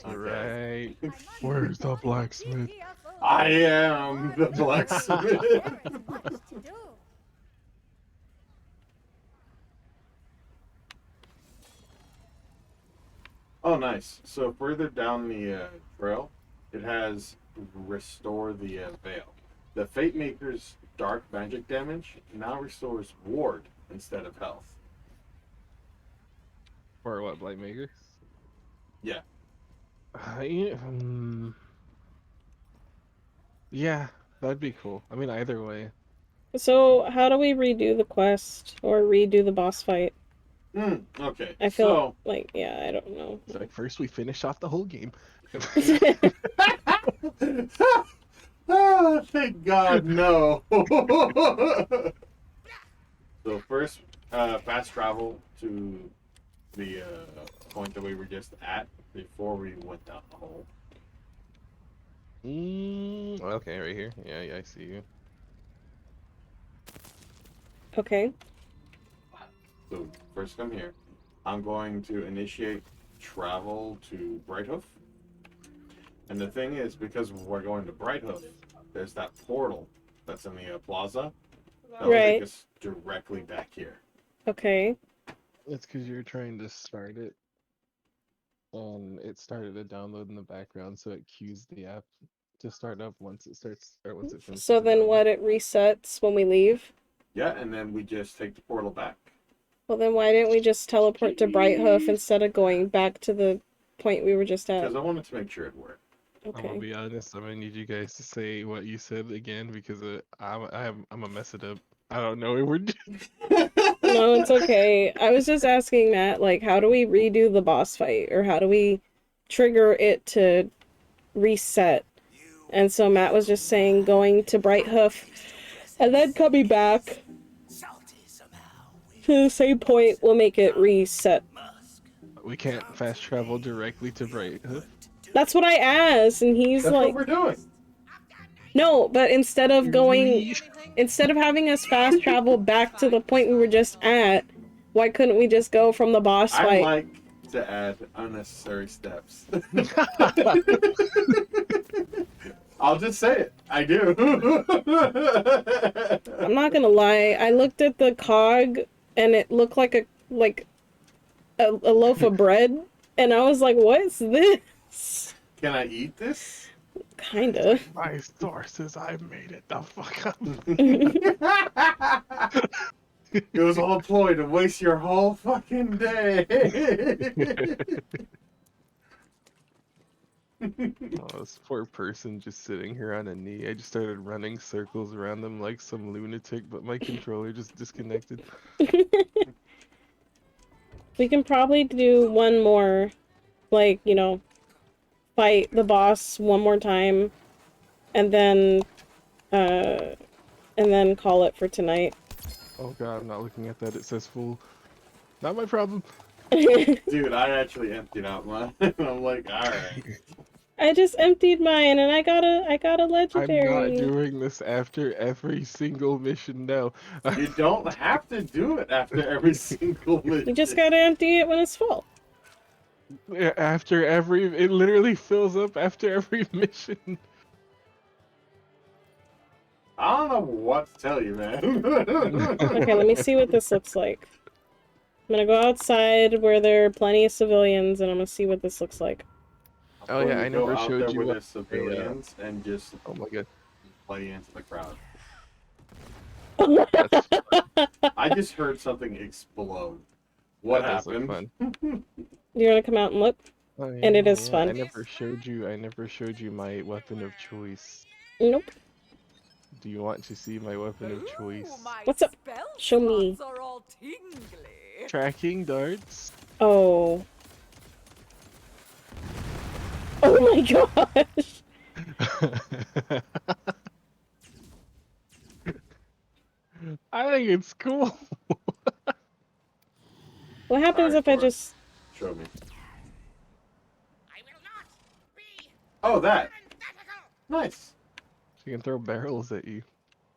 Alright. Where's the blacksmith? I am the blacksmith. Oh, nice. So further down the trail, it has restore the veil. The Fate Maker's dark magic damage now restores ward instead of health. For what, Blightmaker? Yeah. Yeah, yeah, that'd be cool. I mean, either way. So, how do we redo the quest or redo the boss fight? Okay. I feel like, yeah, I don't know. It's like first we finish off the whole game. Oh, thank God, no. So first, fast travel to the point that we were just at before we went down the hole. Okay, right here. Yeah, I see you. Okay. So first come here. I'm going to initiate travel to Brighthoof. And the thing is, because we're going to Brighthoof, there's that portal that's in the plaza. That will take us directly back here. Okay. It's because you're trying to start it. And it started to download in the background, so it cues the app to start up once it starts, or once it finishes. So then what, it resets when we leave? Yeah, and then we just take the portal back. Well, then why didn't we just teleport to Brighthoof instead of going back to the point we were just at? Because I wanted to make sure it worked. I'm gonna be honest. I'm gonna need you guys to say what you said again because I'm gonna mess it up. I don't know what we're doing. No, it's okay. I was just asking Matt, like, how do we redo the boss fight, or how do we trigger it to reset? And so Matt was just saying going to Brighthoof and then coming back to the same point will make it reset. We can't fast travel directly to Brighthoof. That's what I asked, and he's That's like, what we're doing. No, but instead of having us fast travel back to the point we were just at, why couldn't we just go from the boss fight? I like to add unnecessary steps. I'll just say it. I do. I'm not gonna lie. I looked at the cog, and it looked like a loaf of bread, and I was like, "What's this?" Can I eat this? Kinda. My sources, I made it the fuck up. It was all a ploy to waste your whole fucking day. Oh, this poor person just sitting here on a knee. I just started running circles around them like some lunatic, but my controller just disconnected. We can probably do one more, like, you know, fight the boss one more time, and then call it for tonight. Oh god, I'm not looking at that. It says full. Not my problem. Dude, I actually emptied out mine. I'm like, alright. I just emptied mine, and I got a legendary. I'm not doing this after every single mission now. You don't have to do it after every single mission. You just gotta empty it when it's full. Yeah, after every, it literally fills up after every mission. I don't know what to tell you, man. Okay, let me see what this looks like. I'm gonna go outside where there are plenty of civilians, and I'm gonna see what this looks like. Oh yeah, I never showed you with what the civilians and just oh my god, play into the crowd. I just heard something explode. What happened? You're gonna come out and look, Oh, yeah, and it is yeah, fun. I never showed you my weapon of choice. Nope. Do you want to see my weapon of choice? What's up? Show me. Tracking darts. Oh. Oh my gosh. I think it's cool. What happens if I just... Show me. Oh, that. Nice. She can throw barrels at you.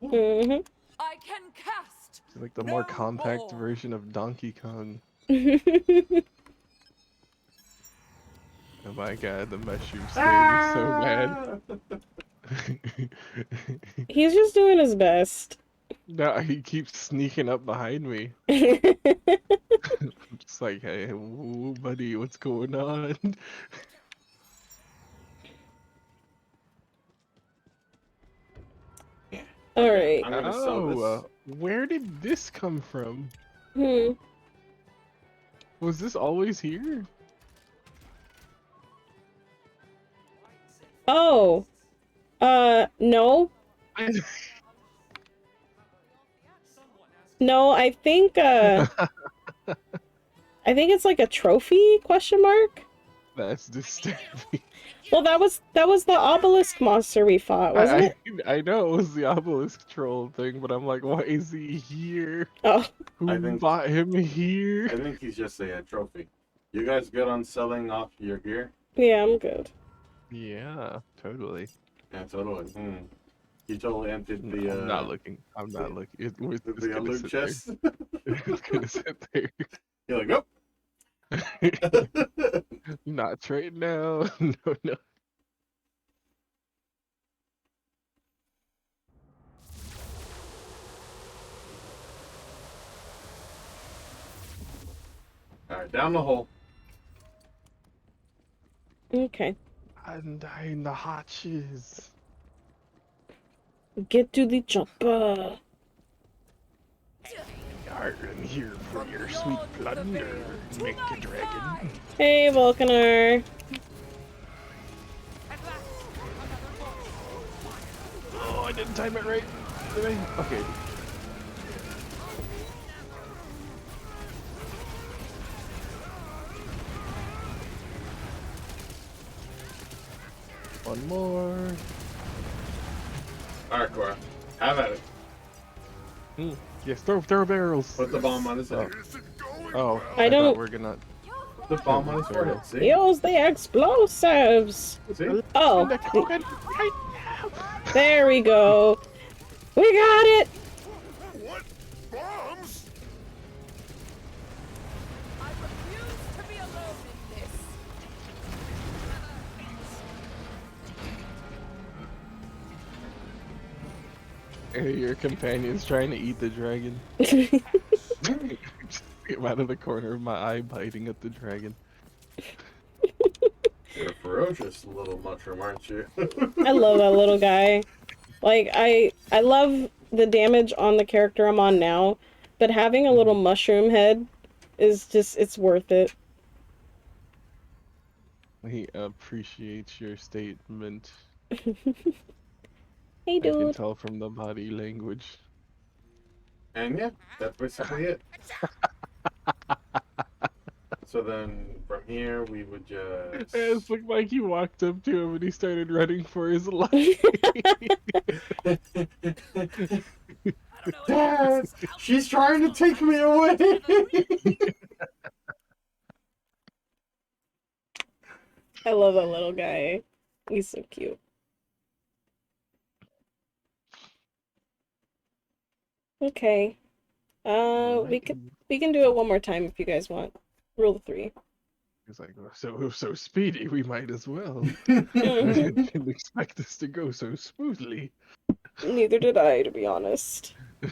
Mm-hmm. I can cast. It's like the more compact version of Donkey Kong. Oh my god, the mushroom scared me so bad. He's just doing his best. No, he keeps sneaking up behind me. I'm just It's like, hey, buddy, what's going on? All right. I'm gonna sell this. Where did this come from? Hmm. Was this always here? Oh. No. No, I think it's like a trophy question mark. That's disturbing. Well, that was the obelisk monster we fought, wasn't it? I know it was the obelisk troll thing, but I'm like, why is he here? Oh. Who bought him here? I think he's just a trophy. You guys good on selling off your gear? Yeah, I'm good. Yeah, totally. Yeah, totally. You totally emptied the. I'm not looking. I'm not looking. It's the loot chest. It's gonna sit there. You're like, nope. Not trade now. No. Alright, down the hole. Okay. Undying the hatches. Get to the chopper. Are in here for your sweet plunder, make a dragon. Hey, Vulcanar. Oh, I didn't time it right. Did I? Okay. One more. Alright, Cora. Have at it. Yes, throw barrels. Put the bomb on his head. Oh, I don't- thought we're gonna Put the bomb on his forehead. See? Use the explosives. See? Oh. There we go. We got it. What? Bombs? I refuse to be alone in this. Hey, your companion's trying to eat the dragon. Just came out of the corner of my eye, biting at the dragon. You're a ferocious little mushroom, aren't you? I love that little guy. Like, I love the damage on the character I'm on now, but having a little mushroom head is just, it's worth it. He appreciates your statement. Hey, I can dude. tell from the body language. And yeah, that's basically it. So then, from here, we would just... It looked like he walked up to him and he started running for his life. Dad! She's trying to take me away! I love that little guy. He's so cute. Okay. We can do it one more time if you guys want. Rule of 3. He's like, so speedy, we might as well. I didn't expect this to go so smoothly. Neither did I, to be honest. But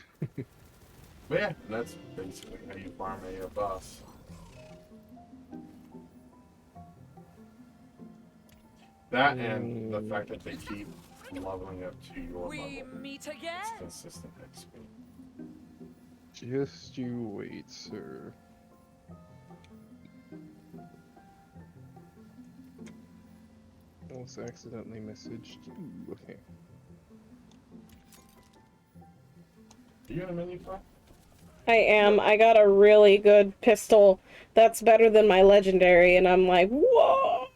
yeah, that's basically how you farm a boss. That and the fact that they keep leveling up to your level. Meet again. It's consistent XP. Just you wait, sir. Almost accidentally messaged you. Okay. Are you in a menu file? I am. I got a really good pistol that's better than my legendary, and I'm like, whoa!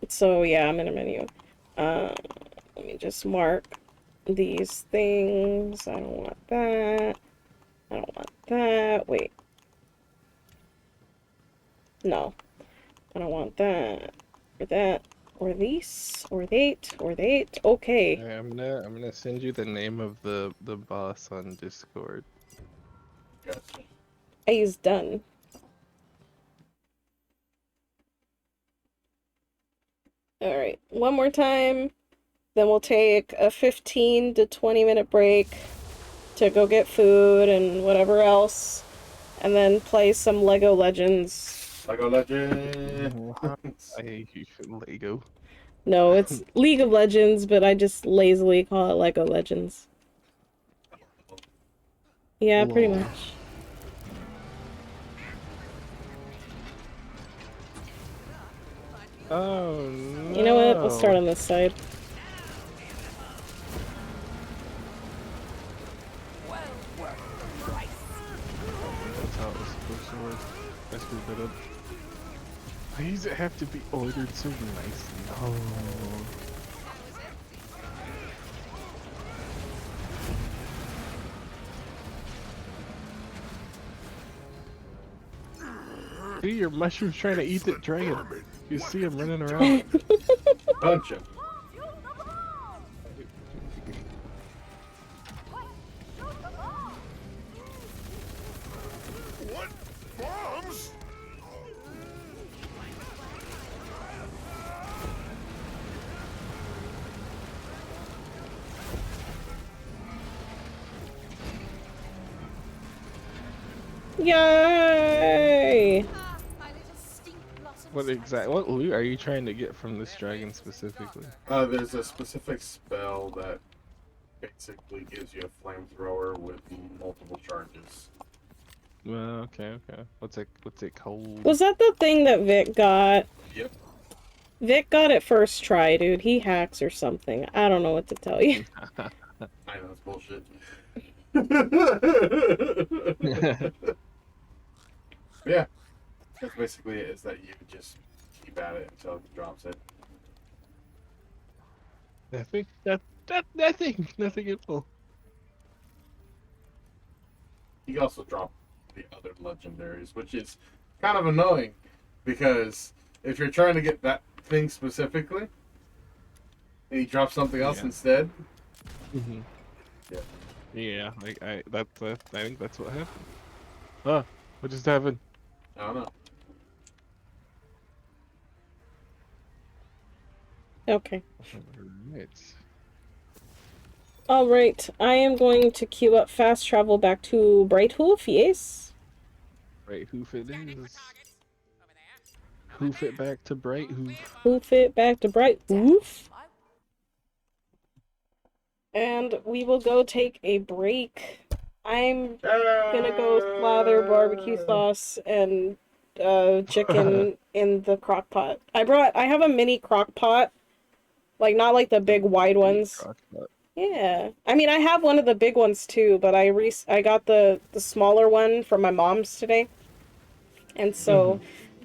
So yeah, I'm in a menu. Let me just mark these things. I don't want that. I don't want that. Wait. No. I don't want that. Or that. Or these. Or that. Or that. Okay. Hey, I'm gonna send you the name of the boss on Discord. Gotcha. A's done. Alright, one more time. Then we'll take a 15 to 20 minute break to go get food and whatever else. And then play some Lego Legends. Lego Legends. I hate you, Lego. No, it's League of Legends, but I just lazily call it Lego Legends. Yeah, pretty Lol. much. Oh no. You know what? Let's start on this side. That's how it was supposed to work. I screwed that up. Why does it have to be ordered so nicely? Oh. See, your mushroom's trying to eat the dragon. You see him running around. Punch him. What bombs? Yay! What loot are you trying to get from this dragon specifically? There's a specific spell that basically gives you a flamethrower with multiple charges. Okay. What's it called? Was that the thing that Vic got? Yep. Vic got it first try, dude. He hacks or something. I don't know what to tell you. I know it's bullshit. Yeah. That's basically it, is that you just keep at it until it drops it. Nothing at all. You can also drop the other legendaries, which is kind of annoying because if you're trying to get that thing specifically and you drop something else instead. Mm-hmm. Yeah. Yeah, I think that's what happened. Huh? What just happened? I don't know. Okay. Alright. Alright, I am going to queue up fast travel back to Brighthoof, yes? Brighthoof it is. Hoof it back to Brighthoof. Hoof it back to Brighthoof. And we will go take a break. I'm gonna go slather barbecue sauce and chicken in the crock pot. I have a mini crock pot. Like, not like the big wide ones. Yeah. I mean, I have one of the big ones too, but I got the smaller one from my mom's today. And so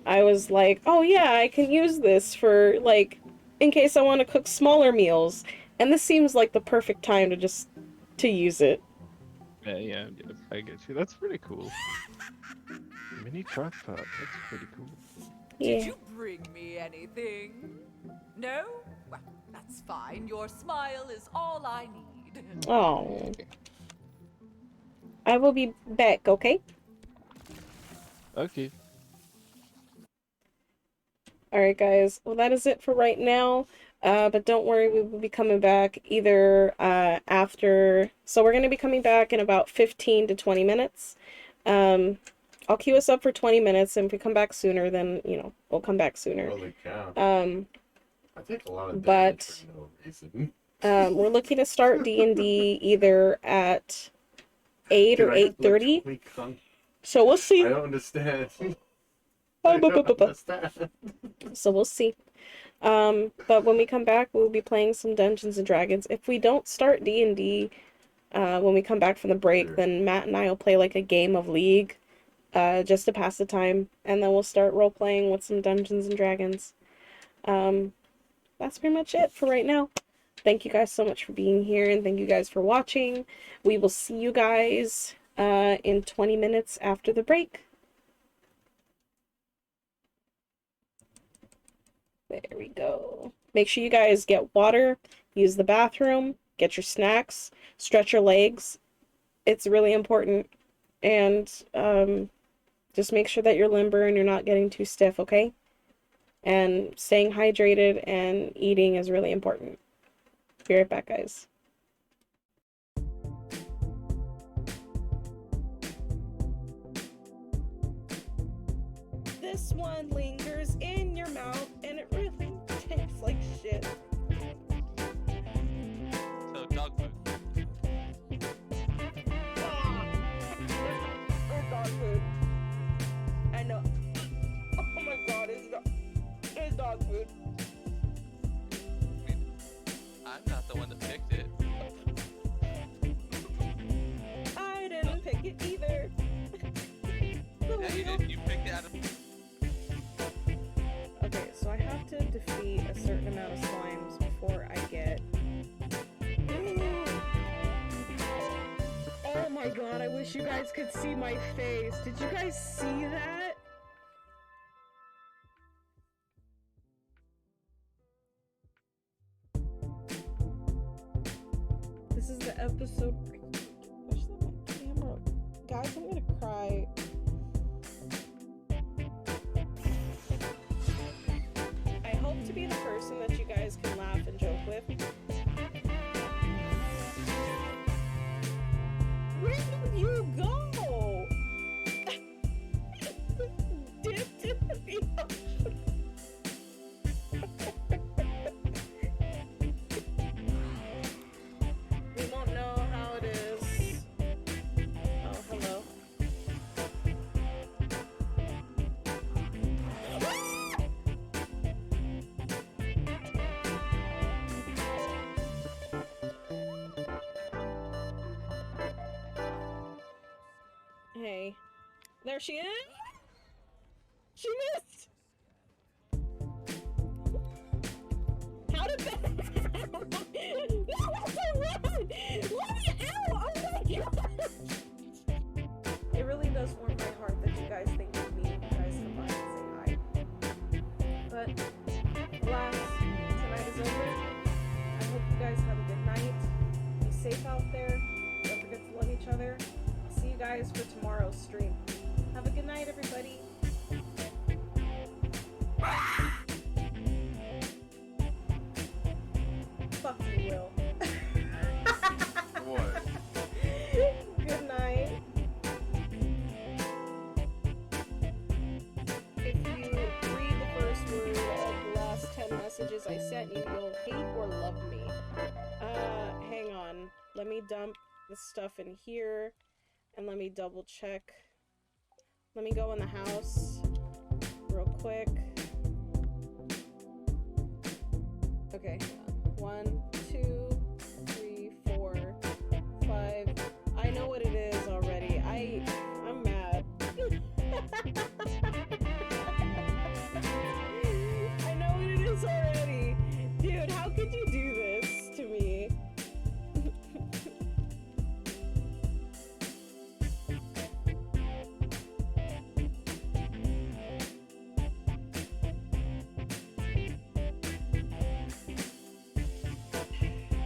I was like, oh yeah, I can use this for, like, in case I want to cook smaller meals. And this seems like the perfect time to use it. Yeah, I get you. That's pretty cool. Mini crock pot. That's pretty cool. Yeah. Did you bring me anything? No? Well, that's fine. Your smile is all I need. Oh. I will be back, okay? Okay. Alright, guys. Well, that is it for right now. But don't worry, we will be coming back either after... So we're going to be coming back in about 15 to 20 minutes. I'll queue us up for 20 minutes, and if we come back sooner, then, you know, we'll come back sooner. Holy cow. I take a lot of damage for no reason. We're looking to start D&D either at 8 or 8:30. So we'll see. I don't understand. So we'll see. But when we come back, we'll be playing some Dungeons and Dragons. If we don't start D&D when we come back from the break, then Matt and I will play like a game of League just to pass the time, and then we'll start role-playing with some Dungeons and Dragons. That's pretty much it for right now. Thank you guys so much for being here, and thank you guys for watching. We will see you guys in 20 minutes after the break. There we go. Make sure you guys get water, use the bathroom, get your snacks, stretch your legs. It's really important. And just make sure that you're limber and you're not getting too stiff, okay? And staying hydrated and eating is really important. Be right back, guys. this one lingers in your mouth and it really tastes like shit. So dog food. It's dog food. I know. Oh my god, it's dog food. I mean, I'm not the one that picked it. I didn't pick it either. Yeah, you did. You picked it out of. Okay, so I have to defeat a certain amount of slimes before I get... Oh my god, I wish you guys could see my face. Did you guys see that? This is the episode... Push the camera. Guys, I'm gonna cry. I hope to be the person that you guys can laugh and joke with. Where did you go? Dipped in the ocean. We won't know how it is. Oh, hello. Hey. There she is! She missed! How did that happen? No, that's a run! Let me out! Oh my god! It really does warm my heart that you guys think of me and you guys come by and say hi. But, alas, tonight is over. I hope you guys have a good night. Be safe out there. Don't forget to love each other. See you guys for tomorrow's stream. Have a good night, everybody. Fuck you, Will. What? Good night. If you read the first word of the last 10 messages I sent you, you'll hate or love me. Hang on. Let me dump the stuff in here. And let me double check. Let me go in the house real quick. Okay, 1, 2, 3, 4, 5. I know what it is already. I'm mad. I know what it is already. Dude, how could you do this to me?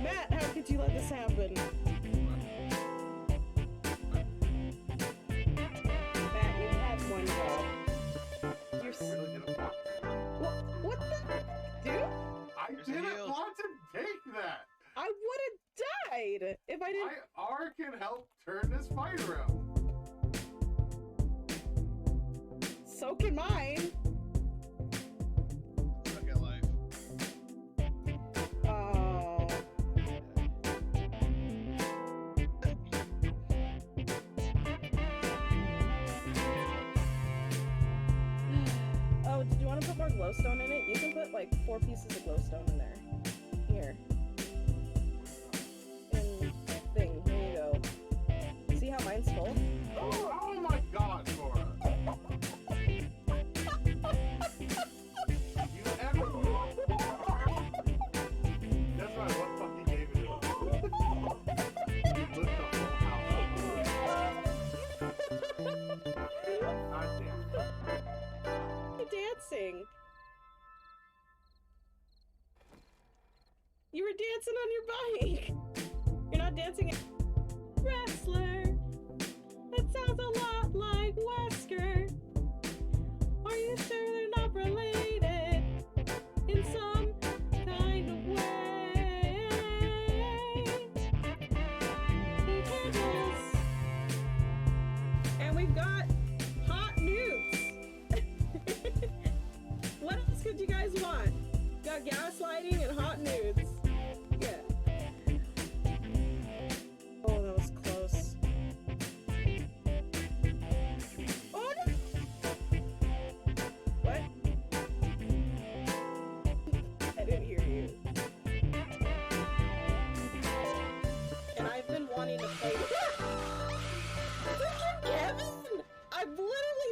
Matt, how could you let this happen? Matt, you had one job. You're what the dude? I didn't want to take that. I would have died if I didn't. My R can help turn this fight around. So can mine. Fucking life. Oh, did you want to put more glowstone in it? You can put like 4 pieces of glowstone in there. Here. In thing. Here you go. See how mine's full? Oh my god, Cora. You ever... That's right, what fucking game it is? You lit the whole house up. God damn. You're dancing. You were dancing on your bike. You're not dancing. Wrestler. That sounds a lot like Wesker. Are you sure they're not related in some kind of way? He handles. And we've got hot nudes.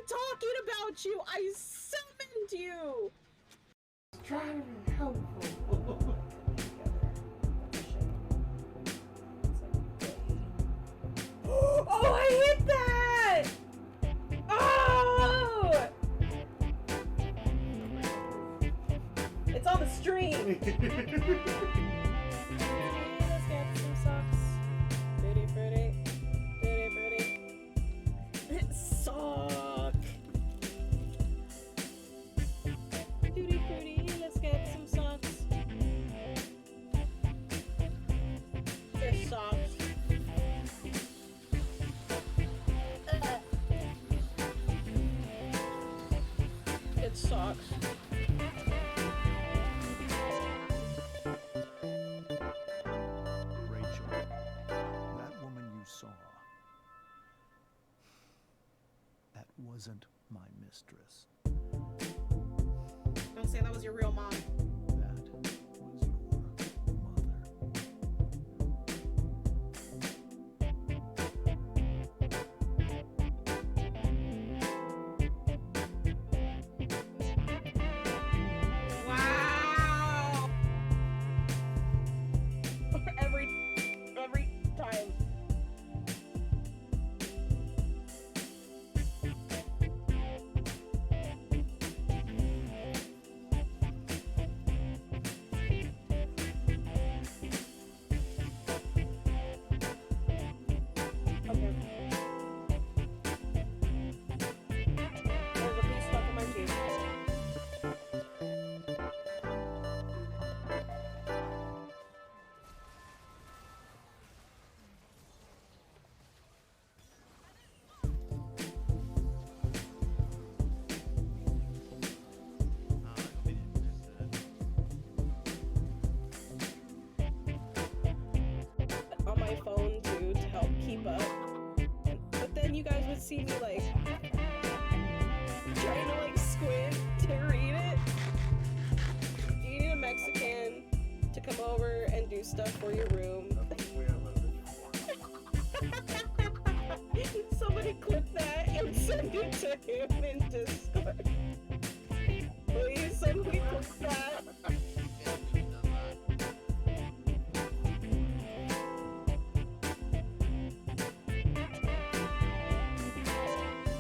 talking about you! I summoned you! Trying to be helpful. Oh, I hit that! Oh! It's on the stream. Let's get some socks. Pretty, pretty. Pretty, pretty. Sock. Duty fruity, let's get some socks. There's socks. It sucks. Rachel, that woman you saw, that wasn't my mistress. Don't say that was your real mom. That was your mother. Wow! Every time. Okay. There's a piece stuck in my teeth. On my phone too to help keep up. But then you guys would see me like trying to like squint to read it. Do you need a Mexican to come over and do stuff for your room? Somebody clip that and send it to him in Discord. Please, somebody clip that.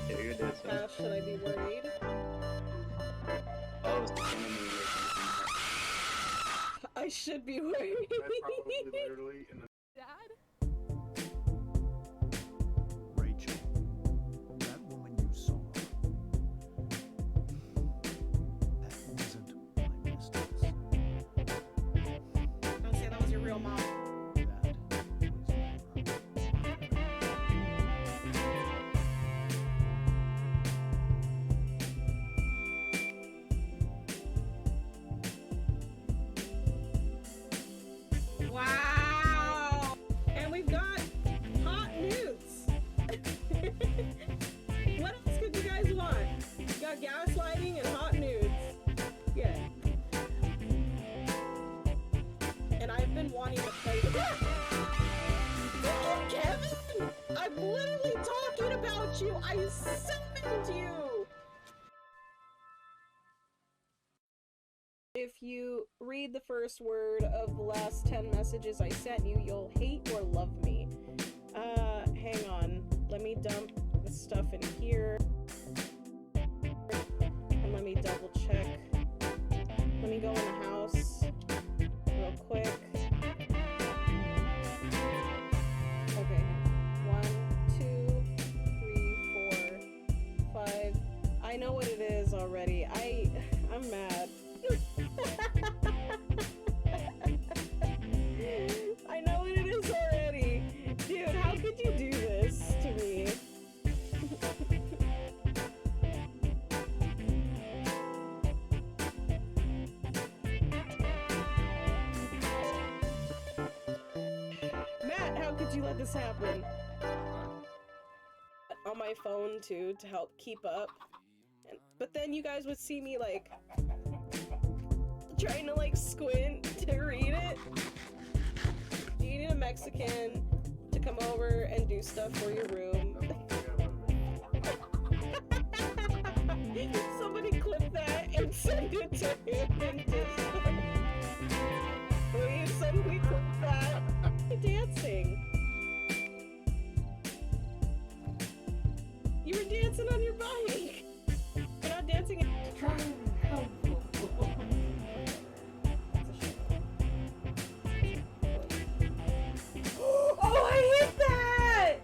Yeah, you're dead, son. Should I be worried? Oh, it's the enemy. I should be worried. That's probably literally in the Dad? Rachel, that woman you saw, that wasn't my mistress. Don't say that was your real mom. Wow! And we've got hot nudes. What else could you guys want? You got gaslighting and hot nudes. Yeah. And I've been wanting to play with Freaking Kevin! I'm literally talking about you! I summoned you! If you read the first word of the last 10 messages I sent you, you'll hate or love me. Hang on. Let me dump the stuff in here. And let me double check. Let me go in the house real quick. Okay. 1, 2, 3, 4, 5. I know what it is already. I'm mad. I know what it is already. Dude, how could you do this to me? Matt, how could you let this happen? On my phone too to help keep up. But then you guys would see me like trying to like squint to read it. Do you need a Mexican to come over and do stuff for your room? send it to him in Discord. Will you send me that? Dancing. You were dancing on your bike. You're not dancing in Oh, I hit that!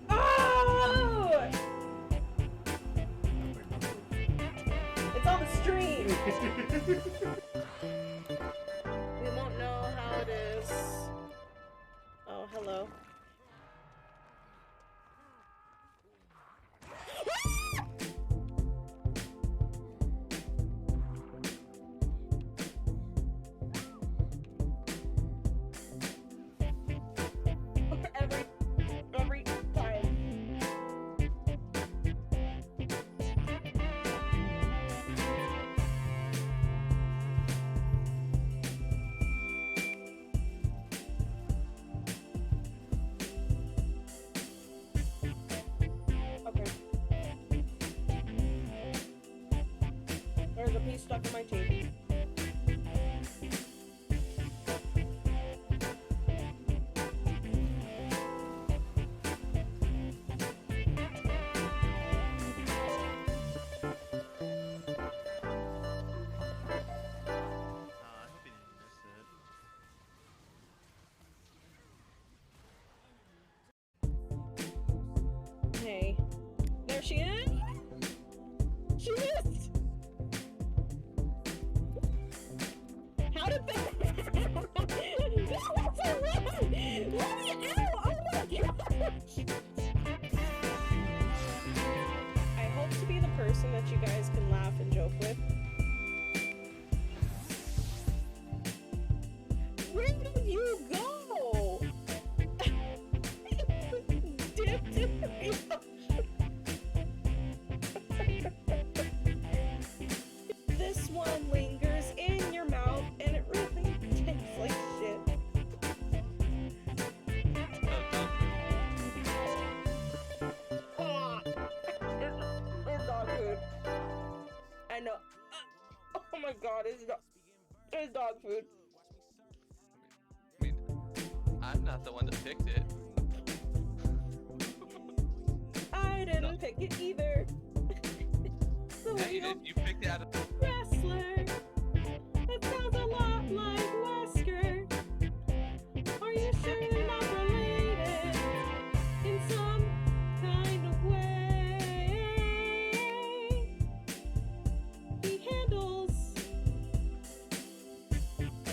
Oh! It's on the stream. We won't know how it is. Oh, hello. Every time. Okay. There's a piece stuck in my teeth. Hey. There she is! She missed! How did that That's a run! Let me out! Oh my gosh! I hope to be the person that you guys can laugh and joke with. Where did you go? Dipped in the This one lingers in your mouth and it really tastes like shit. It's dog food. I know. Oh my god, it's dog food. I mean, I'm not the one that picked it. I didn't pick it either. Yeah, you did. You picked it out of. Wrestler. That sounds a lot like Wesker. Are you sure they're not related in some kind of way? He handles.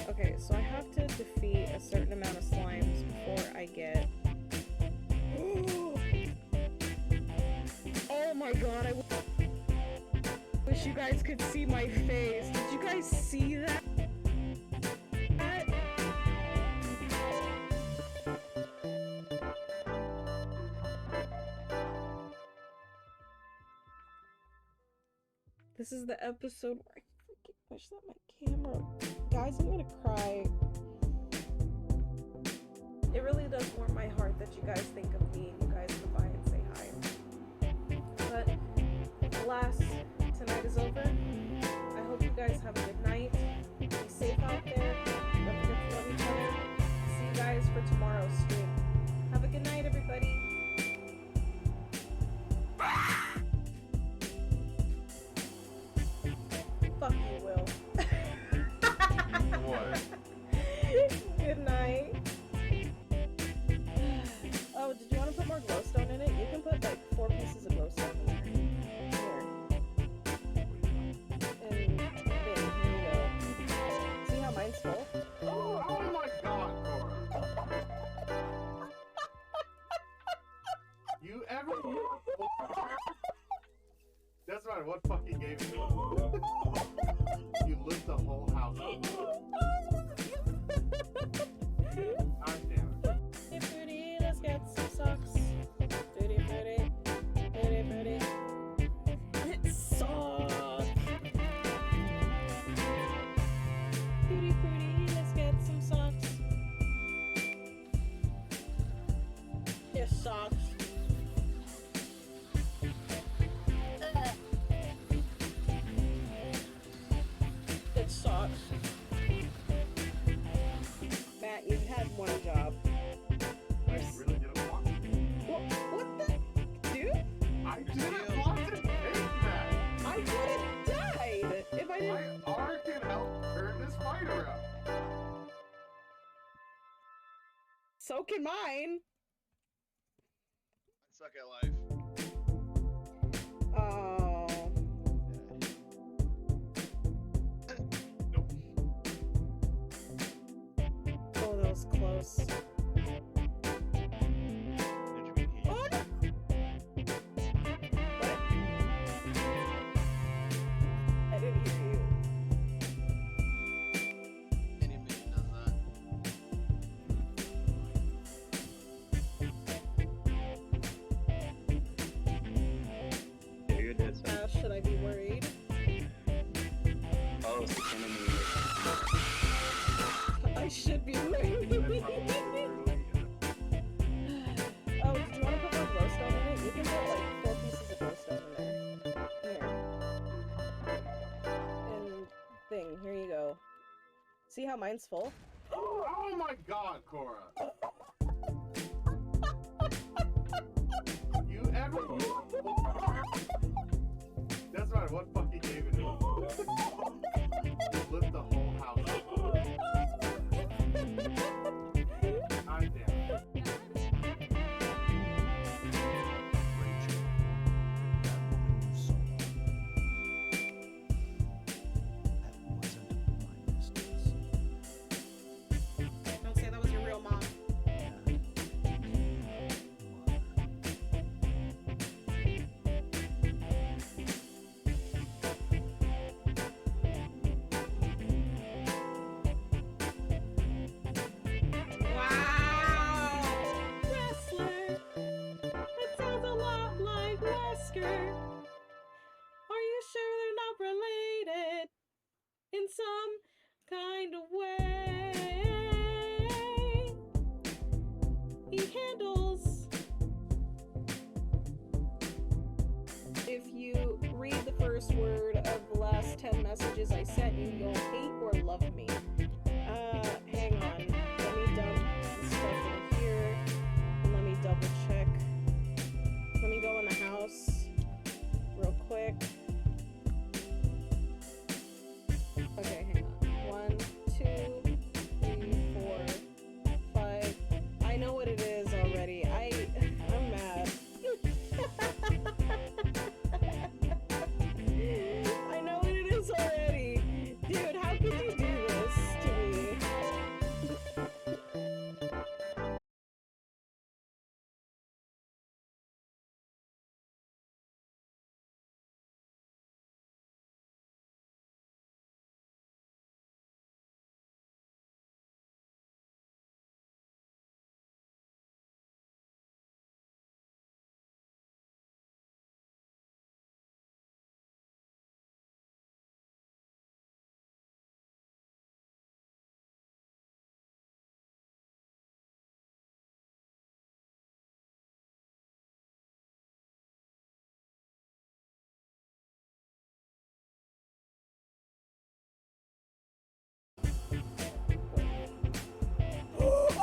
Okay, so I have to defeat a certain amount of slimes before I get. Oh my god, I wish you guys could see my face. Did you guys see that? This is the episode where I freaking wish that my camera. Guys, I'm gonna cry. It really does warm my heart that you guys think of me and you guys come by and say hi. But alas, tonight is over. I hope you guys have a good night. Be safe out there. Don't forget to love each other. See you guys for tomorrow's stream. Have a good night, everybody. Fuck you, Will. What? Good night. Oh, did you want to put more glowstone in it? You can put like 4 pieces of glowstone in there. Here. And there, here you go. See how mine's full? Oh my god, Cora. You ever That's right, what fucking game is it? You lit the whole house up. God damn it. Hey, Fruity, let's get some socks. Fruity, Fruity. Fruity, Fruity. It's sock. Fruity, Fruity, let's get some socks. Yes, socks. one job. I really didn't want to. What the? Dude? I didn't want to take that. I would have died if I didn't. My R can help turn this fight around. So can mine. I suck at life. Oh. Oh, that was close. Oh, no. What? I didn't hear you. Anybody does that. Yeah, you're dead, son. Should I be worried? Oh, it's the enemy. I should be worried. Oh, did you want to put more glowstone in it? You can put like 4 pieces of glowstone in there. Here. And thing, here you go. See how mine's full? Oh my god, Cora! You ever... That's right, what fucking game it is? You lit the whole house up. God damn it. Rachel, that woman you saw. That wasn't my business. Don't say that was your real mom. Wow! Wrestler! That sounds a lot like Wesker. Are you sure they're not related in some kind of way? He handles. If you read the first word of the last 10 messages I sent you, you'll hate or love me. Hang on. Let me dump the stuff in here. And let me double check. Let me go in the house real quick. Okay, hang on. 1, 2, 3, 4, 5. I know what it is already. I'm mad. I know what it is already. Dude, how could you do this to me?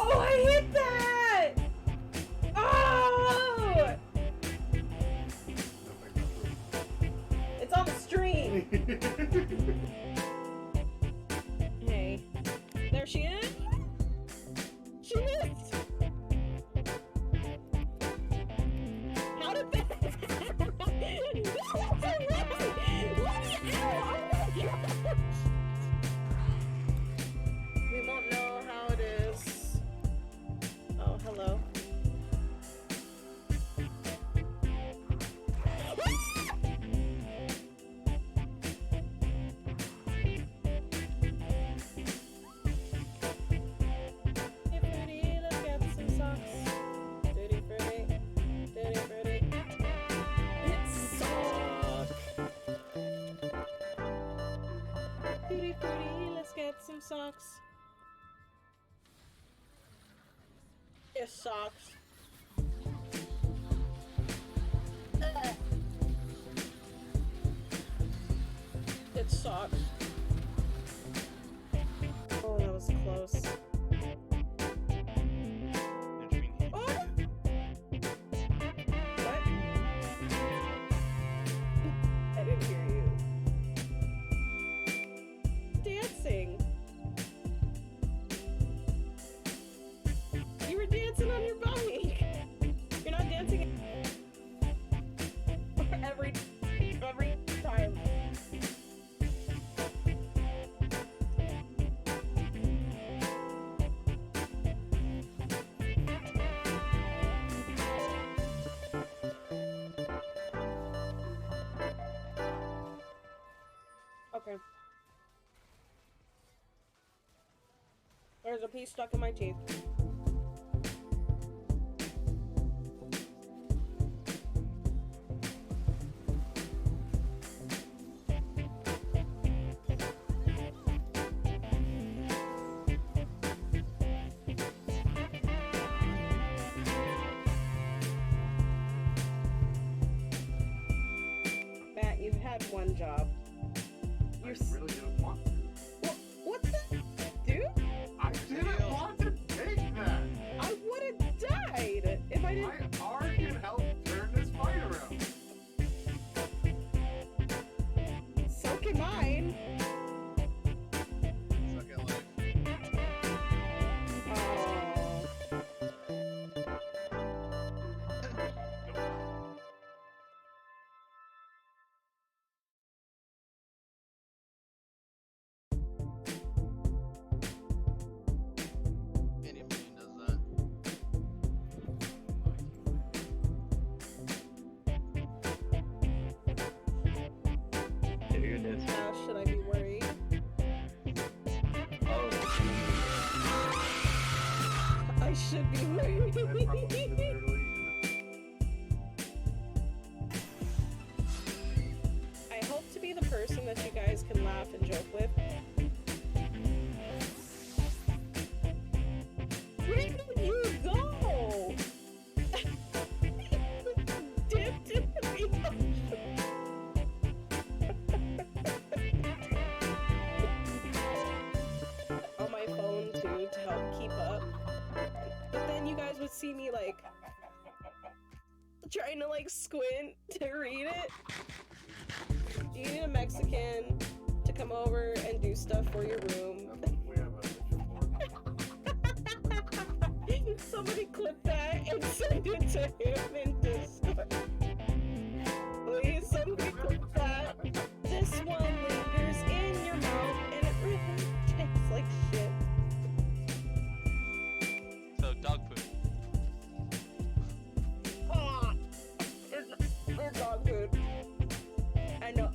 Oh, I hit that! Oh! It's on the stream. Hey, there she is. She missed. How did that? We won't know how it is. Oh, hello. Some socks. It sucks. It sucks. Oh, that was close. Okay. There's a piece stuck in my teeth. Matt, you've had one job. You're really didn't want to. What the? Dude? I didn't want to take that. I would have died if I didn't. My R can help turn this fight around. So can mine. Any machine does that. Yeah, you're dead. How should I be worried? Oh, I should be worried. I hope to be the person that you guys can laugh and joke with. Where did you go? Dipped in the on my phone too to help keep up. But then you guys would see me like trying to like squint to read it. You need a Mexican to come over and do stuff for your room. Somebody clip that and send it to him in Discord. Please, somebody clip that. This one lingers in your mouth and it really tastes like shit. So dog food. Ah, it's dog food. I know.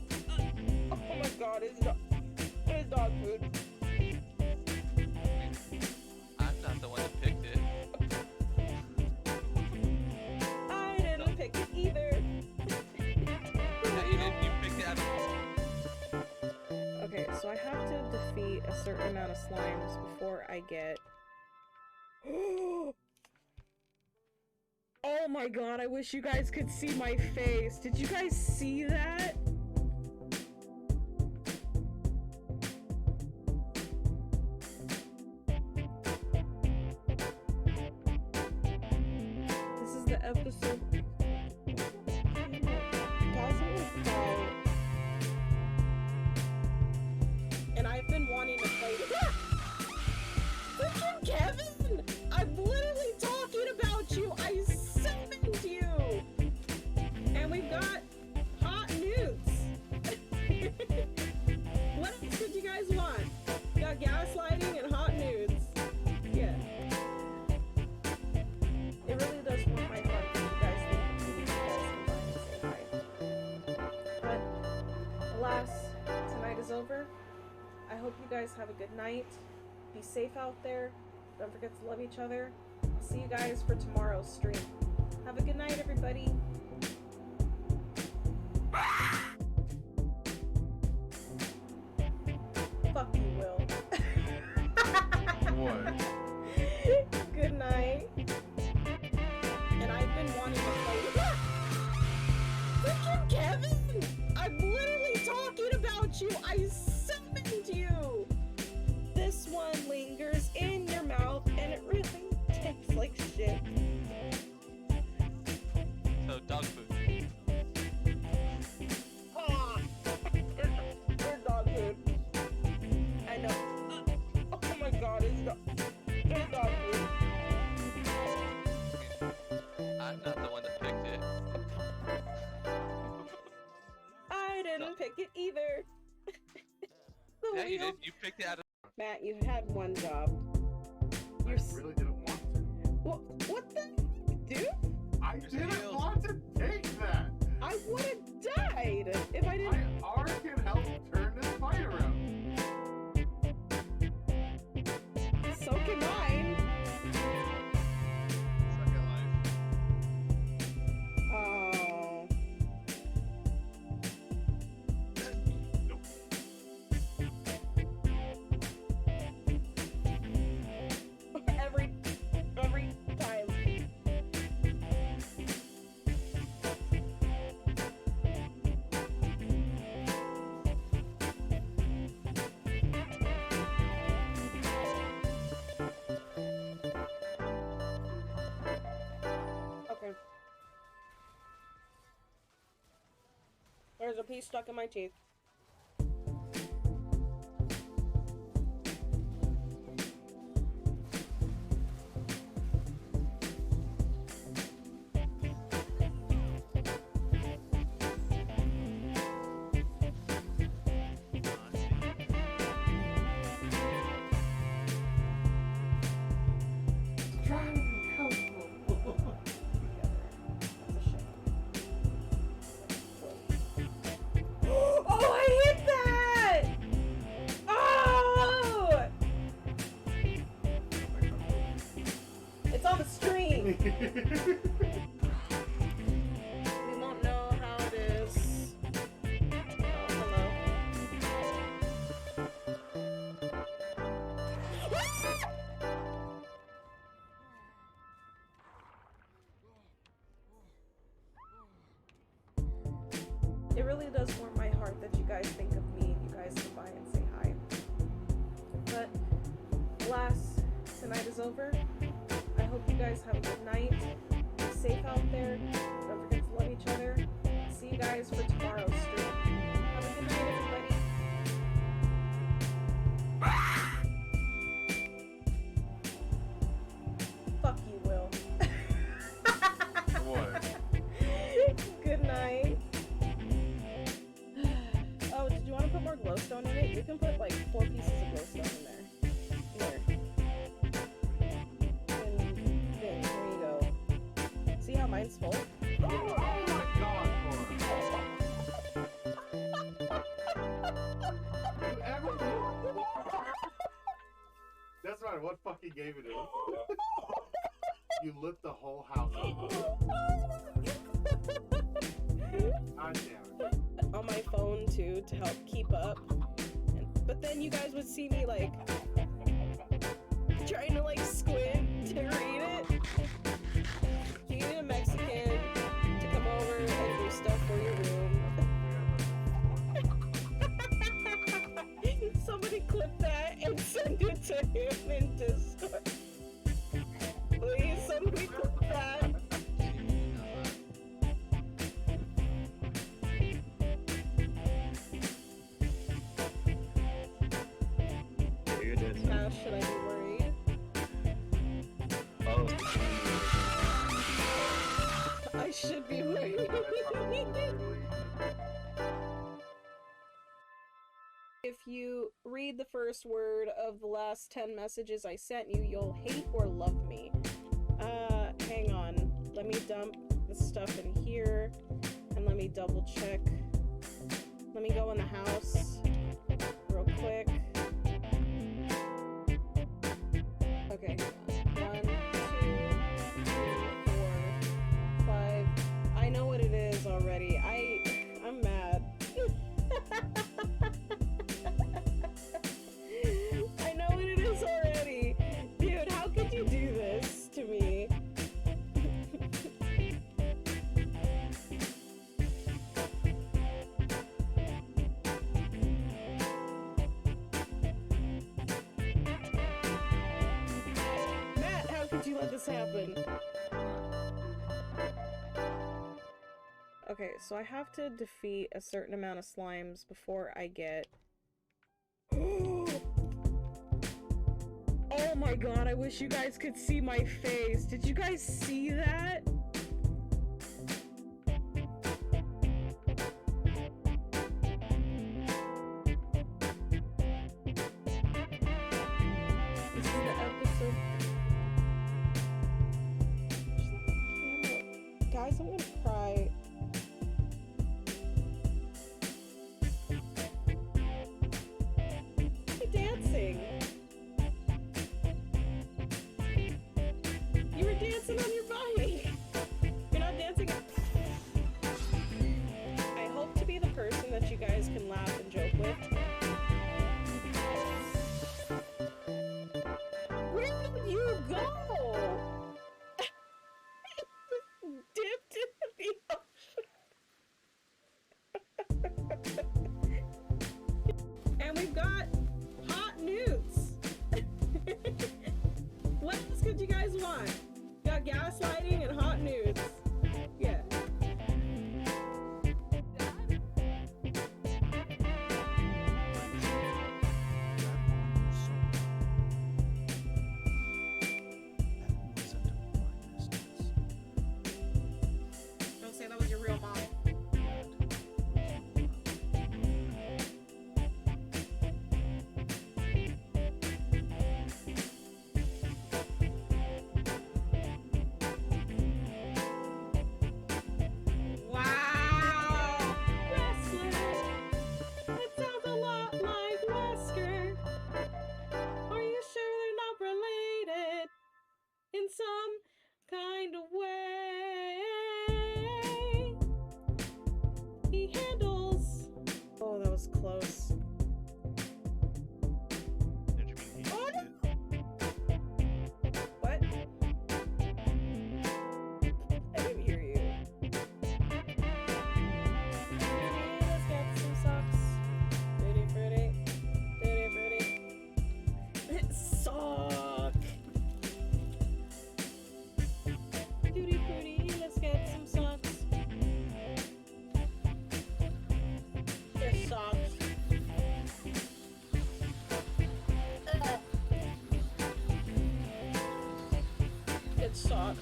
Oh my god, it's dog food. I'm not the one that picked it. I didn't pick it either. Yeah, you did. You picked it out of... Okay, so I have to defeat a certain amount of slimes before I get... Oh my god, I wish you guys could see my face. Did you guys see that? This is the episode... Guys, I'm gonna cry. And I've been wanting to play Freaking Kevin! I'm literally talking about you! I summoned you! And we've got hot nudes! What else did you guys want? We got gaslighting and hot nudes. Yeah. It really does warm my heart when you guys think of me and you guys say hi. But, alas, tonight is over. I hope you guys have a good night. Be safe out there. Don't forget to love each other. I'll see you guys for tomorrow's stream. Have a good night, everybody. Fuck you, Will. What? Good night. And I've been wanting to play. Freaking Kevin! I'm literally talking about you. I summoned you. This one lingers in your mouth, and it really tastes like shit. So dog food. Ah, it's dog food. I know. Oh my god, it's dog food. I'm not the one that picked it. I didn't pick it either. The Yeah, you wheel. did. You picked it out of... Matt, you had one job. I really didn't want to. What the dude? I didn't want to take that. I would have died if I didn't. My R can help turn this fight around. There's a piece stuck in my teeth. We won't know how it is. Oh, hello. It really does warm my heart that you guys think of me and you guys come by and say hi. But alas, tonight is over. I hope you guys have a good night. Be safe out there. Don't forget to love each other. See you guys for tomorrow's stream. Have a good night, everybody. Fuck you, Will. What? Good night. Oh, did you want to put more glowstone in it? You can put like 4 pieces of glowstone in there. Here. Here you go. See how mine's full? Oh my god, That's right, what fucking game it is? You lit the whole house up. God damn it. On my phone too to help keep up. But then you guys would see me like trying to like squint to read it. You need a Mexican to come over and do stuff for your room. Somebody clip that and send it to him in Discord. Please, somebody clip that. Now, should I be worried? Oh. I should be worried. If you read the first word of the last 10 messages I sent you, you'll hate or love me. Hang on. Let me dump the stuff in here, and let me double check. Let me go in the house real quick. Okay, 1, 2, 3, 4, 5. I know what it is already. I'm mad. I know what it is already. Dude, how could you do this to me? Matt, how could you let this happen? Okay, so I have to defeat a certain amount of slimes before I get... Oh my god, I wish you guys could see my face. Did you guys see that? This is the episode... Guys, I'm gonna cry. You're dancing. You were dancing on your bike. You're not dancing. I hope to be the person that you guys can laugh and joke with. Where did you go? Dipped into the ocean. And we've got hot nudes. What else could you guys want? We got gaslighting and hot nudes. Yeah. not.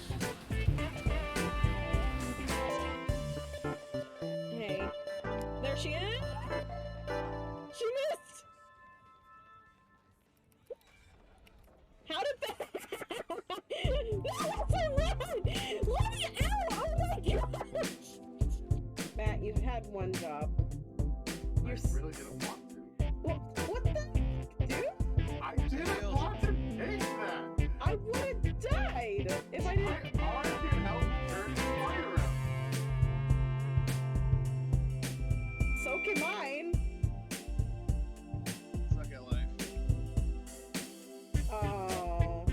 Hey. There she is! She missed! How did that That's a run! Let me out! Oh my gosh! Matt, you had one job. You're really didn't want to. What the dude? I didn't want to take that! I would have died if I didn't. I can help turn the fire around. So can mine. Suck at life. Oh.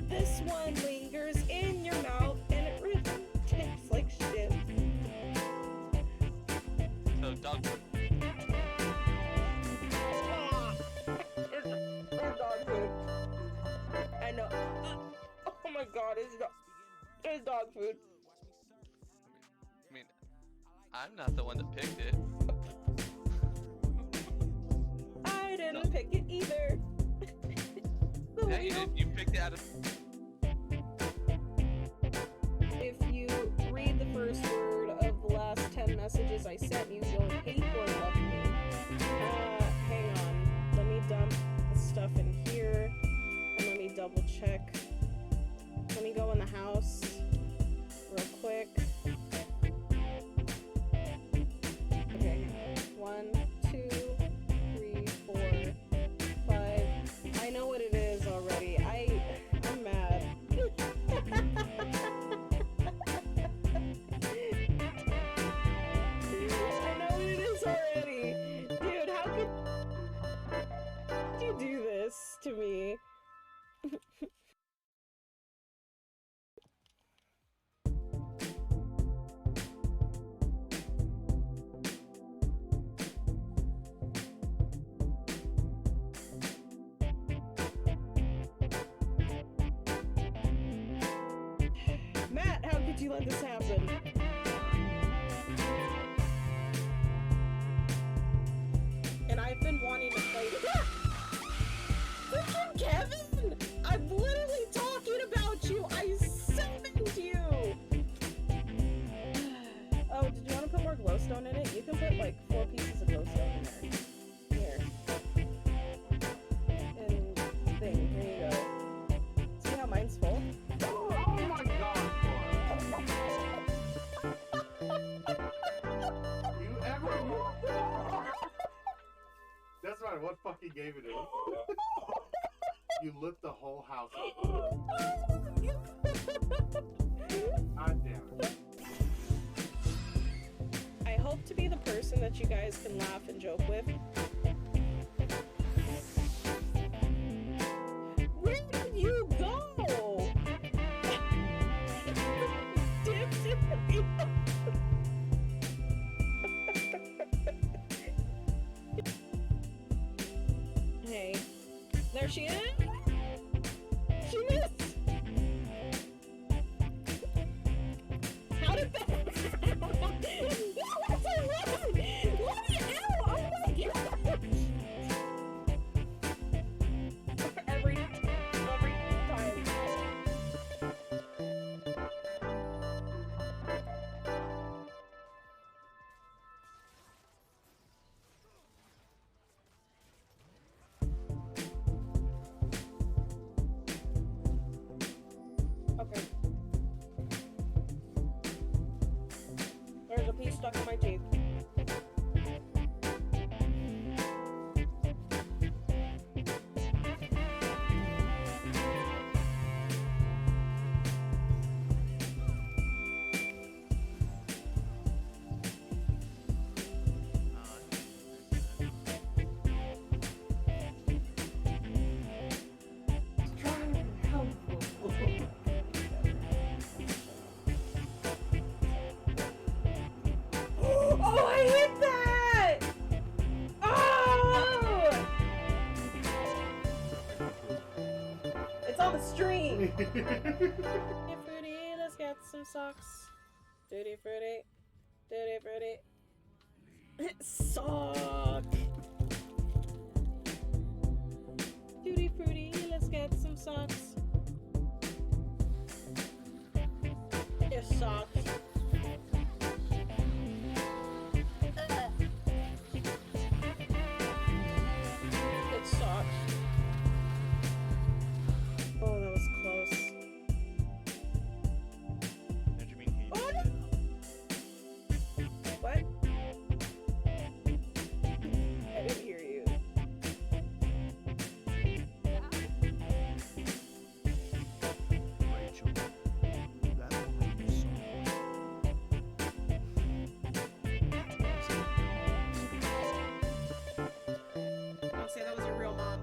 This one lingers in your mouth and it really tastes like shit. So dog food. It's dog food. I know. Oh my god, it's dog food. I mean, I'm not the one that picked it. I didn't pick it either. Yeah, you did. You picked it out of. If you read the first word of the last 10 messages I sent you, you'll hate or love me. Hang on. Let me dump the stuff in here, and let me double check. Let me go in the house real quick. Okay, 1, 2, 3, 4, 5. I know what it is already. I'm mad. I know what it is already. Dude, how could you do this to me? Matt, how could you let this happen? And I've been wanting to play this. Freaking Kevin! I'm literally talking about you! I summoned you! Oh, did you want to put more glowstone in it? You can put like 4 pieces of glowstone in there. Here. And thing, here you go. See how mine's full? Oh my god, You ever That's right, what fucking game it is? You lit the whole house up. God damn it. I hope to be the person that you guys can laugh and joke with. Where did you go? Dipped in the Hey, there she is. She missed. How did that? That's a run! Let me out! Oh my god! Every time. Okay. There's a piece stuck in my teeth. Oh, I hit that! Oh! It's on the stream. Tutti frutti, let's get some socks. Tutti frutti, tutti frutti. Sock. sucks. It sucks. It sucks. Oh, that was close. Did you mean he Oh, did it? What? I didn't hear you. Rachel, that woman you saw. Don't say that was your real mom.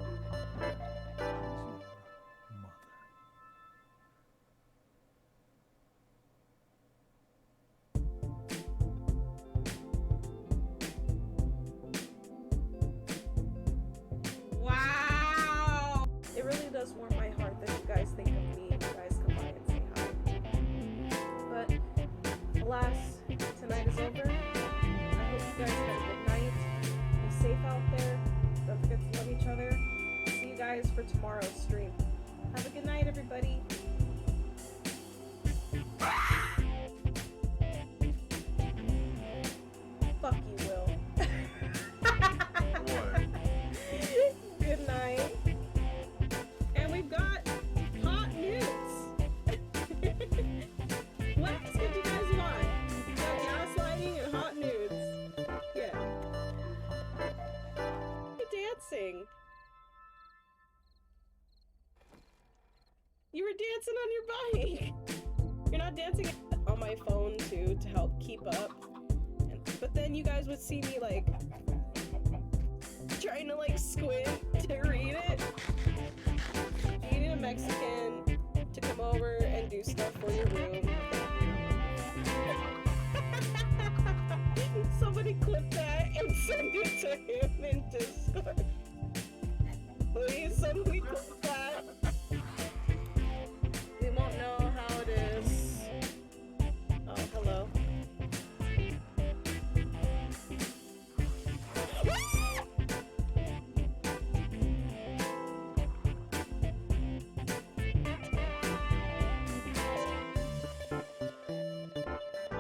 Wow! It really does warm my heart that you guys think of me and you guys come by and say hi. But alas, tonight is over. I hope you guys have a good night. Be safe out there. Don't forget to love each other. See you guys for tomorrow's stream. Have a good night, everybody. Fuck you, Will. What? Good night. And we've got hot news. What else could you guys want? We got gaslighting and hot nudes. Yeah. You're dancing. You were dancing on your bike. You're not dancing on my phone too to help keep up. But then you guys would see me like trying to like squint to read it. You need a Mexican to come over and do stuff for your room. Somebody clip that and send it to him in Discord. Please, somebody clip that. We won't know how it is. Oh, hello.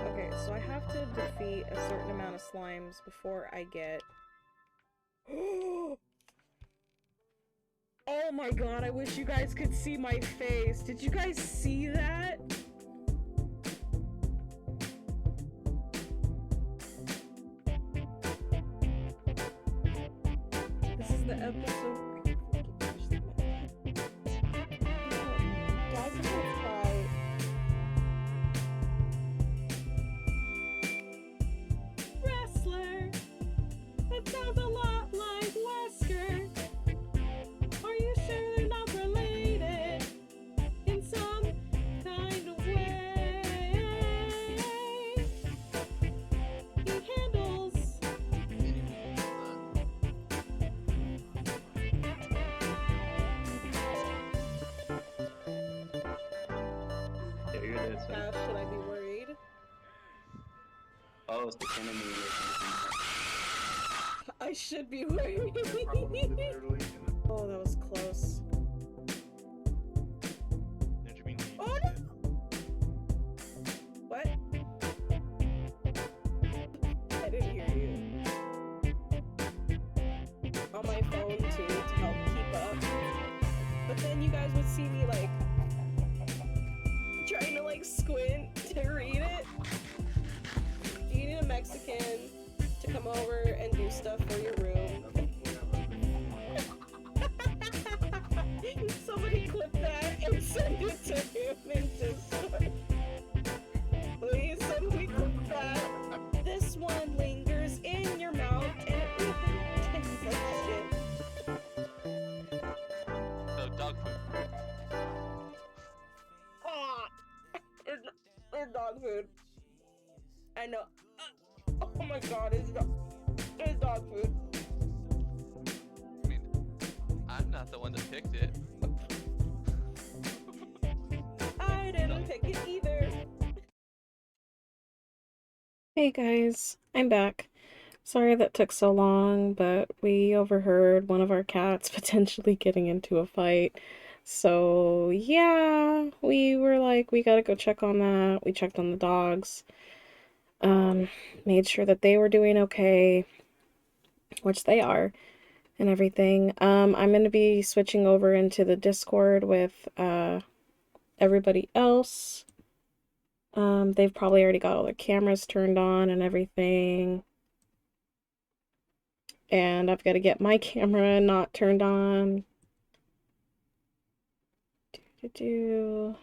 Okay, so I have to defeat a certain amount of slimes before I get... Oh my god, I wish you guys could see my face. Did you guys see that? This is the episode... Guys, I'm gonna cry. Wrestler! That sounds a lot like Wesker. Are you sure they're not related in some kind of way? He handles. Yeah, you're dead, son. Should I be worried? Oh, it's the enemy. I should be worried. Oh, that was close. Did you mean he Oh did no! What? I didn't hear you. On my phone too to help keep up. But then you guys would see me like trying to like squint to read it. You need a Mexican to come over and do stuff for your room. Somebody clip that and send it to him in Discord. Please, somebody clip that. This one lingers in your mouth and it really tastes like shit. So, dog food. Ah! It's dog food. I know. Oh my god, it's dog food. I mean, I'm not the one that picked it. I didn't pick it either. Hey guys, I'm back. Sorry that took so long, but we overheard one of our cats potentially getting into a fight. So yeah, we were like, we gotta go check on that. We checked on the dogs. Made sure that they were doing okay, which they are, and everything. I'm gonna be switching over into the Discord with everybody else. They've probably already got all their cameras turned on and everything. And I've got to get my camera not turned on. Do.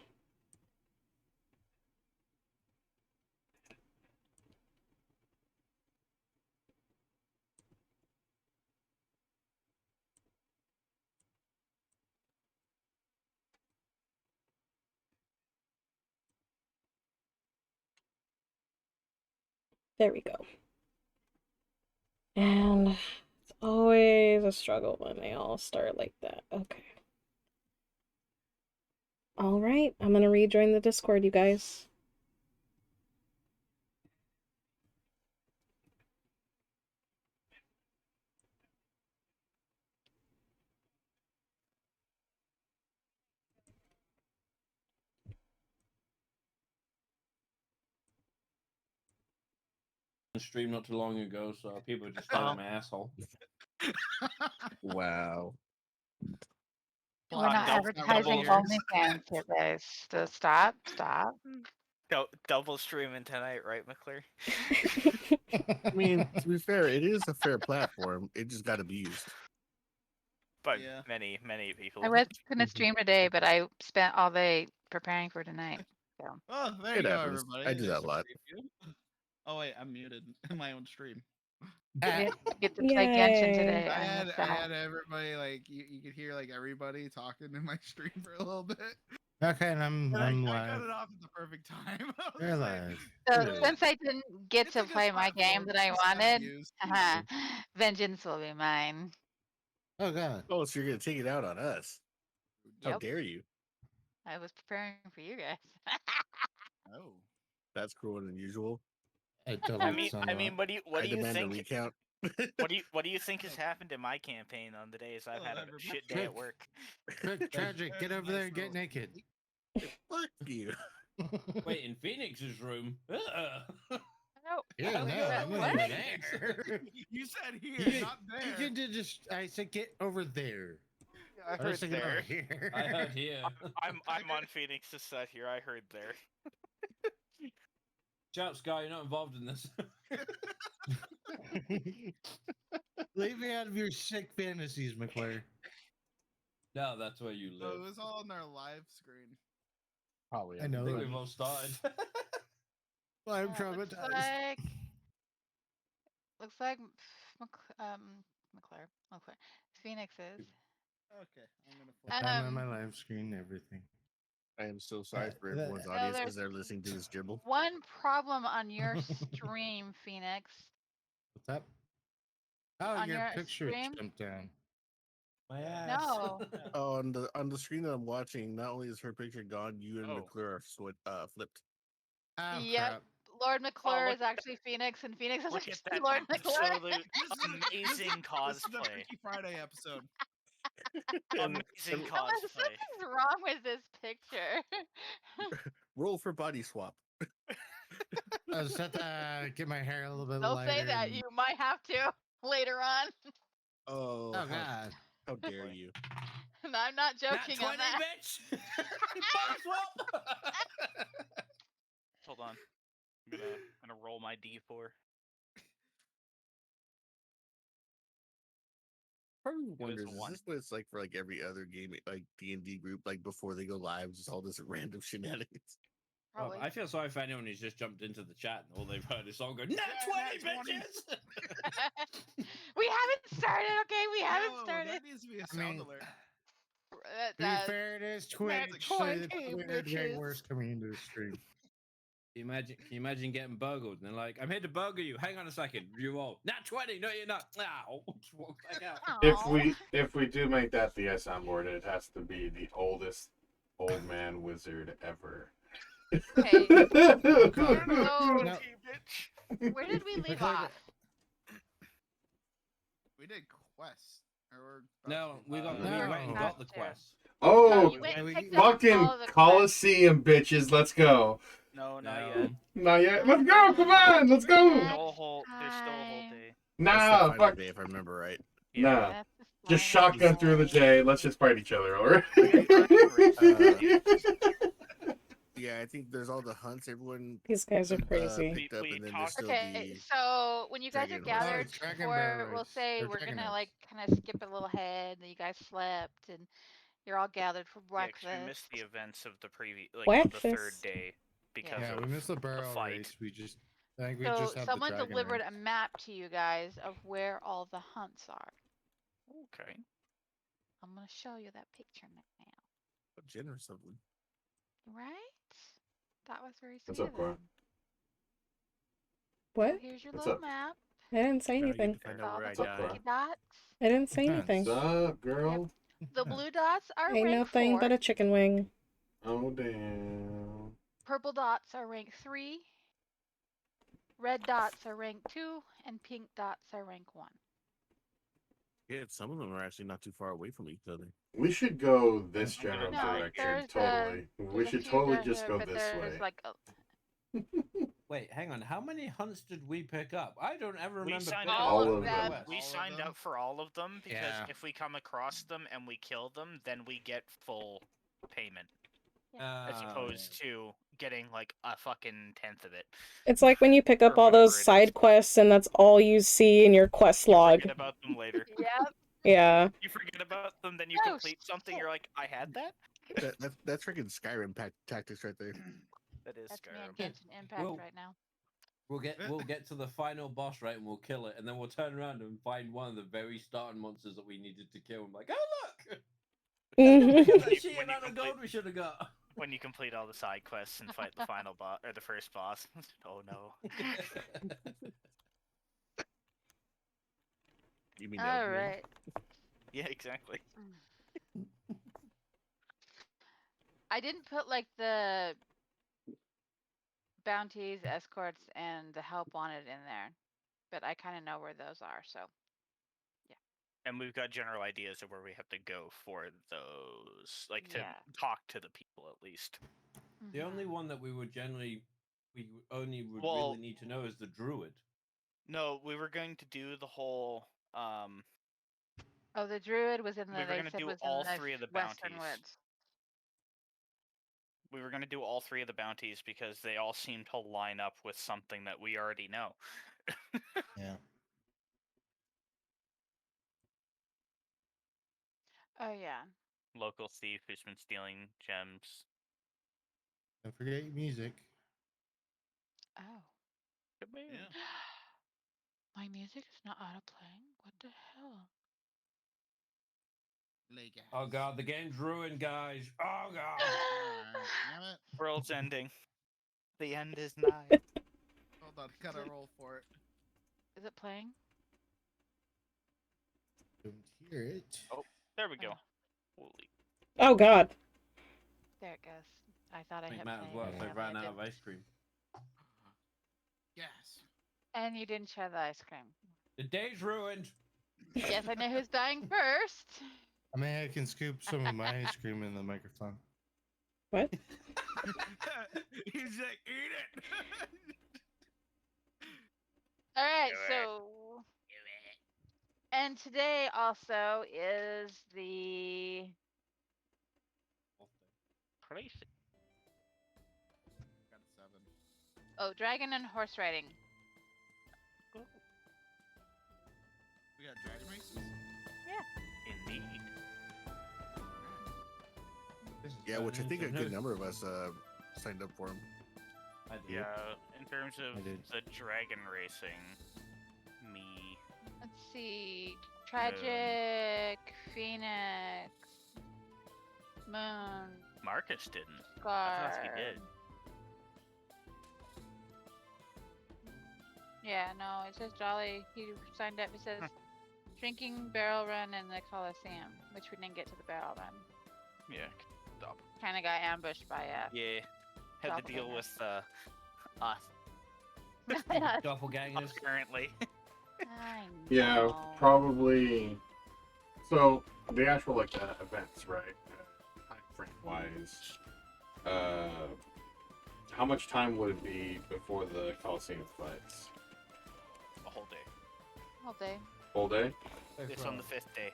There we go. And it's always a struggle when they all start like that. Okay. All right, I'm gonna rejoin the Discord, you guys. Stream not too long ago, so people just thought I'm an asshole. Wow. We're not advertising OnlyFans here, guys. So stop. Double streaming tonight, right, McClure? I mean, to be fair, it is a fair platform. It just got abused. But many people. I was gonna stream today, but I spent all day preparing for tonight. So. Oh, there you go, everybody. I do that a lot. Oh wait, I'm muted in my own stream. Get to play Genshin today. I had everybody like you could hear like everybody talking in my stream for a little bit. Okay, and I'm I live. cut it off at the perfect time. You're live. So since I didn't get to play my game that I wanted, vengeance will be mine. Oh god. Oh, so you're gonna take it out on us? How Yep. dare you? I was preparing for you guys. Oh, that's cruel and unusual. I mean, what do you demand think? a recount. What do you think has happened in my campaign on the days I've had a shit day at work? Quick, Tragic, get over there and get naked. Fuck you. Wait, in Phoenix's room? Yeah, no, I'm over there. You said here, not there. You can just, I said get over there. I I was heard thinking there. over here. I heard here. I'm on Phoenix's set here. I heard there. Shout, Sky, you're not involved in this. Leave me out of your sick fantasies, McClure. No, that's where you So live. it was all on our live screen. Probably. I know. I think we've all started. Well, I'm Looks traumatized. like McClure. Phoenix is. Okay, I'm gonna. I'm on my live screen, everything. I am so sorry for everyone's So audience there's as they're listening to this dribble. One problem on your stream, Phoenix. What's up? Oh, On your your picture stream? jumped down. My ass. No. Oh, on the screen that I'm watching, not only is her picture gone, you and McClure are flipped. Oh, Yep. crap. Lord McClure is actually Phoenix, and Phoenix is Look at actually that Lord McClure. absolute amazing This is the cosplay. Freaky Friday episode. Amazing cosplay. Something's wrong with this picture. Roll for body swap. I was set to get my hair a little bit Don't lighter. say that. and- You might have to later on. Oh, Oh, God. How dare you? And I'm not joking on 20, that. bitch! Body swap! Hold on. I'm gonna roll my D4. Probably was wonders, a is one. this what it's like for like every other game, like D&D group, like before they go live, just all this random shenanigans? Well, I feel sorry for anyone who's just jumped into the chat and all they've heard is all go, Nat 20, bitches! We haven't started, okay? We haven't No, started. That needs to be a sound alert. To be fair, it is Twitch, so it's probably getting bitches. worse coming into the stream. Can you imagine getting burgled and they're like, I'm here to burgle you. Hang on a second. You all, Nat 20, no, you're not. Ow. Walk back out. If we do make that the soundboard, it has to be the oldest old man wizard ever. Okay. No. Where did we leave off? We did quests. Or No, we got No. we went and got the quest. Oh, you went and picked up fucking all the Coliseum, bitches. Let's go. No, not yet. Not yet. Let's go. Come on. Let's go. There's still a whole day. That's the Nah, final fuck. day, if I remember right. Nah. Just shotgun through the day. Let's just fight each other, alright? Yeah, I think there's all the hunts everyone. These guys are crazy. Picked up, and then there's still Okay, the so when you guys are dragon gathered, horse. Dragon or we'll birds. say They're we're dragon gonna horse. like kind of skip a little ahead, and you guys slept, and you're all gathered for Yeah, 'cause we breakfast. missed the events of the previous, like of the third Breakfast. day because Yeah, of we missed the the barrel fight. race. I think we So just have the someone dragon delivered race. a map to you guys of where all the hunts are. Okay. I'm gonna show you that picture now. How generous of them. Right? That was very sweet What's up, of Gwen? them. What? So here's your What's little up? map. I didn't say Now you anything. get to find With out all where the I little died. sticky dots. I didn't say anything. What's up, girl? The blue dots are Ain't rank nothing 4. but a chicken wing. Oh, damn. Purple dots are rank 3. Red dots are rank 2, and pink dots are rank 1. Yeah, some of them are actually not too far away from each other. We should go this I'm gonna general No, direction. there's Totally. We there's a should few totally down just here, go but this there's way. like Wait, hang on. How many hunts did we pick up? I don't ever We remember signed picking up. All up of the them. West. We signed up for all of them because Yeah. if we come across them and we kill them, then we get full payment, as opposed to getting like a fucking tenth of it. It's like when you pick up Or all those whatever it side quests and that's all you see in your quest log. Forget about them later. Yep. Yeah. You forget about them, then you Oh, complete something. You're like, I had that. That's freaking Skyrim tactics right there. That is That's me on Skyrim. Genshin Impact Well- right now. We'll get to the final boss, right, and we'll kill it, and then we'll turn around and find one of the very starting monsters that we needed to kill. I'm like, oh look! Look at that shit amount of gold we should have got. When you complete all the side quests and fight the final boss or the first boss. Oh no. You mean All right. Yeah, exactly. I didn't put like the bounties, escorts, and the help wanted in there, but I kind of know where those are. So And we've got general ideas of where we have to go for those, like to Yeah. talk to the people at least. The only one that we would only would Well- really need to know is the druid. No, we were going to do the whole. oh, the druid was in the. We were They gonna said do was all in the 3 of the Western bounties. Woods. We were going to do all 3 of the bounties because they all seem to line up with something that we already know. Yeah. Oh yeah. Local thief who's been stealing gems. Don't forget your music. Oh. Yeah. My music is not auto playing. What the hell? Oh god, the game's ruined, guys. Oh god. Damn it. World's ending. The end is nigh. Hold on, gotta roll for it. Is it playing? Don't hear it. Oh, there we go. Holy. Oh god. There it goes. I thought I It hit might as play. well if I apparently ran I out of didn't. ice cream. Yes. And you didn't share the ice cream. The day's ruined. Yes, I know who's dying first. I mean, I can scoop some of my ice cream in the microphone. What? He's like, eat it. All right, Do it. so. And today also is the. Crazy. Got a 7. Oh, dragon and horse riding. We got dragon races? Yeah. Indeed. Yeah, which I think a good number of us signed up for them. I did. Yeah, in terms of I did. the dragon racing, me. Let's see. Tragic, Phoenix, Moon, Marcus didn't. I Scar. thought he did. Yeah, no, it says Jolly. He signed up. It says drinking barrel run in the Coliseum, which we didn't get to the barrel run. Yeah. Stop. Kind of got ambushed by Yeah. Had to deal Doppelganger. with us Doppelgangers. currently. I Yeah, know. probably. So the actual like events, right? frame-wise, how much time would it be before the Coliseum fights? A whole day. All day. Whole day? It's on the 5th day.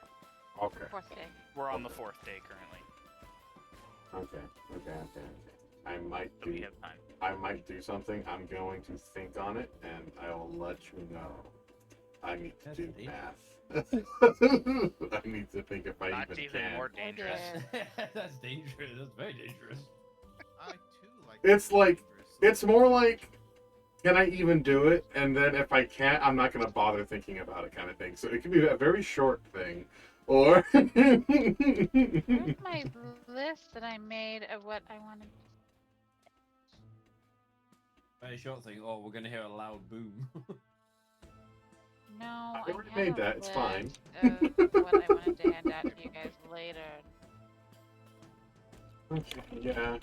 Okay. 4th day. We're on the 4th day currently. Okay. I might So we do. have time. I might do something. I'm going to think on it, and I'll let you know. I need to do math. I need to think if I That's even even can. more dangerous. That's dangerous. That's very dangerous. I too like. It's like, it's more like, can I even do it? And then if I can't, I'm not gonna bother thinking about it, kind of thing. So it could be a very short thing, or. Where's my list that I made of what I wanted? Very short thing. Oh, we're gonna hear a loud boom. No, I I already have made a that. It's fine. list of what I wanted to hand out to you guys later. Yeah,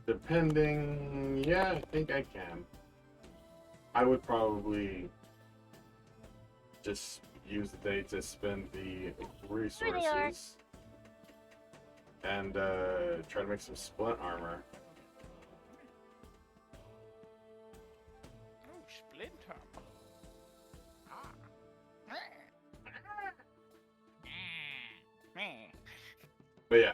depending, yeah, I think I can. I would probably just use the day to spend the resources and try to make some splint armor. Oh, Splinter. But yeah.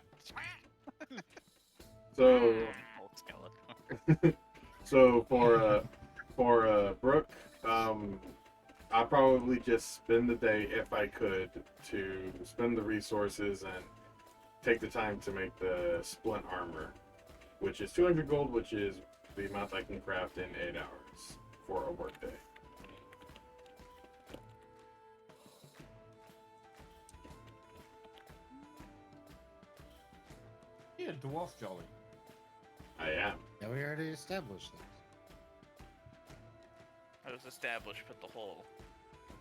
So Old skeleton. so for Brooke, I'll probably just spend the day if I could to spend the resources and take the time to make the splint armor, which is 200 gold, which is the amount I can craft in 8 hours for a work day. You're a dwarf, Jolly. I am. Yeah, we already established this. It was established with the whole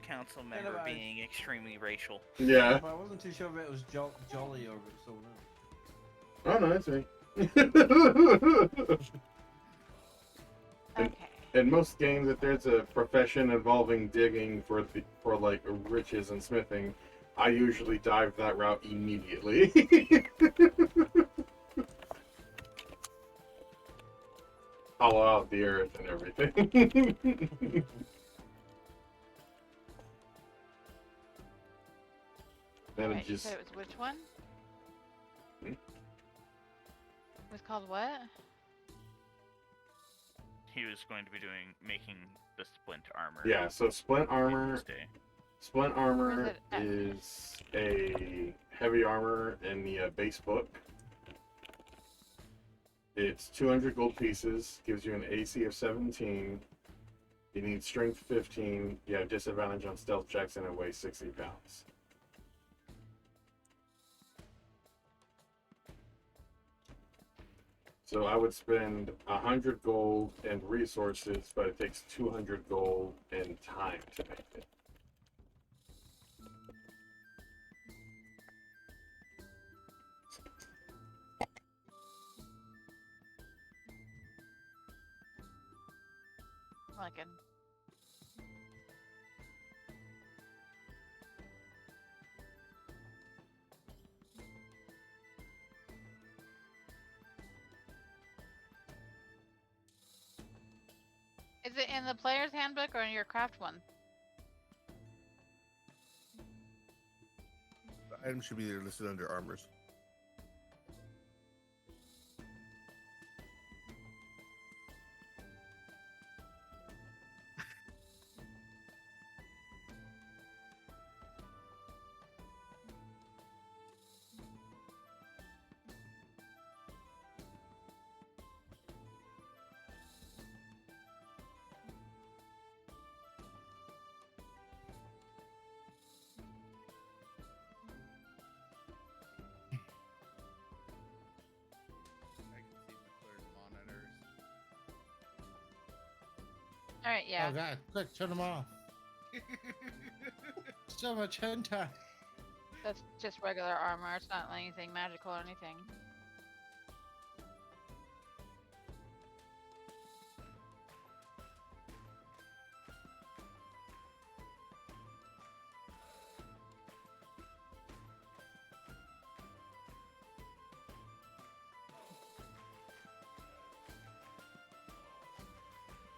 council Yeah, member but being extremely racial. Yeah. But I wasn't too sure if it was Jolly or if it was someone else. Oh no, it's me. In most games, if there's a profession involving digging for like riches and smithing, I usually dive that route immediately. Hollow out the earth and everything. Then Wait, it you just. said it was which one? Hmm? It was called what? He was going to be making the splint armor. Yeah, so splint armor. Day. Splint armor Where's it at? is a heavy armor in the base book. It's 200 gold pieces, gives you an AC of 17. You need strength 15. You have disadvantage on stealth checks, and it weighs 60 pounds. So I would spend 100 gold in resources, but it takes 200 gold in time to make it. Looking. Is it in the player's handbook or in your craft one? The item should be listed under armors. I can see the cleared monitors. Alright, yeah. Oh god, quick, turn them off. So much hentai. That's just regular armor. It's not anything magical or anything.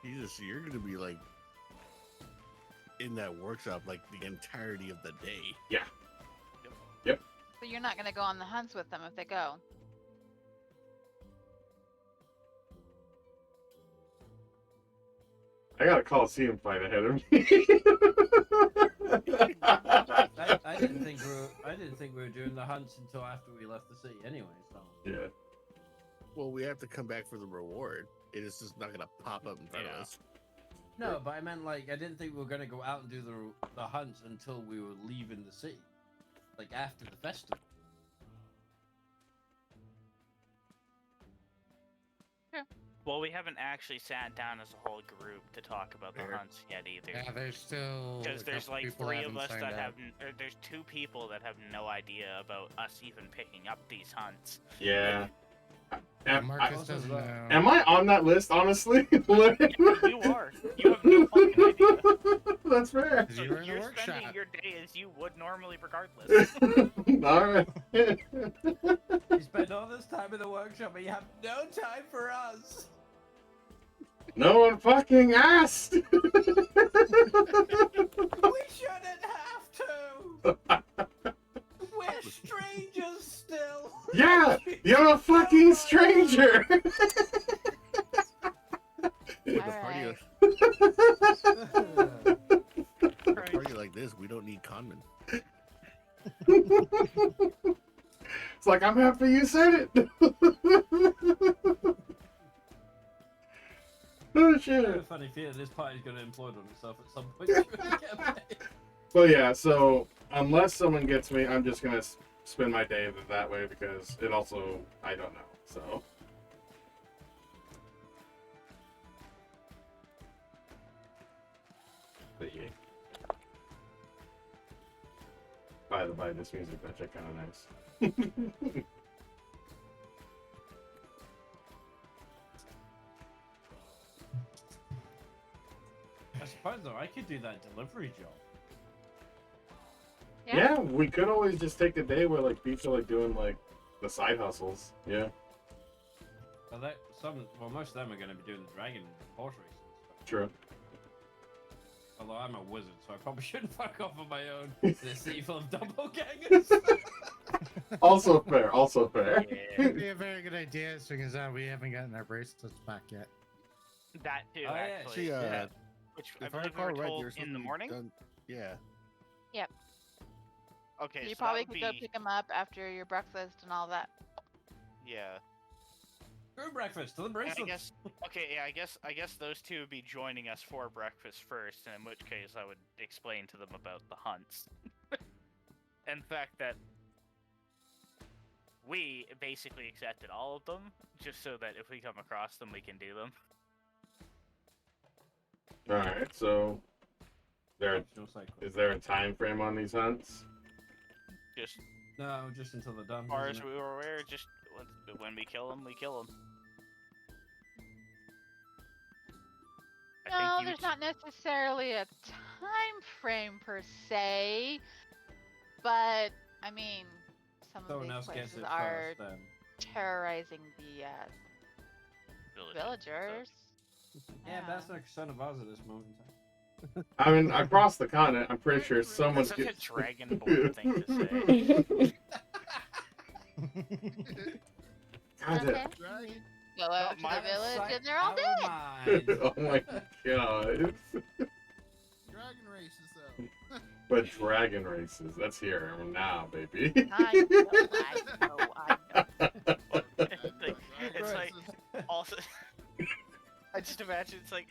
Jesus, you're gonna be like in that workshop like the entirety of the day. Yeah. Yep. So you're not gonna go on the hunts with them if they go. I got a Coliseum fight ahead of me. I didn't think we were doing the hunts until after we left the city anyway. So yeah. Well, we have to come back for the reward. It is just not gonna pop up in front of us. no, but I meant like I didn't think we were gonna go out and do the hunts until we were leaving the city, like after the festival. Well, we haven't actually sat down as a whole group to talk about the hunts yet either. Yeah, there's still Because a there's couple like people 3 of haven't us signed that up. have, or there's 2 people that have no idea about us even picking up these hunts. Yeah. Marcus doesn't know. Am I on that list, honestly? You are. You have no fucking idea. That's fair. You were in the You're workshop. spending your day as you would normally regardless. Alright. You spend all this time in the workshop, but you have no time for us. No one fucking asked! We shouldn't have to. We're strangers still. Yeah! You're a fucking stranger! With a party like this, we don't need conmen. It's like, I'm happy you said it! Oh shit. I have a funny feeling this party's going to implode on itself at some point. Well, yeah, so unless someone gets me, I'm just gonna spend my day that way because it also, I don't know, so. But yeah. By the by, this music that's kind of nice. I suppose though, I could do that delivery job. Yeah, we could always just take a day where like people are like doing like the side hustles. Yeah. Well, most of them are going to be doing the dragon horse races. True. Although I'm a wizard, so I probably shouldn't fuck off on my own. This evil of doppelgangers. Also fair. Also fair. It'd be a very good idea, seeing as we haven't gotten our bracelets back yet. That too, Oh, yeah, actually. yeah. Which I If I believe we were recall right, told there's in the something morning? done- Yeah. Yep. Okay, You so probably that would could go be... pick them up after your breakfast and all that. Yeah. Screw breakfast to the And bracelets. I guess those 2 would be joining us for breakfast first, and in which case I would explain to them about the hunts. And the fact that we basically accepted all of them, just so that if we come across them, we can do them. Alright, so is there a time frame on these hunts? Just No, just until they're done. as far as isn't it? we were aware, just when we kill them, we kill them. No, there's not necessarily a time frame per se, but I mean, some Someone of else these gets places it are first, then. terrorizing the villagers. Yeah, but that's not a concern of ours at this moment in time. I mean, across the continent, I'm pretty sure someone's That's such a Dragonborn thing to say. God, Okay. Go out to the village and they're all dead. oh my god. Dragon races, though. But dragon races, that's here now, baby. I know. It's like, also, I just imagine it's like,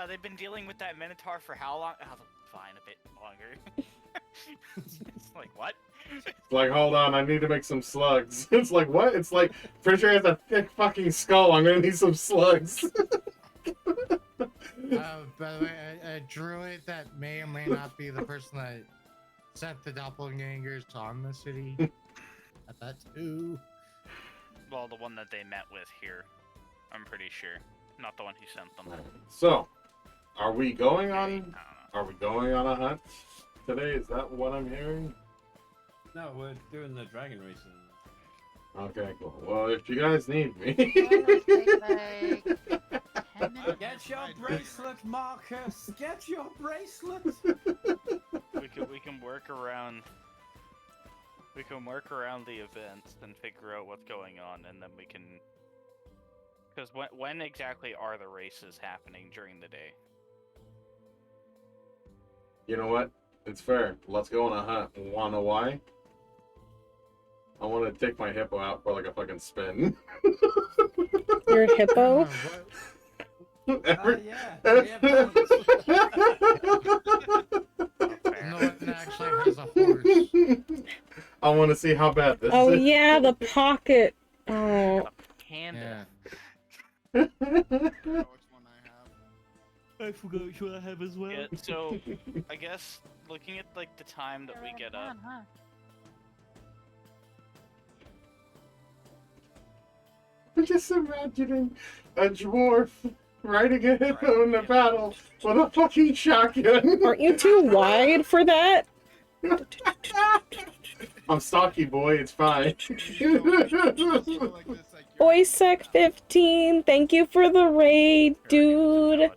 they've been dealing with that Minotaur for how long? Oh, fine, a bit longer. It's like, what? It's like, hold on, I need to make some slugs. It's like, what? It's like, pretty sure it has a thick fucking skull, I'm gonna need some slugs. By the way, a druid that may or may not be the person that sent the doppelgangers on the city. At that too. Well, the one that they met with here, I'm pretty sure. Not the one who sent them. So, are we going on a hunt today? Is that what I'm hearing? No, we're doing the dragon racing. Okay, cool. Well, if you guys need me. I'll get Get your bracelet, Marcus. Get your bracelet. We can work around. We can work around the events and figure out what's going on, and then we can. Because when exactly are the races happening during the day? You know what? It's fair. Let's go on a hunt. Wanna know why? I want to take my hippo out for like a fucking spin. Your hippo? Yeah. We have guns. No one actually has a horse. I want to see how bad this Oh is. yeah, the pocket. Oh. Panda. Which one I have? I forgot which one I have as well. Yeah, so I guess looking at like the time that we get up. I'm just imagining a dwarf riding a hippo in a battle with a fucking shotgun. Aren't you too wide for that? I'm stocky, boy. It's fine. Boysec15, thank you for the raid, dude.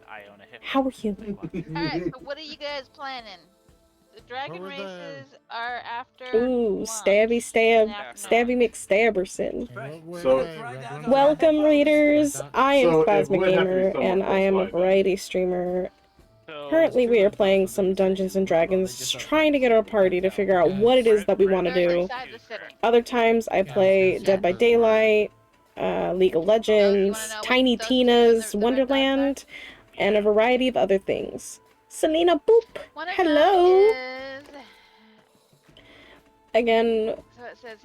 How are you? Alright, so what are you guys planning? The dragon races are after. Ooh, stabby stab, stabby McStabberson. Welcome, readers. I am SpasmicGamer, and I am a variety streamer. Currently, we are playing some Dungeons and Dragons, just trying to get our party to figure out what it is that we want to do. Other times, I play Dead by Daylight, League of Legends, Tiny Tina's Wonderland, and a variety of other things. Selena Boop, hello! Again,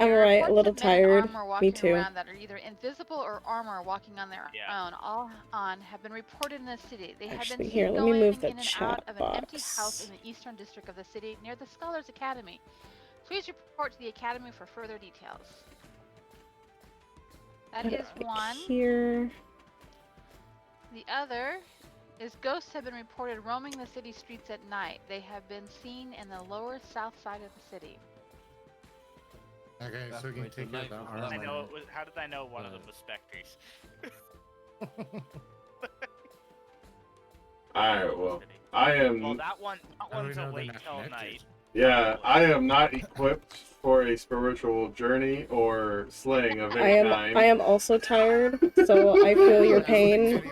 I'm alright, a little tired. Me too. That are either invisible or armor walking on their own, all on have been reported in the city. They have been Here, seen let me going move the in and chat out of an empty box. house in the eastern district of the city near the Scholars Academy. Please report to the academy for further details. That is one. Here. The other is ghosts have been reported roaming the city streets at night. They have been seen in the lower south side of the city. Okay, so we can take care of that. I know it was, how did I know one of them was specters? Alright, well, I am. Well, that one's a wait till night. Yeah, I am not equipped for a spiritual journey or slaying of any kind. I am also tired, so I feel your pain.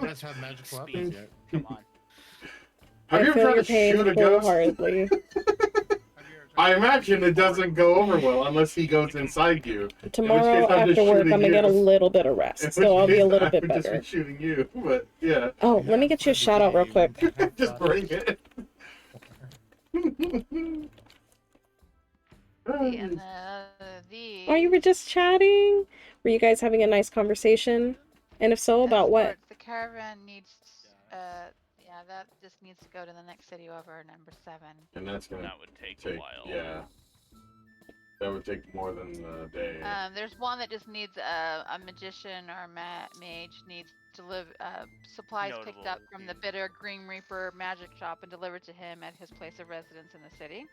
Come on. Have you ever tried to shoot a ghost? Wholeheartedly. I imagine it doesn't go over well unless he goes inside you. Tomorrow after work, I'm gonna get a little bit of rest, so I'll be a little bit better. Just be shooting you, but yeah. Oh, let me get you a shout out real quick. Just bring it. Oh, you were just chatting? Were you guys having a nice conversation? And if so, about what? The caravan needs, yeah, that just needs to go to the next city over, number 7. And that's gonna that would take a while. Yeah. That would take more than a day. There's one that just needs a magician or a mage needs to live supplies picked up from the Bitter Green Reaper magic shop and delivered to him at his place of residence in the city.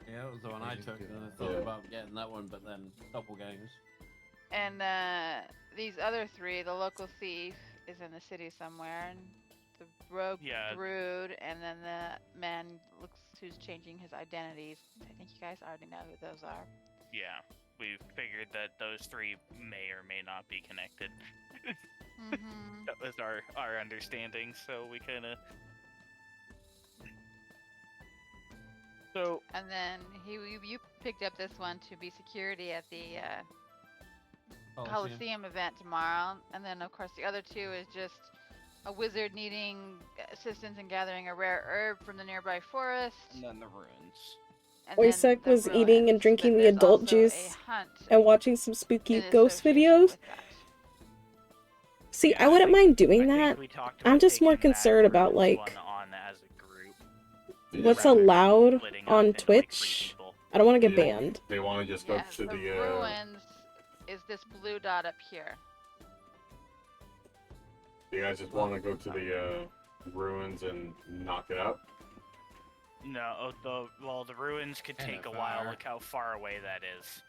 Yeah, that was the one I took, and I thought about getting that one, but then doppelgangers. And these other 3, the local thief is in the city somewhere, and the rogue druid, and then the man who's changing his identities. I think you guys already know who those are. Yeah, we figured that those 3 may or may not be connected. That was our understanding, so we kind of. So. And then you picked up this one to be security at the Coliseum event tomorrow, and then of course the other 2 is just a wizard needing assistance in gathering a rare herb from the nearby forest. And then the ruins. Oisek was eating and drinking the adult juice and watching some spooky ghost videos. See, I wouldn't mind doing that. I'm just more concerned about, like, what's allowed on Twitch. I don't want to get banned. They want to just go to the ruins is this blue dot up here. You guys just want to go to the ruins and knock it out? No, the ruins could take a while. Look how far away that is.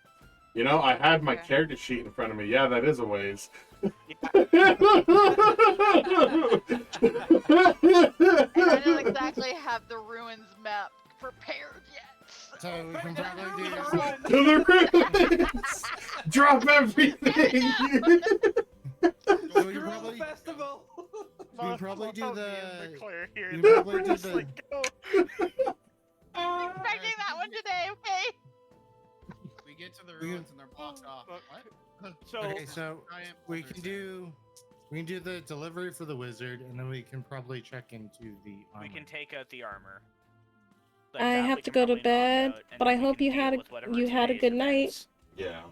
You know, I had my character sheet in front of me. Yeah, that is a ways. And I don't exactly have the ruins map prepared yet. So we can probably do To the ruins! Drop everything! So you probably festival. you probably do the clear here. you probably do Just the like, go. Expecting that one today, okay? We get to the ruins and they're blocked off. What? So, okay, so we can do the delivery for the wizard, and then we can probably check into the armor. we can take out the armor. I have to go to bed, but I hope you had a good night. Yeah.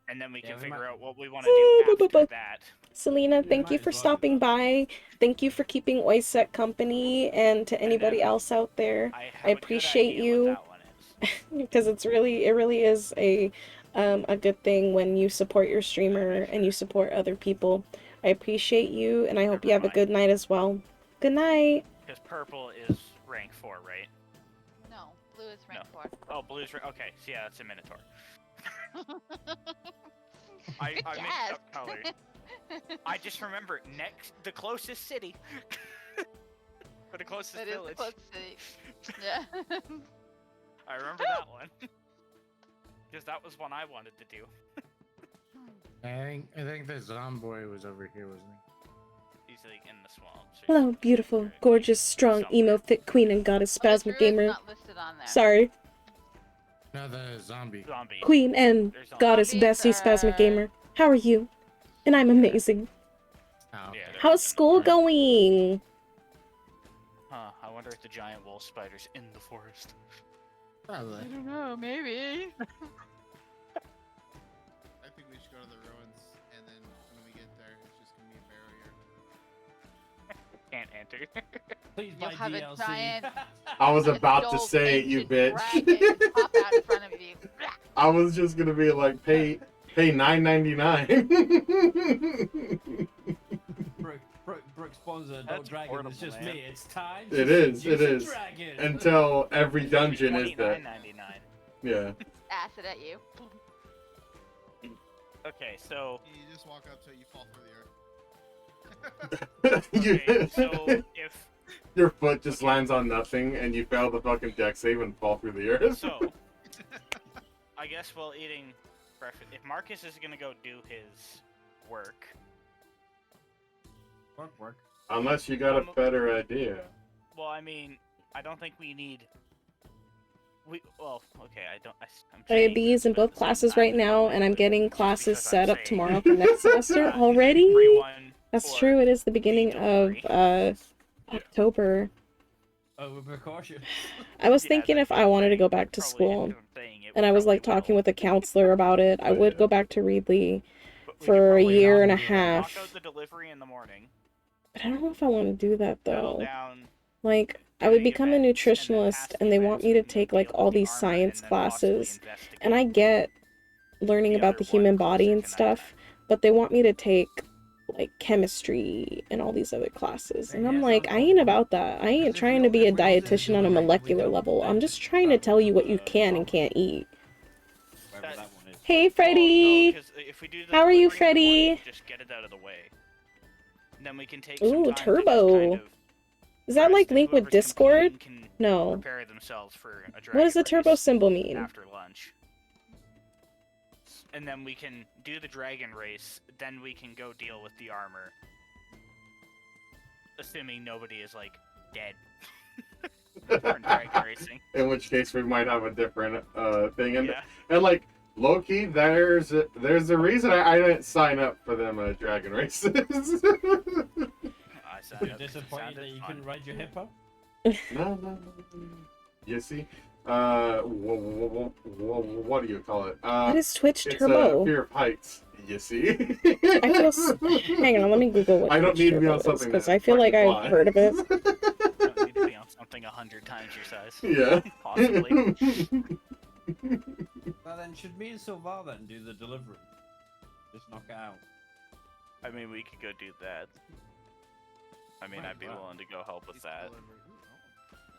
And then we can we figure might- out what we want to do after that. Selena, thank you might for as well do stopping by. Thank you for keeping Oisek company, and to anybody else out there, I appreciate you because it really is a good thing when you support your streamer and you support other people. I appreciate you, and I hope you have a good night as well. Good night. Because purple is rank 4, right? No, blue is rank 4. Oh, blue's rank. Okay, so yeah, that's a Minotaur. I Good mixed guess. up colors. I just remember the closest city. Or the closest That is village. the closest city. Yeah. I remember that one. Because that was one I wanted to do. I think the Zomboy was over here, wasn't he? He's like in the swamp. So Hello, beautiful, gorgeous, strong, emo, thick queen and goddess SpasmicGamer. Not listed on there. Sorry, No, the zombie. queen and goddess Bessie SpasmicGamer. How are you? And I'm amazing. Oh, How's school going? Huh, I wonder if the giant wolf spider's in the forest. Probably. I don't know, maybe. I think we should go to the ruins, and then when we get there, it's just gonna be a barrier. Can't enter. Please You'll buy have a DLC. giant I was about to adult say it, you ancient bitch. dragon pop out in front of you. I was just gonna be like, pay $9.99. Brooke sponsor, don't dragon. It's just me. It's time. It to is. It seduce a is. dragon. Until every dungeon is that. $29.99. Yeah. Acid at you. Okay, so. You just walk up to it, you fall through the earth. Okay, so if. Your foot just lands on nothing, and you fail the fucking deck save and fall through the earth. So. I guess while eating breakfast, if Marcus is gonna go do his work. Work. Unless you got a better idea. Well, I mean, I don't think we need. Well, okay, I'm I have B's in both classes right now, and I'm getting classes set up tomorrow for next semester already. That's true. It is the beginning of October. Over precaution. I was thinking if I wanted to go back to school, and I was like talking with a counselor about it, I would go back to Reedley for a year and a half. Knock out the delivery in the morning. But I don't know if I want to do that Settle though. down. Like, I would become a nutritionist, and they want me to take like all these science classes, and I get learning about the human body and stuff, but they want me to take like chemistry and all these other classes, and I'm like, I ain't about that. I ain't trying to be a dietitian on a molecular level. I'm just trying to tell you what you can and can't eat. Hey, Freddy! How are you, Freddy? Just get it out of the way. And then we can take Ooh, some time Turbo. to just kind of Is that like linked with Discord? can No. prepare themselves for a What does the dragon turbo race symbol mean? after lunch. And then we can do the dragon race, then we can go deal with the armor. Assuming nobody is like dead. For dragon racing. In which case we might have a different thing. And Yeah. and like low-key, there's a reason I didn't sign up for them dragon races. You're disappointed that you couldn't ride your hippo? No. You see, what do you call it? What is Twitch it's, Turbo? Fear of heights. You see. I feel hang on, let me Google what I don't Twitch need to be Turbo on is, something because that I feel like fucking I've heard of it. You don't need to be on something 100 times your size. Yeah. Possibly. Well then, should me and Sylvar then do the delivery? Just knock it out. I mean, we could go do that. I mean, I'd be willing to go help with that.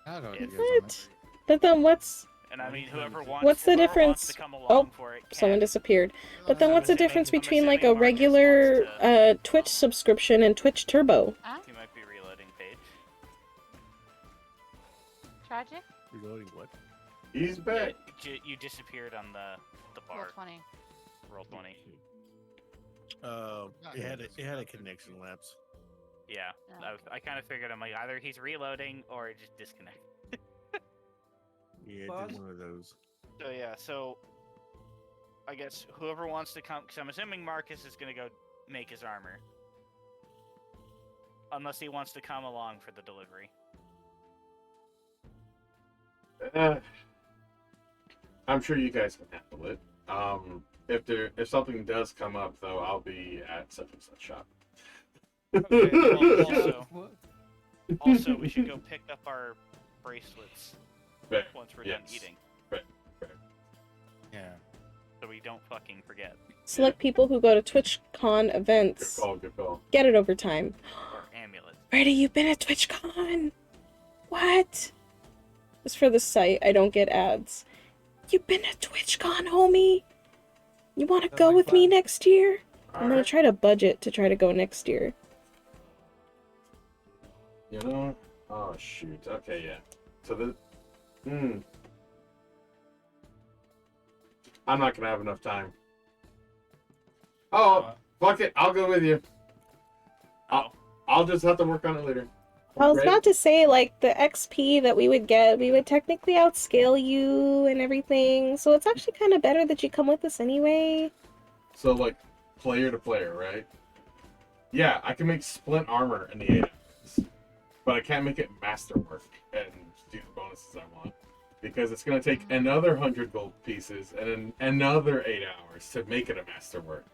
How do I If- get What? But then what's And I mean, whoever wants. What's the whoever wants difference? to come along Oh, for it can. someone disappeared. But then I'm what's the assuming- difference I'm between like a assuming Marcus regular wants Twitch subscription and Twitch Turbo? You might be reloading page. Tragic? Reloading what? He's back. You disappeared on the bar. Roll 20. Roll 20. It had a connection lapse. Yeah, I kind of figured. I'm like, either he's reloading or it just disconnected. Yeah, it did one of those. So yeah, so I guess whoever wants to come, because I'm assuming Marcus is gonna go make his armor, unless he wants to come along for the delivery. I'm sure you guys can handle it. If something does come up though, I'll be at such and such shop. Okay, well, also, we should go pick up our bracelets Fair. once we're Yes. done eating. Fair. Yeah. So we don't fucking forget. Select people who go to TwitchCon events. Good call. Get it over time. Or amulet. Brady, you've been at TwitchCon. What? It's for the site. I don't get ads. You've been at TwitchCon, homie. You want to go with me next year? I'm gonna try to budget to try to go next year. You know? Oh shoot. Okay, yeah. So the I'm not gonna have enough time. Oh, fuck it. I'll go with you. I'll just have to work on it later. I was Right? about to say, like, the XP that we would get, we would technically outscale you and everything, so it's actually kind of better that you come with us anyway. So like player to player, right? Yeah, I can make splint armor in the 8 hours, but I can't make it masterwork and do the bonuses I want because it's gonna take another 100 gold pieces and then another 8 hours to make it a masterwork.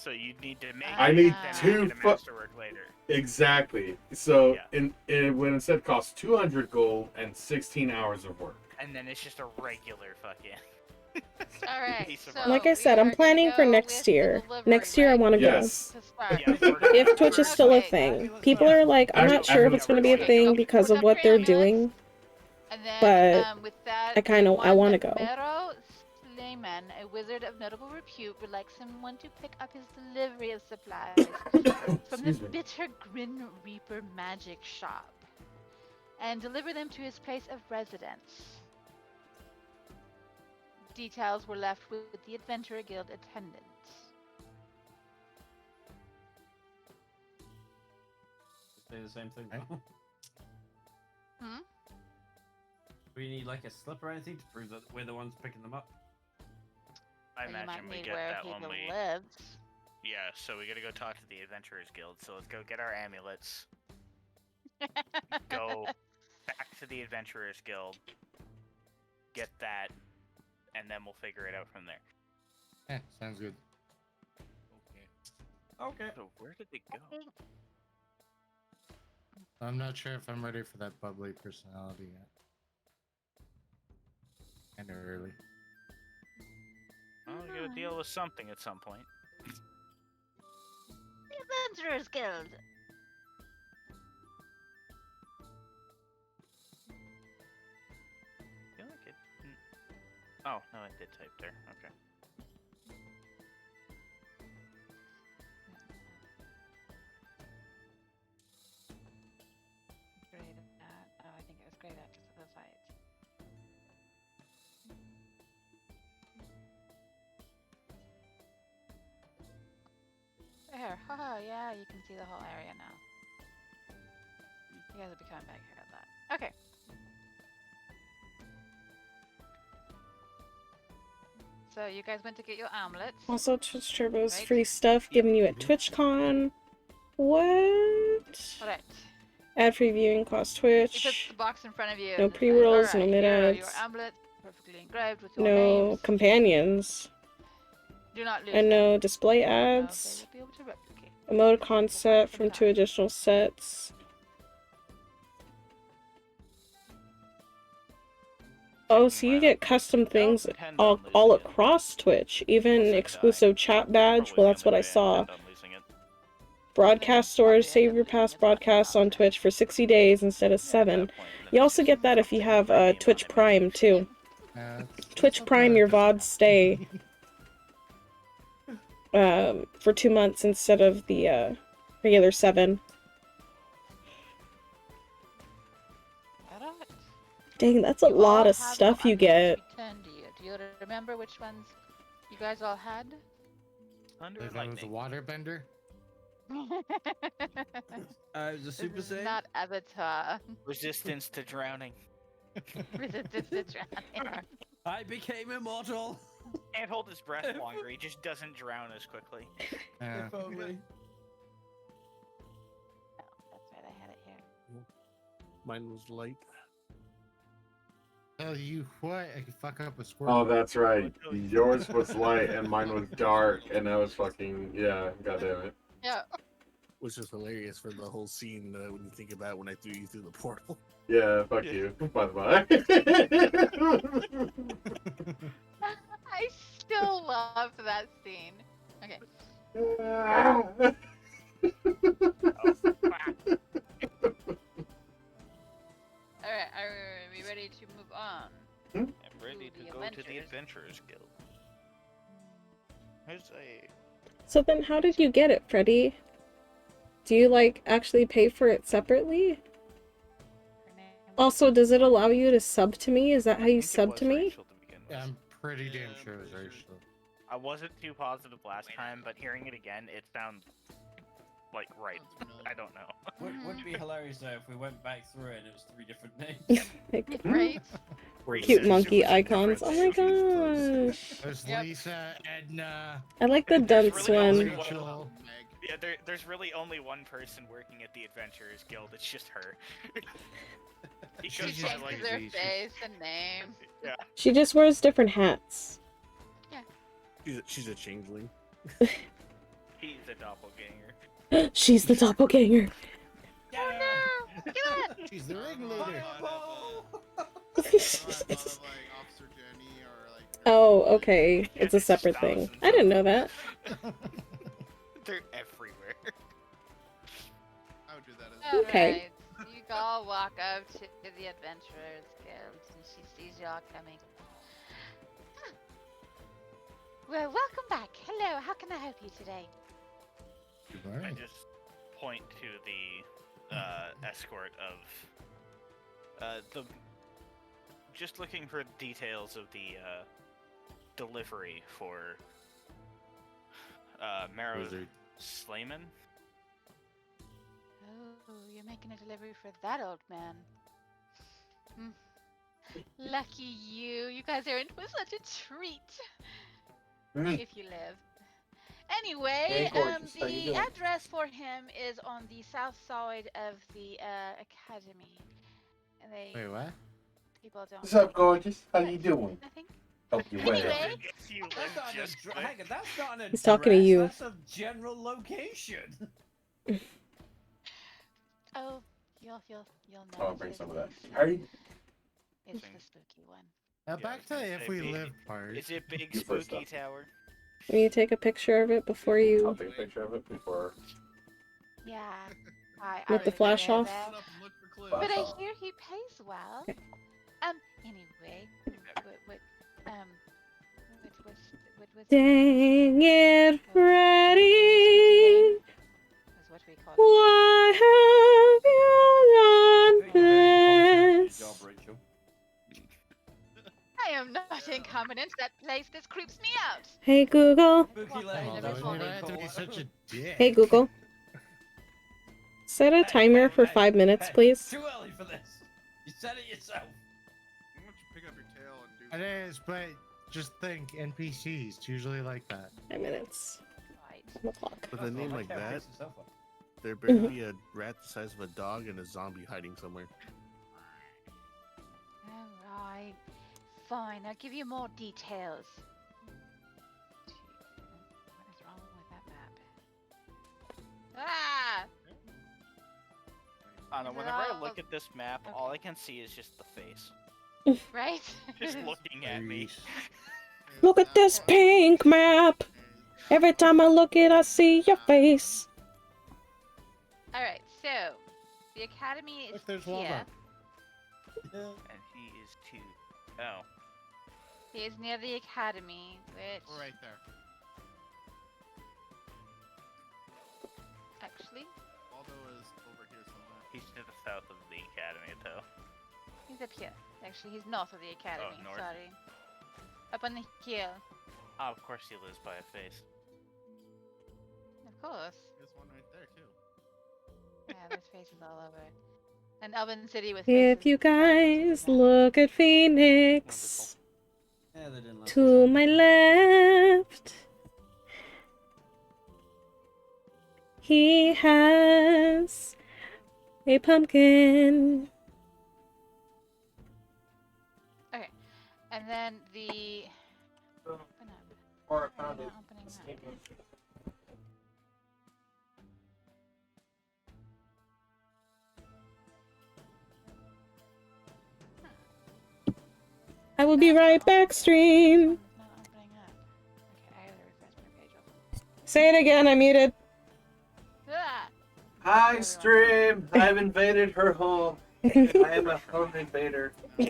So you need to make. I need then two make it a masterwork later. Exactly. So it would instead cost 200 gold and 16 hours of work. And then it's just a regular fucking. Alright, so Like I said, I'm planning for next year. Next year I want to Yes. go. If Twitch is still a thing. People are like, I'm not sure if it's going to be a thing because of what they're doing. But I want to go. Mero Slayman, a wizard of notable repute, would like someone to pick up his delivery of supplies from the Excuse me. Bitter Grin Reaper magic shop and deliver them to his place of residence. Details were left with the Adventurer Guild attendants. Say the same thing. Hmm? Do we need like a slip or anything to prove that we're the ones picking them up? I You imagine might we need get where that he when we. lives. Yeah, so we gotta go talk to the Adventurers Guild. So let's go get our amulets. Go back to the Adventurers Guild. Get that, and then we'll figure it out from there. Yeah, sounds good. Okay. So where did they go? I'm not sure if I'm ready for that bubbly personality yet. Kinda early. Well, we gotta deal with something at some point. The Adventurers Guild. I feel like it. Oh no, I did type there. Okay. Great at that. Oh, I think it was great at just the site. There, haha, yeah, you can see the whole area now. You guys will be coming back here at that. Okay. So you guys went to get your omelets. Also, Twitch Turbo's Right. free stuff given you at TwitchCon. What? Alright. Ad free viewing cost You Twitch. put the box in front of you. No and it says, pre-rolls, no "Alright, here are mid-ads. your omelets, perfectly engraved with your No names. companions. Do not lose And them. no display Else ads. they will be able to replicate. Emoticon set from 2 additional sets. Oh, so you get custom things all across Twitch, even exclusive chat badge. Well, that's what I saw. broadcast stores save your past broadcasts on Twitch for 60 days instead of 7. You also get that if you have Twitch Prime too. Twitch Prime, your VODs stay for 2 months instead of the regular 7. Dang, that's a lot of stuff you get. Returned to you. Do you remember which ones you guys all had? Thunder If and that was a lightning. waterbender. The Super Saiyan? Not Avatar. Resistance to drowning. Resistance to drowning. I became immortal. Can't hold his breath longer. He just doesn't drown as quickly. If only. That's right, I had it here. Mine was light. Tell you what, I could fuck up a squirrel. Oh, that's right. Yours was light and mine was dark, and that was fucking yeah. God damn it. Yeah. Which is hilarious for the whole scene when you think about when I threw you through the portal. Yeah, fuck you. By the by. I still love that scene. Okay. Alright, are we ready to move on? I'm ready to the go to the Adventurers. Adventurers Guild. There's a So then how did you get it, Freddy? Do you, like, actually pay for it separately? Also, does it allow you to sub to me? Is that how you sub to me? Yeah, I'm pretty damn sure it was Rachel. I wasn't too positive last time, but hearing it again, it sounds like right. I don't know. Wouldn't it be hilarious though if we went back through it and it was 3 different names? Right? Cute monkey icons. Oh my gosh. There's Lisa, Edna. I like the dunce one. Yeah, there's really only one person working at the Adventurers Guild. It's just her. She changes her face and name. Yeah. She just wears different hats. She's a changeling. He's a doppelganger. She's the doppelganger. Oh no! Get up! She's the ringleader. Oh, okay. It's a separate thing. I didn't know that. They're everywhere. I would do that as well. Okay. Alright, you all walk up to the Adventurers Guild and she sees y'all coming. Huh. Well, welcome back. Hello, how can I help you today? I just point to the escort of the. Just looking for details of the delivery for Marrow Slayman. Oh, you're making a delivery for that old man. Lucky you. You guys are in for such a treat. If you live. Anyway, Hey, gorgeous. How you the doing? address for him is on the south side of the academy. And they Wait, what? people don't. What's up, gorgeous? How you doing? Nothing. Hope you well. Anyway, That's not hang on, that's not an He's talking to address, you. That's a general location. oh, you'll know. I'll bring some of that. Hey. It's the spooky one. Now back to if we live part. Is it big You first spooky up. tower? Will you take a picture of it before I'll you... take a picture of it before. Yeah. I With the flash remember off? that. Flash But I off. hear he pays well. Anyway, what Dang it, Freddy! is what we call Why have you done this? Job, Rachel. I am not incompetent. That place, this creeps me out. Hey Google. Spooky Well, lane. I You never don't told have to be such a dick. Hey Google. Set a timer for 5 minutes, please. Too early for this. You said it yourself. Why don't you pick up your tail and do It is, but just think NPCs. It's usually like that. 5 minutes. Right. On the clock. With a name like Can't that, fix yourself up. there better be a rat the size of a dog and a zombie hiding somewhere. Alright. Fine, I'll give you more details. What is wrong with that map? Ah! I don't know. Is it Whenever I all- look at this map, all I can see is just the face. Right? Just looking at me. Look at this pink map. Every time I look it, I see your face. Alright, so the academy is Look, there's here. lava. And he is too. Oh. He is near the academy, which We're right there. actually Waldo is over here somewhere. He's to the south of the academy, though. he's up here. Actually, he's north of the academy. north. Sorry, up on the hill. Oh, of course he lives by a face. Of course. There's one right there too. Yeah, there's faces all over it. An Elven city with If faces. you guys look at Phoenix Yeah, they didn't to my left, he has a pumpkin. Okay, and then the. Open up. Or Why I are found you it. not opening that? I will be right back, stream. It's not opening up. Okay, I gotta refresh my page. Also. Say it again, I muted. Ah! Hi, stream. I've invaded her home. I am a home invader. I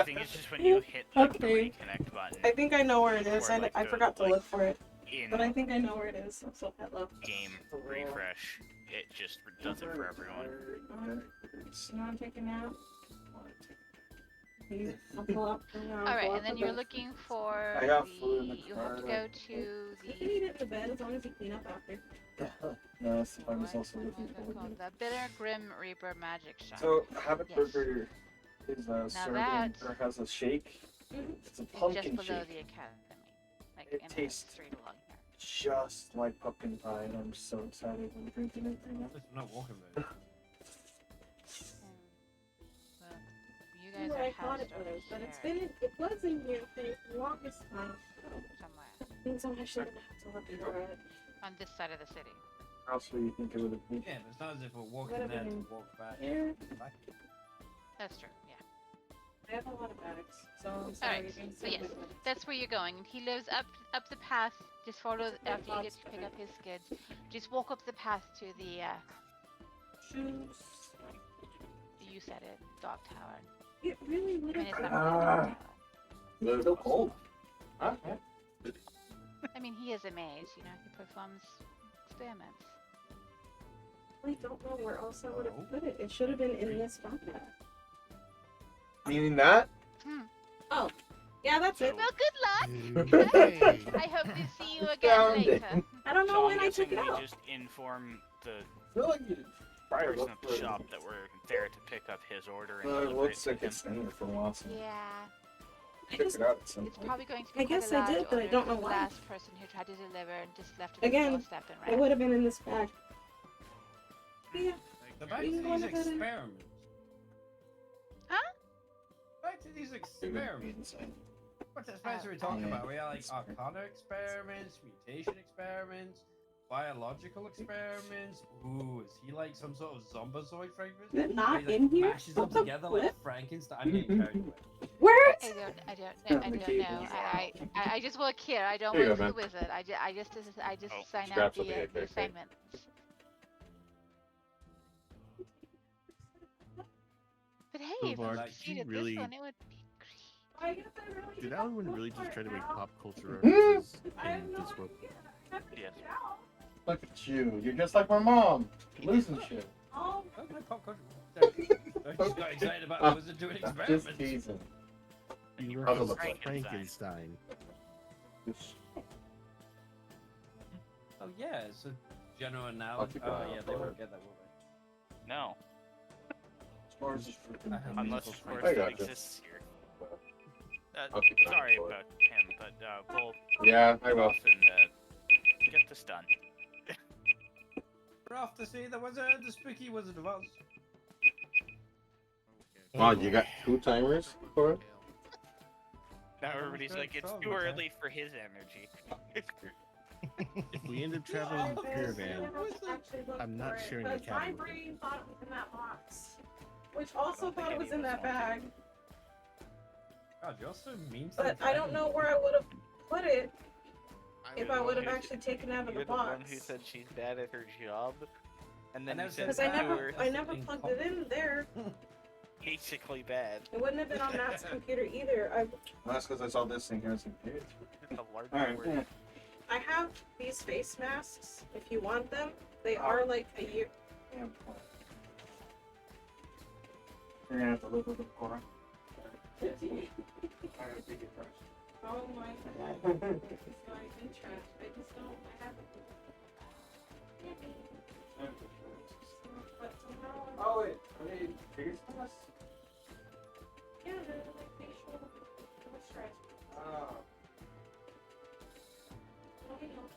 think it's just when you hit the Okay. reconnect button. I think I know where it is. Or, like, I the, forgot to like, look for it. In But I think I know where it is. So hello. game refresh, it just does it for everyone. You want to take a nap? I'll pull up. Alright, and then you're looking for I got food in the you car, have to like- go to You the can eat it in the bed as long as you clean up after. No, that's I was what also was looking that for. called? The Bitter Grim Reaper Magic Shop. So, Habit Yes. Burger is serving that- or has a shake. It's a It's pumpkin just below shake. the academy. Like It in the tastes street along here. just like pumpkin pie, and I'm so excited when drinking it right now. I'm not walking there. Well, you guys Where are I thought housed it over was, but here it was in here for the longest time. somewhere Means I shouldn't have to look for it. on this side of the city. How else would you think it would have been? Yeah, but it's not as if we're walking Whatever there to then. walk back. Here. Back. That's true. Yeah. I have a lot of bags, so I'm sorry. Alright, so yes, that's where you're going. He lives up the path. Just follow after you get to pick up his skids. Just walk up the path to the shoes. You said it, dog tower. It really would I mean, it's have. not really a dog tower. It's so cold. Huh? I mean, he is a mage. You know, he performs experiments. I don't know where else I would have put it. It should have been in this backpack. Meaning that? Oh, yeah, that's it. Well, good luck. I hope to see you again later. I don't know So when I'm I took guessing it we out. just inform the I feel like you probably person look at the for it. shop that we're there to pick up his order and Well, it deliver looks to like him. it's been there for a while. So Yeah. check it out at some It's point. probably going to be I quite guess a I large did, but I order don't know 'cause the why. last person who tried to deliver and just left it at the Again, doorstep and ran. it would have been in this bag. Yeah. So back You to can go these ahead and- experiments. Huh? Back to these experiments. What's that Spencer we talking about? We are like arcana experiments, mutation experiments, biological experiments. Ooh, is he like some sort of zombozoid fragment? Is it not Where he, like, in here? Mashes them What the together like flip? Frankenstein. I'm getting carried away. Where? I don't know. I just work here. I don't Here you work go, for the wizard. I just assign out Straps the, will be right the there. assignments. But hey, if you Boulevard, succeeded did you really- this one, it would be I guess I really Did anyone really just try to make pop culture Hmm? references I have in no this book? Yes. Look at you. You're just like my mom. Losing shit. Oh, Okay, pop culture. I just got excited about the wizard doing experiments. Just teasing. You How's it referenced look like? Frankenstein. Oh yeah, it's a general I'll analogy. keep Oh an eye yeah, out they for won't it. get that, will they? No, As far as I have unless multiple of course I it gotcha. exists here. I'll keep an eye Sorry out for it. about him, but we'll Yeah, I get will. off and get this done. We're off to see the wizard, the spooky Wizard of Oz. Wow, you got 2 timers for it? Now everybody's like, it's too early for his energy. If we end up traveling in the caravan, I'm not sharing the because my cabin with him. brain thought it was in that box, which also thought it was in that bag. God, you're so mean to But the I don't dragon. know where I would have put it if You're I the would one have who- actually taken it out of the You're the one box. who said she's bad at her job. And then I you never said Because I never plugged it in there. basically bad. It wouldn't have been on Matt's computer either. That's because I saw this thing here. It's a large Alright, word. yeah. I have these face masks. If you want them, they are like a year. Yeah. You're gonna have to live with it, Cora. I gotta take it first. Oh my god. It's not even trash. I just don't. I haven't. But somehow. Oh wait, are they face masks? Yeah, they're like facial moisturizer. Oh. Let me know.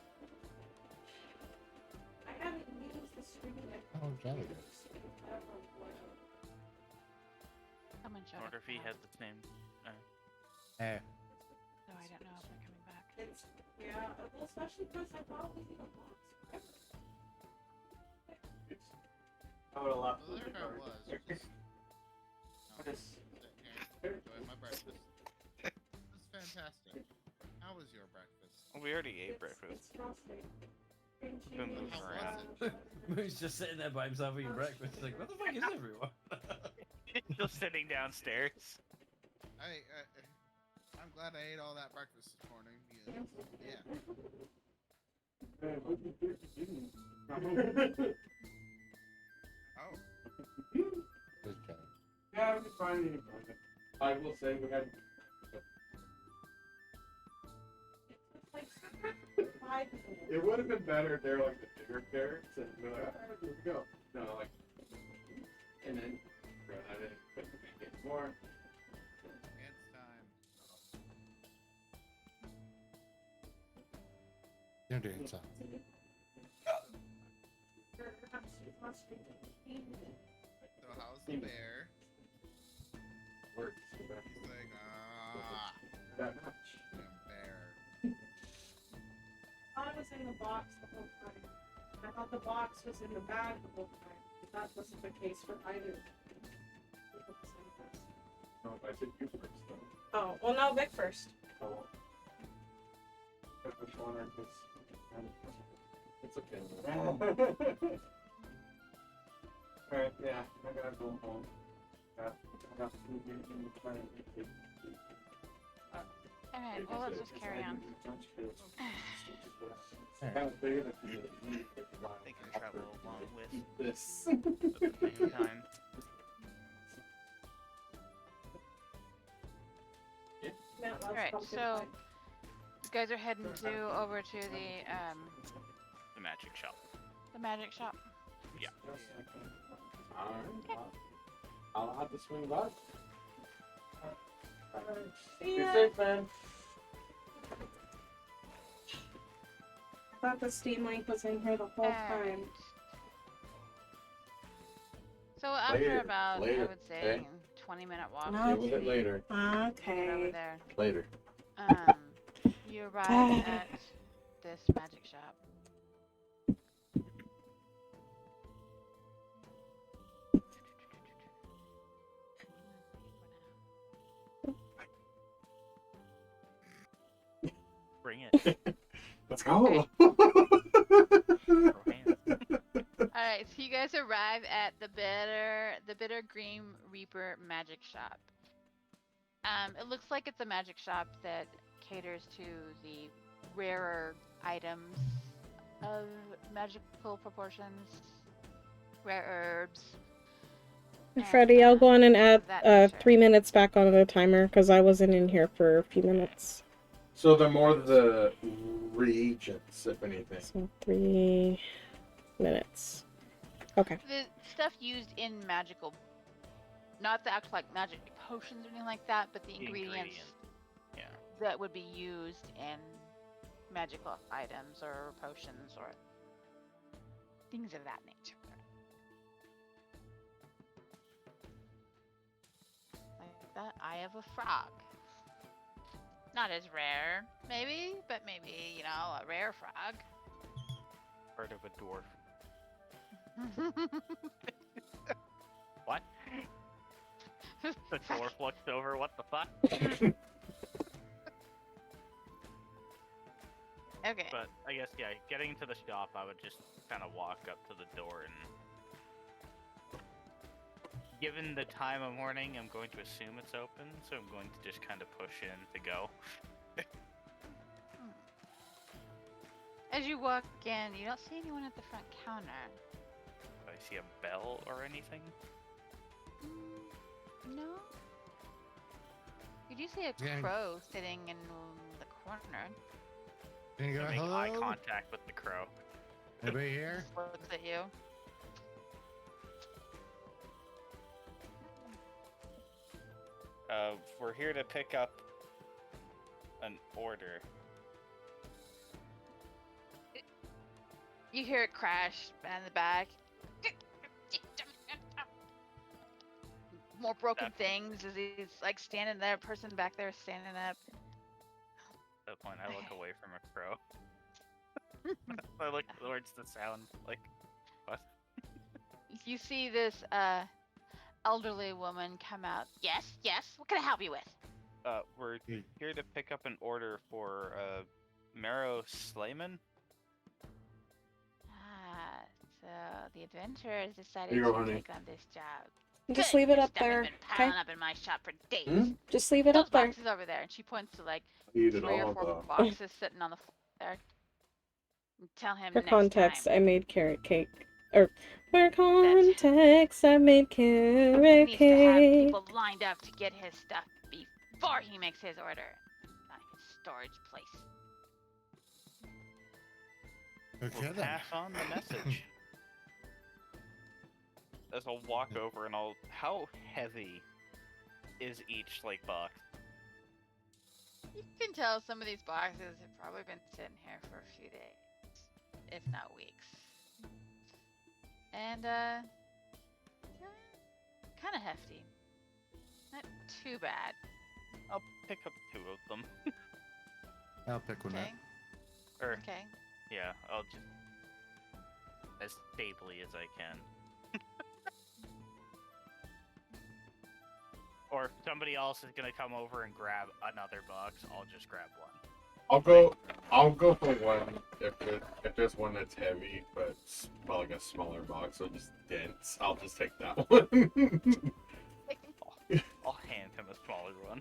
I haven't used the screen yet. Oh, jelly. Someone I showed wonder up. if he has the same. Hey. No, I don't know if they're coming back. It's, yeah, well, especially because I thought it was in a box. I would have left Well, with there the I card. was. Just, I just. enjoying my breakfast. That's fantastic. How was your breakfast? We already ate breakfast. Been moving How around. was it? Moon's just sitting there by himself eating breakfast. He's like, what the fuck is everyone? Still sitting downstairs. I'm glad I ate all that breakfast this morning. Because, yeah. Oh. There's jelly. Yeah, I'm fine. I will say we had. It would have been better if they were like the bigger carrots and we're like, alright, here we go. No, like, and then throw that in, get more. It's time. You're doing something. So how's the bear? Works. He's like, That much. damn bear. I thought it was in the box the whole time. I thought the box was in the bag the whole time. But that wasn't the case for either. No, I said you first though. Oh, well, no, Vic first. Oh. Which one are this? It's okay. Alright, yeah, I gotta go home. I got food in the plane. Alright, well, let's just carry on. They can travel along with this at the same time. Alright, so you guys are heading over to the magic shop. The magic shop. Yeah. Alright. I'll have to swing by. See Be ya. safe, man. I thought the Steam Link was in here the whole time. So after Later, about, I later, would say, okay? 20-minute walk. Deal with it later. Okay. Over there. Later. You arrive at this magic shop. Bring it. Let's go. Alright, so you guys arrive at the Bitter Green Reaper magic shop. It looks like it's a magic shop that caters to the rarer items of magical proportions, rare herbs. Freddie, I'll go on and add that 3 minutes back on the timer because I wasn't in here for a few minutes. So they're more the reagents, if anything. So 3 minutes. Okay. The stuff used in magical, not the actual like magic potions or anything like that, but the ingredients Yeah. that would be used in magical items or potions or things of that nature. Like the eye of a frog. Not as rare, maybe, but maybe, you know, a rare frog. Part of a dwarf. What? The dwarf looks over. What the fuck? Okay. But I guess, yeah, getting to the shop, I would just kind of walk up to the door and... Given the time of morning, I'm going to assume it's open, so I'm going to just kind of push in to go. As you walk in, you don't see anyone at the front counter. Do I see a bell or anything? No. You do see a Yeah. crow sitting in the corner. Can you go, Make eye hello? contact with the crow. Anybody here? Just looks at you. We're here to pick up an order. You hear it crash in the back. More broken things as he's like standing there, person back there standing up. At that point, I look away from a crow. I look towards the sound, like, what? You see this elderly woman come out. Yes, what can I help you with? We're here to pick up an order for, Marrow Slayman? So the adventurers decided Here you go, to honey. take on this job. Just Good, leave it your up stuff has there, been okay? piling up in my shop for days. Just leave it Those up there. boxes over there, and she points to like Eat 3 it or all, 4 though. boxes sitting on the floor there. And tell him For next context, time. I made carrot cake. Or, for context, I made He carrot needs to have cake. people lined up to get his stuff before he makes his order. Not his storage place. Okay, We'll then. pass on the message. As I'll walk over and I'll... How heavy is each, like, box? You can tell some of these boxes have probably been sitting here for a few days, if not weeks. And, kind of hefty. Not too bad. I'll pick up 2 of them. I'll pick one Okay. Or, Okay. yeah, I'll just... As stably as I can. Or if somebody else is gonna come over and grab another box, I'll just grab one. I'll go for one if there's one that's heavy, but it's probably like a smaller box, so just dense. I'll just take that one. I'll hand him a smaller one.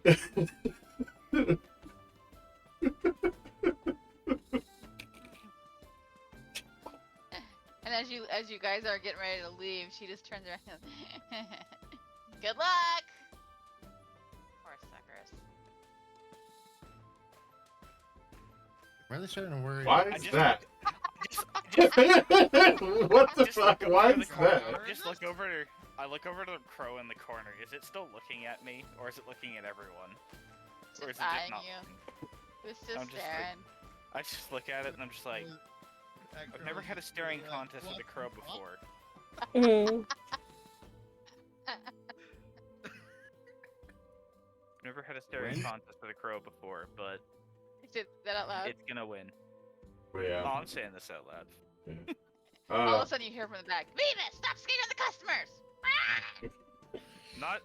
And as you guys are getting ready to leave, she just turns around and good luck! Poor suckers. Really starting to worry. Why is that? What the fuck? Why is that? Just look over to... I look over to the crow in the corner. Is it still looking at me, or is it looking at everyone? Or is it Eyeing just not? you. It's just I'm just staring. I just look at it and I'm just like, I've never had a staring contest with a crow before. Mm. Never had a staring contest with a crow before, but You did that out loud. it's gonna win. Yeah. Oh, I'm saying this out loud. All of a sudden you hear from the back, Venus, stop scaring the customers! Not.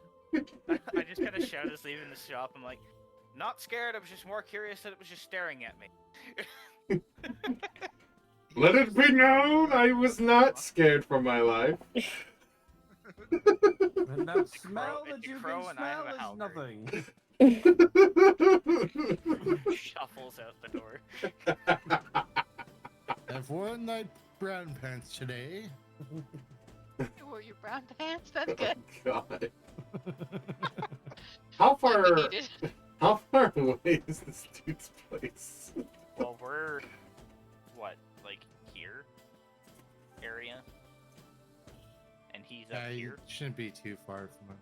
I just kind of shout as leaving the shop. I'm like, not scared. I was just more curious that it was just staring at me. Let it be known, I was not scared for my life. And that smell that you crow can and I have smell a is Hallberg. nothing. Shuffles out the door. I've worn my brown pants today. You wore your brown pants? That's good. God. How far away is this dude's place? Well, we're what, like here area, and he's up here. Shouldn't be too far from us.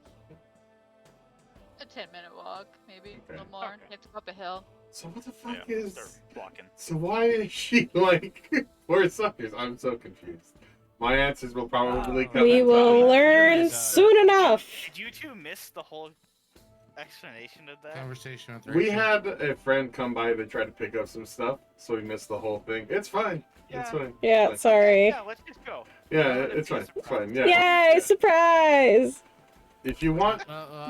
A 10-minute walk, maybe a little more. You have to go up a hill. So what the fuck Yeah, is? start walking. So why is she like 4 suckers? I'm so confused. My answers will probably come. We in will time. learn soon enough. Did you two miss the whole explanation of that? Conversation with We Rachel. had a friend come by to try to pick up some stuff, so we missed the whole thing. It's fine. It's fine. Yeah, It's fine. sorry. Yeah, let's just go. Yeah, it's fine. It's fine. Yeah. Yay, surprise! If you want,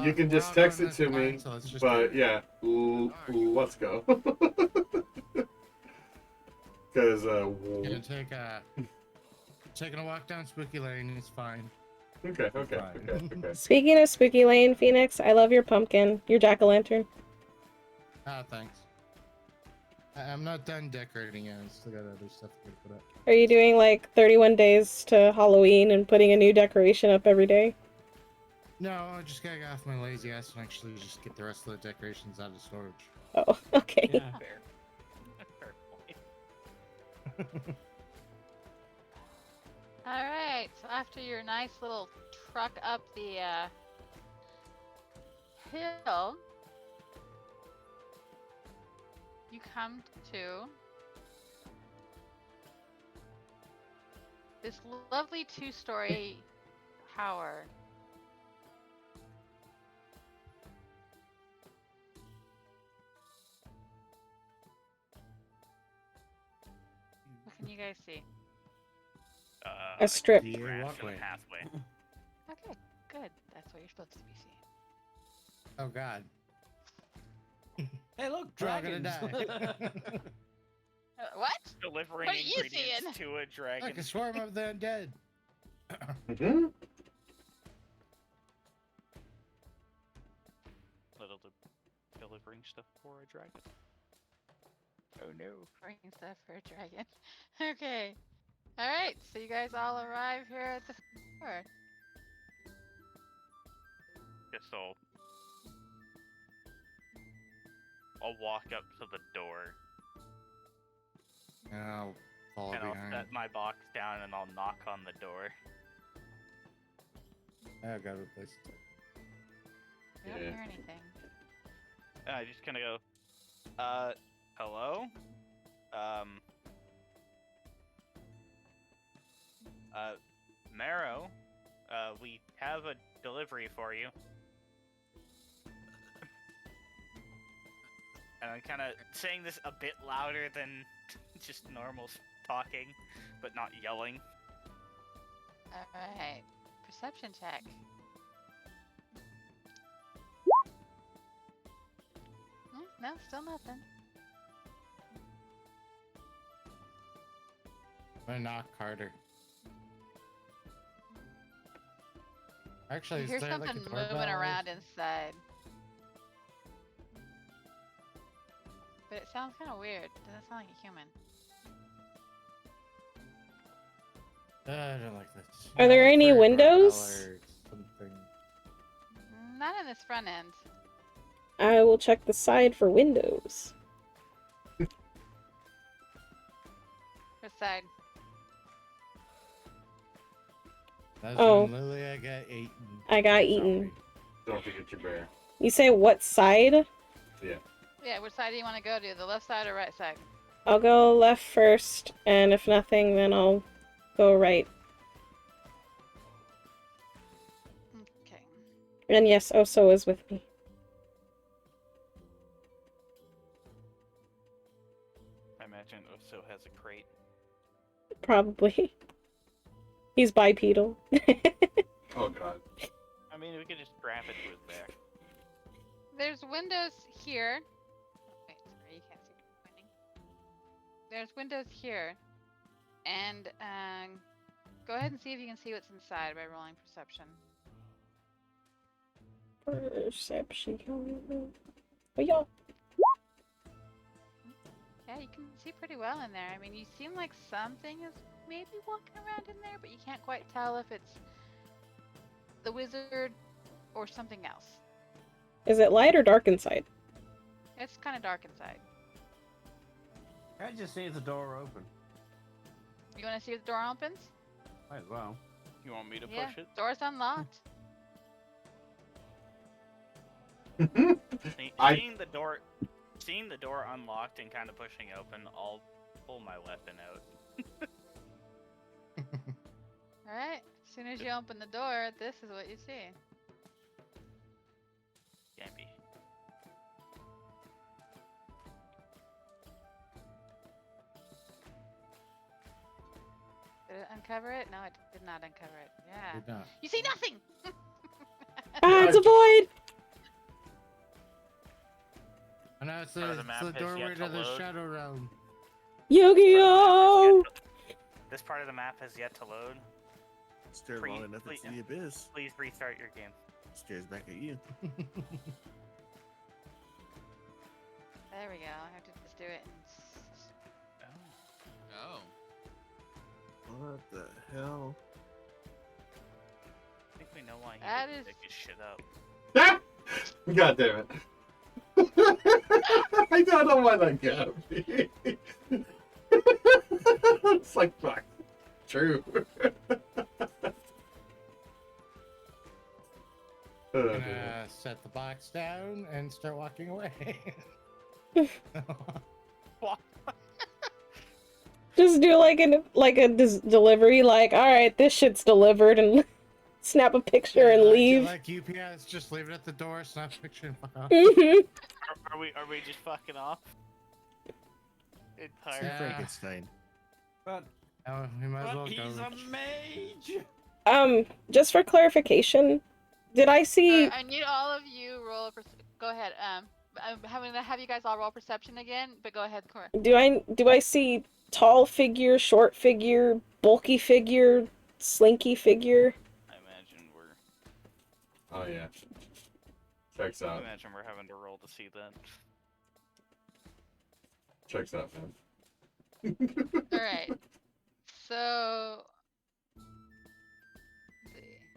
you can just text it to me. But yeah, let's go. Because Gonna taking a walk down Spooky Lane. It's fine. Okay. Speaking of Spooky Lane, Phoenix, I love your pumpkin, your jack-o'-lantern. Ah, thanks. I'm not done decorating yet. I still got other stuff to put up. Are you doing like 31 days to Halloween and putting a new decoration up every day? No, I just gotta get off my lazy ass and actually just get the rest of the decorations out of storage. Oh, okay. Yeah. Fair. Fair point. Alright, so after your nice little truck up the hill, you come to this lovely two-story tower. What can you guys see? A strip. Walkway. Pathway. Okay, good. That's what you're supposed to be seeing. Oh God. Hey, look, We're all gonna dragons. die. What? Delivering What are you ingredients seeing? to a dragon. Like a swarm of the undead. Delivering stuff for a dragon. Oh no. Bring stuff for a dragon. Okay. Alright, so you guys all arrive here at the door. Guess I'll walk up to the door And I'll follow and I'll behind. set my box down and I'll knock on the door. I gotta replace it. We don't hear anything. And I just kind of go, hello? Marrow, we have a delivery for you. And I'm kind of saying this a bit louder than just normal talking, but not yelling. Alright. Perception check. No, still nothing. I'm gonna knock harder. Actually, You is hear there something like a moving doorbell? around inside. But it sounds kind of weird. Doesn't sound like a human. I don't like this. Are there any For a windows? doorbell or something. Not in this front end. I will check the side for windows. Which side? That's Oh. when Lily, I got eaten. I got eaten. Don't forget your bear. You say what side? Yeah. Yeah, which side do you want to go to? The left side or right side? I'll go left first, and if nothing, then I'll go right. Okay. And yes, Oso is with me. I imagine Oso has a crate. Probably. He's bipedal. Oh god. I mean, we could just strap it to his back. There's windows here. Oh, wait, sorry, you can't see what I'm pointing. There's windows here. And go ahead and see if you can see what's inside by rolling perception. Perception. Oh, yeah. Yeah, you can see pretty well in there. I mean, you seem like something is maybe walking around in there, but you can't quite tell if it's the wizard or something else. Is it light or dark inside? It's kind of dark inside. I just see the door open. You want to see if the door opens? Might as well. You want me to Yeah, push it? door's unlocked. Seeing the door unlocked and kind of pushing open, I'll pull my weapon out. Alright, as soon as you open the door, this is what you see. Can't be. Did it uncover it? No, it did not uncover it. Yeah. Did not. You see nothing! Ah, it's a void! Oh no, it's Oh, the the map has doorway yet to to the load. Shadow Realm. Yu-Gi-Oh! This part of the map has yet to load. Stare long enough into the abyss. Please restart your game. Stares back at you. There we go. I have to just do it. Oh. What the hell? I think we know why he That didn't is- pick his shit up. God damn it. I don't know why that got me. It's like, fuck. True. Gonna set the box down and start walking away. Just do like a delivery, like, all right, this shit's delivered, and snap a picture and leave. Like UPS, just leave it at the door, snap a picture, and fuck off. Are we just fucking off? It's Frankenstein. But we might as well he's go. a mage. Just for clarification, did I see? I need all of you roll. Go ahead. I'm gonna have you guys all roll perception again, but go ahead, Cora. Do I see tall figure, short figure, bulky figure, slinky figure? I imagine we're. Oh yeah. Checks I out. imagine we're having to roll to see that. Checks out, man. All right. So.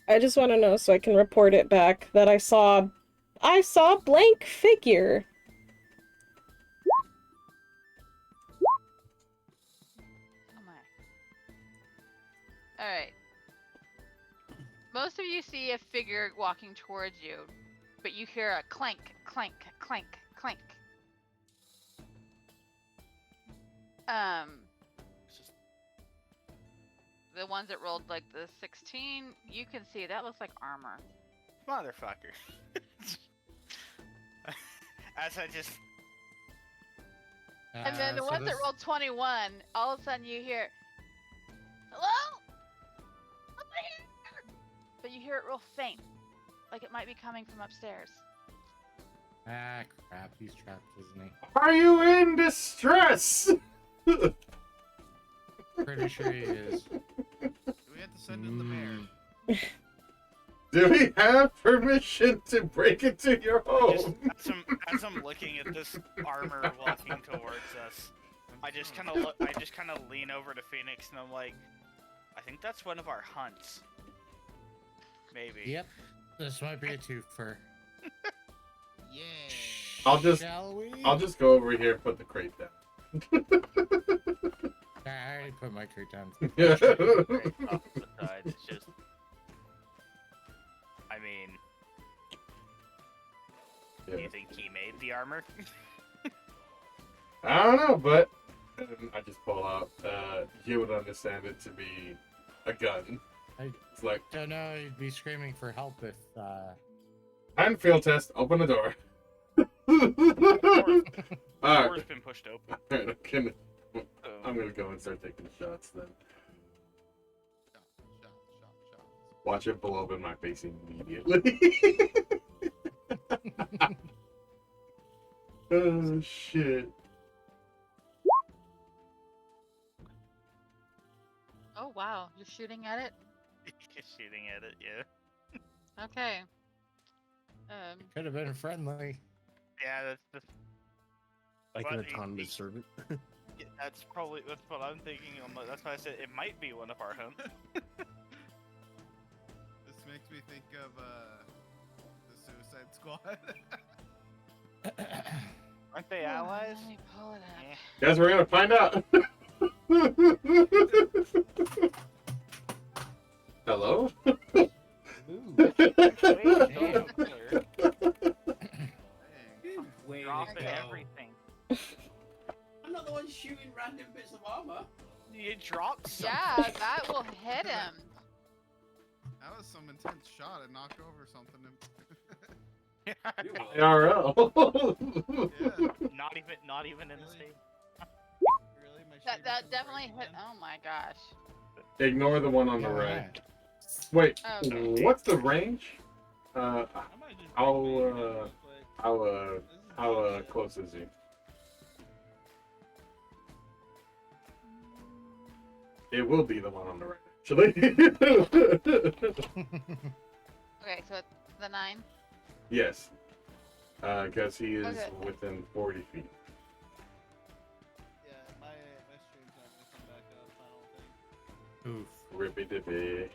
I just want to know so I can report it back that I saw blank figure. Oh my. All right. Most of you see a figure walking towards you, but you hear a clank, clank, clank, clank. The ones that rolled like the 16, you can see that looks like armor. Motherfucker. As I just. And then the ones that rolled 21, all of a sudden you hear, hello? Over here! But you hear it real faint, like it might be coming from upstairs. Ah, crap, he's trapped, isn't he? Are you in distress? Pretty sure he is. Do we have to send in the mayor? Do we have permission to break into your home? As I'm looking at this armor walking towards us, I just kind of lean over to Phoenix and I'm like, I think that's one of our hunts. Maybe. Yep. This might be a twofer. Yeah. I'll just go over here and put the crate down. I already put my crate down. Yeah. Besides, it's just. I mean, do you think he made the armor? I don't know, but I just pull out. You would understand it to be a gun. It's like, don't know. You'd be screaming for help if. hand field test. Open the door. The door's been pushed open. Alright, I'm gonna go and start taking shots then. Watch it blow up in my face immediately. Oh shit. Oh wow, you're shooting at it? You're shooting at it, yeah. Okay. Could have been friendly. Yeah, that's Like but an autonomous servant. yeah, that's what I'm thinking. That's why I said it might be one of our hunts. This makes me think of the Suicide Squad. Aren't they allies? Let me pull it up. Guys, we're gonna find out. Hello? Dropping everything. I'm not the one shooting random bits of armor. You dropped something. Yeah, that will hit him. That was some intense shot. It knocked over something. IRL. Not even in the state. That dedefinitely hit. Oh my gosh. Ignore the one on the right. Wait, Okay. what's the range? How close is he? It will be the one on the right, actually. Okay, so it's the 9. Yes. Because he is Okay. within 40 feet. Yeah, my stream's not gonna come back up, I don't think. Oof. Rippy dippy.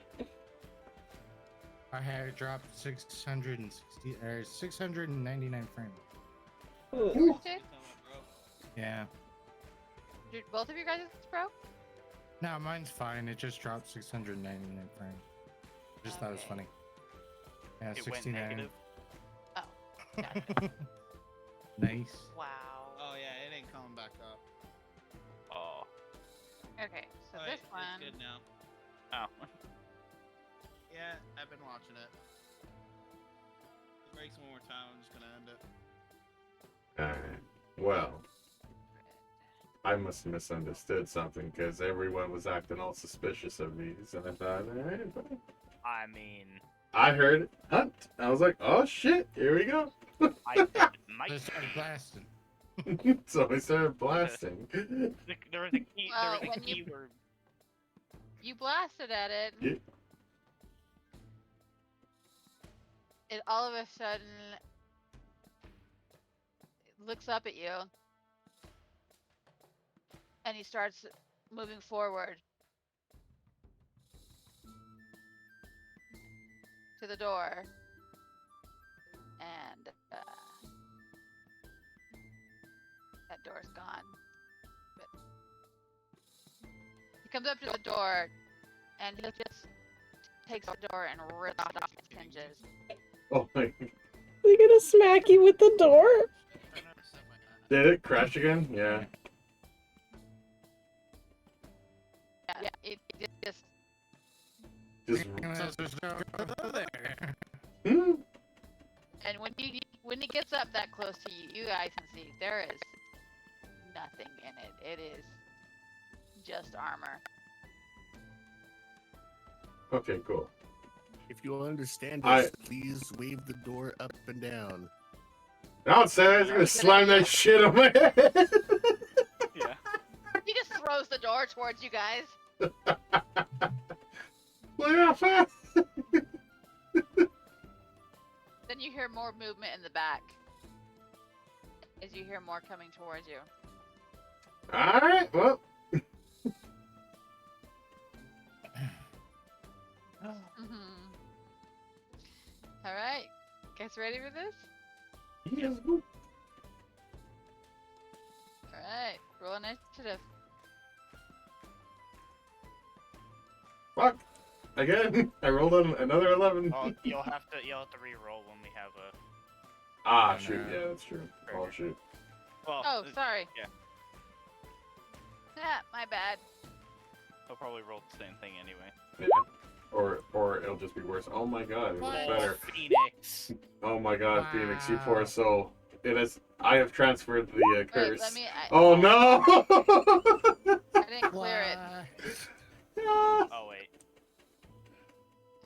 I had dropped 699 frames. Yours did? Yeah. Did both of you guys broke? No, mine's fine. It just dropped 699 frames. Just thought it was funny. Yeah, It 69. went negative. Oh. Nice. Wow. Oh yeah, it ain't coming back up. Oh. Okay, so Alright, this one. It's good now. Oh. Yeah, I've been watching it. If it breaks one more time, I'm just gonna end it. Alright. Well. I must have misunderstood something because everyone was acting all suspicious of these, and I thought, alright. I mean, I heard hunt. I was like, oh shit, here we go. I said might They started blasting. So I started blasting. There was a key. Well, There was a when you- keyword. You blasted at it. Yeah. It all of a sudden looks up at you. And he starts moving forward to the door. And that door's gone. But he comes up to the door and he just takes the door and rips off its hinges. Oh my. They're gonna smack you with the door? Did it crash again? Yeah. Yeah, it just. Just. And when he gets up that close to you, you guys can see there is nothing in it. It is just armor. Okay, cool. If you understand us, please wave the door up and down. Now say I was gonna slam that shit on my head. Yeah. He just throws the door towards you guys. Look how fast. Then you hear more movement in the back. As you hear more coming towards you. Alright, well. Alright. Guys ready for this? Yes. Alright. Roll initiative. Fuck. Again. I rolled on another 11. Well, you'll have to re-roll when we have a. Ah, shoot. Yeah, that's true. Oh, shoot. Well. Oh, sorry. Yeah. Yeah, my bad. He'll probably roll the same thing anyway. Yeah. Or it'll just be worse. Oh my god, it was What? better. Phoenix. Oh my god, Phoenix, you poor soul. It is. I have transferred the curse. let me- Oh no! I didn't clear it. Oh wait.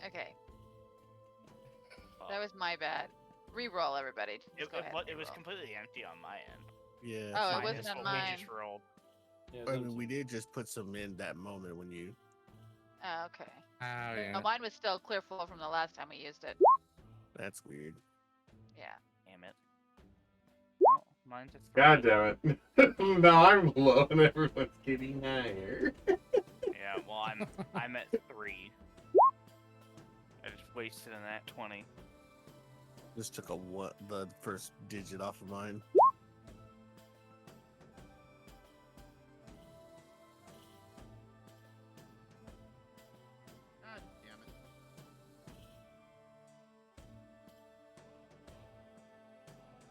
Okay. That was my bad. Re-roll, everybody. Just It go ahead and was re-roll. completely empty on my end. Yeah. Oh, it Mine wasn't is on what mine. We just rolled. I mean, we did just put some in that moment when you. Oh, okay. Oh, yeah. Oh, mine was still clear flow from the last time we used it. That's weird. Yeah. Damn it. Oh, mine's a 3. God damn it. Now I'm low and everyone's getting higher. Yeah, well I'm at 3. I just wasted in that 20. Just took the first digit off of mine. God damn it.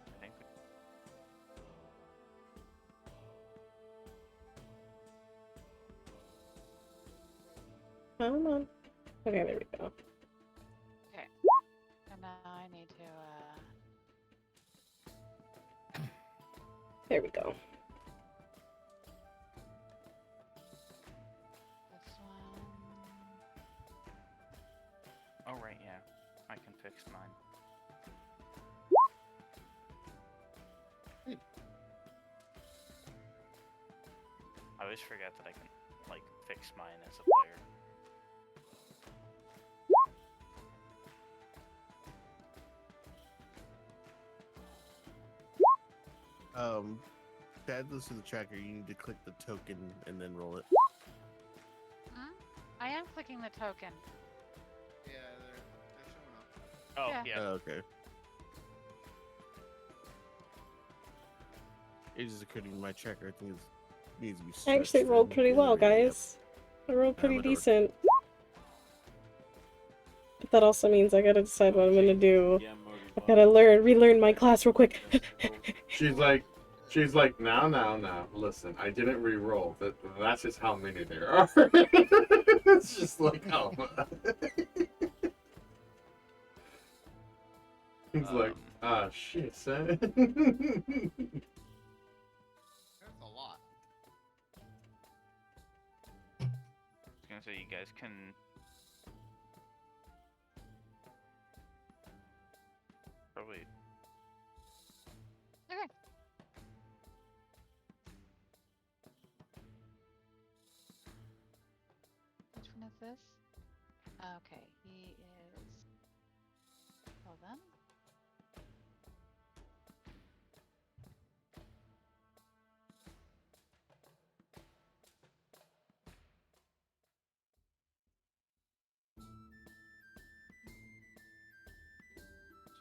I think. Come on. Okay, there we go. Okay. And now I need to, There we go. this one. Oh right, yeah. I can fix mine. I always forget that I can like fix mine as a player. To add this to the tracker, you need to click the token and then roll it. I am clicking the token. Yeah, they're showing up. Oh, yeah. Oh, okay. It just occurred to me my tracker, I think it needs to be I actually stretched rolled and pretty the well, other way up. guys. I rolled pretty I'm a dork. decent. But that also means I gotta decide what I'm gonna do. I gotta relearn my class real quick. She's like, now. Listen, I didn't re-roll. That's just how many there are. It's just like, oh. He's like, ah, shit, son. That's a lot. I was gonna say, you guys can... Probably... Okay. Which one is this? Okay, he is... Hold on.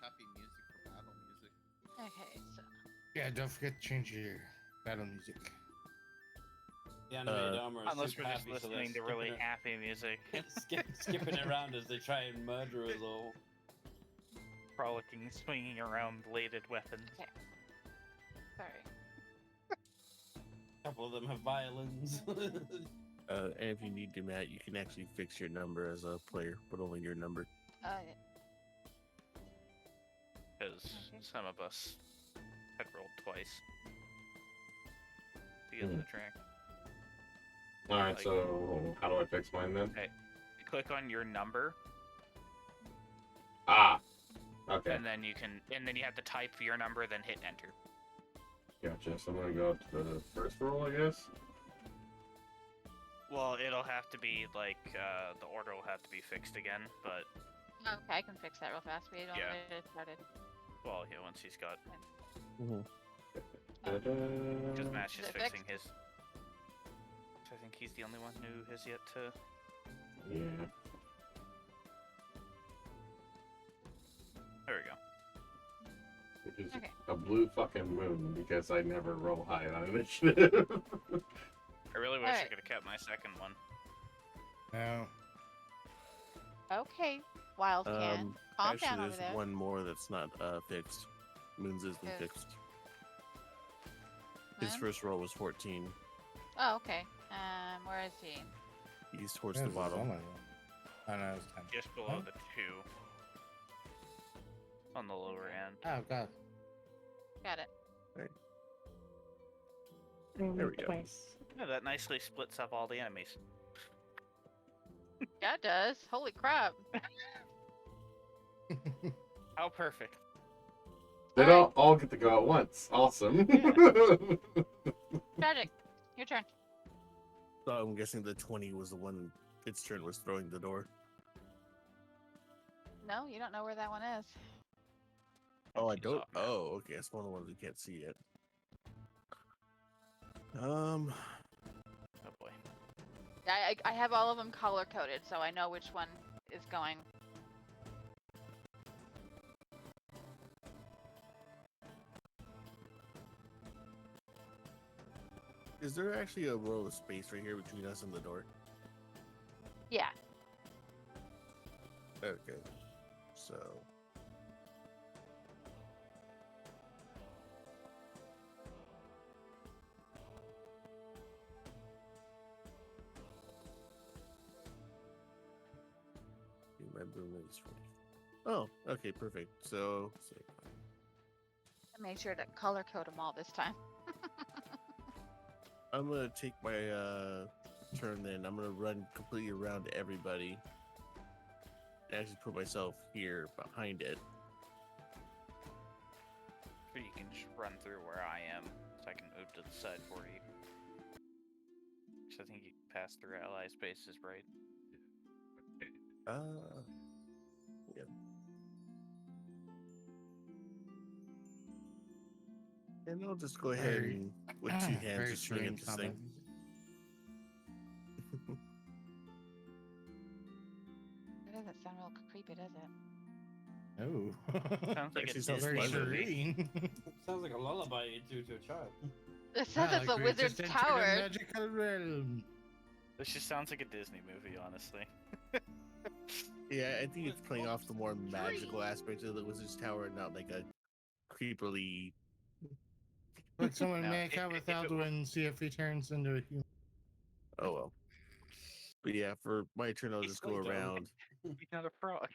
Happy music for battle music. Okay, so... Yeah, don't forget to change your battle music. The animated armor is Unless super we're just happy, so they're listening to really skipping it- happy music. skipping it around as they try and murder us all. Frolicking, swinging around bladed weapons. Okay. Sorry. A couple of them have violins. And if you need to, Matt, you can actually fix your number as a player, but only your number. Yeah. Because some of us had rolled twice to get in the track. Alright, so how do I fix mine then? Okay. Click on your number. Ah. Okay. And then you have to type your number, then hit enter. Gotcha. So I'm gonna go up to the first roll, I guess. Well, it'll have to be like the order will have to be fixed again, but Okay, I can fix that real fast. We don't Yeah. get it started. well, yeah, once he's got Ta-da. because Matt's Is just it fixed? fixing his. So I think he's the only one who has yet to. Yeah. There we go. Which is Okay. a blue fucking moon because I never roll high on initiative. I really wish I Alright. could have kept my second one. No. Okay, Wild Can. Calm Actually, down over there's there. one more that's not fixed. Moon's isn't Yes. fixed. His Moon? first roll was 14. Oh, okay. Where is he? He's towards Yeah, the there's bottom. only one. Oh, no, it's 10. Just below the 2. On the lower end. Oh, God. Got it. There we go. Twice. Yeah, that nicely splits up all the enemies. Yeah, it does. Holy crap. How perfect. They don't all get to go at once. Awesome. Tragic. Your turn. So I'm guessing the 20 was the one its turn was throwing the door. No, you don't know where that one is. Oh, I don't? Oh, okay. It's one of the ones we can't see yet. Oh boy. I have all of them color coded, so I know which one is going. Is there actually a row of space right here between us and the door? Yeah. Okay. So. My boom is 20. Oh, okay, perfect. So, I made sure to color code them all this time. I'm gonna take my turn then. I'm gonna run completely around everybody. And actually put myself here behind it. Or you can just run through where I am, so I can move to the side for you. So I think you pass through ally spaces, right? Yeah. And I'll just go ahead and with two hands just swing at this thing. It doesn't sound real creepy, does it? Oh. Sounds like Actually a sounds Disney pleasant. movie. Sounds like a lullaby you do to a child. It says it's a wizard's tower. Magical realm. This just sounds like a Disney movie, honestly. Yeah, I think it's playing off the more magical aspects of the Wizard's Tower, not like a creepily. Let someone Now, make out with Alduin and see if he turns into a human. Oh well. But yeah, for my turn, I'll just go around He's not a frog.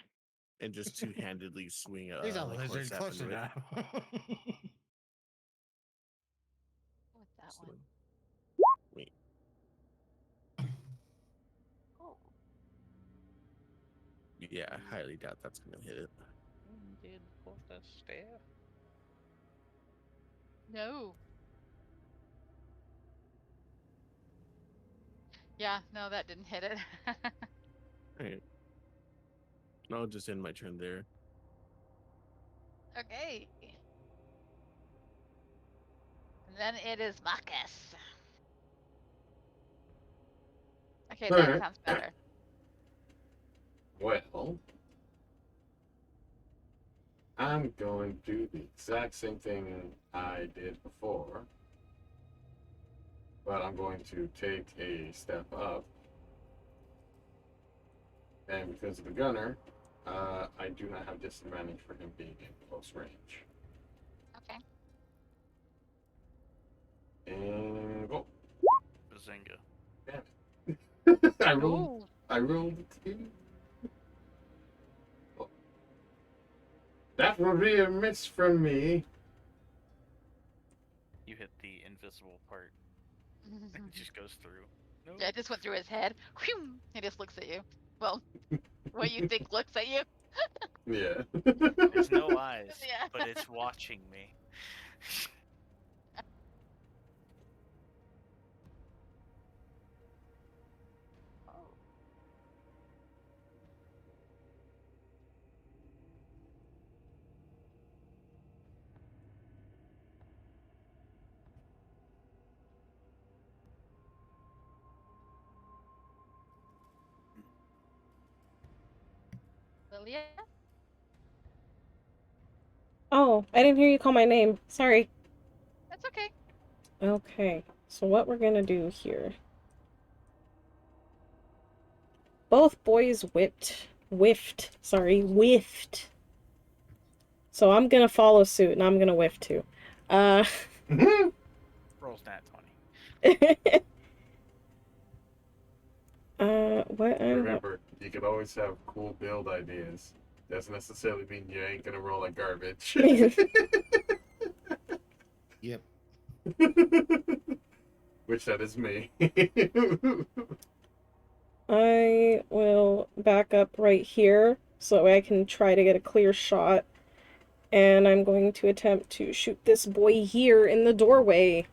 and just two-handedly swing. He's a like lizard, what's close happened, enough. With that one. Wait. Oh. Yeah, I highly doubt that's gonna hit it. Did for the staff. No. Yeah, no, that didn't hit it. Alright. I'll just end my turn there. Okay. And then it is Marcus. Okay, that Alright. sounds better. Well, I'm going to do the exact same thing I did before, but I'm going to take a step up, and because of the gunner, I do not have disadvantage for him being in close range. Okay. And go. Bazinga. Damn it. I Ooh. rolled a 2. Oh. That will be a miss from me. You hit the invisible part. It just goes through. Nope. Yeah, it just went through his head. Whew, he just looks at you. Well, what you think looks at you. Yeah. There's no eyes, Yeah. but it's watching me. Lilia? Oh, I didn't hear you call my name. Sorry. That's okay. Okay, so what we're gonna do here. Both boys whiffed. So I'm gonna follow suit and I'm gonna whiff too. Rolls nat 20. What Remember, you can always have cool build ideas. Doesn't necessarily mean you ain't gonna roll like garbage. Yep. Which that is me. I will back up right here so that way I can try to get a clear shot. And I'm going to attempt to shoot this boy here in the doorway.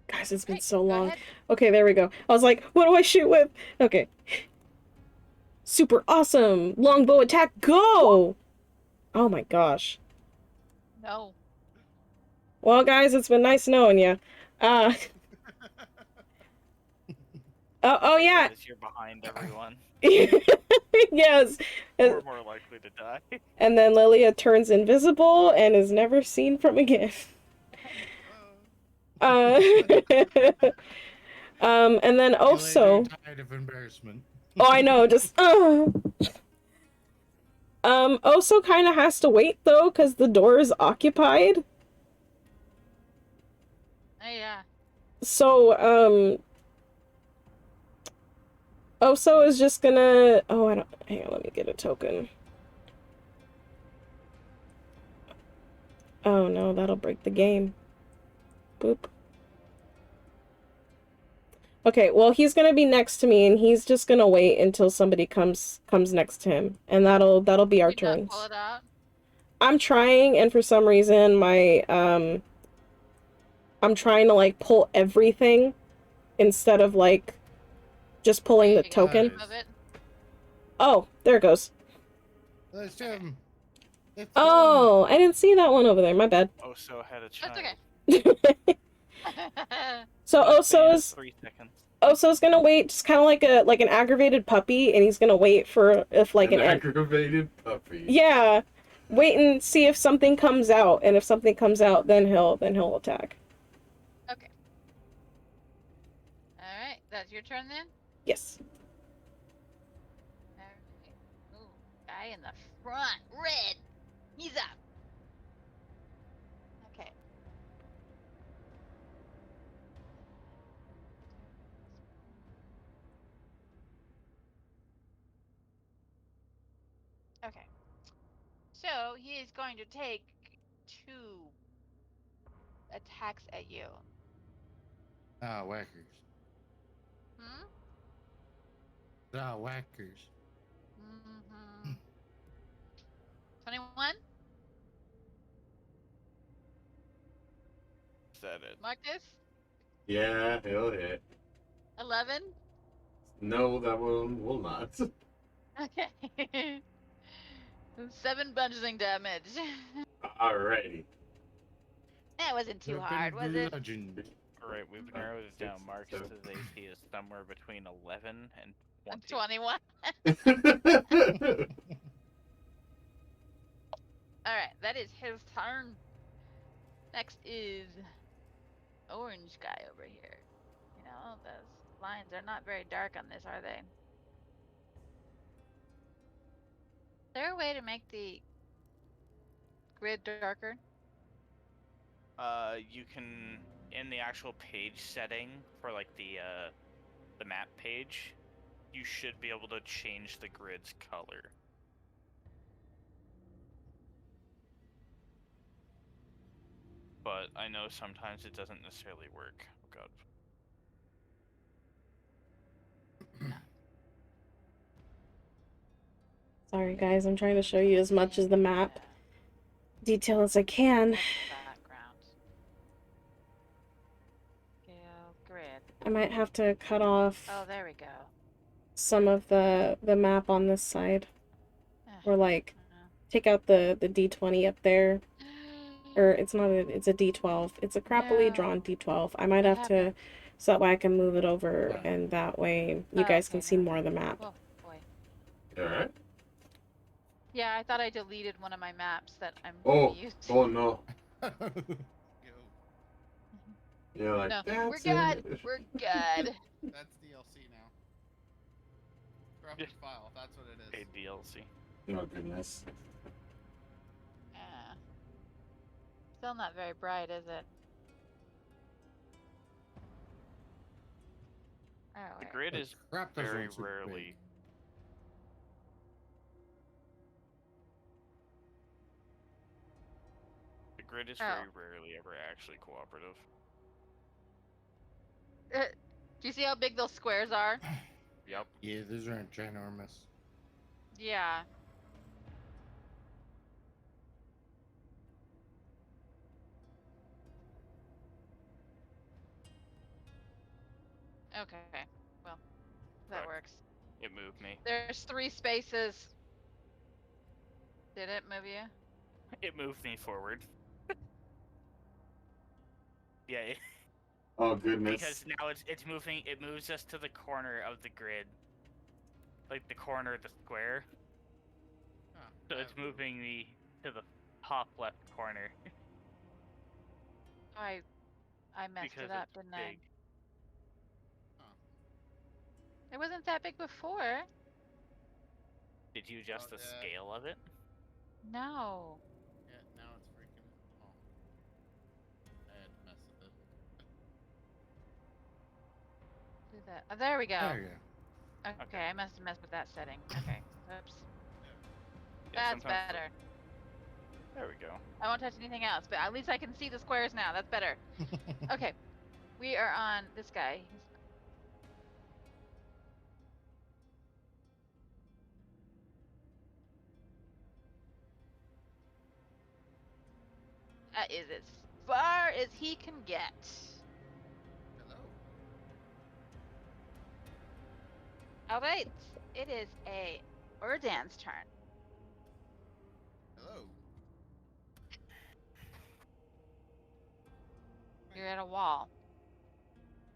Guys, it's been so long. Okay, there we go. I was like, what do I shoot with? Okay. Super awesome! Longbow attack, go! Oh my gosh. No. Well, guys, it's been nice knowing you. Oh yeah. You're behind everyone. Yes. We're more likely to die. And then Lilia turns invisible and is never seen from again. And then also. Tired of embarrassment. Oh, I know. Just. Oso kind of has to wait though, because the door is occupied. Oh yeah. So Oso is just gonna. Oh, I don't. Hang on, let me get a token. Oh no, that'll break the game. Boop. Okay, well he's gonna be next to me, and he's just gonna wait until somebody comes next to him, and that'll be our turn. I'm trying, and for some reason, my, I'm trying to, like, pull everything instead of, like, just pulling the token. Oh, there it goes. Let's do him. Oh, I didn't see that one over there. My bad. Oso had a child. So He's banned Oso's 3 seconds. Oso's gonna wait, just kind of like an aggravated puppy, and he's gonna wait for if like an aggravated puppy. Yeah, wait and see if something comes out, and if something comes out, then he'll attack. Okay. All right, that's your turn then. Yes. All right. Ooh, guy in the front, red. He's up. Okay. Okay. So he is going to take 2 attacks at you. Ah, whackers. Hmm? Ah, whackers. Mm-hmm. 21? Is that it? Marcus? Yeah, he'll hit. 11? No, that one will not. Okay. 7 bludgeoning damage. Alrighty. That wasn't too hard, was it? Alright, we've narrowed it down. Marcus' AC is somewhere between 11 and 20. 21. Alright, that is his turn. Next is orange guy over here. You know, those lines are not very dark on this, are they? Is there a way to make the grid darker? You can, in the actual page setting for like the map page, you should be able to change the grid's color. But I know sometimes it doesn't necessarily work. Oh god. Sorry guys, I'm trying to show you as much as the map detail as I can. Background. Scale grid. I might have to cut off Oh, there we go. some of the map on this side, or like take out the D20 up there, or it's not it's a D12. It's a crappily drawn D12. I might have to, so that way I can move it over, and that way you guys can see more of the map. Oh boy. Alright. Yeah, I thought I deleted one of my maps that I'm using. Oh no. You're like, No, that's we're good. it. We're good. That's DLC now. Graphic file, that's what it is. A DLC. Oh goodness. Yeah. Still not very bright, is it? Oh, The grid is very rarely. The grid is very rarely ever actually cooperative. Do you see how big those squares are? Yep. Yeah, those are ginormous. Yeah. Okay. Well, that works. It moved me. There's 3 spaces. Did it move you? It moved me forward. Yeah. Oh goodness. Because now it's moving. It moves us to the corner of the grid, like the corner of the square. So it's moving me to the top left corner. I messed Because it up, it's didn't I? big. It wasn't that big before. Did you adjust the scale of it? No. Yeah, now it's freaking. Oh. I had to mess with it. Do that. Oh, there we go. There you go. Okay, I must have messed with that setting. Okay. Oops. Yeah, That's sometimes better. There we go. I won't touch anything else, but at least I can see the squares now. That's better. Okay. We are on this guy. That is as far as he can get. Hello. Alright, it is a Urdan's turn. Hello. You're at a wall.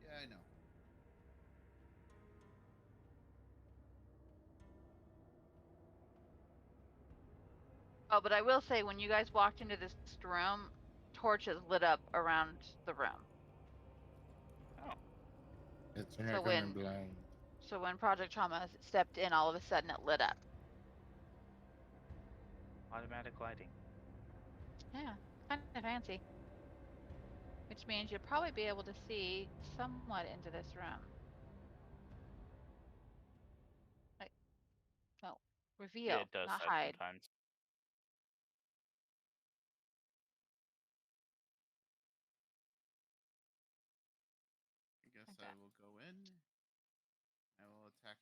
Yeah, I know. Oh, but I will say, when you guys walked into this room, torches lit up around the room. Oh. It's So when, so when Project Trauma stepped in, all of a sudden it lit up. Automatic lighting. Yeah, kind of fancy. Which means you'll probably be able to see somewhat into this room. Like, no, reveal, Yeah, it does not that hide. sometimes. I guess I will go in. I will attack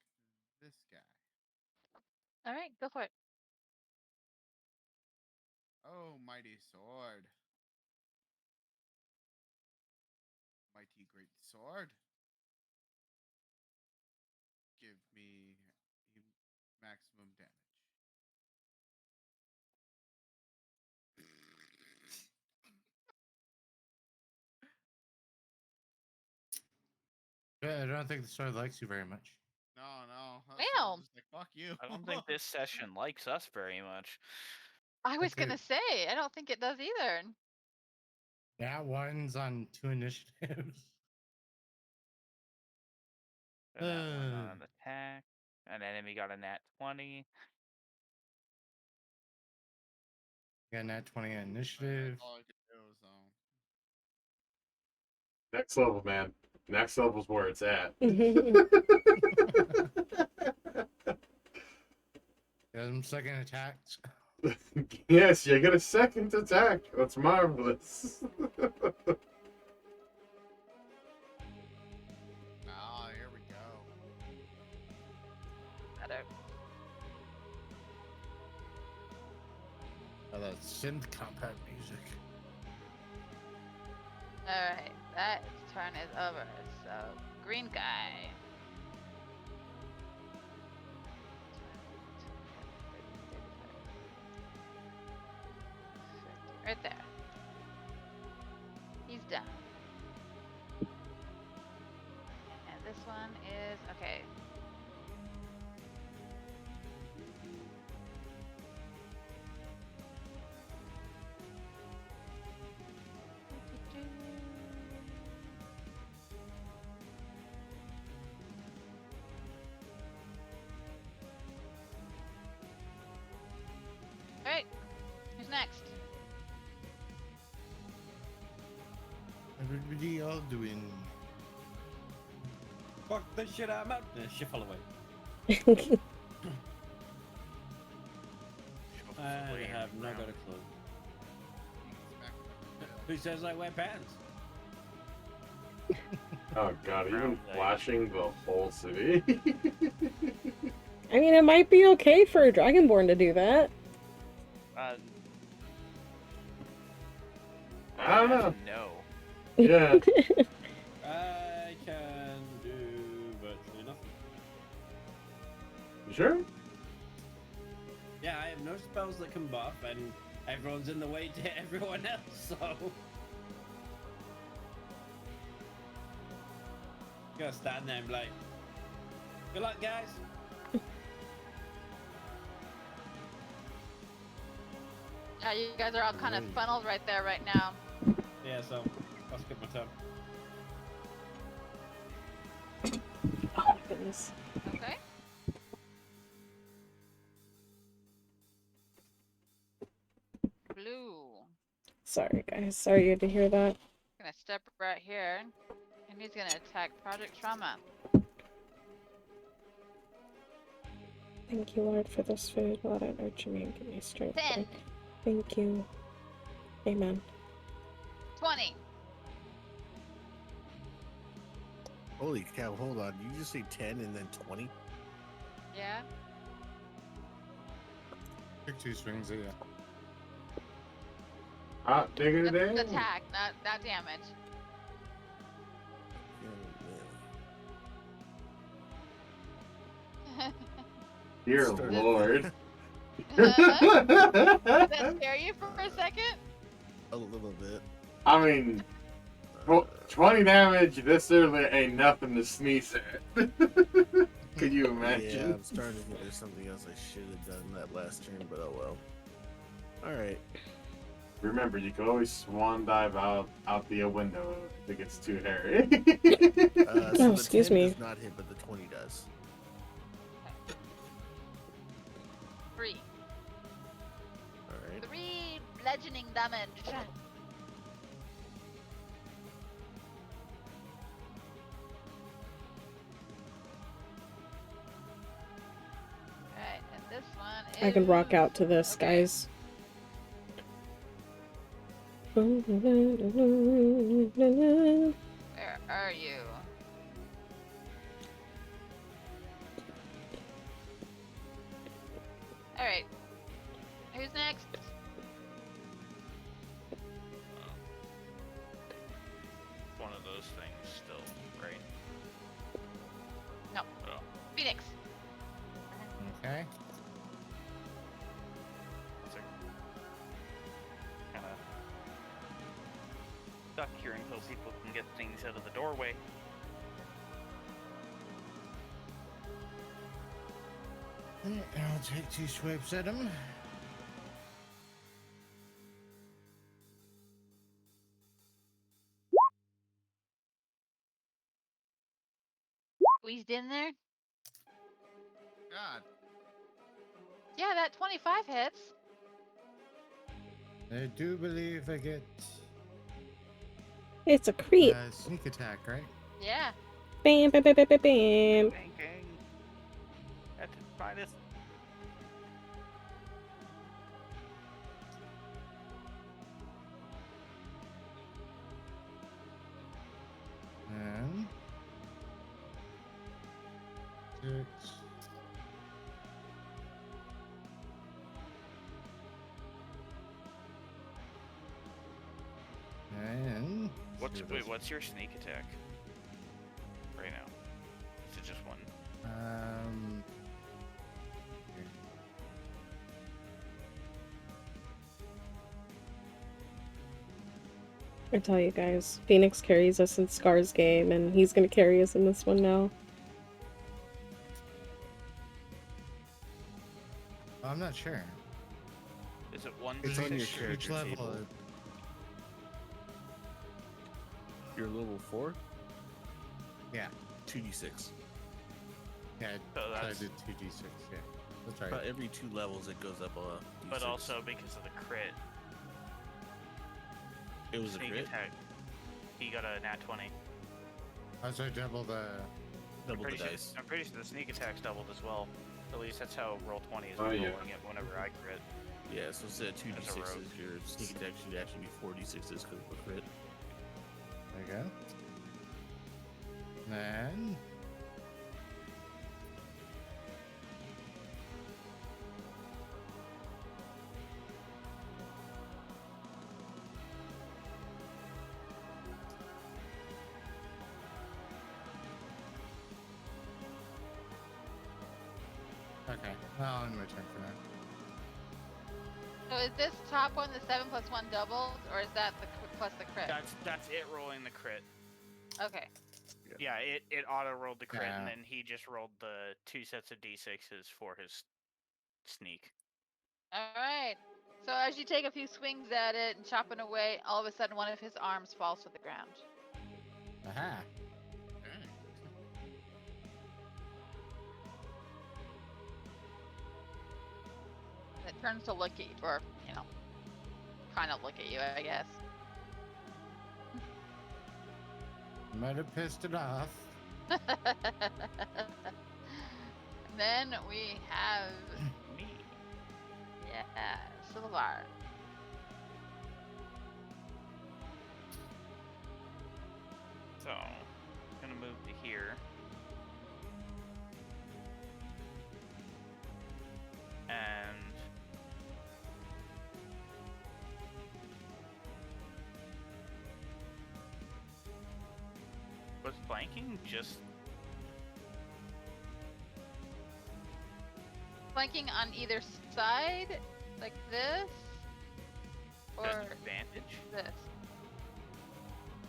this guy. All right, go for it. Oh, mighty sword. Mighty great sword. Give me maximum damage. Yeah, I don't think the sword likes you very much. No. Well, just like, fuck you. I don't think this session likes us very much. I was gonna say, I don't think it does either. Yeah, one's on 2 initiatives. So that one on an attack. An enemy got a nat 20. Got a nat 20 on initiative. All I could do, so. Next level, man. Next level's where it's at. Got some second attacks. Yes, you get a second attack. That's marvelous. Ah, here we go. Better. Oh, that synth combat music. Alright, that turn is over. So, green guy. Right there. He's done. And this one is okay. Alright, who's next? Everybody all doing. Fuck this shit, I'm out. Shuffle away. I have not got a clue. Who says I wear pants? Oh god, even flashing the whole city. I mean, it might be okay for a Dragonborn to do that. I don't know. No. Yeah. I can do virtually nothing. You sure? Yeah, I have no spells that can buff, and everyone's in the way to hit everyone else, so... Gotta stand there and be like, good luck, guys. Yeah, you guys are all kind of funneled right there right now. Yeah, so I'll skip my turn. Oh, goodness. Okay. Blue. Sorry, guys. Sorry you had to hear that. Gonna step right here, and he's gonna attack Project Trauma. Thank you, Lord, for this food. Let it nurture me and give me strength. 10. Thank you. Amen. 20. Holy cow, hold on. You just say 10 and then 20? Yeah. Pick 2 swings at you. Hot diggity damn. Attack, not damage. Dear Lord. Did that scare you for a second? A little bit. I mean, 20 damage this early ain't nothing to sneeze at. Could you imagine? Yeah, I'm starting to think there's something else I should have done that last turn, but oh well. Alright. Remember, you can always swan dive out the window if it gets too hairy. So excuse the 10 me. does not hit, but the 20 does. 3. Alright. 3 bludgeoning damage. Alright, and this one is... I can rock out to this, guys. Where are you? Alright. Who's next? One of those things still, right? No. Oh. Phoenix. Okay. Kind of stuck here until people can get things out of the doorway. I'll take 2 swipes at him. Squeezed in there? God. Yeah, that 25 hits. I do believe I get It's a creep. sneak attack, right? Yeah. Bam, bam, bam, bam, bam, bam. Bang, bang. At its finest. And 6. And What's your sneak attack? Right now. Is it just one? I tell you guys, Phoenix carries us in Scar's game, and he's gonna carry us in this one now. I'm not sure. Is it one It's on your d6 or- character table. You're level 4? Yeah. 2d6. Yeah, So I that's- did 2d6, yeah. That's right. About every 2 levels it goes up a d6. But also because of the crit. It was a Sneak crit? attack. He got a nat 20. Also double the dice. I'm pretty sure the sneak attack's doubled as well. At least that's how roll 20 is Oh, rolling yeah. it whenever I crit. Yeah, so instead of 2d6s, rogue. your sneak attack should actually be 4d6s because of the crit. There you go. Then okay, I'll end my turn for now. So is this top one the 7 plus 1 doubled, or is that the plus the crit? That's it rolling the crit. Okay. Yeah, it auto rolled the crit, Yeah. and then he just rolled the 2 sets of d6s for his sneak. Alright. So as you take a few swings at it and chopping away, all of a sudden one of his arms falls to the ground. Aha. It turns to look at you, or, kind of look at you, I guess. Might have pissed it off. Then we have me. Yeah, Silvar. So, I'm gonna move to here. And is flanking just Flanking on either side, like this, or advantage? this.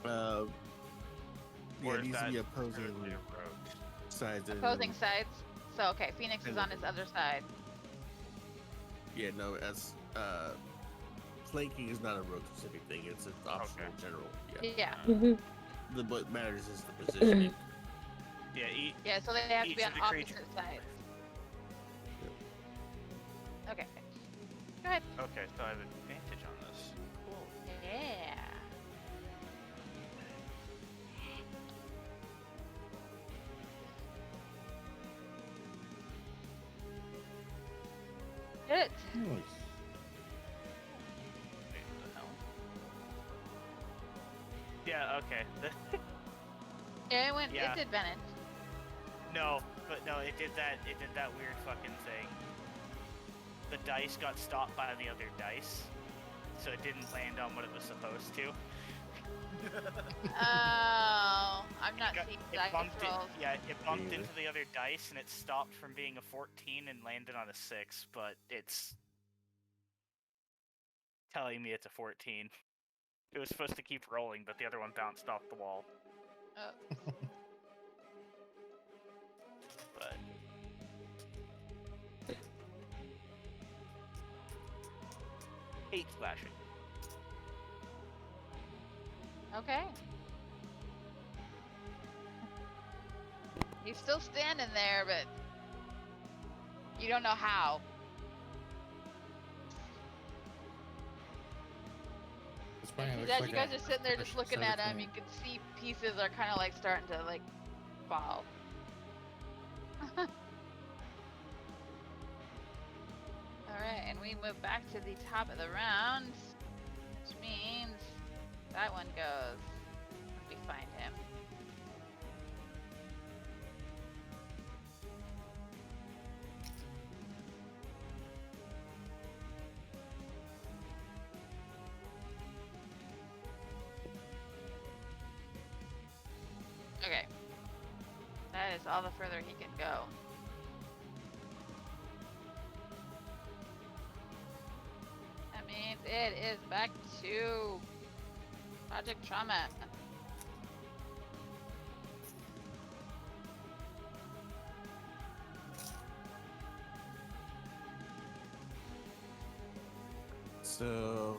Yeah, Or it is needs to that be opposing literally a rogue? sides. and Opposing then- sides. So okay, Phoenix is on his other side. Yeah, no, as flanking is not a rogue specific thing. It's an optional general. Yeah. What matters is the positioning. Yeah. Yeah, so they have to each be of on the opposite creatures- sides. Okay. Go ahead. Okay, so I have advantage on this. Cool. Yeah. Hit it. Yeah, okay. Yeah, it went. Yeah. It did Bennett. No, but no, it did that weird fucking thing. The dice got stopped by the other dice, so it didn't land on what it was supposed to. Oh, I'm not seeing dice rolls. It bumped into the other dice and it stopped from being a 14 and landed on a 6, but it's telling me it's a 14. It was supposed to keep rolling, but the other one bounced off the wall. Oh. But 8 slashing. Okay. He's still standing there, but you don't know how. As you guys are sitting there just looking at him, you can see pieces are kind of like starting to like fall. Alright, and we move back to the top of the round, which means that one goes when we find him. Okay. That is all the further he can go. That means it is back to Project Trauma. So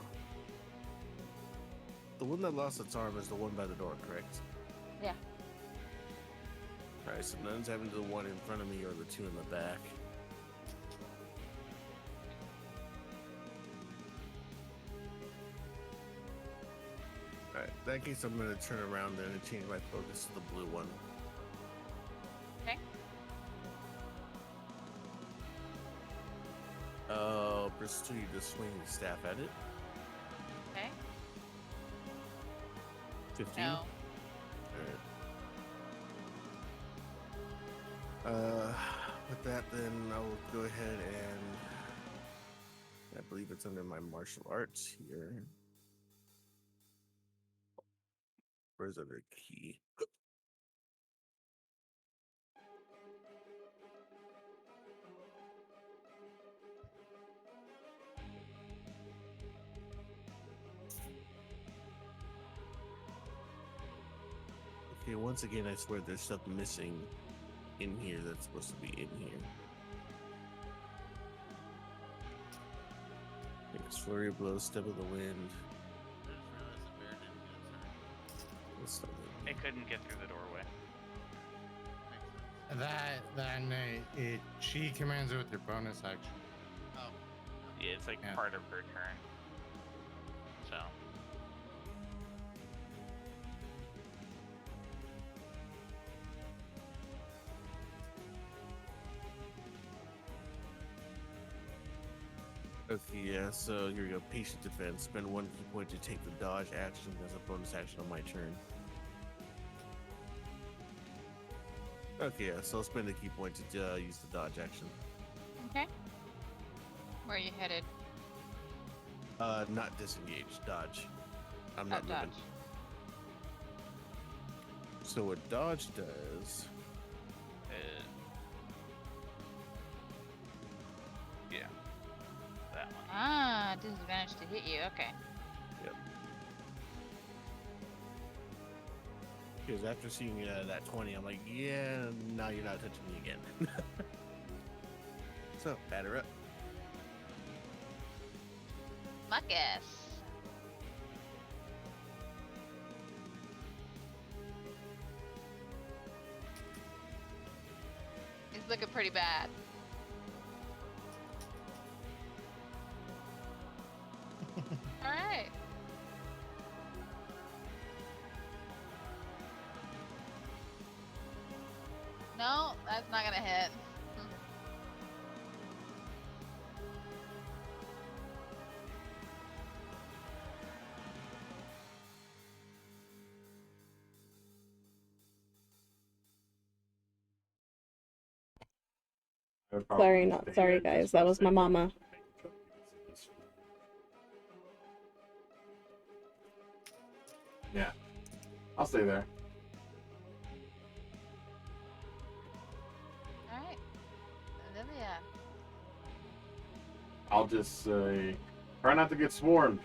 the one that lost its arm is the one by the door, correct? Yeah. Alright, so none's happened to the one in front of me or the two in the back. Alright, in that case I'm gonna turn around then and change my focus to the blue one. Okay. Pursue you to swing the staff at it. Okay. 15? No. Alright. With that, then I will go ahead and I believe it's under my martial arts here. Where's the other key? Okay, once again, I swear there's stuff missing in here that's supposed to be in here. It's flurry of blows, step of the wind. That's not it. It couldn't get through the doorway. She commands it with her bonus action. Oh. Yeah, it's like part of her turn. So. Okay, yeah, so here we go. Patient defense. Spend 1 key point to take the dodge action as a bonus action on my turn. Okay, yeah, so I'll spend a key point to use the dodge action. Okay. Where are you headed? Not disengage, dodge. I'm not dodge. moving. So what dodge does? Yeah. That one. Ah, disadvantage to hit you. Okay. Yep. Because after seeing that 20, I'm like, yeah, now you're not touching me again. So, batter up. Marcus. He's looking pretty bad. All right. No, that's not gonna hit. Sorry, not sorry, guys. That was my mama. Yeah, I'll stay there. Alright. Olivia. I'll just say, try not to get swarmed.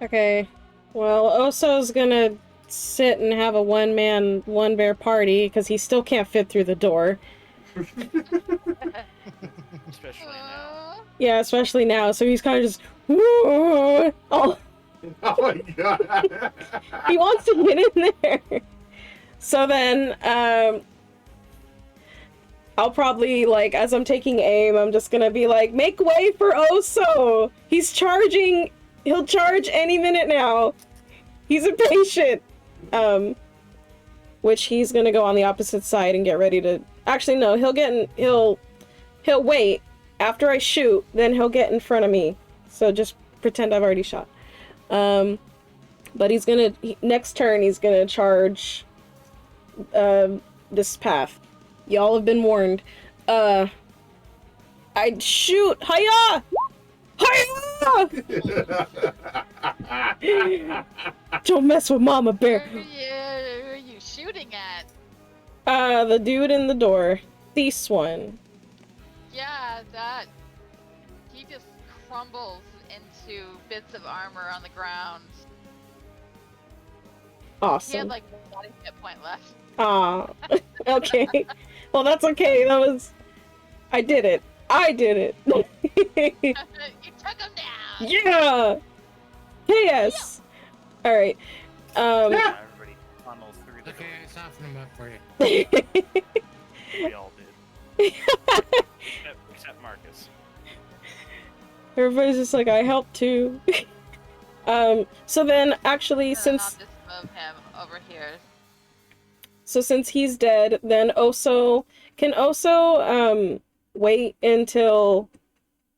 Okay. Well, Oso's gonna sit and have a one-man, one-bear party because he still can't fit through the door. Especially now. Yeah, especially now. So he's kind of just, oh, Oh my god! he wants to get in there. So then, I'll probably, like, as I'm taking aim, I'm just gonna be like, make way for Oso! He's charging! He'll charge any minute now! He's impatient! Which he's gonna go on the opposite side and get ready to... Actually, no, he'll wait. After I shoot, then he'll get in front of me. So just pretend I've already shot. But he's gonna... Next turn, he's gonna charge... this path. Y'all have been warned. I'd shoot! Hiya! Hiya! Don't mess with Mama Bear. Who are you shooting at? The dude in the door. This one. Yeah, that. He just crumbles into bits of armor on the ground. Awesome. He had like one hit point left. Aw. Okay. Well, that's okay. That was... I did it. I did it. You took him down! Yeah! Yes! Alright. Everybody funnels through the Okay, I softened him up for you. We all did. Except Marcus. Everybody's just like, I helped too. So then, actually, since... I'll just move him over here. So since he's dead, then Oso... Can Oso, wait until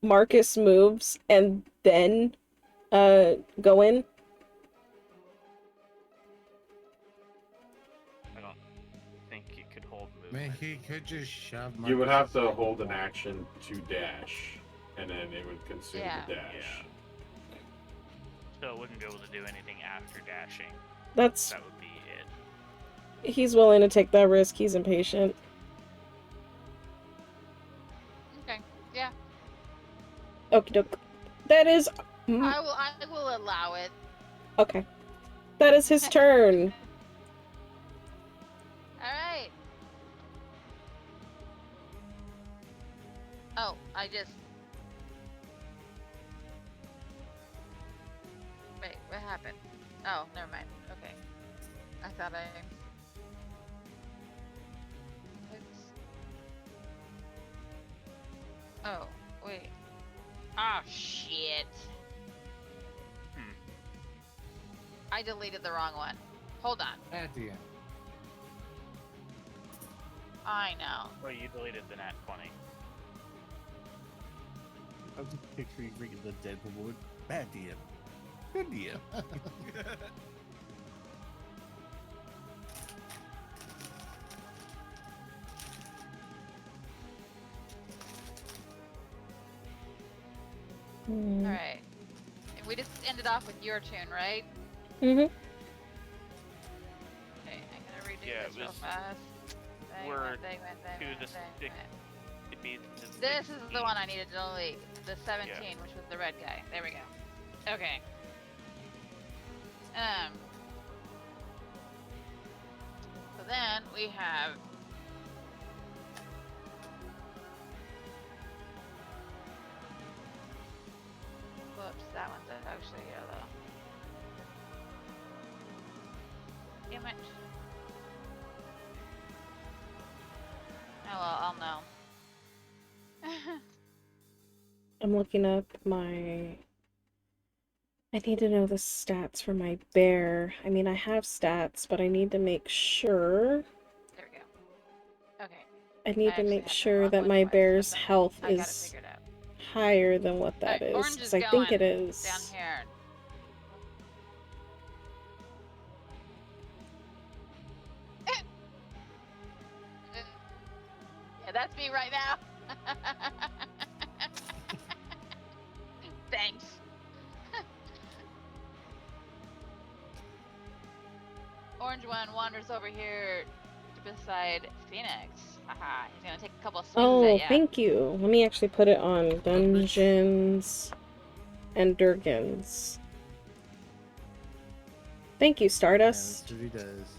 Marcus moves and then, go in? I don't think you could hold I mean, movement. he could just shove. You would Marcus have to aside. hold an action to dash, and then it would consume the dash. Yeah. So it wouldn't be able to do anything after dashing. That's... That would be it. He's willing to take that risk. He's impatient. Okay, yeah. Okie doke. That is... I will allow it. Okay. That is his turn. Alright. Oh, I just... Wait, what happened? Oh, never mind. Okay. I thought Oh, wait. Oh, shit. I deleted the wrong one. Hold on. At the end. I know. Well, you deleted the nat 20. I was just picturing freaking the Deadpool woman. Bad DM. Good DM. Alright. We just ended off with your tune, right? Mm-hmm. Yeah, this it real was- fast. We're They went. to be This is the one I needed to delete. The 17, which was the red guy. There we go. Okay. So then we have. Whoops, that one's actually yellow. Damn it. Oh well, I'll know. I'm looking up my... I need to know the stats for my bear. I mean, I have stats, but I need to make sure... There we go. Okay. I need to make sure that my bear's health is higher than what that is, Orange because is I think it going is. down here. Yeah, that's me right now. Thanks. Orange one wanders over here beside Phoenix. Haha, he's gonna take a couple of swings Oh, at ya. thank you. Let me actually put it on Dungeons and Durgans. Thank you, Stardust. He does.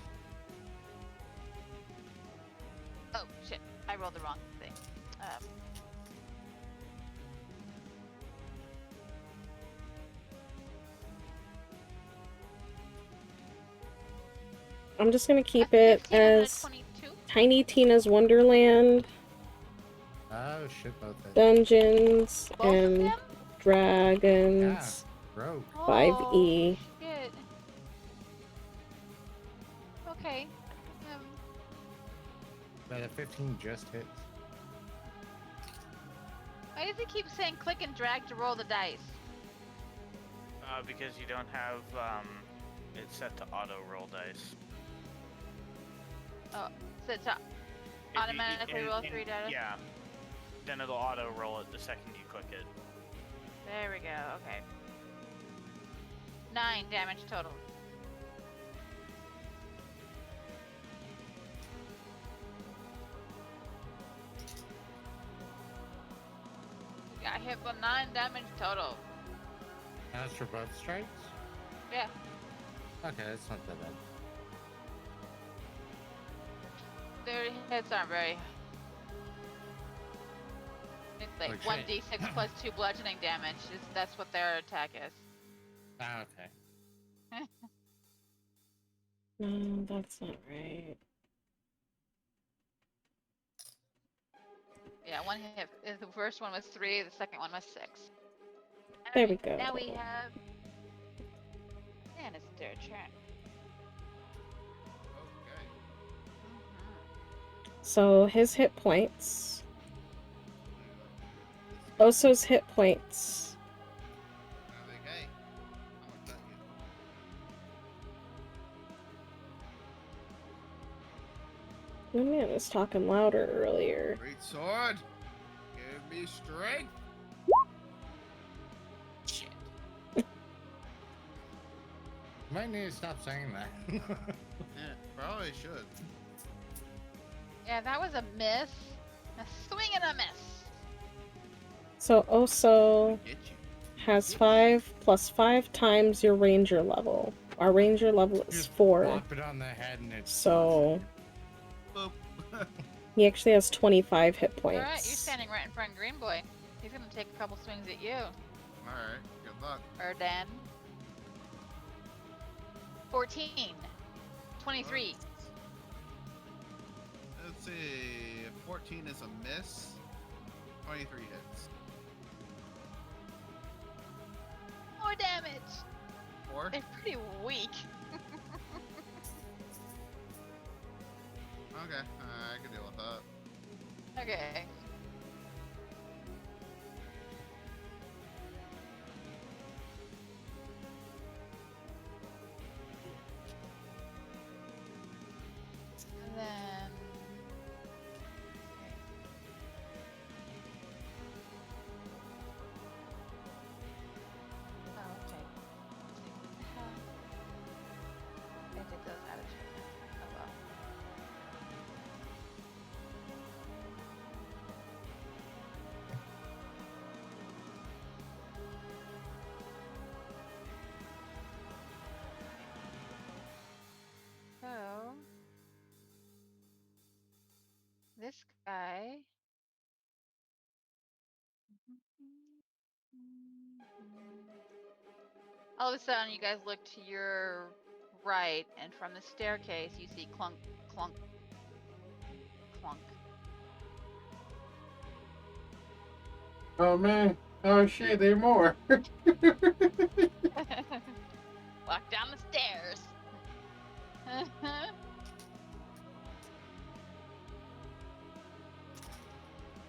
Oh shit, I rolled the wrong thing. I'm just gonna keep it as Tiny Tina's Wonderland, Oh shit, both of them. Dungeons and Dragons, Rogue. 5e. Shit. Okay. But a 15 just hits. Why does he keep saying click and drag to roll the dice? Because you don't have it set to auto roll dice. Oh, so to automatically roll 3 dice? Yeah. Then it'll auto roll it the second you click it. There we go, okay. 9 damage total. Got hit for 9 damage total. That's for both strikes? Yeah. Okay, that's not that bad. Their hits aren't very. It's like Oh, shit. 1d6 plus 2 bludgeoning damage. That's what their attack is. Ah, okay. No, that's not right. Yeah, one hit. The first one was 3, the second one was 6. There we go. Now we have. And it's their turn. So his hit points. Oso's hit points. The man was talking louder earlier. Great sword! Give me strength! Shit. You might need to stop saying that. Yeah, probably should. Yeah, that was a miss. A swing and a miss. So Oso has 5 plus 5 times your ranger level. Our ranger level is 4. Pop it on the head and it's So he actually has 25 hit points. Alright, you're standing right in front of Green Boy. He's gonna take a couple swings at you. Alright, good luck. Erdan. 14. 23. Let's see. 14 is a miss. 23 hits. More damage. 4? They're pretty weak. Okay, I can deal with that. Okay. And then. Oh, okay. If it does add a check. Oh well. this guy. All of a sudden, you guys look to your right, and from the staircase, you see clunk, clunk, clunk. Oh man. Oh shit, there are more. Walk down the stairs.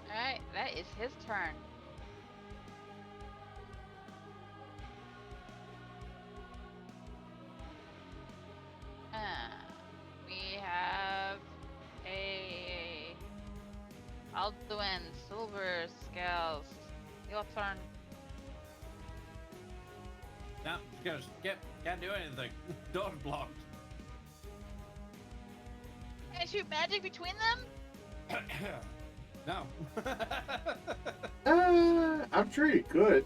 Alright, that is his turn. We have a Alduin, Silver Scales. Your turn. No, just can't do anything. Door's blocked. Can I shoot magic between them? No. I'm sure you could.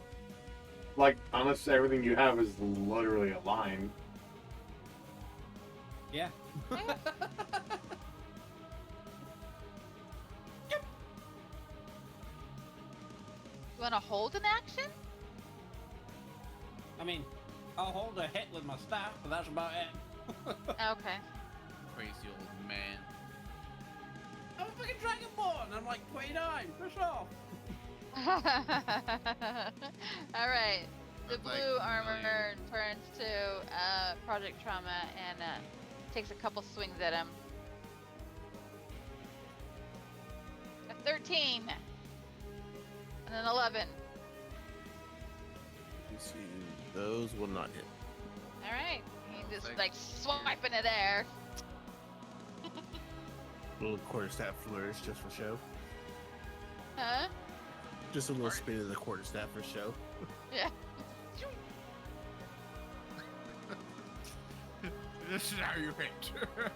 Like, unless everything you have is literally a line. Yeah. You want to hold an action? I mean, I'll hold a hit with my staff, but that's about it. Okay. Crazy old man. I'm a fucking dragonborn. I'm like 29. Push off. All right. The That's like blue armor familiar. turns to Project Trauma and takes a couple swings at him. A 13 and an 11. You see, those will not hit. All right. He just thanks. like swiping it there. Little quarterstaff flourish just for show. Huh? Just a little spin of the quarterstaff for show. Yeah. This is how you hit. And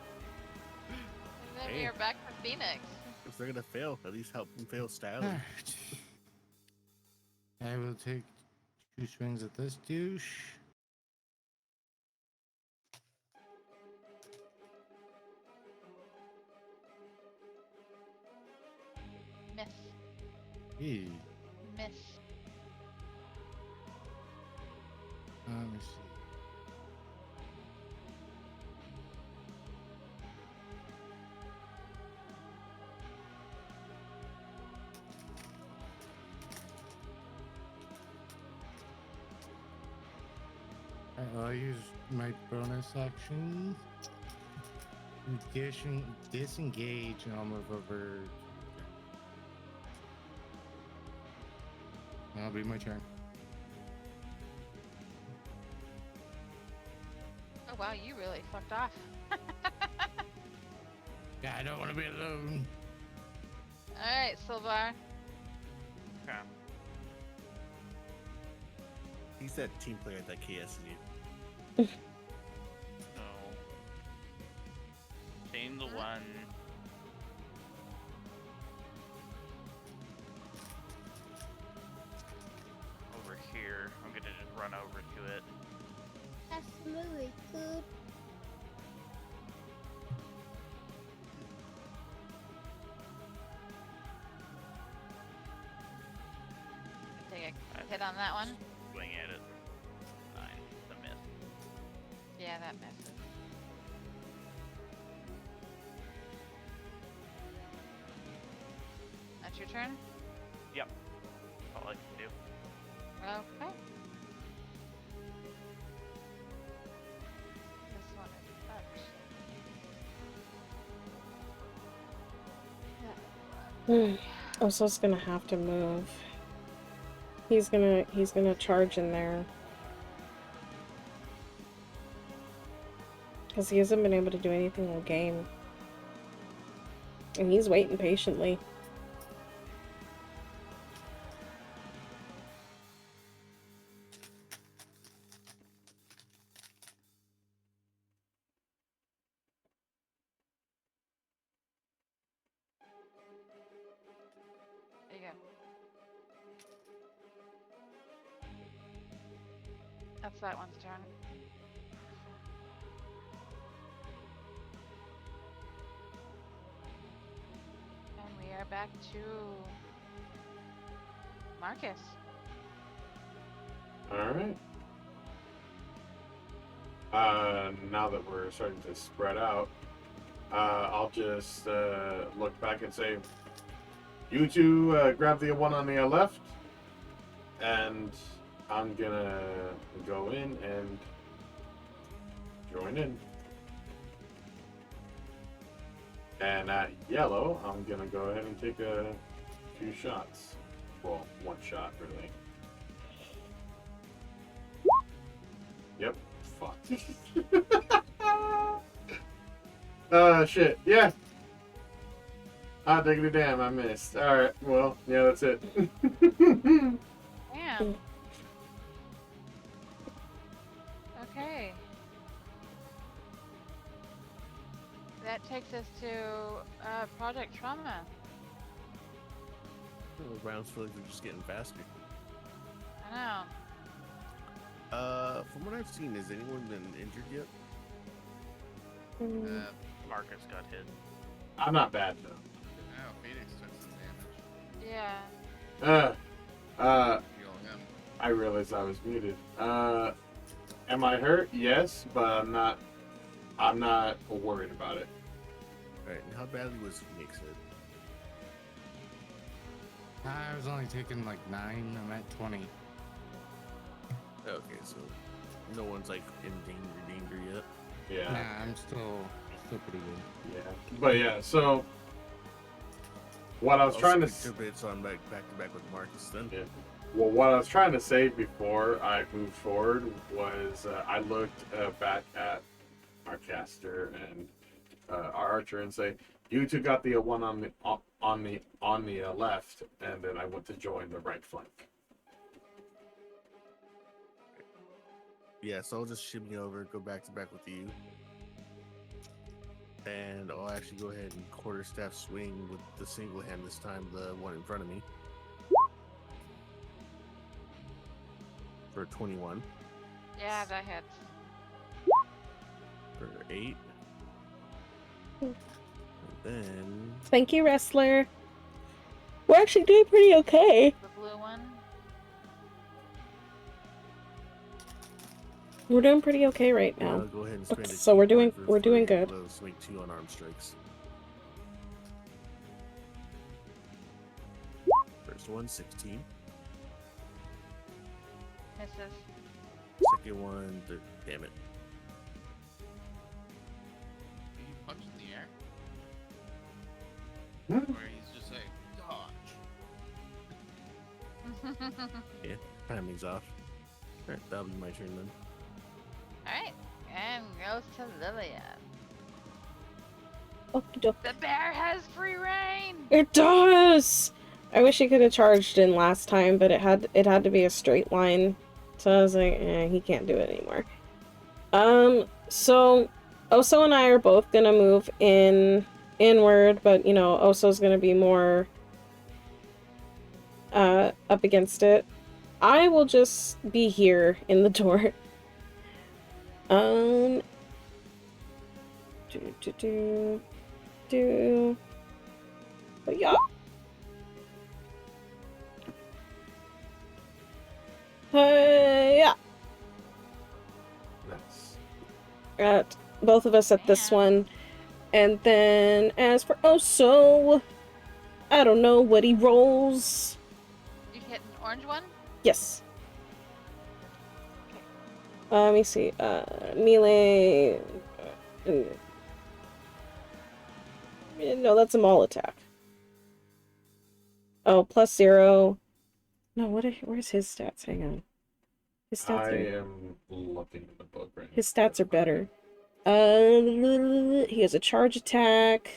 then Hey. we are back to Phoenix. If they're gonna fail, at least help them fail styling. I will take 2 swings at this douche. Miss. Eee. Miss. Let me see. I'll use my bonus action. Disengage, and I'll move over. That'll be my turn. Oh wow, you really fucked off. Yeah, I don't want to be alone. Alright, Silvar. Okay. He's that team player that KS is you. So, same the one. Over here. I'm gonna just run over to it. That's really good. Take a hit on that one. Swing at it. 9. The miss. Yeah, that misses. That's your turn? Yep. That's all I can do. Okay. This one is actually. Oso's gonna have to move. He's gonna charge in there. Because he hasn't been able to do anything all game. And he's waiting patiently. There you go. That's that one's turn. And are back to Marcus. Alright. Now that we're starting to spread out, I'll just look back and say, you two grab the one on the left, and I'm gonna go in and join in. And at yellow, I'm gonna go ahead and take a few shots. Well, one shot, really. Yep. Fuck. Shit. Yeah. Ah, diggity damn, I missed. Alright, well, yeah, that's it. Damn. Okay. That takes us to Project Trauma. The rounds feel like they're just getting faster. I know. From what I've seen, has anyone been injured yet? Marcus got hit. I'm not bad, though. Oh, Phoenix took some damage. Yeah. I realized I was muted. Am I hurt? Yes, but I'm not worried about it. Alright, and how badly was Phoenix hit? I was only taking like 9. I'm at 20. Okay, so no one's like in danger yet. Yeah. Nah, I'm still pretty good. Yeah. But yeah, so what I was trying to so I'm back to back with Marcus then. Yeah. Well, what I was trying to say before I moved forward was I looked back at our caster and our archer and say, "You two got the one on the left," and then I went to join the right flank. Yeah, so I'll just shimmy over, go back to back with you. And I'll actually go ahead and quarterstaff swing with the single hand this time, the one in front of me. For 21. Yeah, that hits. For 8. And then... Thank you, wrestler. We're actually doing pretty okay. The blue one. We're doing pretty okay right now. Go ahead and spend So we're doing good. Swing 2 unarmed strikes. First one, 16. Misses. Second one, damn it. Are you punch in the air? Or he's just like, dodge. Yeah, timing's off. Alright, that'll be my turn then. Alright, and goes to Lilia. Okie doke. The bear has free reign! It does! I wish he could have charged in last time, but it had to be a straight line. So I was like, he can't do it anymore. So Oso and I are both gonna move inward, but you know, Oso's gonna be more up against it. I will just be here in the door. But yeah. Yeah. Nice. Got both of us at this one. And then as for Oso, I don't know what he rolls. You hit an orange one? Yes. Let me see. Melee. No, that's a maul attack. Oh, +0. No, where's his stats? Hang on. His stats I am looking at the book right now. His stats are better. He has a charge attack.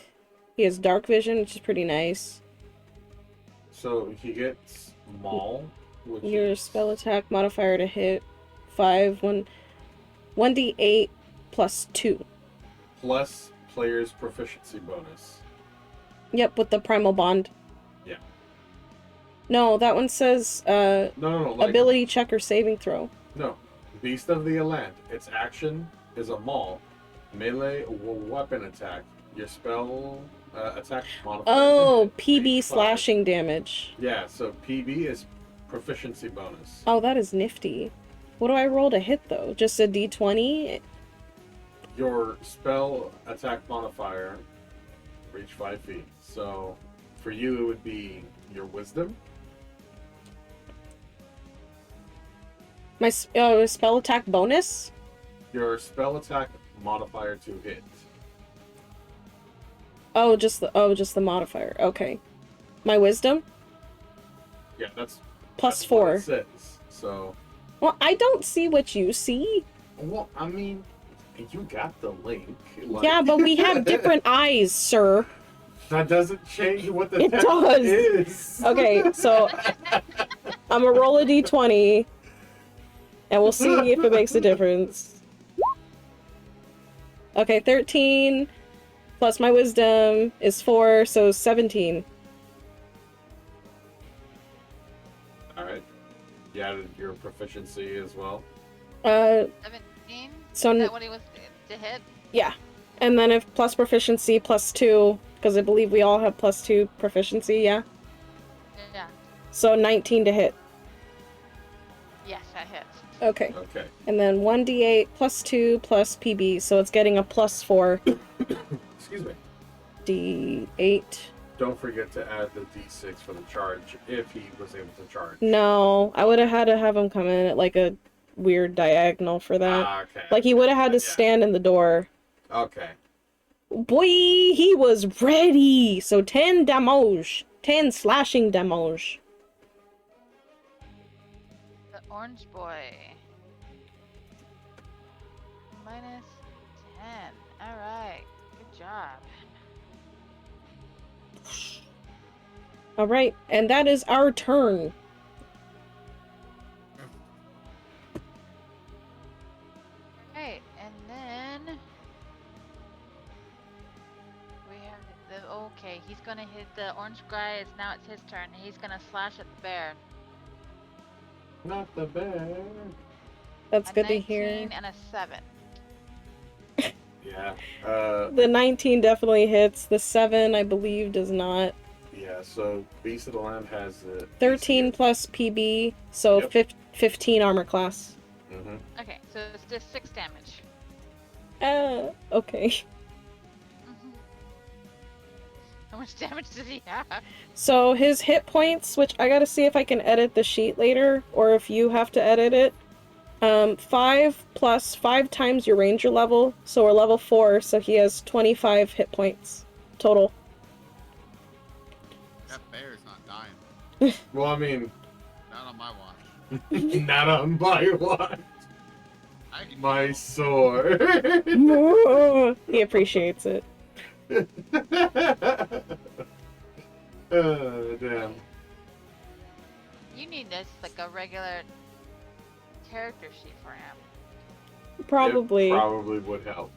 He has dark vision, which is pretty nice. So he gets maul, which Your spell attack modifier to hit 1d8 +2. plus player's proficiency bonus. Yep, with the primal bond. Yeah. No, that one says No, like, ability check or saving throw. No, Beast of the Land. Its action is a maul, melee weapon attack, Your spell attack modifier. Oh, to hit, PB reach 5. slashing damage. Yeah, so PB is proficiency bonus. Oh, that is nifty. What do I roll to hit though? Just a D20? Your spell attack modifier, reach 5 feet. So for you, it would be your wisdom. My spell attack bonus? Your spell attack modifier to hit. Oh, just the modifier. Okay. My wisdom? Yeah, that's Plus that's what 4. it says. So. Well, I don't see what you see. Well, I mean, you got the link. Like... Yeah, but we have different eyes, sir. That doesn't change what the It text does. is. Okay, so I'm gonna roll a D20, and we'll see if it makes a difference. Okay, 13 plus my wisdom is 4, so 17. Alright. You added your proficiency as well? 17? So Is that what he was to hit? yeah. And then if plus proficiency plus 2, because I believe we all have plus 2 proficiency, yeah? Yeah. So 19 to hit. Yes, that hits. Okay. Okay. And then 1d8 plus 2 plus PB, so it's getting a plus 4. Excuse me. D8. Don't forget to add the d6 for the charge if he was able to charge. No, I would have had to have him come in at like a weird diagonal for that. Ah, okay. Like he would have had to stand in the door. Okay. Boy, he was ready. So 10 damage. 10 slashing damage. The orange boy. Minus 10. Alright. Good job. Alright, and that is our turn. Alright, and then we have the okay, he's gonna hit the orange guy. Now it's his turn. He's gonna slash at the bear. Not the bear. That's A good to 19 hear. and a 7. Yeah. The 19 definitely hits. The 7, I believe, does not. Yeah, so Beast of the Land has 13 plus PB, so 15 armor class. Mm-hmm. Okay, so it's just 6 damage. Okay. How much damage does he have? So his hit points, which I gotta see if I can edit the sheet later, or if you have to edit it. 5 plus 5 times your ranger level, so we're level 4, so he has 25 hit points total. That bear is not dying. Well, I mean... Not on my watch. Not on my watch. My sword. He appreciates it. Oh, damn. You need this like a regular character sheet for him. Probably. It probably would help,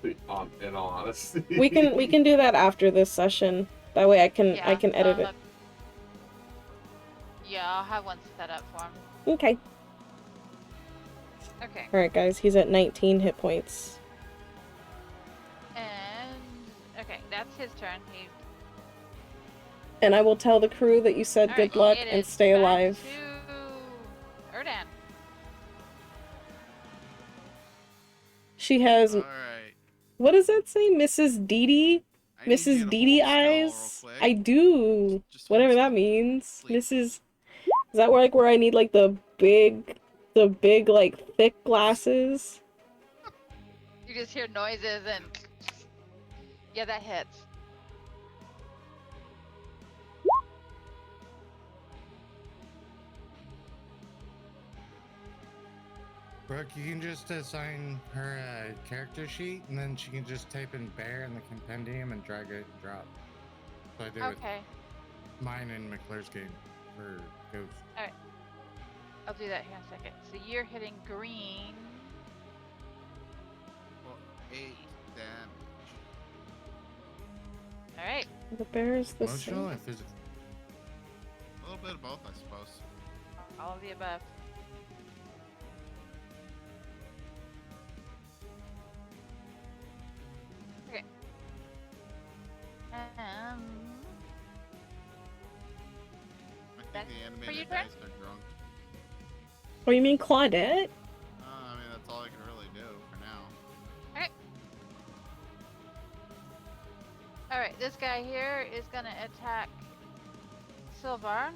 in all honesty. We can do that after this session. That way I can edit it. Yeah, I'll have one set up for him. Okay. Okay. Alright guys, he's at 19 hit points. And okay, that's his turn. He And I will tell the crew that you said Alright, good luck it and is stay back alive. to Erdan. She has... What does that say? Mrs. Dee? Mrs. Dee eyes? I do. Whatever that means. Mrs. Is that where I need like the big like thick glasses? You just hear noises and yeah, that hits. Brooke, you can just assign her a character sheet, and then she can just type in bear in the compendium and drag it and drop. So I do Okay. with mine and McClure's game for Ghost. Alright. I'll do that here in a second. So you're hitting green. Well, 8 damage. Alright. The bear is the Emotional same. or physical? A little bit of both, I suppose. All of the above. Okay. Ben, The for you, animated Trent? dice are drunk. Oh, you mean Claudette? I mean, that's all I can really do for now. Alright. Alright, this guy here is gonna attack Silvar.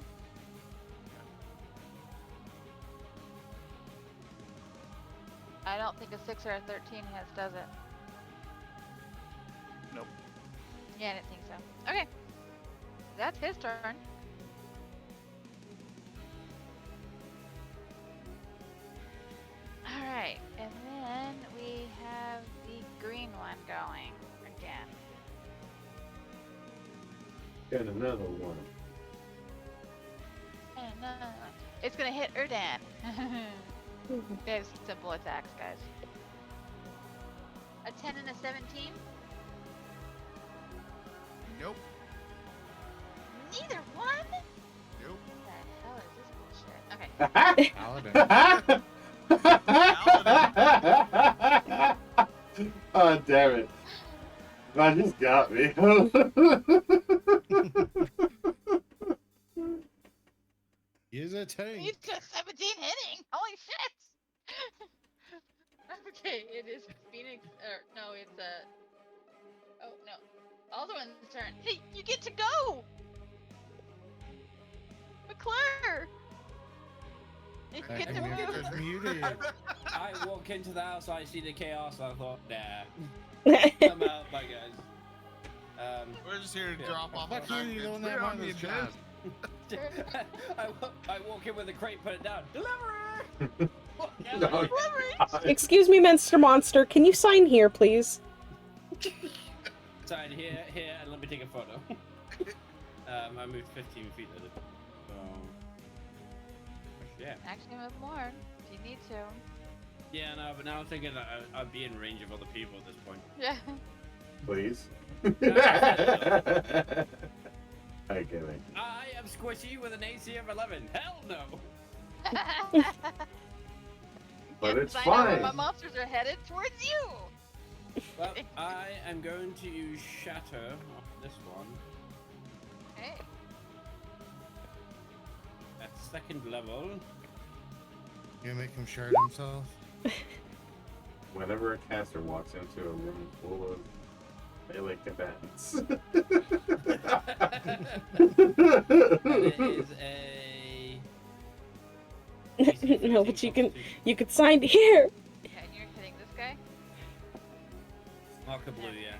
I don't think a 6 or a 13 hits, does it? Nope. Yeah, I didn't think so. Okay. That's his turn. Alright, and then we have the green one going again. Got another one. And it's gonna hit Erdan. They have simple attacks, guys. A 10 and a 17? Nope. Neither one? Nope. What the hell is this bullshit? Okay. Oh, damn it. That just got me. He's a tank. He's just 17 hitting! Holy shit! Okay, it is Phoenix, or no, it's oh no. Alderman's turn. Hey, you get to go! McClure! You get to move! I walk into the house, I see the chaos, I thought, nah. I'm out, bye guys. We're just here to yeah. drop off Fuck the you, you package. don't We're have on one the of those jobs. I walk in with a crate, put it down. Delivery! No. Excuse me, Minster Monster. Can you sign here, please? Sign here, and let me take a photo. I moved 15 feet at it. So... Yeah. Actually move more, if you need to. Yeah, no, but now I'm thinking that I'd be in range of other people at this point. Yeah. Please. I get it. I am squishy with an AC of 11. Hell no! But it's I know where fine. my monsters are headed towards you! Well, I am going to use Shatter on this one. Hey. At second level. You gonna make him shard himself? Whenever a caster walks into a room full of melee combatants. And it is a... No, but you could sign here. Yeah, and you're hitting this guy? Marker blue, yeah.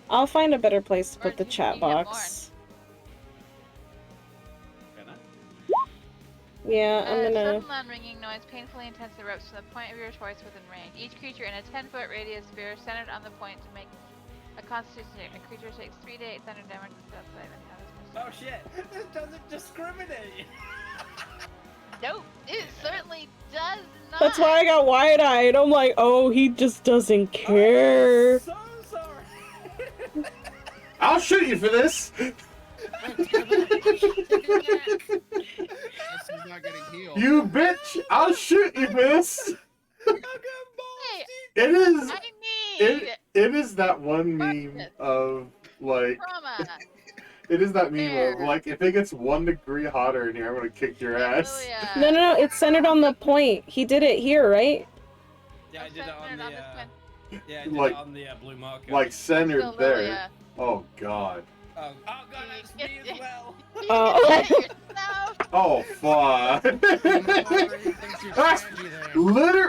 I'll find a better place to put the chat box. Yeah, I'm gonna... Sudden loud ringing noise painfully intense erupts from the point of your choice within range. Each creature in a 10-foot radius sphere centered on the point to make a constitution save. A creature takes 3d8 thunder damage without save and has Oh shit! This doesn't discriminate! Nope, it certainly does not. That's why I got wide-eyed. I'm like, oh, he just doesn't care. So sorry! I'll shoot you for this! Not getting healed. You bitch! I'll shoot you for this! Hey, It is. I need It is that one meme of like. trauma. It is that meme of like, if it gets 1 degree hotter in here, I'm gonna kick your ass. No, no, no, it's centered on the point. He did it here, right? Yeah, I did it on the, yeah, I did Like- it on the blue marker. Like centered Still there. yeah. Oh god. Oh god, that's me as well! Oh. Oh fuck.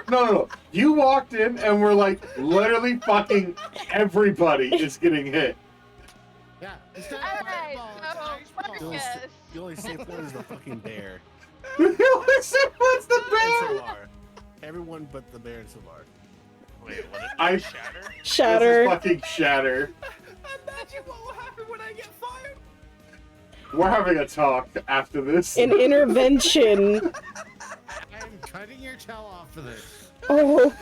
No. You walked in and we're like, literally fucking everybody is getting hit. Yeah. Alright, so Marcus. The only safe one is the fucking bear. What's the And bear? Solar. Everyone but the bear and Solar. Wait, what is I Shatter? Shatter. This is fucking Shatter. Imagine what will happen when I get fired! We're having a talk after this. An intervention. I'm cutting your tail off for this. Oh.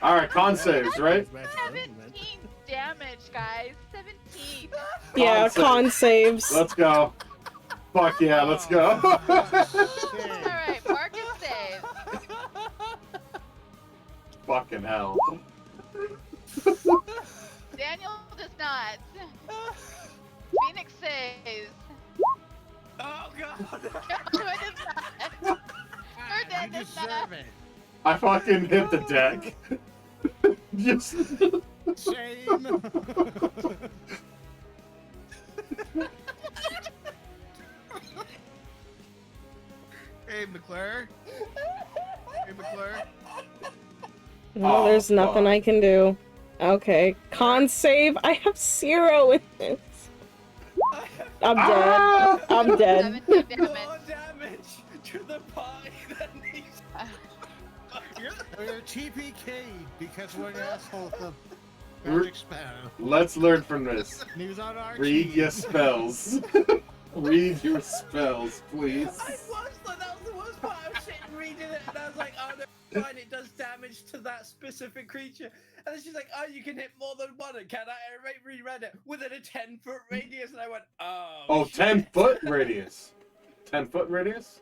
Alright, con saves, right? 17 damage, guys. 17. Yeah, con saves. Let's go. Fuck yeah, let's go. Alright, Marcus saves. Fucking hell. Daniel does not. Phoenix saves. Oh god! You deserve it. I fucking hit the deck. Just. Shame. Hey, McClure. Hey, McClure. No, there's nothing I can do. Okay. Con save. I have 0 in this. I'm dead. I'm dead. 17 damage to the pie that needs. You're TPK'd because we're an asshole with the magic spell. Let's learn from this. He was on our Read team. your spells. Read your spells, please. I was, though. That was the worst part. I was sitting reading it, and I was like, oh no, fine, it does damage to that specific creature. And then she's like, oh, you can hit more than one, and can I? I reread it within a 10-foot radius, and I went, oh. Oh, shit. 10-foot radius. 10-foot radius?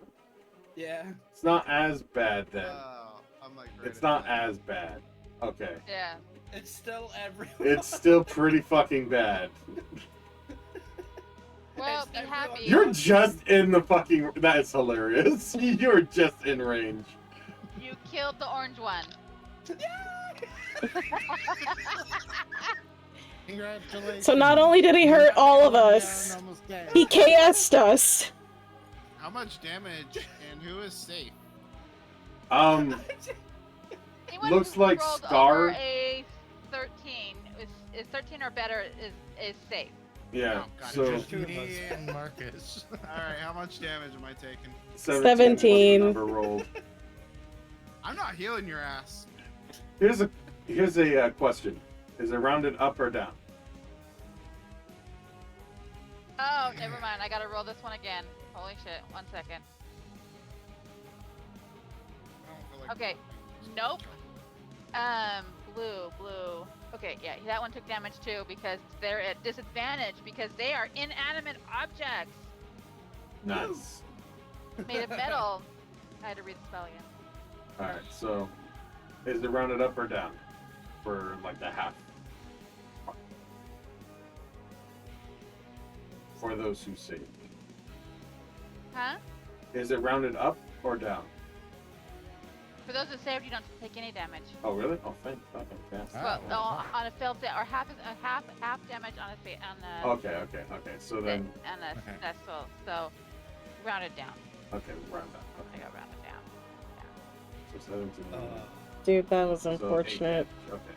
Yeah. It's not as bad then. I'm like, It's not as bad. Okay. Yeah. It's still everywhere. It's still pretty fucking bad. Well, be happy. You're just in the fucking... That is hilarious. You're just in range. You killed the orange one. Congratulations. So not only did he hurt all of us, he KS'd us. How much damage and who is safe? Anyone Looks who like rolled Scar. over a 13 is 13 or better is safe. Yeah, God, so... just two of Me us. and Marcus. Alright, how much damage am I taking? 17. Number rolled. I'm not healing your ass. Here's a question. Is it rounded up or down? Oh, never mind. I gotta roll this one again. Holy shit. 1 second. Okay. Nope. Blue. Okay, yeah, that one took damage too because they're at disadvantage because they are inanimate objects Nice. made of metal. I had to read the spell again. Alright, so... Is it rounded up or down? For, like, the half? For those who saved. Huh? Is it rounded up or down? For those that saved, you don't take any damage. Oh, really? Oh, thank fucking yes. Well, on a failed save, or half damage on a Okay. So then... on a successful. So rounded down. Okay, round up. I got rounded down. So 17. Dude, that was So 8 unfortunate. damage, Okay.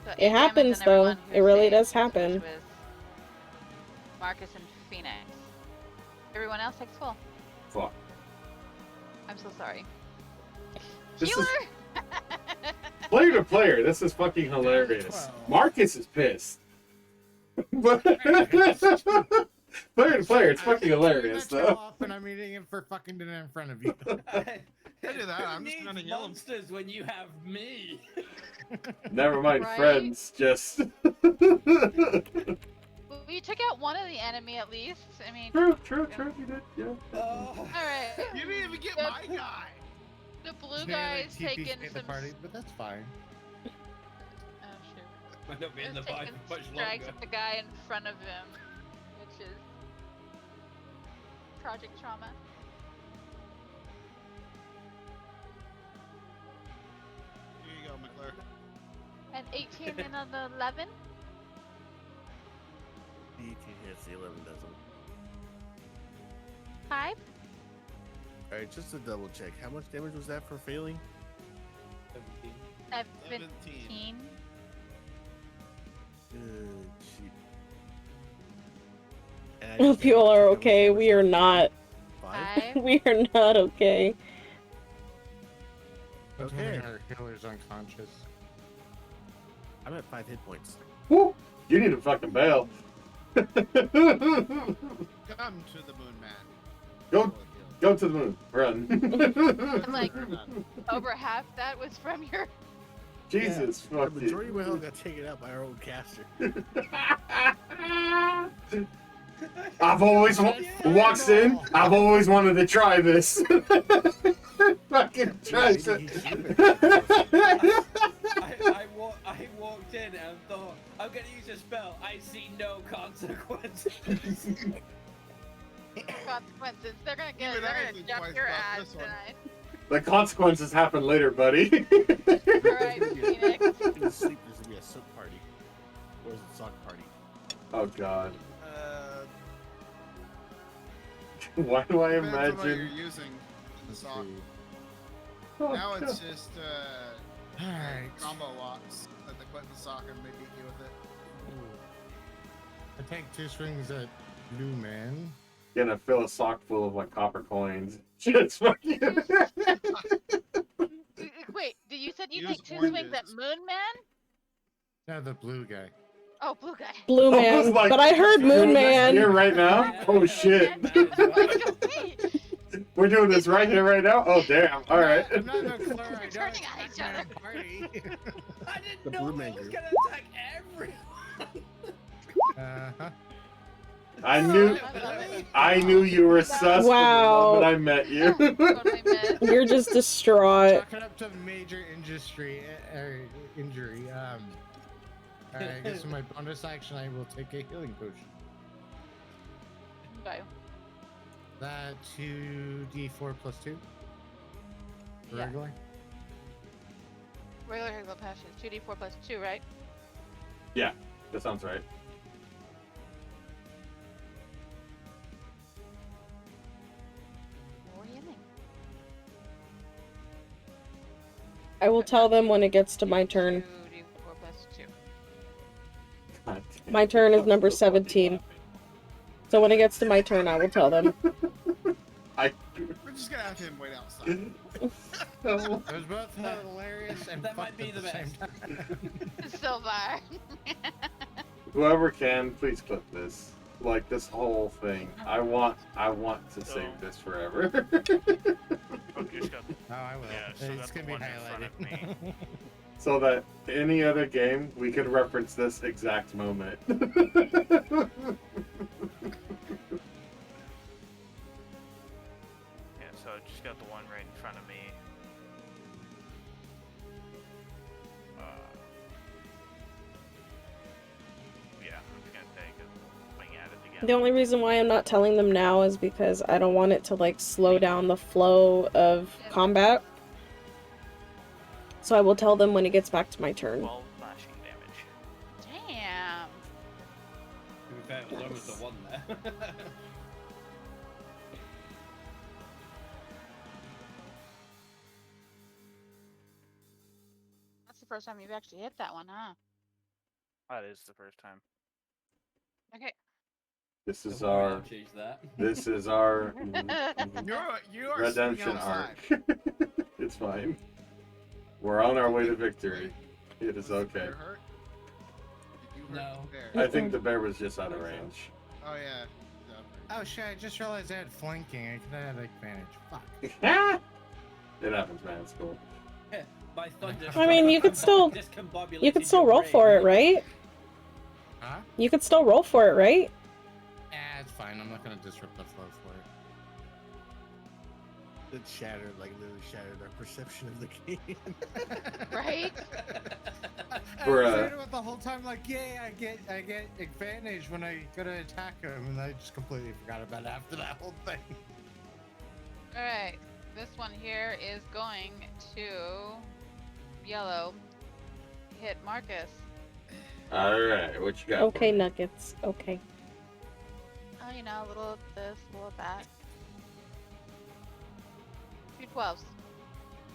So 8 It happens damage on though. everyone who It really saved, does happen. which was Marcus and Phoenix. Everyone else takes full. Fuck. I'm so sorry. This Healer! Player to player, this is fucking hilarious. Marcus is pissed. But player to player, it's fucking hilarious though. And I'm eating it for fucking dinner in front of you. I do that. I'm just gonna heal him. Monsters when you have me. Never mind Right? friends, just... Well, you took out one of the enemy at least. I mean. True, you did, yeah. Alright. You didn't even get my guy. The blue guy is taking the some. party, but that's fine. Oh shoot. Might not be in the He's vibe taking for much strikes longer. at the guy in front of him, which is Project Trauma. Here you go, McClure. An 18 and an 11. 18 hits, the 11 doesn't. 5. Alright, just to double check, how much damage was that for failing? 17. Shoot. I hope you all are okay. We are not. 5. We are not okay. Okay. Our healer's unconscious. I'm at 5 hit points. Woo! You need to fucking bail. Come to the moon, man. Go to the moon. Run. I'm like, over half that was from your. Jesus, The fuck majority of my you. health got taken out by our own caster. I've always walks in. I've always wanted to try this. Fucking try it. I walked in and thought, I'm gonna use a spell. I see no consequences. Consequences. They're gonna Even I gonna think jump twice your about ass this one. tonight. The consequences happen later, buddy. Alright, Phoenix. In the sleep, there's gonna be a sock party. Or is it sock party? Oh god. Uh, Why do I depends on what you're imagine? using the sock. Oh, Now it's God. just Alright. combo locks that they put in the sock and they beat you with it. I take 2 swings at Blue Man. Gonna fill a sock full of like copper coins. Just fucking. Wait, you said you Use take 2 oranges. swings at Moon Man? No, the blue guy. Oh, blue guy. Blue I Man, was like, but I heard we're Moon doing this Man. here right now? Oh shit. We're doing this right here, right now? Oh damn. Alright. I'm not gonna clear, I don't Turning on each other. party. I didn't The know Blue that Man was Group. gonna attack everyone. Uh-huh. I knew you were sus Wow. from the moment I met you. Totally missed. You're just distraught. Talking up to major injury. I guess in my bonus action, I will take a healing potion. Okay. That 2d4 plus 2. Yeah. Regular. Regular Hegel Passion is 2d4 plus 2, right? Yeah, that sounds right. What do you think? I will tell them when it gets to my turn. 2d4 plus 2. God. My turn is number 17. So when it gets to my turn, I will tell them. We're just gonna have him wait outside. It was both hilarious and That might fucked be at the the same best. time. So far. Whoever can, please clip this. Like this whole thing. I want to save this forever. Okay, just got Oh, I will. Yeah, so It's that's gonna the be one in front of highlighted. me. So that any other game we could reference this exact moment. Yeah, so I just got the one right in front of me. Yeah, I'm just gonna take a swing at it again. The only reason why I'm not telling them now is because I don't want it to like slow down the flow of combat. So I will tell them when it gets back to my turn. 12 slashing damage. Damn. To be fair, it was almost the one there. That's the first time you've actually hit that one, huh? That is the first time. Okay. This is Don't worry, our I'll change that. this is our You are redemption sitting outside. arc. It's fine. We're on our way to victory. It is okay. You're hurt? Did you hurt No. the bear? I think the bear was just out of range. Oh yeah. Oh shit, I just realized I had flanking. I could have had advantage. Fuck. It happens, man. It's cool. By thunder. I mean, you could still Discombobulated you could still your roll brain. for it, right? Huh? You could still roll for it, right? It's fine. I'm not gonna disrupt the flow for it. It shattered, like literally shattered our perception of the game. Right? I was doing it the whole time, like, yay, I get advantage when I go to attack him, and I just completely forgot about it after that whole thing. Alright. This one here is going to yellow. Hit Marcus. Alright, what you got? Okay, Nuggets. Okay. Oh, you know, a little of this, a little of that. 2 12s.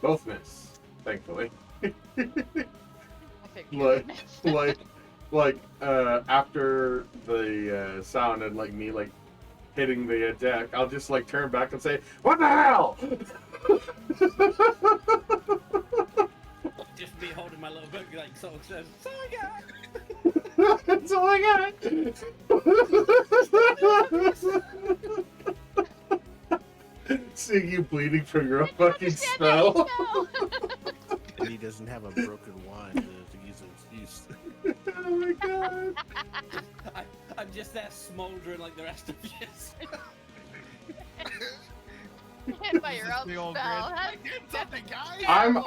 Both miss, thankfully. I figured like after the sound and like me like hitting the deck, I'll just like turn back and say, "What the hell?" Just me holding my little book, like, so says, so I got. That's all I got. Seeing you bleeding from your own fucking spell. And he doesn't have a broken wand to use an excuse. Oh my god. I'm just there smoldering like the rest of you. Hit by your own spell. I did something, guys. I'm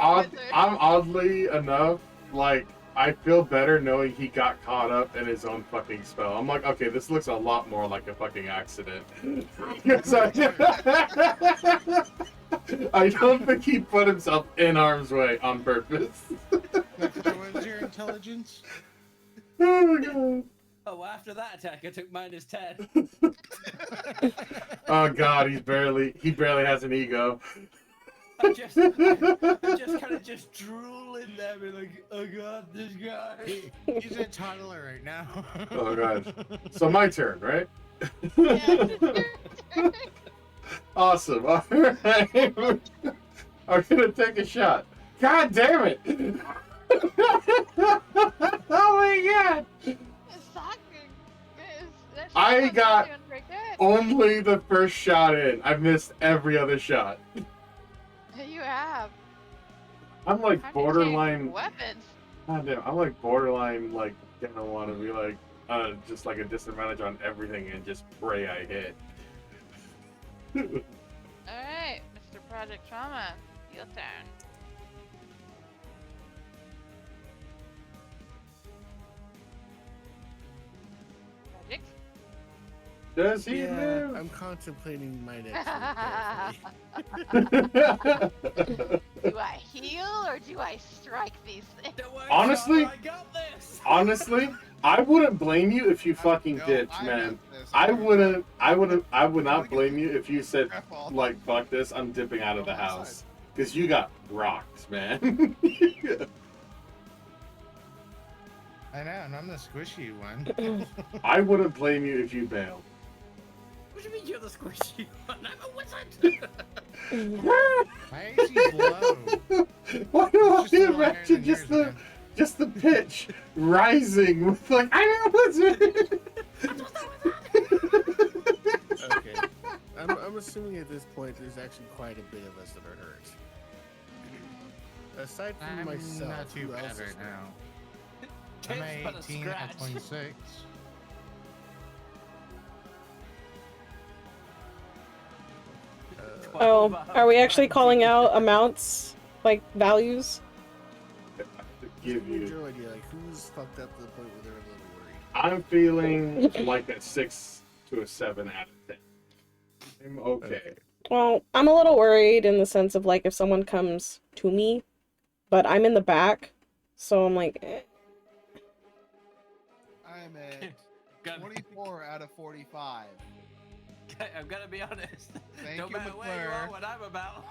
oddly enough like I feel better knowing he got caught up in his own fucking spell. I'm like, okay, this looks a lot more like a fucking accident. I don't think he put himself in harm's way on purpose. What was your intelligence? Oh my god. Oh, after that attack, I took -10. Oh god, he barely has an ego. I'm just kind of just drooling there, and like, oh god, this guy. He's a toddler right now. Oh god. So my turn, right? Awesome. All right. I'm gonna take a shot. God damn it! Oh my god! I got only the first shot in. I missed every other shot. You have. I'm like borderline. Weapons. God damn, I'm like borderline, like gonna want to be like, just like a disadvantage on everything and just pray I hit. Alright, Mr. Project Trauma, your turn. Project? Does he Yeah, live? I'm contemplating my next move. Do I heal or do I strike these things? Honestly, I got this. honestly, I wouldn't blame you if you fucking ditched, man. I would not blame you if you said, like, fuck this, I'm dipping out of the house. Because you got rocked, man. I know, and I'm the squishy one. I wouldn't blame you if you bailed. What do you mean you're the squishy one? I'm a wizard. My AC's low. Why do I imagine just the pitch rising with like, I'm a wizard? Okay. I'm assuming at this point there's actually quite a bit of us that are hurt. Aside from myself, not too who bad else is right hurt? now. I'm at 18 at 26. Oh, are we actually calling out amounts, like values? Give you. No idea, like who's fucked up to the point where they're a little worried. I'm feeling like a 6 to a 7 out of 10. I'm okay. Well, I'm a little worried in the sense of like if someone comes to me, but I'm in the back, so I'm like, eh. I'm at 24 out of 45. I'm gonna be honest. Thank no you, matter where you are, what I'm about,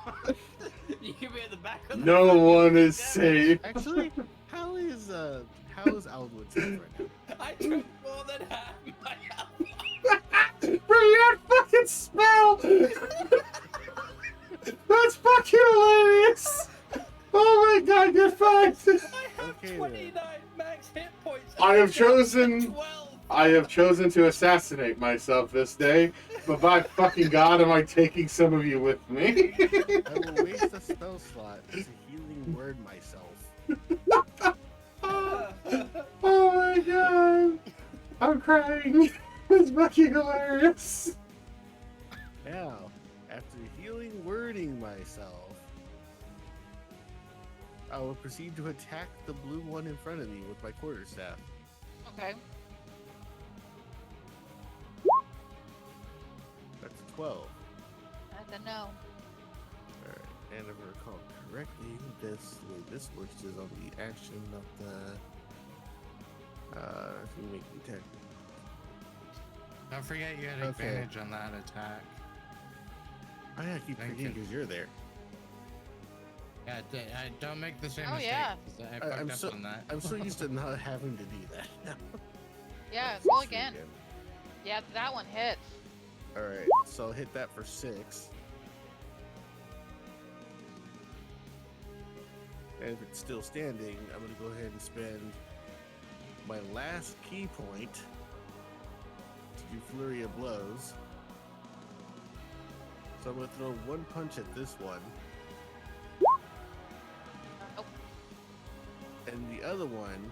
you can be in the back of the No one is safe. Actually, how is Aldwood safe right now? I took more than half my health. Bring that fucking spell! That's fucking hilarious! Oh my god, get fucked! I have 29 max hit points. I have chosen to assassinate myself this day, but by fucking god am I taking some of you with me. I will waste a spell slot to healing word myself. Oh my god! I'm crying. It's fucking hilarious. Now, after healing wording myself, I will proceed to attack the blue one in front of me with my quarterstaff. Okay. That's a 12. That's a no. Alright, and if I recall correctly, the way this works is on the action of the... if you make the attack. Don't forget you had advantage on that attack. I keep forgetting because you're there. Yeah, don't make the same Oh, mistake. yeah. 'Cause I fucked up on that. I'm so used to not having to do that now. Yeah, roll again. Yeah, that one hits. Alright, so I'll hit that for 6. And if it's still standing, I'm going to go ahead and spend my last key point to do Flurry of Blows. So I'm going to throw one punch at this one. And the other one,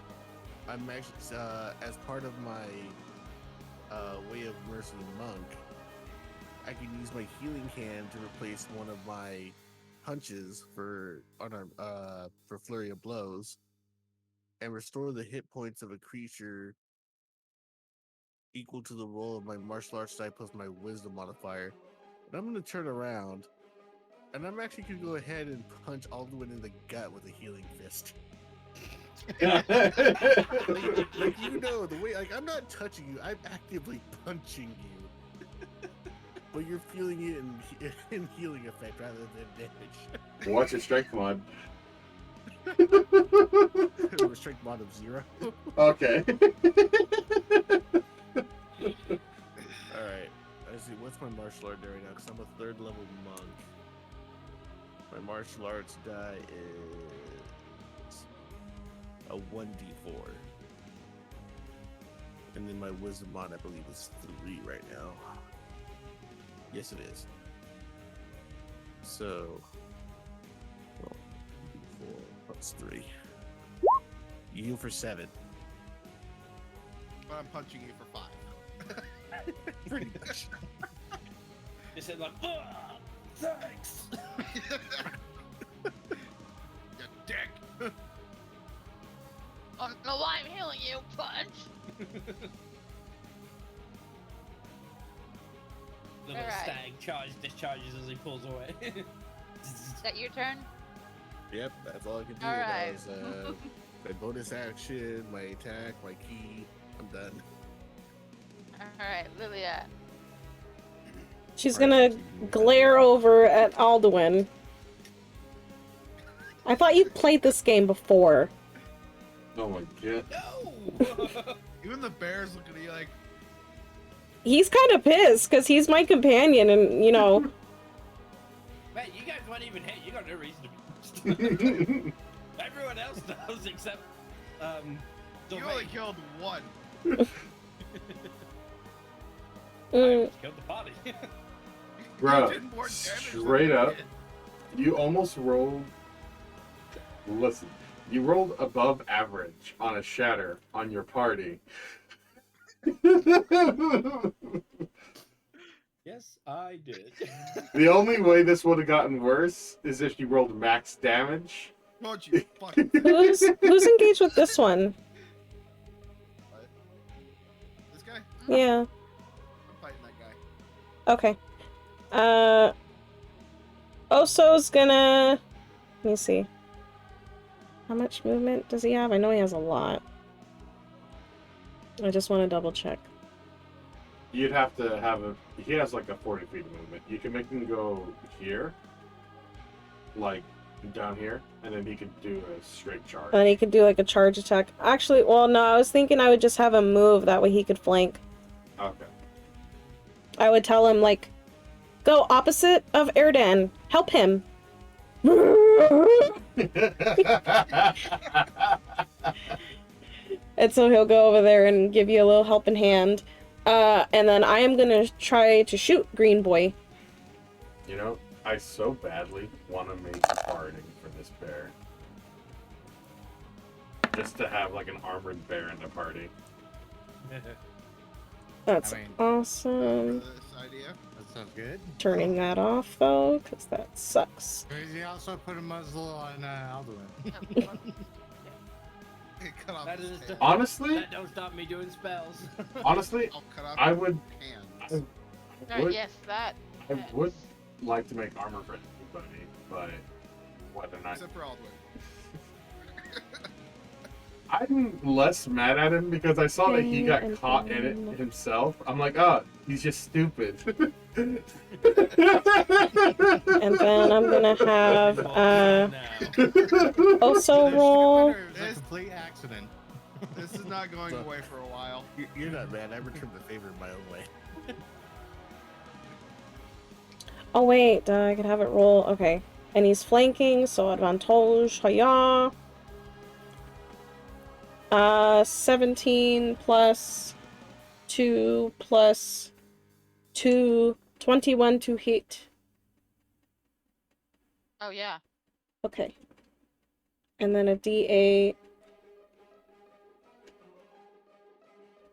I'm actually, as part of my Way of Mercy Monk, I can use my healing hand to replace one of my punches for Flurry of Blows, and restore the hit points of a creature equal to the roll of my martial arts die plus my wisdom modifier. And I'm going to turn around, and I'm actually going to go ahead and punch Alduin in the gut with a healing fist. like, you know, the way, like, I'm not touching you, I'm actively punching you. But you're feeling it in healing effect rather than damage. What's your strength mod? A strength mod of 0. Okay. Alright. Let's see, what's my martial art right now? Because I'm a 3rd level monk. My martial arts die is a 1d4. And then my wisdom mod, I believe, is 3 right now. Yes, it is. So, 4 plus 3. You heal for 7. But I'm punching you for 5. Pretty much. They said like, thanks. You dick. I don't know why I'm healing you, punch. Little stag discharges as he pulls away. Is that your turn? Yep, that's all I can do. All That right. was my bonus action, my attack, my key. I'm done. Alright, Lilia. She's gonna glare over at Alduin. I thought you played this game before. Oh my god. No! Even the bear's looking at you like... He's kind of pissed, because he's my companion, and, you know... Man, you guys weren't even hit. You got no reason to be pissed. Everyone else does, except, You only killed 1. I killed the party. Bro, straight up, you almost rolled... Listen, you rolled above average on a shatter on your party. Yes, I did. The only way this would have gotten worse is if you rolled max damage. Won't you fucking... Who's engaged with this one? What? This guy? Yeah. I'm fighting that guy. Okay. Oso's gonna... Let me see. How much movement does he have? I know he has a lot. I just want to double check. You'd have to have a... He has like a 40 feet of movement. You can make him go here. Like, down here. And then he could do a straight charge. And he could do like a charge attack. Actually, well, no, I was thinking I would just have him move. That way he could flank. Okay. I would tell him, like, go opposite of Erdan. Help him. And so he'll go over there and give you a little helping hand. And then I am gonna try to shoot Green Boy. You know, I so badly want to make a parting for this bear. Just to have like an armored bear in the party. That's awesome. This idea? That sounds good. Turning that off though, because that sucks. Crazy also put a muzzle on Alduin. Cut off That his is head. Honestly? That don't stop me doing spells. Honestly, I'll cut off I his would... hands. would- Yes, that. I would like to make armor for anybody, but whether or not... Except for Aldwin. I'm less mad at him because I saw that he got caught in it himself. I'm like, oh, he's just stupid. And then I'm gonna have also roll. It was a complete accident. This is not going away for a while. You're not mad. I returned the favor in my own way. Oh wait, I could have it roll. Okay, and he's flanking, so advantage. Hiya. 17 plus 2 plus 2, 21 to hit. Oh, yeah. Okay. And then a D8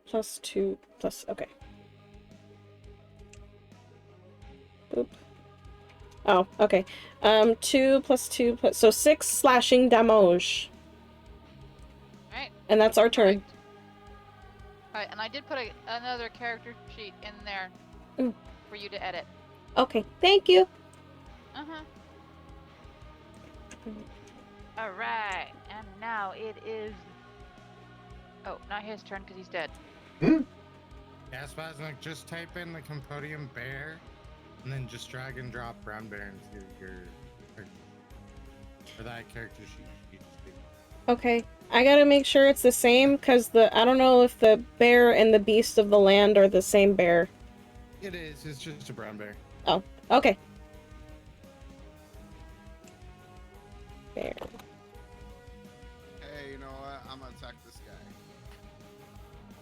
plus 2 plus, okay. Boop. Oh, okay. 2 plus 2 plus, so 6 slashing damage. Alright. And that's our turn. Alright, and I did put another character sheet in there for you to edit. Okay, thank you. Uh-huh. Alright, and now it is... Oh, not his turn because he's dead. Yeah, Spasmic, just type in the Compodium bear, and then just drag and drop brown bear into your for that character sheet. You just do. Okay, I gotta make sure it's the same, because I don't know if the bear and the beast of the land are the same bear. It is, it's just a brown bear. Oh, okay. Bear. Hey, you know what? I'm gonna attack this guy.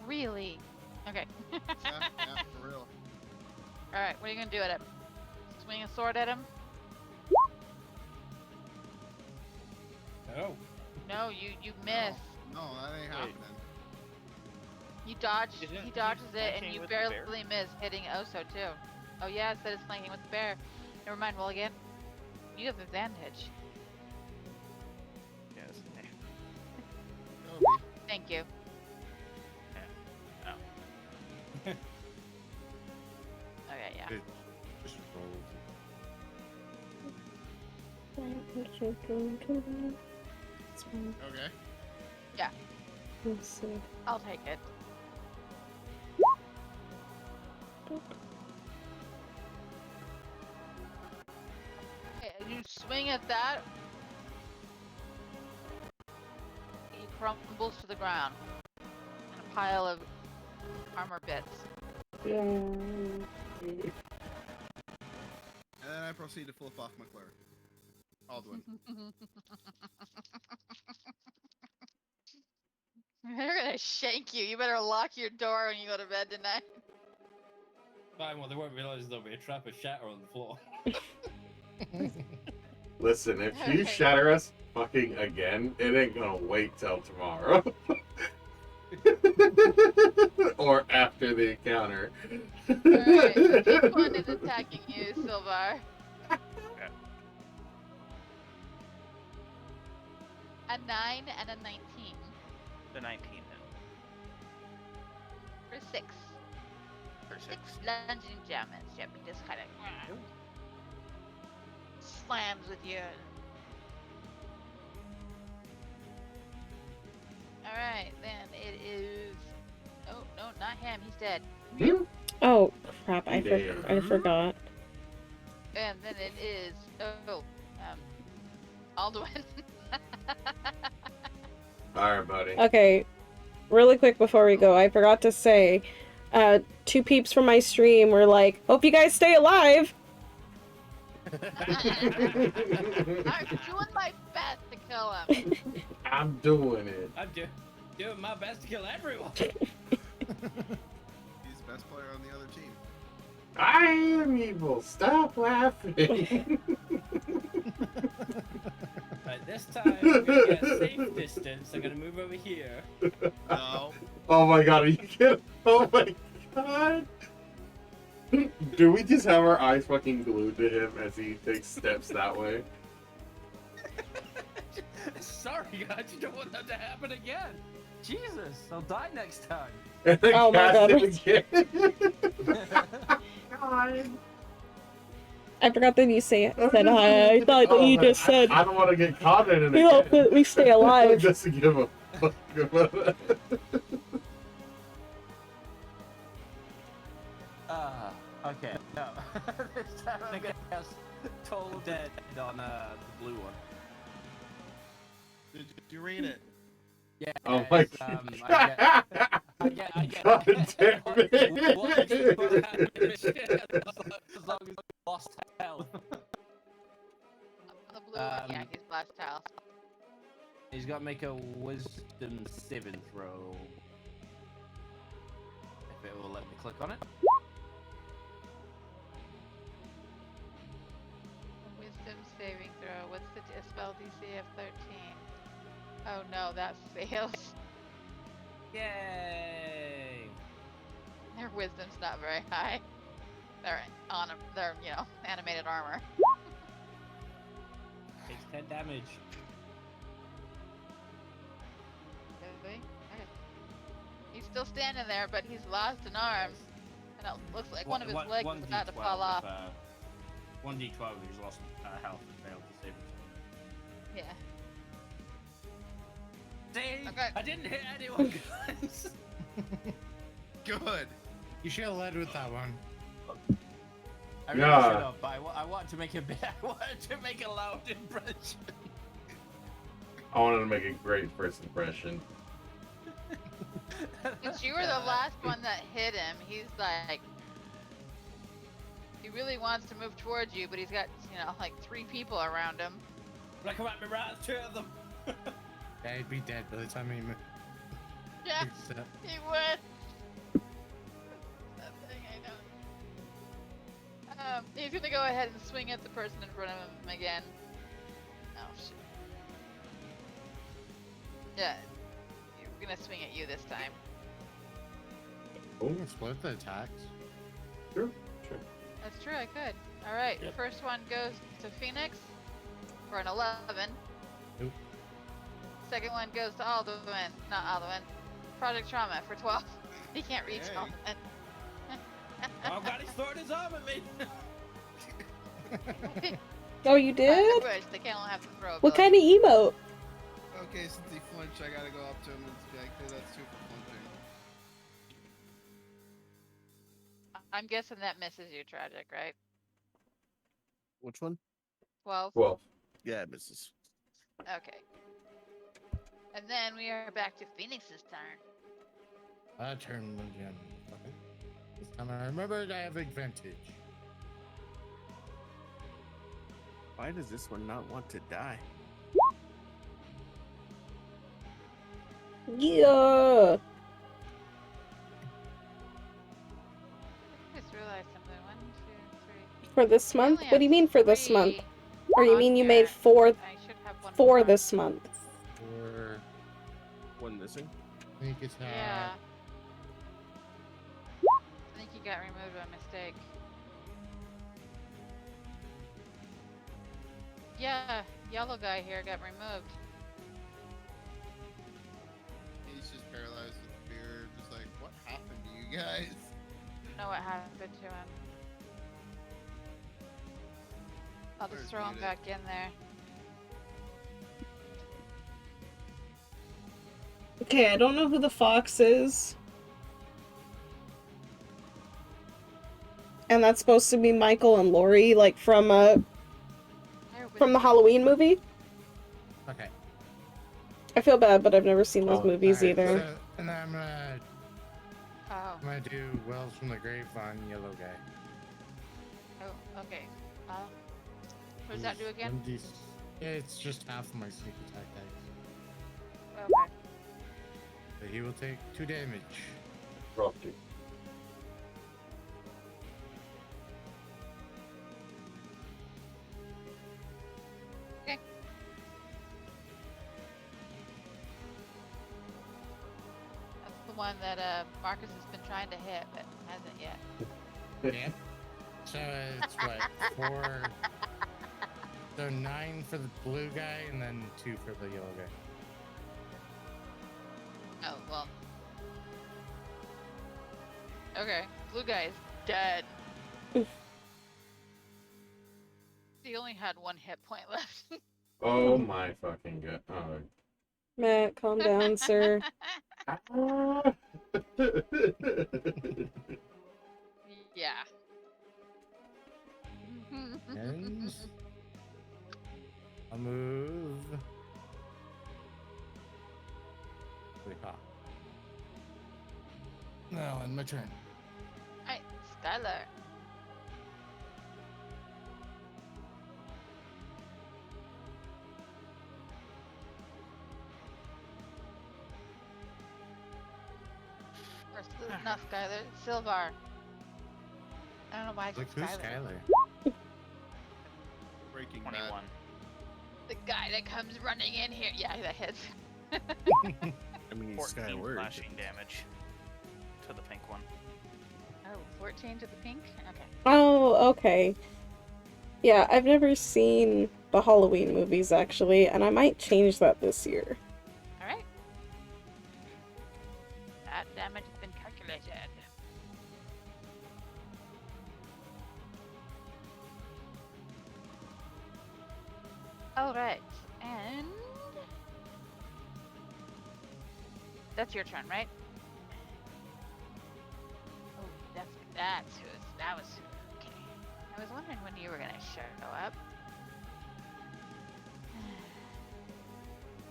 Really? Okay. Yeah, for real. Alright, what are you gonna do at him? Swing a sword at him? No. No, you miss. No, that ain't happening. You dodge. Isn't He he dodges it, and flanking you with the bear? barely miss hitting Oso too. Oh yeah, it said it's flanking with the bear. Never mind. Roll again. You have advantage. Yes. Thank you. Oh. Okay, yeah. Just roll. Okay. Yeah. Let's see. I'll take it. Okay, and you swing at that. He crumbles to the ground. In a pile of armor bits. Yeah. And then I proceed to flip off McClure. Aldwin. They're gonna shank you. You better lock your door when you go to bed tonight. Fine, well, they won't realize there'll be a trap of shatter on the floor. Listen, if you shatter us fucking again, it ain't gonna wait till tomorrow. Or after the encounter. Alright, which one is attacking you, Silvar? A 9 and a 19. The 19 then. For 6. For 6. Bludgeoning damage. Yep, he just kind of slams with you. Alright, then it is... Oh, no, not him. He's dead. Oh, crap. I Damn. forgot. And then it is... Alduin. Alright, buddy. Okay, really quick before we go, I forgot to say, 2 peeps from my stream were like, hope you guys stay alive! I'm doing my best to kill him. I'm doing it. I'm doing my best to kill everyone. He's the best player on the other team. I am evil. Stop laughing. Right, this time I'm gonna get safe distance. I'm gonna move over here. No. Oh my god, are you kidding? Oh my god. Do we just have our eyes fucking glued to him as he takes steps that way? Sorry, guys, you don't want that to happen again. Jesus, I'll die next time. And then Oh my cast god. him again. God. I forgot that you said hi. I thought that you just said. I don't want to get caught in it We hope that we stay alive. Just to give a fuck about it. Okay, no. This time I'm gonna cast Total Dead on the blue one. Did you read it? Yeah. Oh my god. I get. God damn it. As long as he lost health. The blue one, yeah, he's blast health. He's got to make a Wisdom 7 throw. If it will let me click on it. Wisdom saving throw. What's the spell DC of 13? Oh no, that fails. Yay! Their wisdom's not very high. They're animated armor. Takes 10 damage. Really? still standing there, but he's lost an arm. And it looks like one of his legs is about to fall off. 1d12 if he's lost health and failed to save himself. Yeah. See? Okay. I didn't hit anyone, guys. Good. You should have led with that one. I really should have, but I wanted to make a bit. I wanted to make a loud impression. I wanted to make a great first impression. Since you were the last one that hit him, he's like, he really wants to move towards you, but he's got, like 3 people around him. Like, come at me, right? 2 of them. Yeah, he'd be dead by the time he moved. Yeah, he would. That thing, I know. He's gonna go ahead and swing at the person in front of him again. Oh, shit. Yeah. Gonna swing at you this time. Oh, split the attacks. Sure. That's true, I could. Alright, Yep. First one goes to Phoenix for an 11. Nope. Second one goes to Alduin. Not Alduin. Project Trauma for 12. He can't reach Hey. Alduin. Oh god, he's throwing his arm at me! Oh, you did? They can't all have the throw What ability. kind of emote? Okay, since he flinched, I gotta go up to him and be like, "Hey, that's 2 for flinching." I'm guessing that misses you, Tragic, right? Which one? 12? 12. Yeah, it misses. Okay. And then we are back to Phoenix's turn. I turn again. Okay. This time I remembered I have advantage. Why does this one not want to die? Yeah. I just realized something. 1, 2, 3. For this month? only What do you have mean for this 3 month? Or you on mean you here. made 4 I should have one for more. this month? Or One missing. I think it's Yeah. I think he got removed by mistake. Yeah, yellow guy here got removed. He's just paralyzed with fear, just like, what happened to you guys? Know what happened to him. I'll just Where's throw him muted? back in there. Okay, I don't know who the fox is. And that's supposed to be Michael and Lori, like from the Halloween movie. okay. I feel bad, but I've never seen those Oh, movies nice. either. So, and then I'm Oh, gonna do Wells from the Grave on yellow guy. oh, okay. What does that do again? Yeah, it's just half of my sneak attack dice. Okay. So he will take 2 damage. Drop 2. Okay. That's the one that Marcus has been trying to hit, but hasn't yet. Yeah. So it's what? 4. So 9 for the blue guy and then 2 for the yellow guy. Oh, well. Okay, blue guy is dead. He only had 1 hit point left. Oh my fucking god. Oh. Matt, calm down, sir. Yeah. And I'll move. Wait, now, in my turn. Alright, Skylar. Not Skylar, Silvar. I don't know why I said Look, who's Skylar. Skylar? Breaking 21. The guy that comes running in here. Yeah, that hits. I mean, he's 14 Skyward. slashing damage to the pink one. Oh, 14 to the pink? Okay. Oh, okay. Yeah, I've never seen the Halloween movies, actually, and I might change that this year. Alright. That damages Alright, and... That's your turn, right? Oh, that was... Okay. I was wondering when you were gonna show up.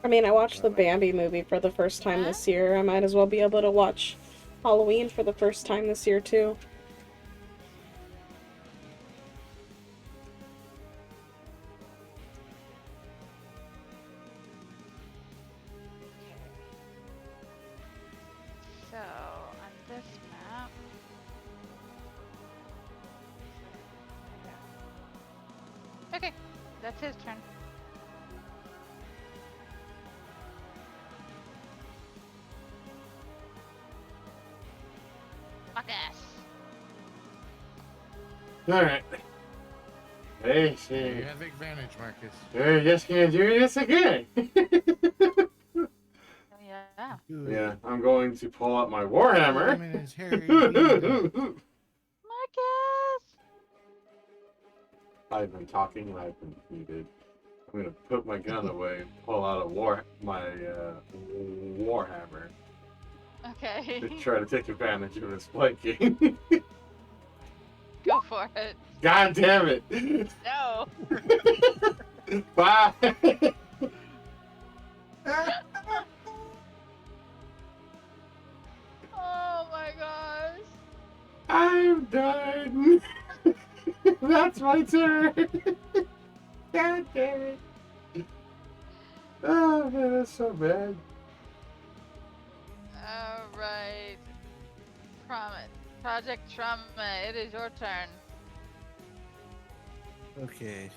I mean, I watched the Bambi movie for the first time this year. I might as well be able to watch Halloween for the first time this year, too. So, on this map... Okay, that's his turn. Marcus! Alright. Hey, You see. have the advantage, Marcus. You're just gonna do this again. Yeah. Yeah, I'm going to pull out my Warhammer. Marcus! I've been talking and I've been muted. I'm gonna put my gun away and pull out my Warhammer Okay. to try to take advantage of this flanking. Go for it. God damn it! No! Bye! Oh my gosh! I'm done! That's my turn! God damn it! Oh man, that's so bad. Alright. Project Trauma, it is your turn. Okay.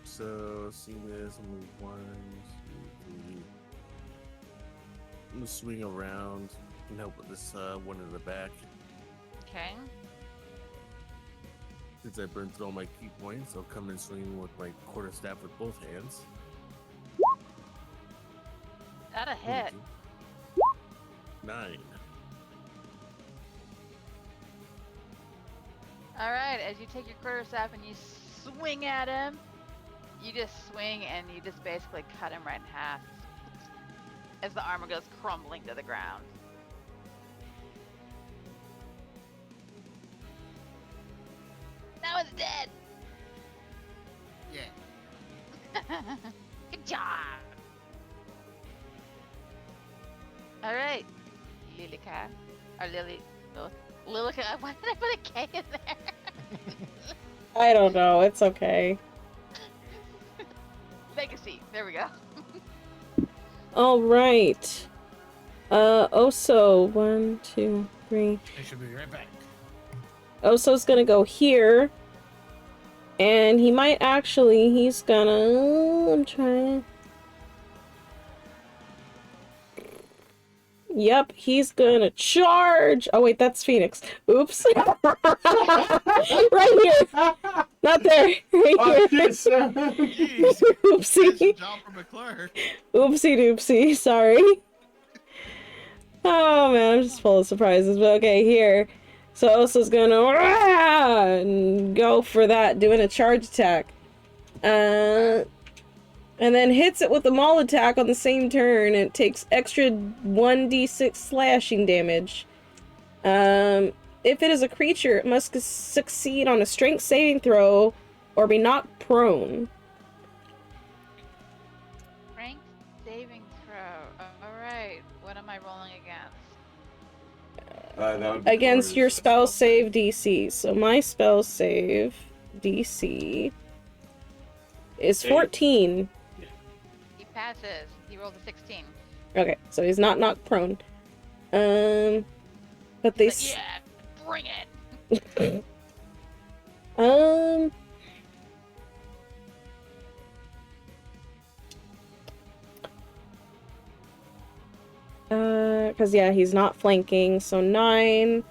So, seeing this, I'm gonna 1, 2, 3. I'm gonna swing around and help with this one in the back. Okay. Since I burned through all my key points, I'll come and swing with my quarterstaff with both hands. That a hit. 9. Alright, as you take your quarterstaff and you swing at him, you just swing and you just basically cut him right in half as the armor goes crumbling to the ground. That one's dead! Yeah. Good job! Alright, Lilica. Or Lily. Lilica. Why did I put a K in there? I don't know. It's okay. Legacy. There we go. All right. Oso, 1, 2, 3. I should be right back. Oso's gonna go here. And he might actually, he's gonna, I'm trying. Yep, he's gonna charge. Oh wait, that's Phoenix. Oops. Right here. Not there. Right here. Oopsie. Oopsie doopsie. Sorry. Oh man, I'm just full of surprises. But okay, here. So Oso's gonna and go for that, doing a charge attack. And then hits it with a maul attack on the same turn. It takes extra 1d6 slashing damage. If it is a creature, it must succeed on a strength saving throw or be knocked prone. Strength saving throw. Alright, what am I rolling against? That would be Against your spell save DC. So my spell save DC is 14. He passes. He rolled a 16. Okay, so he's not knocked prone. But they. But yeah, bring it. Because yeah, he's not flanking, so 9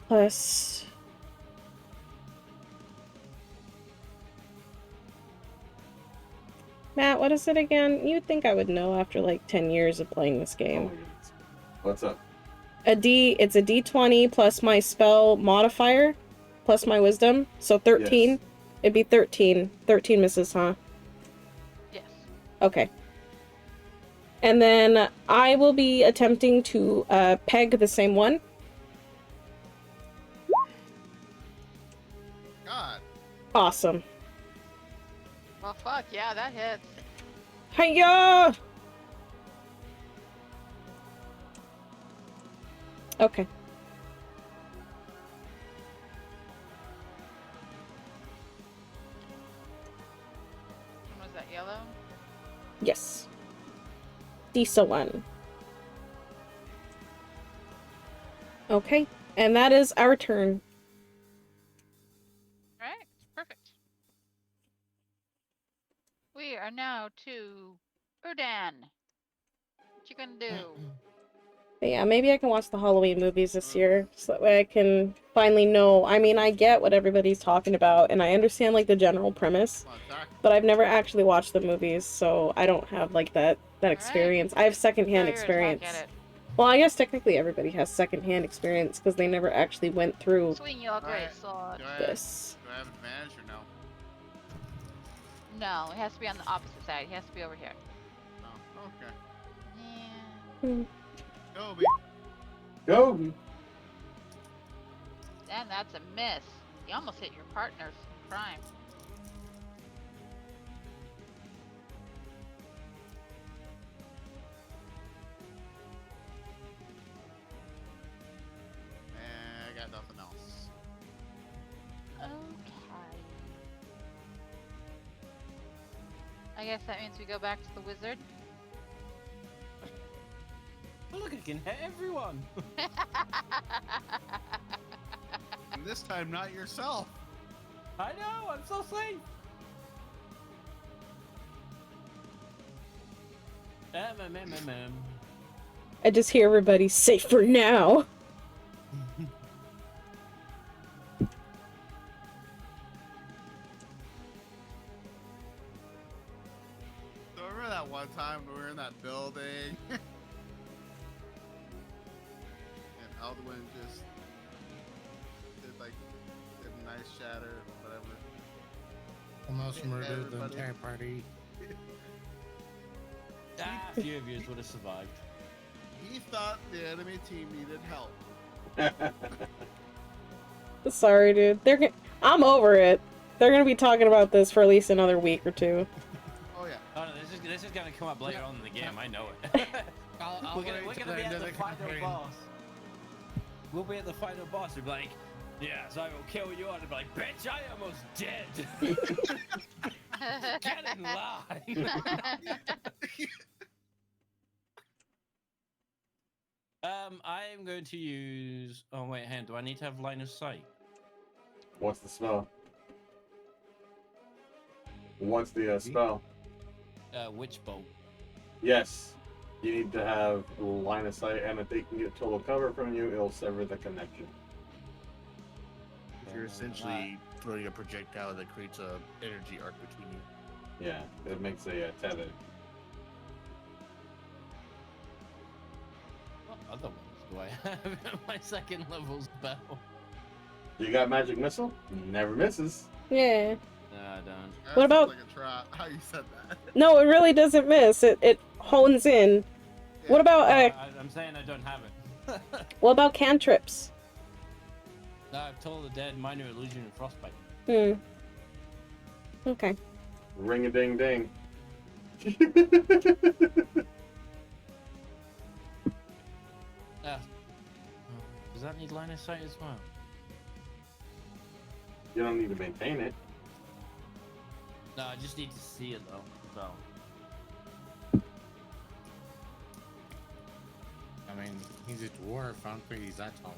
plus. Matt, what is it again? You'd think I would know after like 10 years of playing this game. What's up? It's a D20 plus my spell modifier, plus my wisdom, so 13. Yes. It'd be 13. 13 misses, huh? Yes. Okay. And then I will be attempting to peg the same one. God. Awesome. Well, fuck, yeah, that hits. Hiya! Okay. Was that yellow? Yes. Diesel one. Okay. And that is our turn. Alright, perfect. We are now to Erdan. What you gonna do? But yeah, maybe I can watch the Halloween movies this year, so that way I can finally know. I mean, I get what everybody's talking about, and I understand, like, the general premise, but I've never actually watched the movies, so I don't have, like, that experience. I have secondhand experience. Well, I guess technically everybody has secondhand experience, because they never actually went through Swing your great sword. this. Do I have advantage or no? No, it has to be on the opposite side. It has to be over here. Oh, okay. Hmm. Gobi. Gobi. And that's a miss. You almost hit your partner's crime. I got nothing else. Okay. I guess that means we go back to the wizard. Look, I can hit everyone. And this time, not yourself. I know, I'm so safe. I just hear everybody safe for now. So remember that one time we were in that building? And Alduin just did a nice shatter, whatever. Almost Hit murdered the everybody. entire party. A few of you would have survived. He thought the enemy team needed help. Sorry, dude. I'm over it. They're gonna be talking about this for at least another week or two. Oh yeah. Oh no, this is gonna come up later on in the game. I know it. We're gonna be at the final boss. We'll be at the final boss and be like, yes, I will kill you all. And be like, bitch, I almost dead. Get in line. I am going to use. Oh wait, hand. Do I need to have line of sight? What's the spell? What's the spell? Witch bolt. Yes. You need to have line of sight, and if they can get total cover from you, it'll sever the connection. You're essentially throwing a projectile that creates a energy arc between you. Yeah, it makes a tether. What other ones do I have in my second level spell? You got magic missile? Never misses. Yeah. No, I don't. That What about- sounds like a trap. How you said that? No, it really doesn't miss. It hones in. What about I'm saying I don't have it. what about cantrips? No, I've told the dead, minor illusion, and frostbite. Okay. Ring a ding ding. Does that need line of sight as well? You don't need to maintain it. No, I just need to see it though. So. I mean, he's a dwarf. I don't think he's that tall.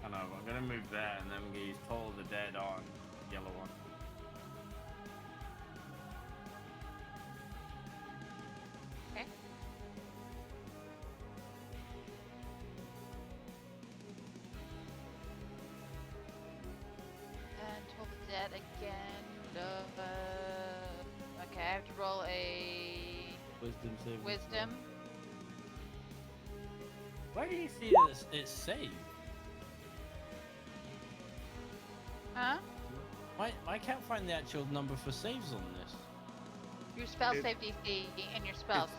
I know, I'm gonna move that and then I'm gonna use Toll of the Dead on the yellow one. Okay. And Toll the Dead again. Okay, I have to roll a Wisdom save. wisdom. Why do you see it's saved? Huh? I can't find the actual number for saves on this. Your spell It- save DC and your spells.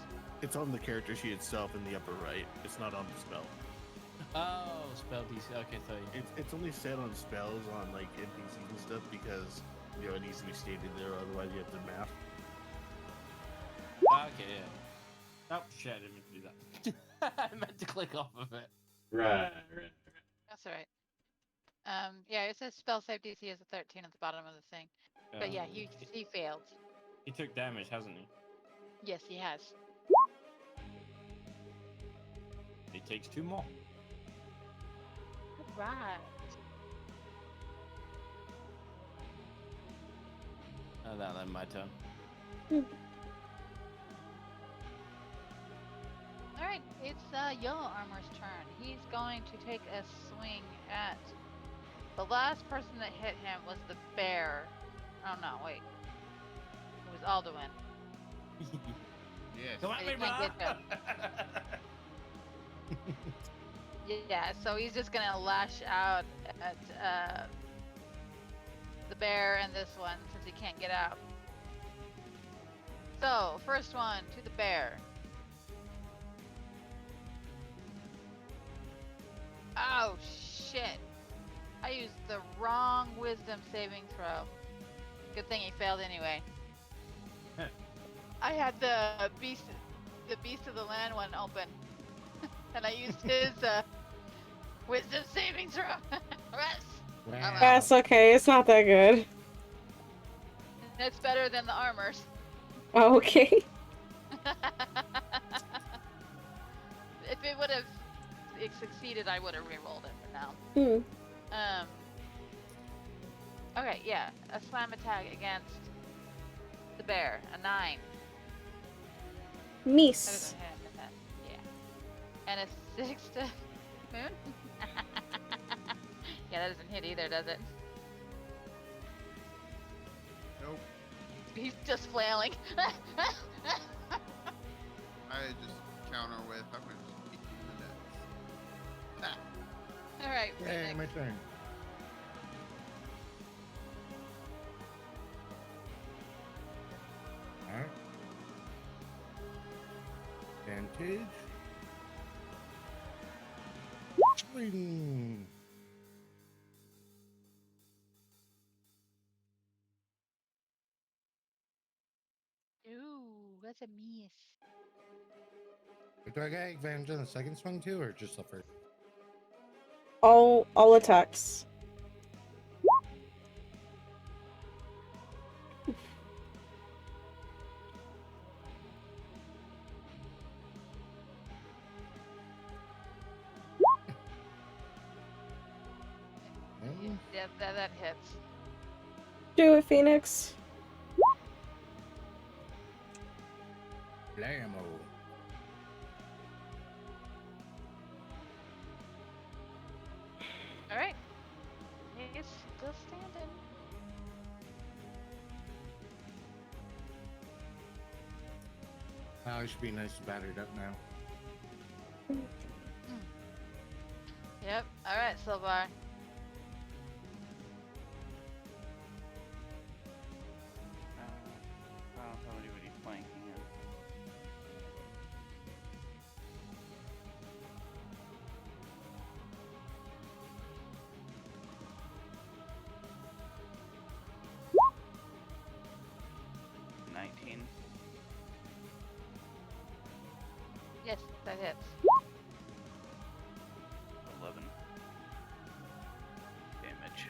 It's on the character sheet itself in the upper right. It's not on the spell. Oh, spell DC. Okay, sorry. It's only set on spells on like NPCs and stuff because it needs to be stated there. Otherwise, you have to math. Okay, yeah. Oh shit! I didn't mean to do that. I meant to click off of it. Right. That's alright. Yeah, it says spell save DC is a 13 at the bottom of the thing. But yeah, he failed. He took damage, hasn't he? Yes, he has. He takes 2 more. Right. Oh, then my turn. Alright, it's Yellow Armor's turn. He's going to take a swing at... The last person that hit him was the bear. Oh no, wait. It was Alduin. Yes. Come on, But he can't get him. Yeah, so he's just gonna lash out at the bear and this one since he can't get out. So, first one to the bear. Oh shit. I used the wrong wisdom saving throw. Good thing he failed anyway. I had the beast of the land one open. And I used his wisdom saving throw. That's okay, it's not that good. It's better than the armors. Oh, okay. If it would have succeeded, I would have re-rolled it for now. Okay, yeah. A slam attack against the bear. A 9. Meese. That doesn't hit, does it? Yeah. And a 6 to Moon? Yeah, that doesn't hit either, does it? Nope. He's just flailing. I just counter with, I'm gonna just kick you in the nuts. Alright, Hey, my turn. Alright. Advantage. Swing. Ooh, that's a miss. Do I get advantage on the second swing too, or just the first? All attacks. Yeah, that hits. Do it, Phoenix. Blammo. Alright. He's still standing. Oh, it should be nice and battered up now. Yep. Alright, Silvar. I don't have anybody flanking him. Yes, that hits. 11 damage.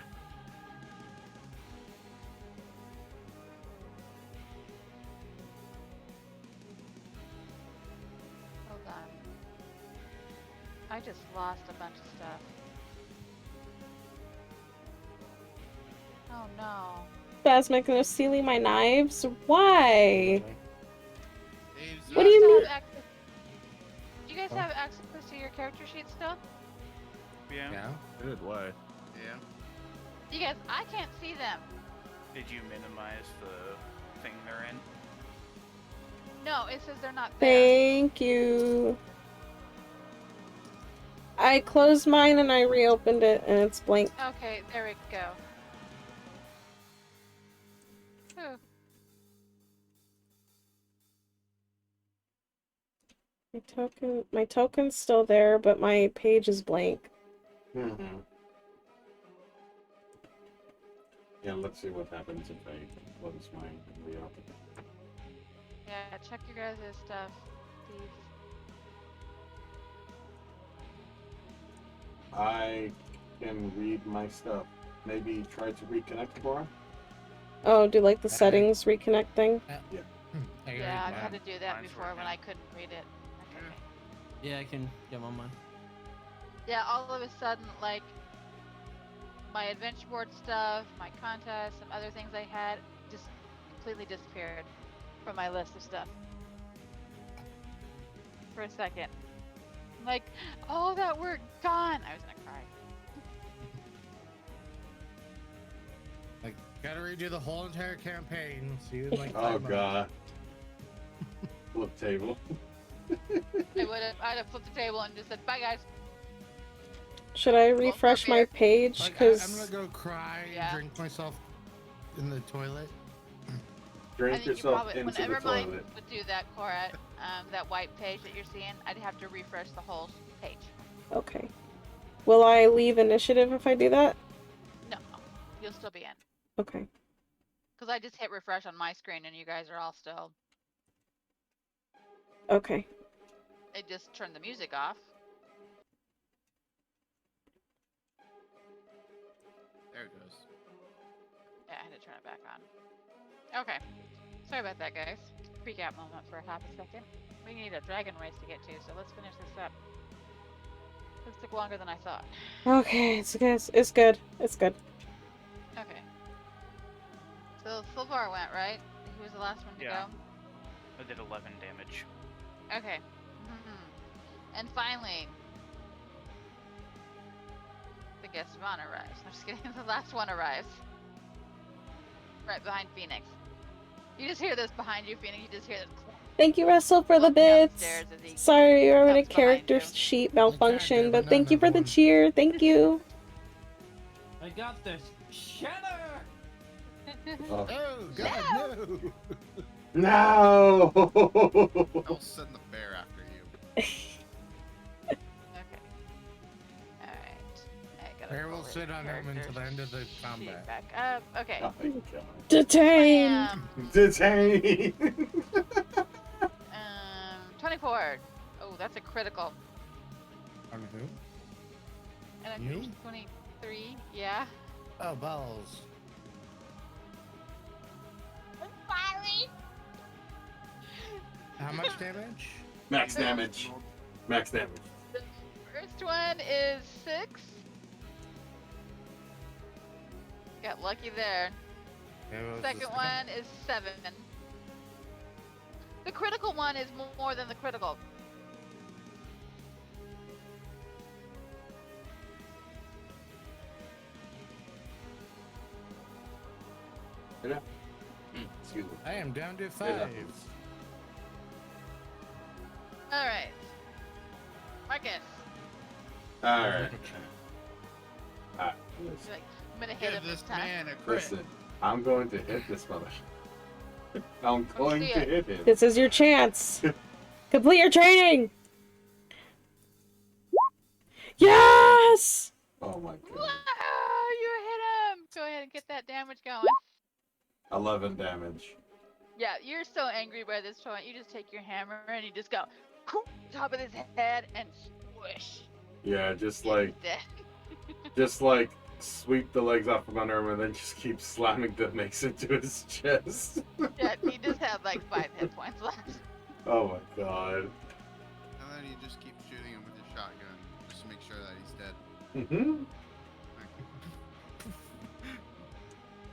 Hold on. I just lost a bunch of stuff. Oh no. Spasmic, they're stealing my knives? Why? Dave's What do you mean? Do you guys have access to your character sheet still? Yeah. Good. Why? Yeah. You guys, I can't see them. Did you minimize the thing they're in? No, it says they're not there. Thank you. I closed mine and I reopened it and it's blank. Okay, there we go. My token's still there, but my page is blank. Mm-hmm. Yeah, let's see what happens if I close mine and reopen. Yeah, check your guys' stuff, please. I can read my stuff. Maybe try to reconnect tomorrow? Oh, do like the settings reconnect thing? Yeah. Yeah, I've had to do that before when I couldn't read it. Okay. Yeah, I can get on mine. Yeah, all of a sudden, like, my adventure board stuff, my contests, some other things I had just completely disappeared from my list of stuff. For a second. I'm like, oh, that word gone! I was gonna cry. Like, gotta redo the whole entire campaign. See you in like 5 Oh months. god. Flip table. I'd have flipped the table and just said, bye guys. Should I refresh my page? Like, Because I'm gonna go cry and drink myself in the toilet. Drink yourself into the whenever mine toilet. would do that, Cora, that white page that you're seeing, I'd have to refresh the whole page. Okay. Will I leave initiative if I do that? No, you'll still be in. Okay. Because I just hit refresh on my screen and you guys are all still. Okay. It just turned the music off. There it goes. Yeah, I had to turn it back on. Okay. Sorry about that, guys. Freak out moment for half a second. We need a dragon race to get to, so let's finish this up. This took longer than I thought. Okay, it's good. It's good. It's good. Okay. So Silvar went, right? He was the last one to Yeah. go? I did 11 damage. Okay. And finally, the guest of honor arrives. I'm just kidding. The last one arrives. Right behind Phoenix. You just hear this behind you, Phoenix. You just hear this. Thank you, Russell, for the bits. downstairs as he Sorry, you're having a comes behind character you. sheet malfunction, but thank you for the cheer. Thank you. I got this. Shatter! Oh. Oh, God, no! No! I'll send the bear after you. Bear will sit on him until the end of the combat. Back up. Okay. Oh my god. Detain! Detain! 24. Oh, that's a critical. On who? And You? 23. Yeah. Oh, balls. I'm sorry. How much damage? Max damage. Max damage. The first one is 6. Got lucky there. Second one is 7. The critical one is more than the critical. Yeah. Excuse me. I am down to It 5. happens. Alright. Marcus. Alright. Alright. You're like, I'm gonna hit him this time. Man, a crit. Listen, I'm going to hit this mother. I'm going to hit him. This is your chance. Complete your training. Yes! Oh my god. Wow, you hit him! Go ahead and get that damage going. 11 damage. Yeah, you're so angry by this point. You just take your hammer and you just go top of his head and squish. Yeah, just like Dead. just like sweep the legs off from under him and then just keep slamming the mace into his chest. Yeah, he just had like 5 hit points left. Oh my god. And then you just keep shooting him with your shotgun, just to make sure that he's dead. Mm-hmm.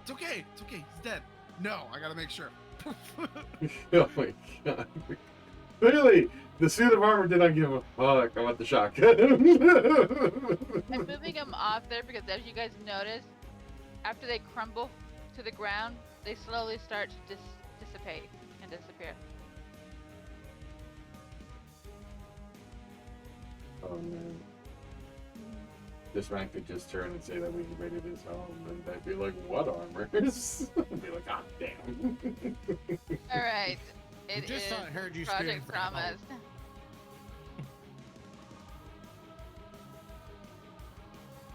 It's okay, he's dead. No, I gotta make sure. Oh my god. Clearly, the suit of armor did not give a fuck about the shotgun. I'm moving him off there because as you guys notice, after they crumble to the ground, they slowly start to dissipate and disappear. Oh man. this man could just turn and say that we invaded his home, and I'd be like, "What armors?" I'd be like, "Ah, damn." All right. It just is thought I heard you screaming Project for help. Promise.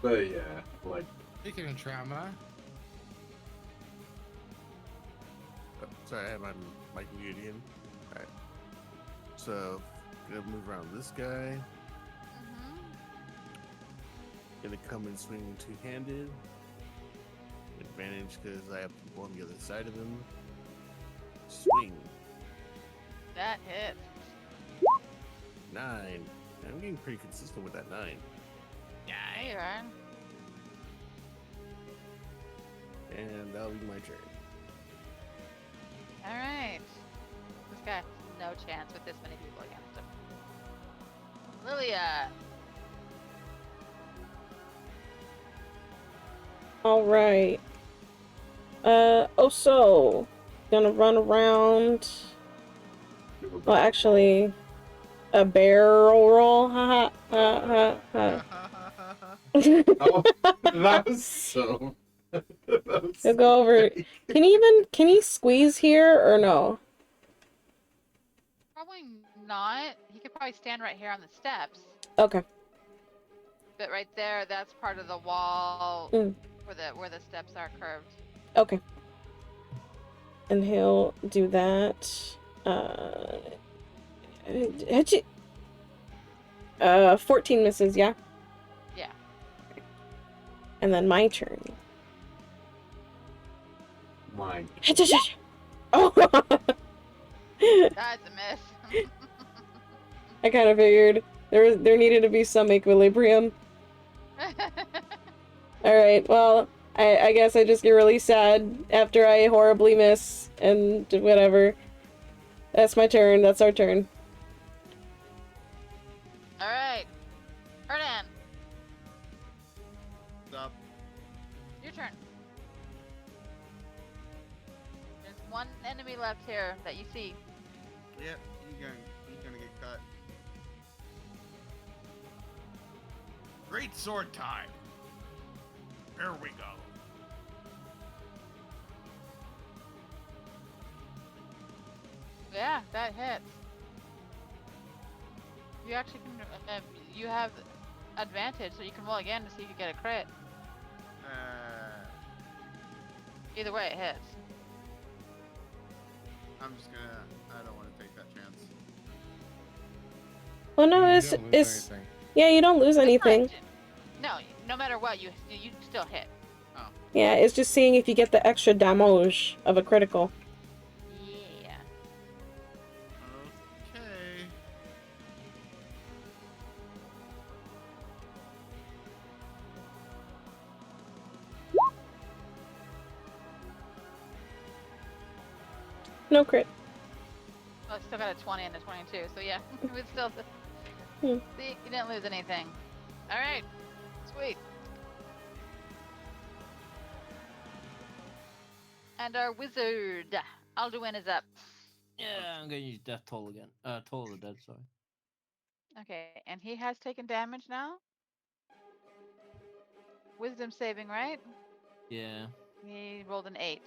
But yeah, like. Speaking of trauma. Oh, sorry, I had my mic muted again. Alright. So, gonna move around this guy. Gonna come and swing two-handed. Advantage because I have people on the other side of him. Swing. That hit. 9. I'm getting pretty consistent with that 9. There you are. And that'll be my turn. All right. This guy has no chance with this many people against him. Lilia. All right. So gonna run around. Well, actually, a barrel roll. Ha ha ha ha. Oh, that was so. He'll go over. Can he squeeze here or no? Probably not. He could probably stand right here on the steps. Okay. But right there, that's part of the wall where the steps are curved. Okay. And he'll do that. 14 misses, yeah? Yeah. And then my turn. Mine. Oh! That's a miss. I kind of figured there needed to be some equilibrium. Alright, well, I guess I just get really sad after I horribly miss, and whatever. That's my turn, that's our turn. Alright. Hernan. Stop. Your turn. There's one enemy left here that you see. Yep, he's gonna get cut. Great sword time. Here we go. Yeah, that hits. You actually can. You have advantage, so you can roll again to see if you get a crit. Either way, it hits. I'm just gonna. I don't want to take that chance. Well, no, it's yeah, you don't lose anything. No, no matter what, you still hit. Oh. Yeah, it's just seeing if you get the extra damage of a critical. Yeah. Okay. No crit. Well, it's still got a 20 and a 22, so yeah, it was still. Hmm. See, you didn't lose anything. All right, sweet. And our wizard, Alduin, is up. Yeah, I'm gonna use Death Toll again. Toll of the Dead, sorry. Okay, and he has taken damage now. Wisdom saving, right? Yeah. He rolled an 8.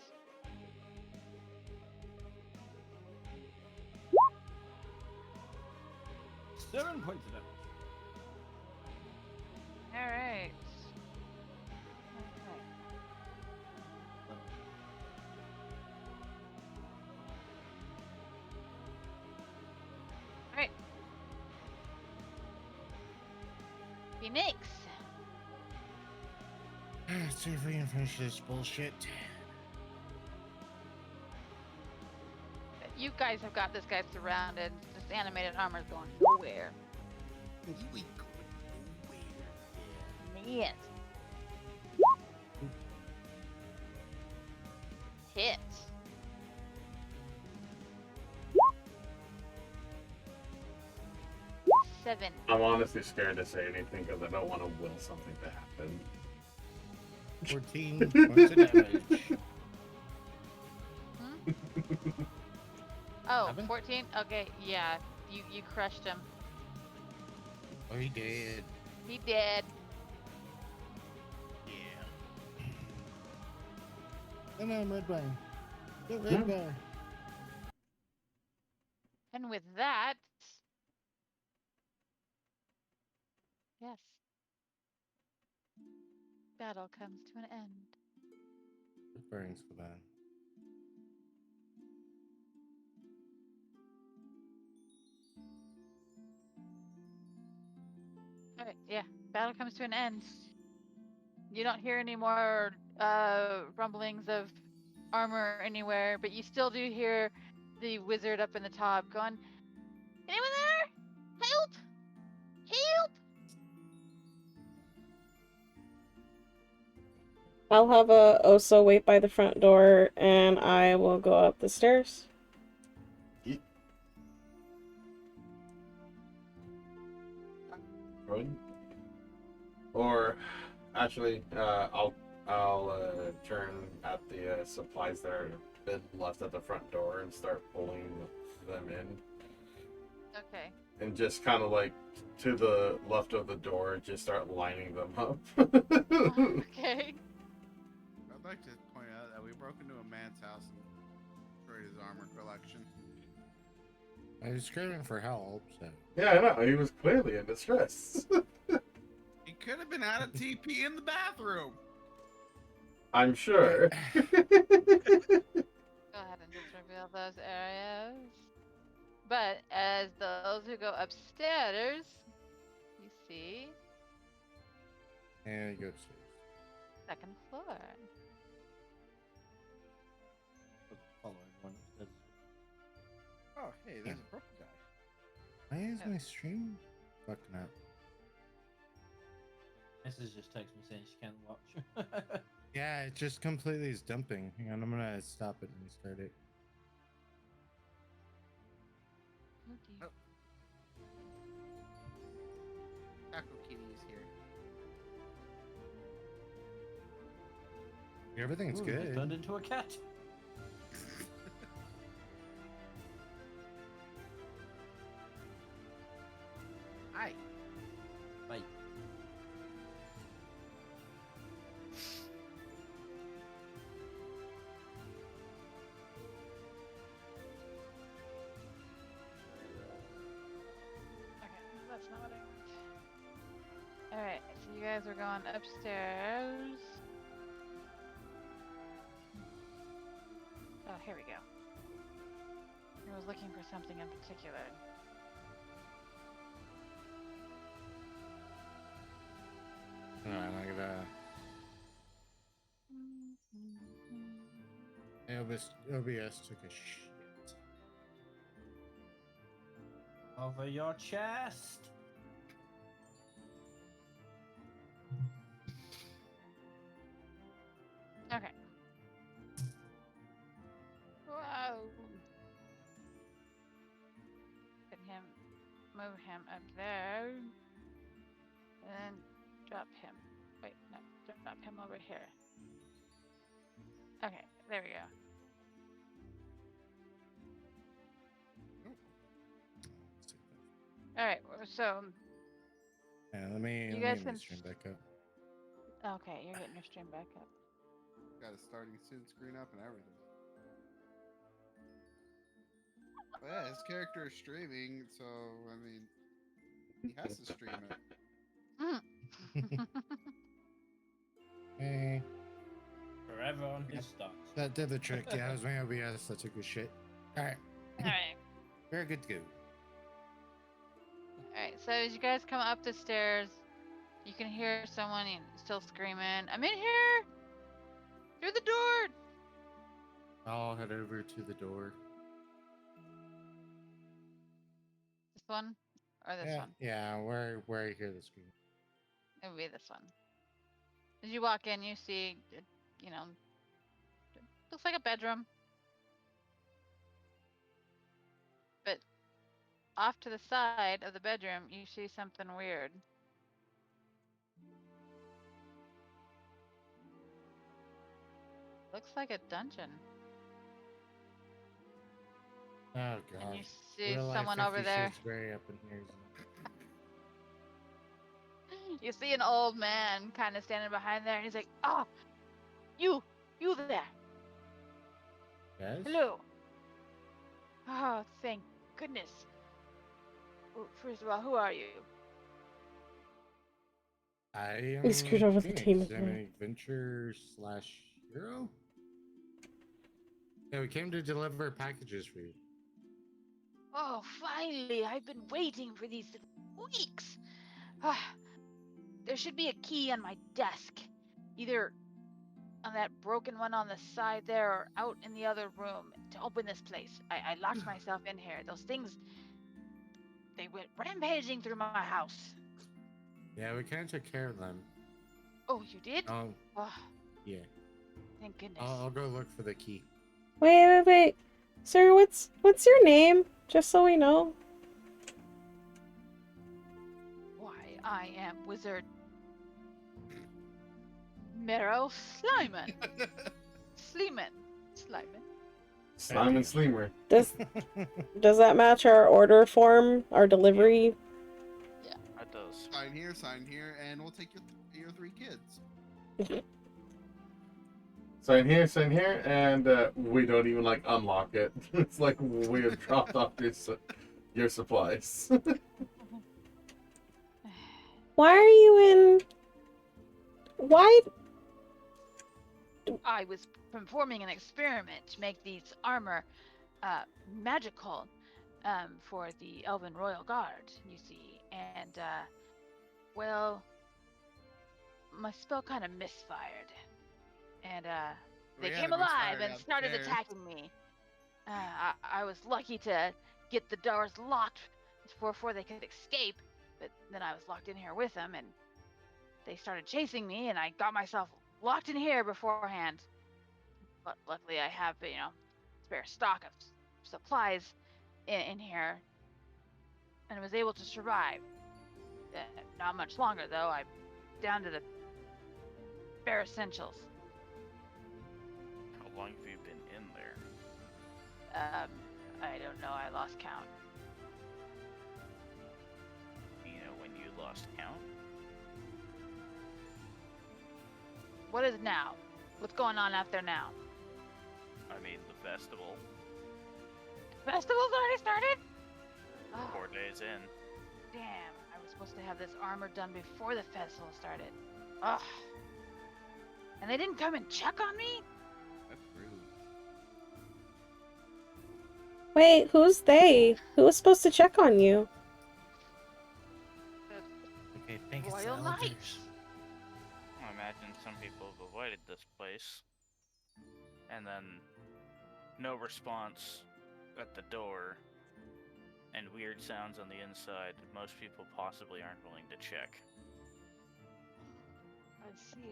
Seven points of damage. All right. All right. Phoenix. Let's see if we can finish this bullshit. You guys have got this guy surrounded. This animated armor's going nowhere. You ain't going nowhere. Yes. Hit. Seven. I'm honestly scared to say anything because I don't want to will something to happen. 14 points of damage. Oh, 14? Okay, yeah. You crushed him. Oh, he did. He did. Come on, red bar. Get red bar. And with that, yes, battle comes to an end. Red bar's so bad. Alright, yeah, battle comes to an end. You don't hear any more rumblings of armor anywhere, but you still do hear the wizard up in the top going, "Anyone there? Help! Help!" I'll have a Oso wait by the front door, and I will go up the stairs. Or, actually, I'll turn at the supplies that are been left at the front door and start pulling them in. Okay. And just kind of like to the left of the door, just start lining them up. Okay. I'd like to point out that we broke into a man's house and destroyed his armor collection. I was screaming for help, so. Yeah, I know. He was clearly in distress. He could have been out of TP in the bathroom. I'm sure. Go ahead and just reveal those areas. But as those who go upstairs, you see And you go upstairs. second floor. Following one. Oh, hey, there's a broken guy. Why is my stream fucking up? This is just text me saying she can't watch. Yeah, it just completely is dumping. Hang on, I'm gonna stop it and restart it. Oh. Taco Kitty is here. Everything's Ooh, good. It turned into a cat. Hi. Bye. Okay, that's not what I want. Alright, so you guys are going upstairs. Oh, here we go. I was looking for something in particular. Alright, I gotta. OBS took a shit. Over your chest. Okay. Wow. Put him, move him up there, and drop him. Wait, no, drop him over here. Okay, there we go. All right, so Yeah, let me you guys get can. my stream back up. Okay, you're getting your stream back up. Got a starting sync screen up and everything. But yeah, his character is streaming, so I mean, he has to stream it. Hey. Forever on his stocks. That did the trick. Yeah, it was my OBS that took a shit. Alright. Alright. Very good to go. Alright, so as you guys come up the stairs, you can hear someone still screaming, "I'm in here! Through the door!" I'll head over to the door. This one? Or this one? Yeah, where I hear the scream. It would be this one. As you walk in, you see, you know, it looks like a bedroom. But off to the side of the bedroom, you see something weird. Looks like a dungeon. Oh god. And you see Real life someone 50 over there. Shades Grey up in here. You see an old man kind of standing behind there, and he's like, "Oh, you there. Yes? Hello. Oh, thank goodness. Well, first of all, who are you? I am We screwed over the team Phoenix. I'm again. an adventurer / hero. Yeah, we came to deliver packages for you. Oh, finally! I've been waiting for these weeks. Ah, there should be a key on my desk, either on that broken one on the side there or out in the other room to open this place. I locked myself in here. Those things, they went rampaging through my house. Yeah, we kind of took care of them. Oh, you did? Oh, Oh, yeah. thank goodness. I'll go look for the key. Wait. Sir, what's your name? Just so we know. Why, I am Wizard Mero Slyman. Slyman. Slime and Sleemer. Does that match our order form, our delivery? Yeah. That does. Sign here, and we'll take your 3 kids. Sign here, and we don't even like unlock it. It's like we have dropped off your supplies. Why are you in? Why? I was performing an experiment to make these armor magical for the Elven Royal Guard, you see. And, well, my spell kind of misfired. And, they came alive and started attacking me. I was lucky to get the doors locked before they could escape, but then I was locked in here with them, and they started chasing me, and I got myself locked in here beforehand. But luckily I have, spare stock of supplies in here, and was able to survive. Not much longer, though. I'm down to the bare essentials. How long have you been in there? I don't know. I lost count. You know when you lost count? What is now? What's going on out there now? I mean, the festival. Festival's already started? Oh, 4 days in. damn. I was supposed to have this armor done before the festival started. Ugh. And they didn't come and check on me? That's rude. Wait, who's they? Who was supposed to check on you? Okay, thank you, Royal Knights. I imagine some people have avoided this place. And then no response at the door. And weird sounds on the inside. Most people possibly aren't willing to check. I see.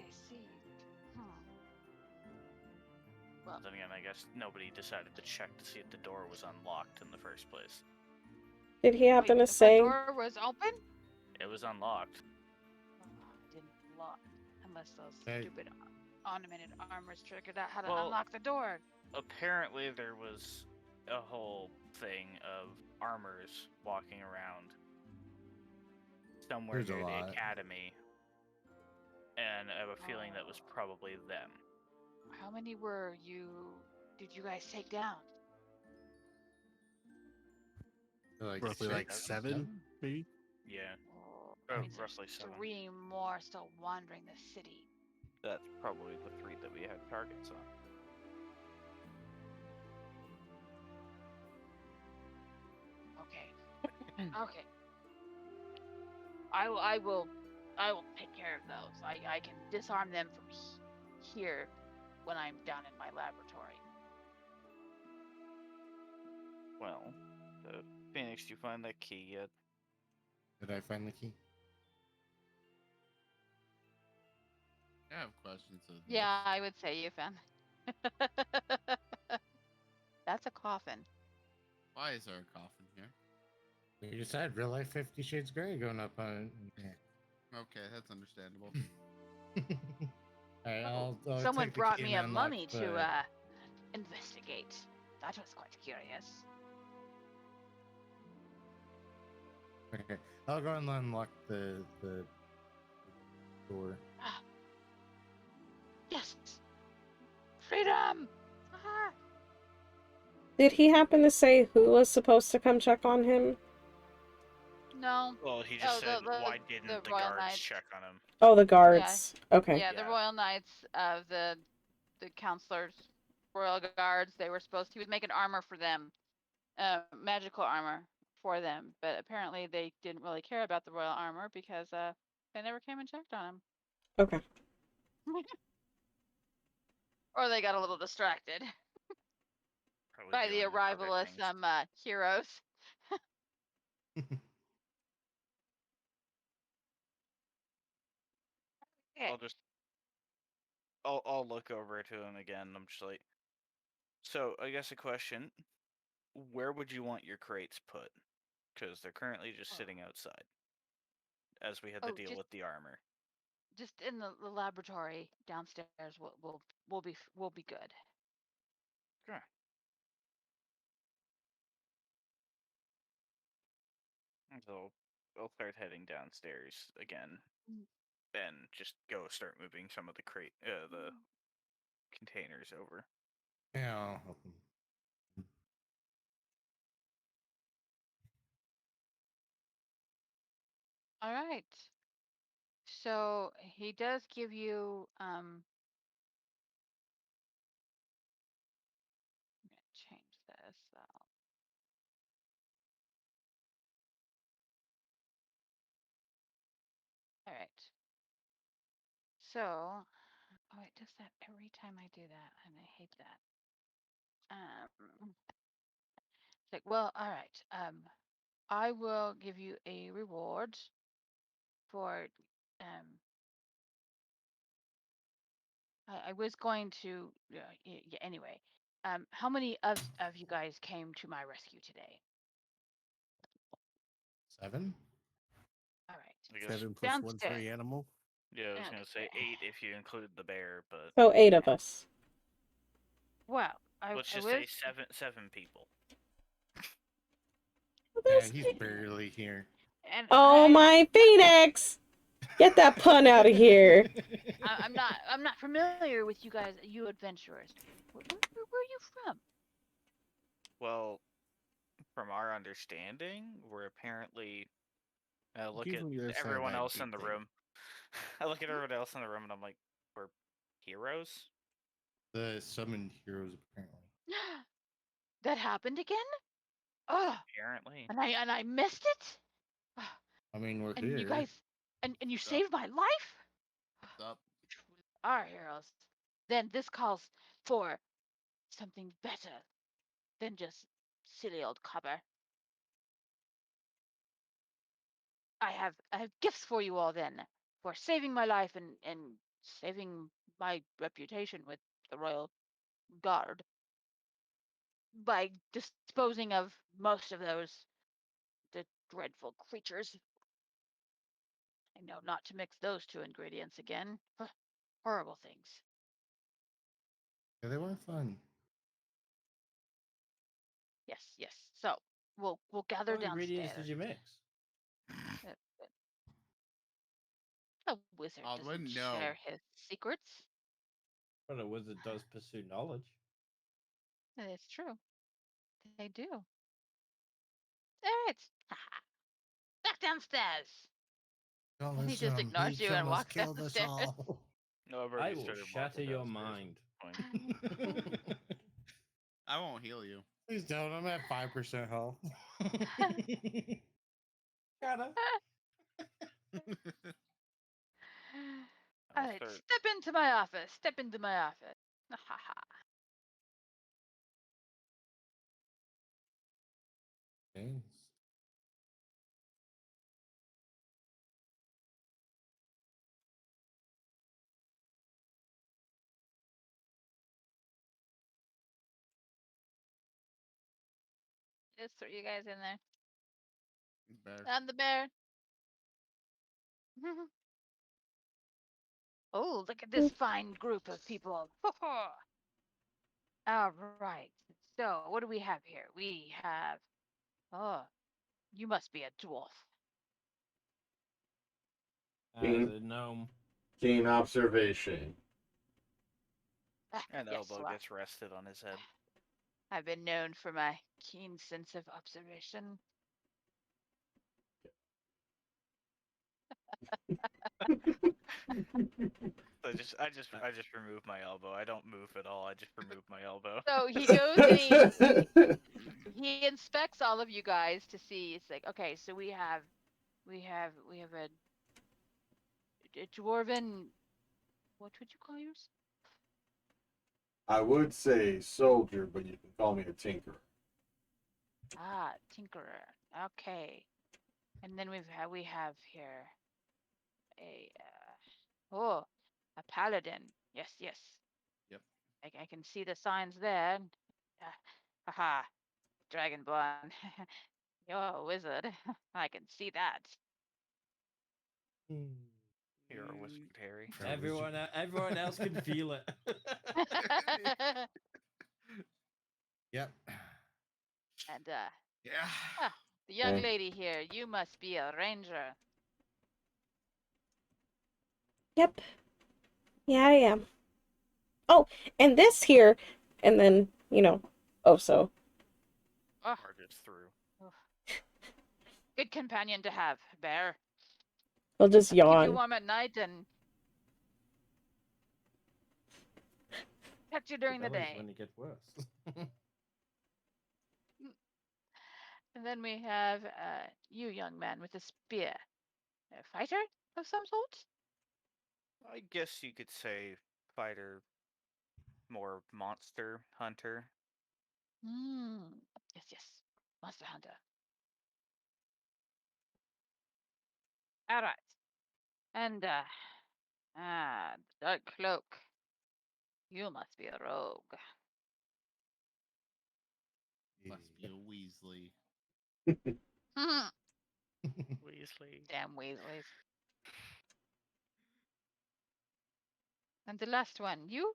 Well, Then again, I guess nobody decided to check to see if the door was unlocked in the first place. Did he happen to the say? front door was open? It was unlocked. Didn't lock. Unless those Hey. stupid ornamented armors figured out how to Well, unlock the door. Apparently there was a whole thing of armors walking around somewhere There's a near the lot. academy. And I have a feeling that was probably them. How many did you guys take down? Like Roughly like 7, maybe? Yeah. That means Roughly there's 7. 3 more still wandering the city. That's probably the 3 that we had targets on. Okay. I will take care of those. I can disarm them from here when I'm down in my laboratory. Well, Phoenix, did you find that key yet? Did I find the key? I have questions. Yeah, I would say you found. That's a coffin. Why is there a coffin here? You just had real life 50 Shades Grey going up on. Yeah. Okay, that's understandable. Alright, I'll Someone take the brought key me and a unlock mummy the- to investigate. That was quite curious. Okay, I'll go and unlock the door. Yes! Freedom! Ah! Did he happen to say who was supposed to come check on him? No. Well, he just said, why the didn't the Royal guards Knights. check on him? Oh, the guards. Okay. Yeah, the Royal Knights of the counselors, Royal Guards. They were supposed. He was making armor for them, magical armor for them. But apparently they didn't really care about the royal armor because they never came and checked on him. Okay. Or they got a little distracted by the arrival of some heroes. I'll look over to him again. I'm just like, so I guess a question: where would you want your crates put? Because they're currently just sitting outside, as we had to deal with the armor. Just in the laboratory downstairs. We'll be good. Sure. So I'll start heading downstairs again, and just go start moving some of the the containers over. Yeah, I'll help him. All right. So he does give you I'm gonna change this. All right. So, oh, it does that every time I do that, and I hate that. It's like, well, all right. I will give you a reward for I was going to anyway. How many of you guys came to my rescue today? 7. All right. 7 plus 1 for the animal. Yeah, I was gonna say 8 if you include the bear, but So 8 of us. Well, let's just say 7 people. Yeah, he's barely here. And oh my Phoenix! Get that pun out of here. I'm not familiar with you guys, you adventurers. Where are you from? Well, from our understanding, we're apparently look at everyone else in the room. I look at everyone else in the room and I'm like, we're heroes? The summoned heroes, apparently. That happened again? Oh, apparently. And I missed it. I mean, we're and here. You guys, and you saved my life. What's up? Our heroes. Then this calls for something better than just silly old copper. I have gifts for you all then for saving my life and saving my reputation with the royal guard by disposing of most of the dreadful creatures. I know not to mix those two ingredients again. Horrible things. Yeah, they weren't fun. Yes. So we'll gather What downstairs. ingredients did you mix? A wizard doesn't share his secrets. But a wizard does pursue knowledge. It's true. They do. All right. Back downstairs. Don't And he listen just to him. ignores He you and walks down killed the us stairs. all. No, I've I already will started shatter walking your downstairs. mind. I won't heal you. Please don't. I'm at 5% health. Gotta. All right, step into my office. Step into my office. Thanks. Just throw you guys in there. Bear. I'm the bear. Oh, look at this fine group of people. All right. So, what do we have here? We have. Oh, you must be a dwarf. Keen, A gnome. keen observation. And yes, Elbow gets rested on his head. I've been known for my keen sense of observation. I just remove my elbow. I don't move at all. I just remove my elbow. So he goes and he inspects all of you guys to see. It's like, okay, so we have a dwarven. What would you call yours? I would say soldier, but you can call me a tinkerer. Ah, tinkerer. Okay. And then we have here a a paladin. Yes, yes. Yep. I can see the signs there. Haha, dragonborn. You're a wizard. I can see that. You're a wizard, Harry. Everyone else can feel it. Yep. And yeah. The young Okay. lady here, you must be a ranger. Yep. Yeah, I am. Oh, and this here, and then, Oso. Oh, Marches through. good companion to have, bear. He'll just Keep you yawn. warm at night and catch you during the That is day. when it gets worse. And then we have you, young man, with a spear. A fighter of some sort? I guess you could say fighter, more monster hunter. Yes, yes. Monster hunter. All right. And, dark cloak. You must be a rogue. Must be a Weasley. Weasley. Damn Weasleys. And the last one, you?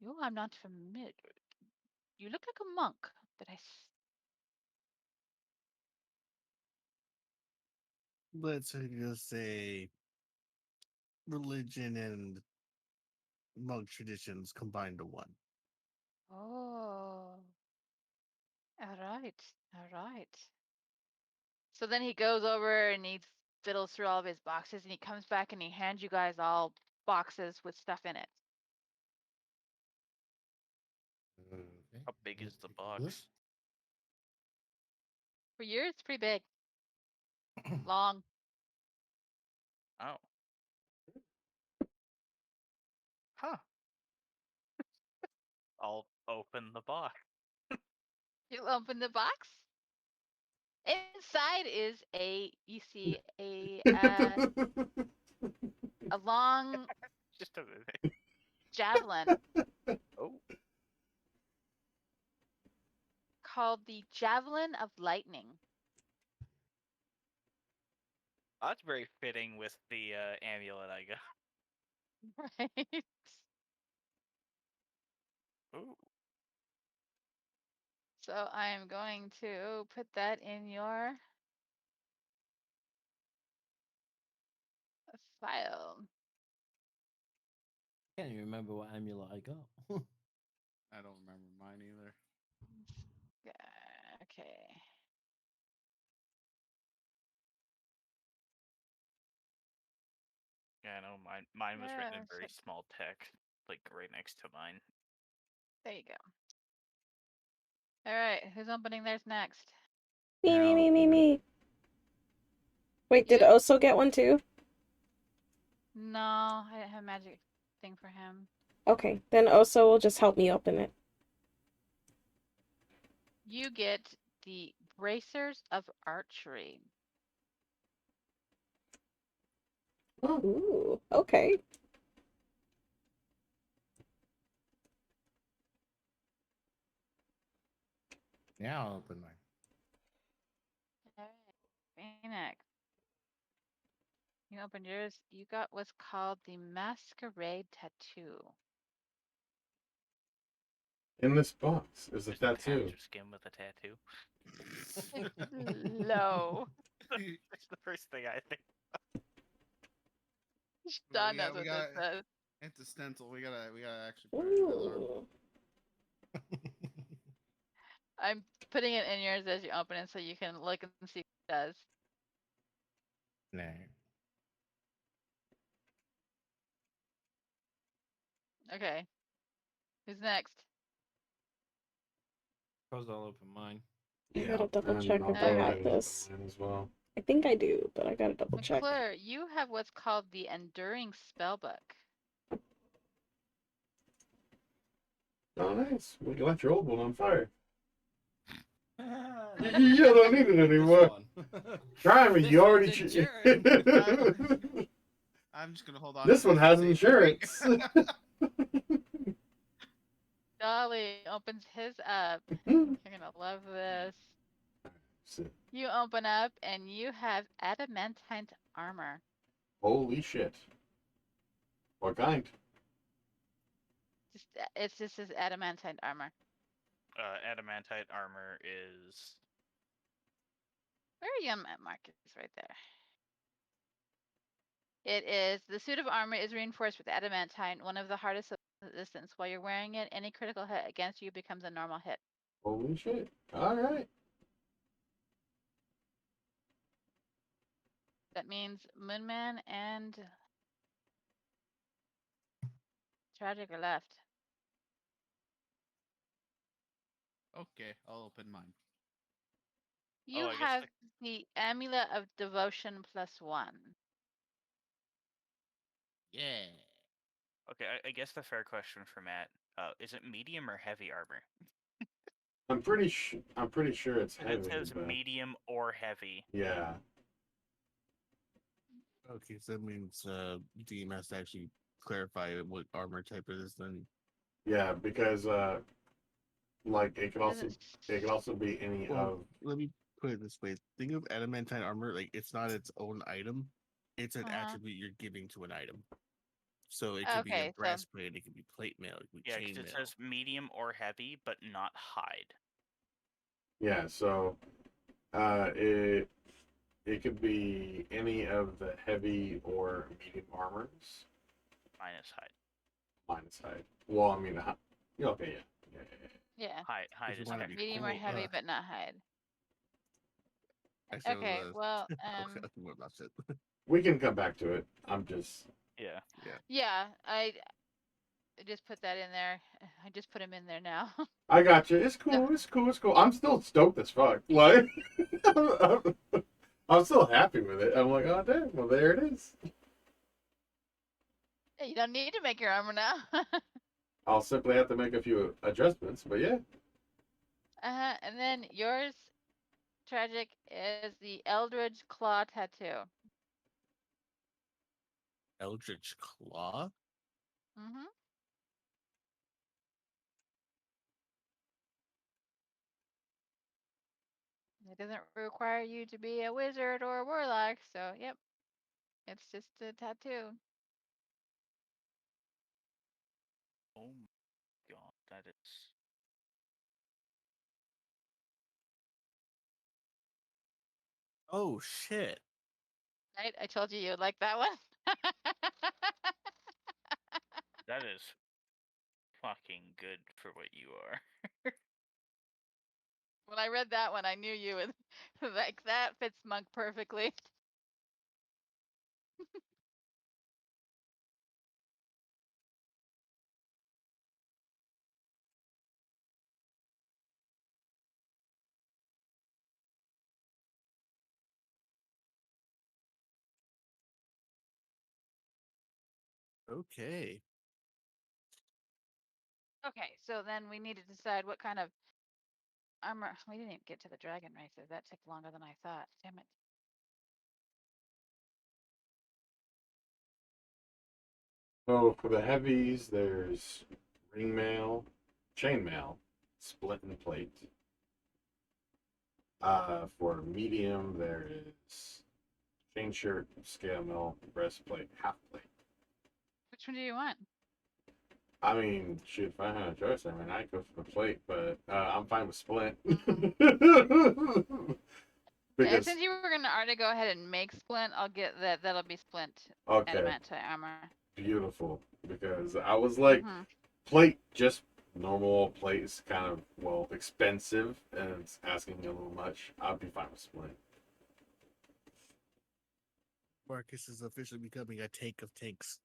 You, I'm not familiar. You look like a monk, but Let's just say religion and monk traditions combined to one. Oh. All right. All right. So then he goes over and he fiddles through all of his boxes and he comes back and he hands you guys all boxes with stuff in it. How big is the box? For yours, it's pretty big. Long. Oh. Huh. I'll open the box. You open the box. Inside is you see a long Just a minute. javelin Oh. called the Javelin of Lightning. That's very fitting with the amulet I got. Right. Ooh. So I am going to put that in your file. I can't even remember what amulet I got. I don't remember mine either. Okay. Yeah, I know mine was written in very small text, like right next to mine. There you go. All right, who's opening theirs next? Me. Wait, did Oso get one too? No, I didn't have a magic thing for him. Okay, then Oso will just help me open it. You get the Bracers of Archery. Ooh, okay. Yeah, I'll open mine. All right, Phoenix. You opened yours. You got what's called the Masquerade Tattoo. In this box is a tattoo. Just skin with a tattoo. Low. That's the first thing I think. Sean knows what this says. It's a stencil. We gotta actually put it in his arm. Ooh. I'm putting it in yours as you open it so you can look and see what it does. No. Okay. Who's next? Suppose I'll open mine. I gotta double and check I'll if go I ahead have and this. open mine as well. I think I do, but I gotta double check. McClure, you have what's called the Enduring Spellbook. Oh, nice. We can light your old one on fire. Yeah, You don't need it anymore. Try me. You already. I'm just gonna hold on. This to one has and insurance. Dolly opens his up. You're gonna love this. You open up and you have adamantine armor. Holy shit. What kind? It's just his adamantine armor. Adamantite armor is. Where are you on my markers? Right there. It is the suit of armor is reinforced with adamantine, one of the hardest of resistance. While you're wearing it, any critical hit against you becomes a normal hit. Holy shit. Alright. That means Moonman and Tragic are left. Okay, I'll open mine. You have the Amulet of Devotion +1. Yeah. Okay, I guess the fair question for Matt, is it medium or heavy armor? I'm pretty sure it's heavy. It says but... medium or heavy. Yeah. Okay, so that means DM has to actually clarify what armor type it is then. Yeah, because like it could also be any of. Let me put it this way: think of adamantine armor like it's not its own item; it's an attribute you're giving to an item. So it could be a breastplate, it could be plate mail, it could be chain mail. It says medium or heavy, but not hide. Yeah, so it could be any of the heavy or medium armors. Minus hide. Minus hide. Well, I mean, okay, Yeah. Hide is heavy. Medium or heavy, but not hide. Actually, Okay, well, what about it? We can come back to it. I'm just. Yeah. Yeah, I just put that in there. I just put him in there now. I got you. It's cool. It's cool. It's cool. I'm still stoked as fuck. Like, I'm still happy with it. I'm like, oh damn. Well, there it is. Hey, you don't need to make your armor now. I'll simply have to make a few adjustments, but yeah. And then yours, Tragic, is the Eldritch Claw tattoo. Eldritch Claw? Mm-hmm. It doesn't require you to be a wizard or a warlock, so yep. It's just a tattoo. Oh my god, that is. Oh shit. Right? I told you you'd like that one. That is fucking good for what you are. When I read that one, I knew you would. Like, that fits Monk perfectly. Okay. Okay, so then we need to decide what kind of armor. We didn't even get to the dragon races. That took longer than I thought. Damn it. So for the heavies, there's ring mail, chain mail, split and plate. For medium, there is chain shirt, scale mail, breastplate, half plate. Which one do you want? I mean, shoot, if I had a choice, I mean, I'd go for the plate, but I'm fine with splint. Because Since you were going to already go ahead and make splint, I'll get that. That'll be splint Okay. adamantine armor. beautiful because I was like, plate, just normal plate is kind of, well, expensive and it's asking me a little much. I'd be fine with split. Marcus is officially becoming a tank of tanks.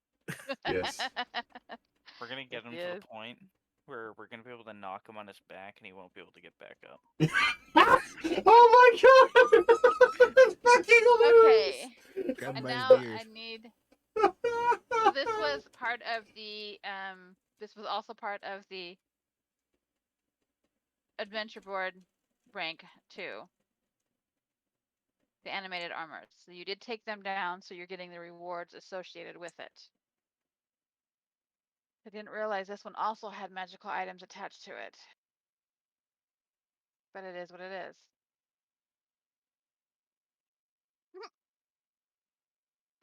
Yes. We're gonna get him to Yes. the point where we're gonna be able to knock him on his back and he won't be able to get back up. Oh my god! That's fucking hilarious! Okay. Grab And by his now beard. I need. So this was part of the This was also part of the adventure board rank 2. The animated armors. So you did take them down, so you're getting the rewards associated with it. I didn't realize this one also had magical items attached to it. But it is what it is.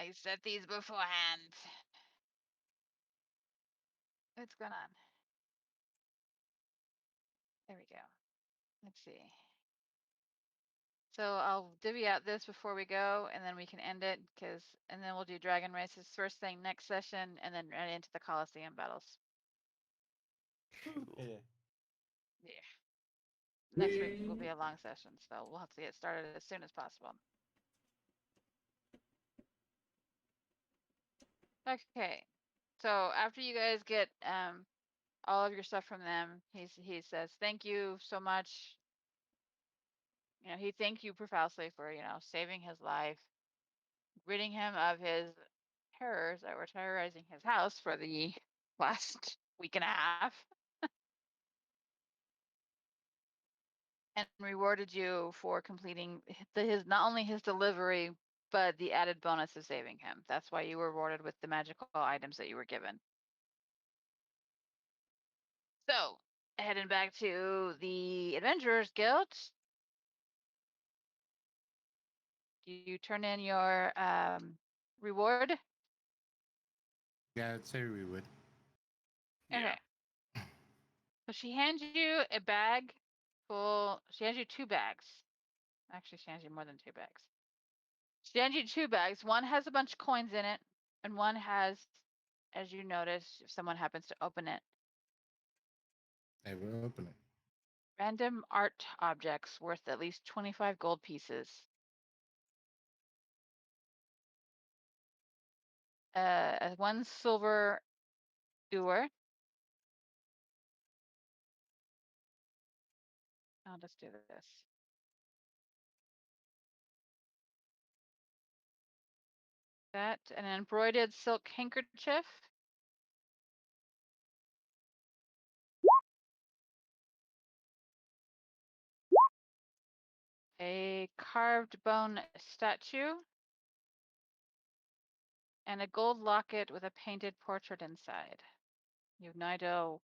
I set these beforehand. What's going on? There we go. Let's see. So I'll divvy out this before we go, and then we can end it, and then we'll do Dragon Races first thing next session, and then right into the Coliseum battles. Yeah. Yeah. Next week will be a long session, so we'll have to get started as soon as possible. Okay. So after you guys get all of your stuff from them, he says, "Thank you so much." You know, he thanked you profusely for, saving his life, ridding him of his terrors that were terrorizing his house for the last week and a half, and rewarded you for completing his not only his delivery, but the added bonus of saving him. That's why you were rewarded with the magical items that you were given. So, heading back to the Adventurers Guild, you turn in your reward. Yeah, I'd say we would. Okay. So she hands you a bag full. She hands you 2 bags. Actually, she hands you more than 2 bags. She hands you 2 bags. One has a bunch of coins in it, and one has, as you notice, if someone happens to open it, Hey, we'll open it. random art objects worth at least 25 gold pieces. 1 silver ewer. I'll just do this. That, an embroidered silk handkerchief. A carved bone statue. And a gold locket with a painted portrait inside. You have no idea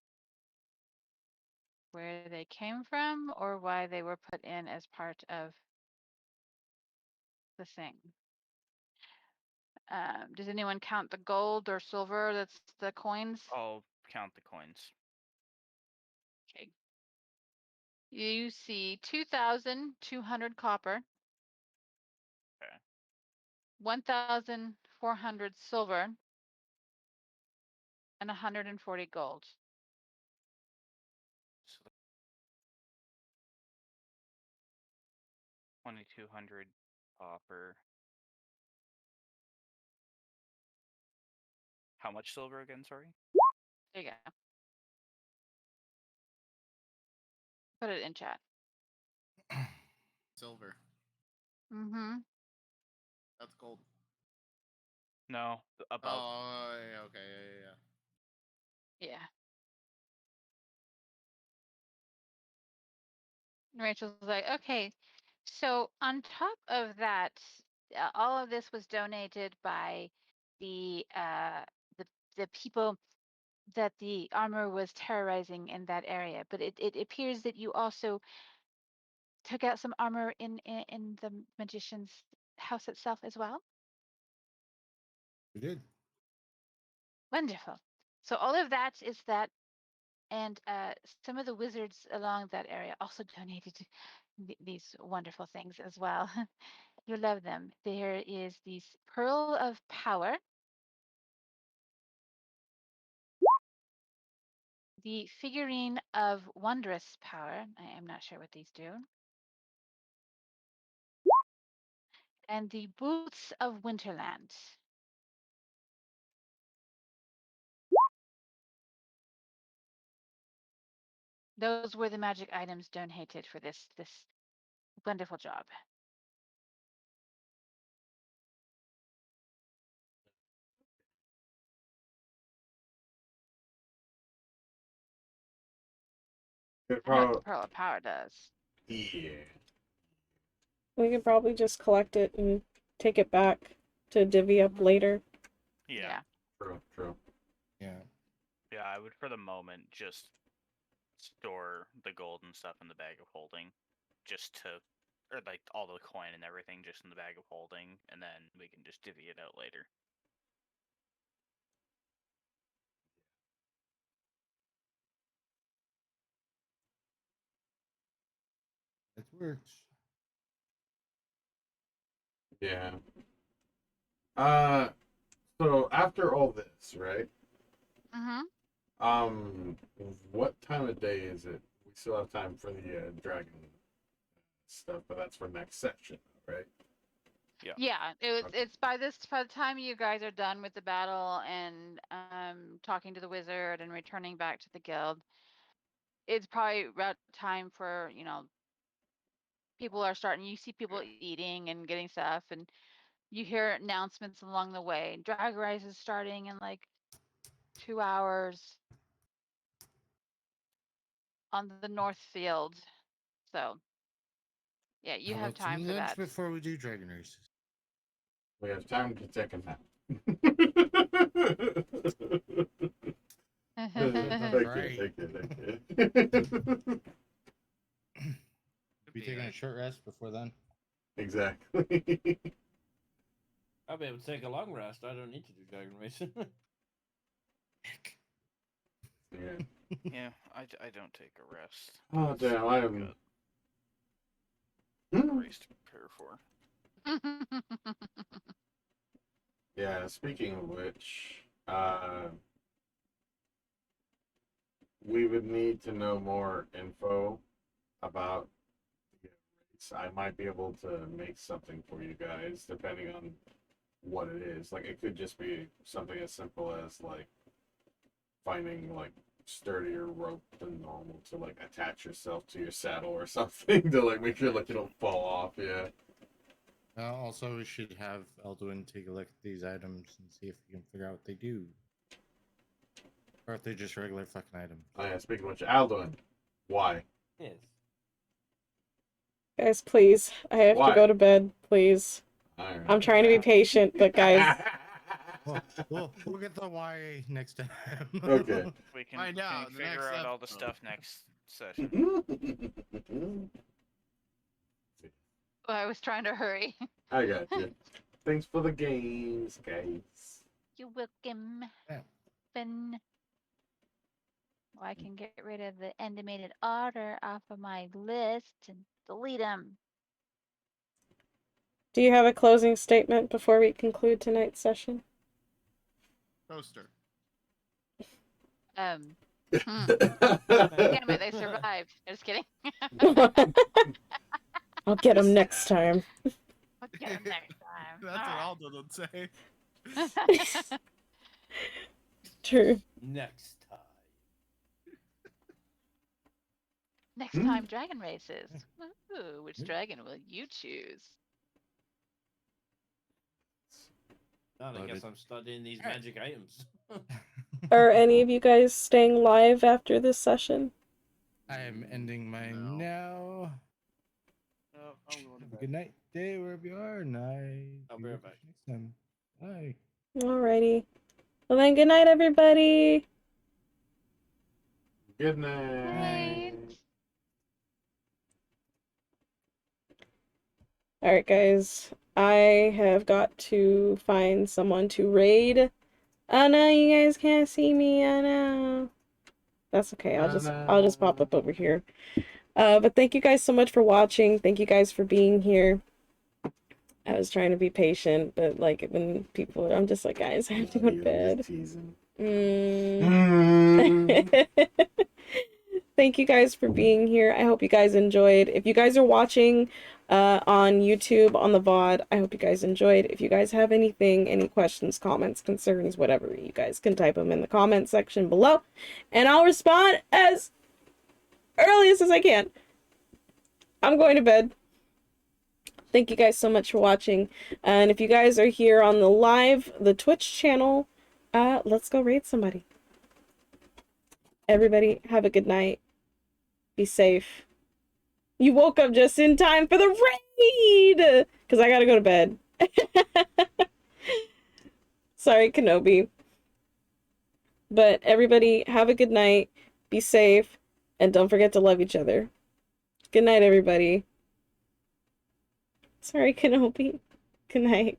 where they came from or why they were put in as part of the thing. Does anyone count the gold or silver that's the coins? I'll count the coins. Okay. You see 2,200 copper. Okay. 1,400 silver. And 140 gold. So 2,200 copper. How much silver again? Sorry. There you go. Put it in chat. Silver. Mm-hmm. That's gold. No, about. Oh, yeah, okay, yeah. Yeah. And Rachel's like, okay, so on top of that, all of this was donated by the people that the armor was terrorizing in that area. But it appears that you also took out some armor in the magician's house itself as well. We did. Wonderful. So all of that is that, and some of the wizards along that area also donated these wonderful things as well. You love them. There is this pearl of power. the figurine of wondrous power. I am not sure what these do. And the boots of Winterland. Those were the magic items donated for this wonderful job. I know what the Pearl of Power does. Yeah. We could probably just collect it and take it back to divvy up later. Yeah. True. Yeah. Yeah, I would for the moment just store the gold and stuff in the bag of holding, or like all the coin and everything just in the bag of holding, and then we can just divvy it out later. It works. Yeah. So after all this, right? What time of day is it? We still have time for the dragon stuff, but that's for next section, right? Yeah. Yeah, it's by the time you guys are done with the battle and talking to the wizard and returning back to the guild, it's probably about time for, people are starting, you see people eating and getting stuff, and you hear announcements along the way. Drag Race is starting in like 2 hours on the North Field. So, yeah, you have time for that. Before we do dragon races. We have time to take a nap. Right. We taking a short rest before then? Exactly. I'll be able to take a long rest. I don't need to do dragon racing. Yeah, I don't take a rest. Oh damn, I am. Race to prepare for. Yeah, speaking of which, we would need to know more info about the race. I might be able to make something for you guys, depending on what it is. Like, it could just be something as simple as, like, finding, like, sturdier rope than normal to, like, attach yourself to your saddle or something to, like, make sure, like, you don't fall off, yeah. Also, we should have Elduin take a look at these items and see if we can figure out what they do. Or if they're just regular fucking items. Oh yeah, speaking of which, Alduin, why? Yes. Guys, please. I have to go to bed, please. Right. I'm trying to be patient, but guys. We'll get the why next time. Okay. We can, Find out in the figure next out all the episode. stuff next session. Well, I was trying to hurry. I got you. Thanks for the games, guys. You're welcome. Then I can get rid of the animated order off of my list and delete them. Do you have a closing statement before we conclude tonight's session? Toaster. Damn it, they survived. Just kidding. I'll get them next time. I'll get them next time. That's what Aldo would say. True. Next time. Next time, dragon races. Ooh, which dragon will you choose? I guess I'm studying these magic items. Are any of you guys staying live after this session? I am ending mine now. Good night, day, wherever you are. Night. I'll be right back. Next time. Bye. Alrighty. Well then, good night, everybody. Good night. Alright, guys. I have got to find someone to raid. Oh no, you guys can't see me. Oh no. That's okay. I'll just pop up over here. But thank you guys so much for watching. Thank you guys for being here. I was trying to be patient, but like when people, I'm just like, guys, I have to go to bed. thank you guys for being here. I hope you guys enjoyed. If you guys are watching on YouTube on the VOD, I hope you guys enjoyed. If you guys have anything, any questions, comments, concerns, whatever, you guys can type them in the comment section below, and I'll respond as earliest as I can. I'm going to bed. Thank you guys so much for watching. And if you guys are here on the Twitch channel, let's go raid somebody. Everybody, have a good night. Be safe. You woke up just in time for the raid! Because I gotta go to bed. Sorry, Kenobi. But everybody, have a good night. Be safe. And don't forget to love each other. Good night, everybody. Sorry, Kenobi. Good night.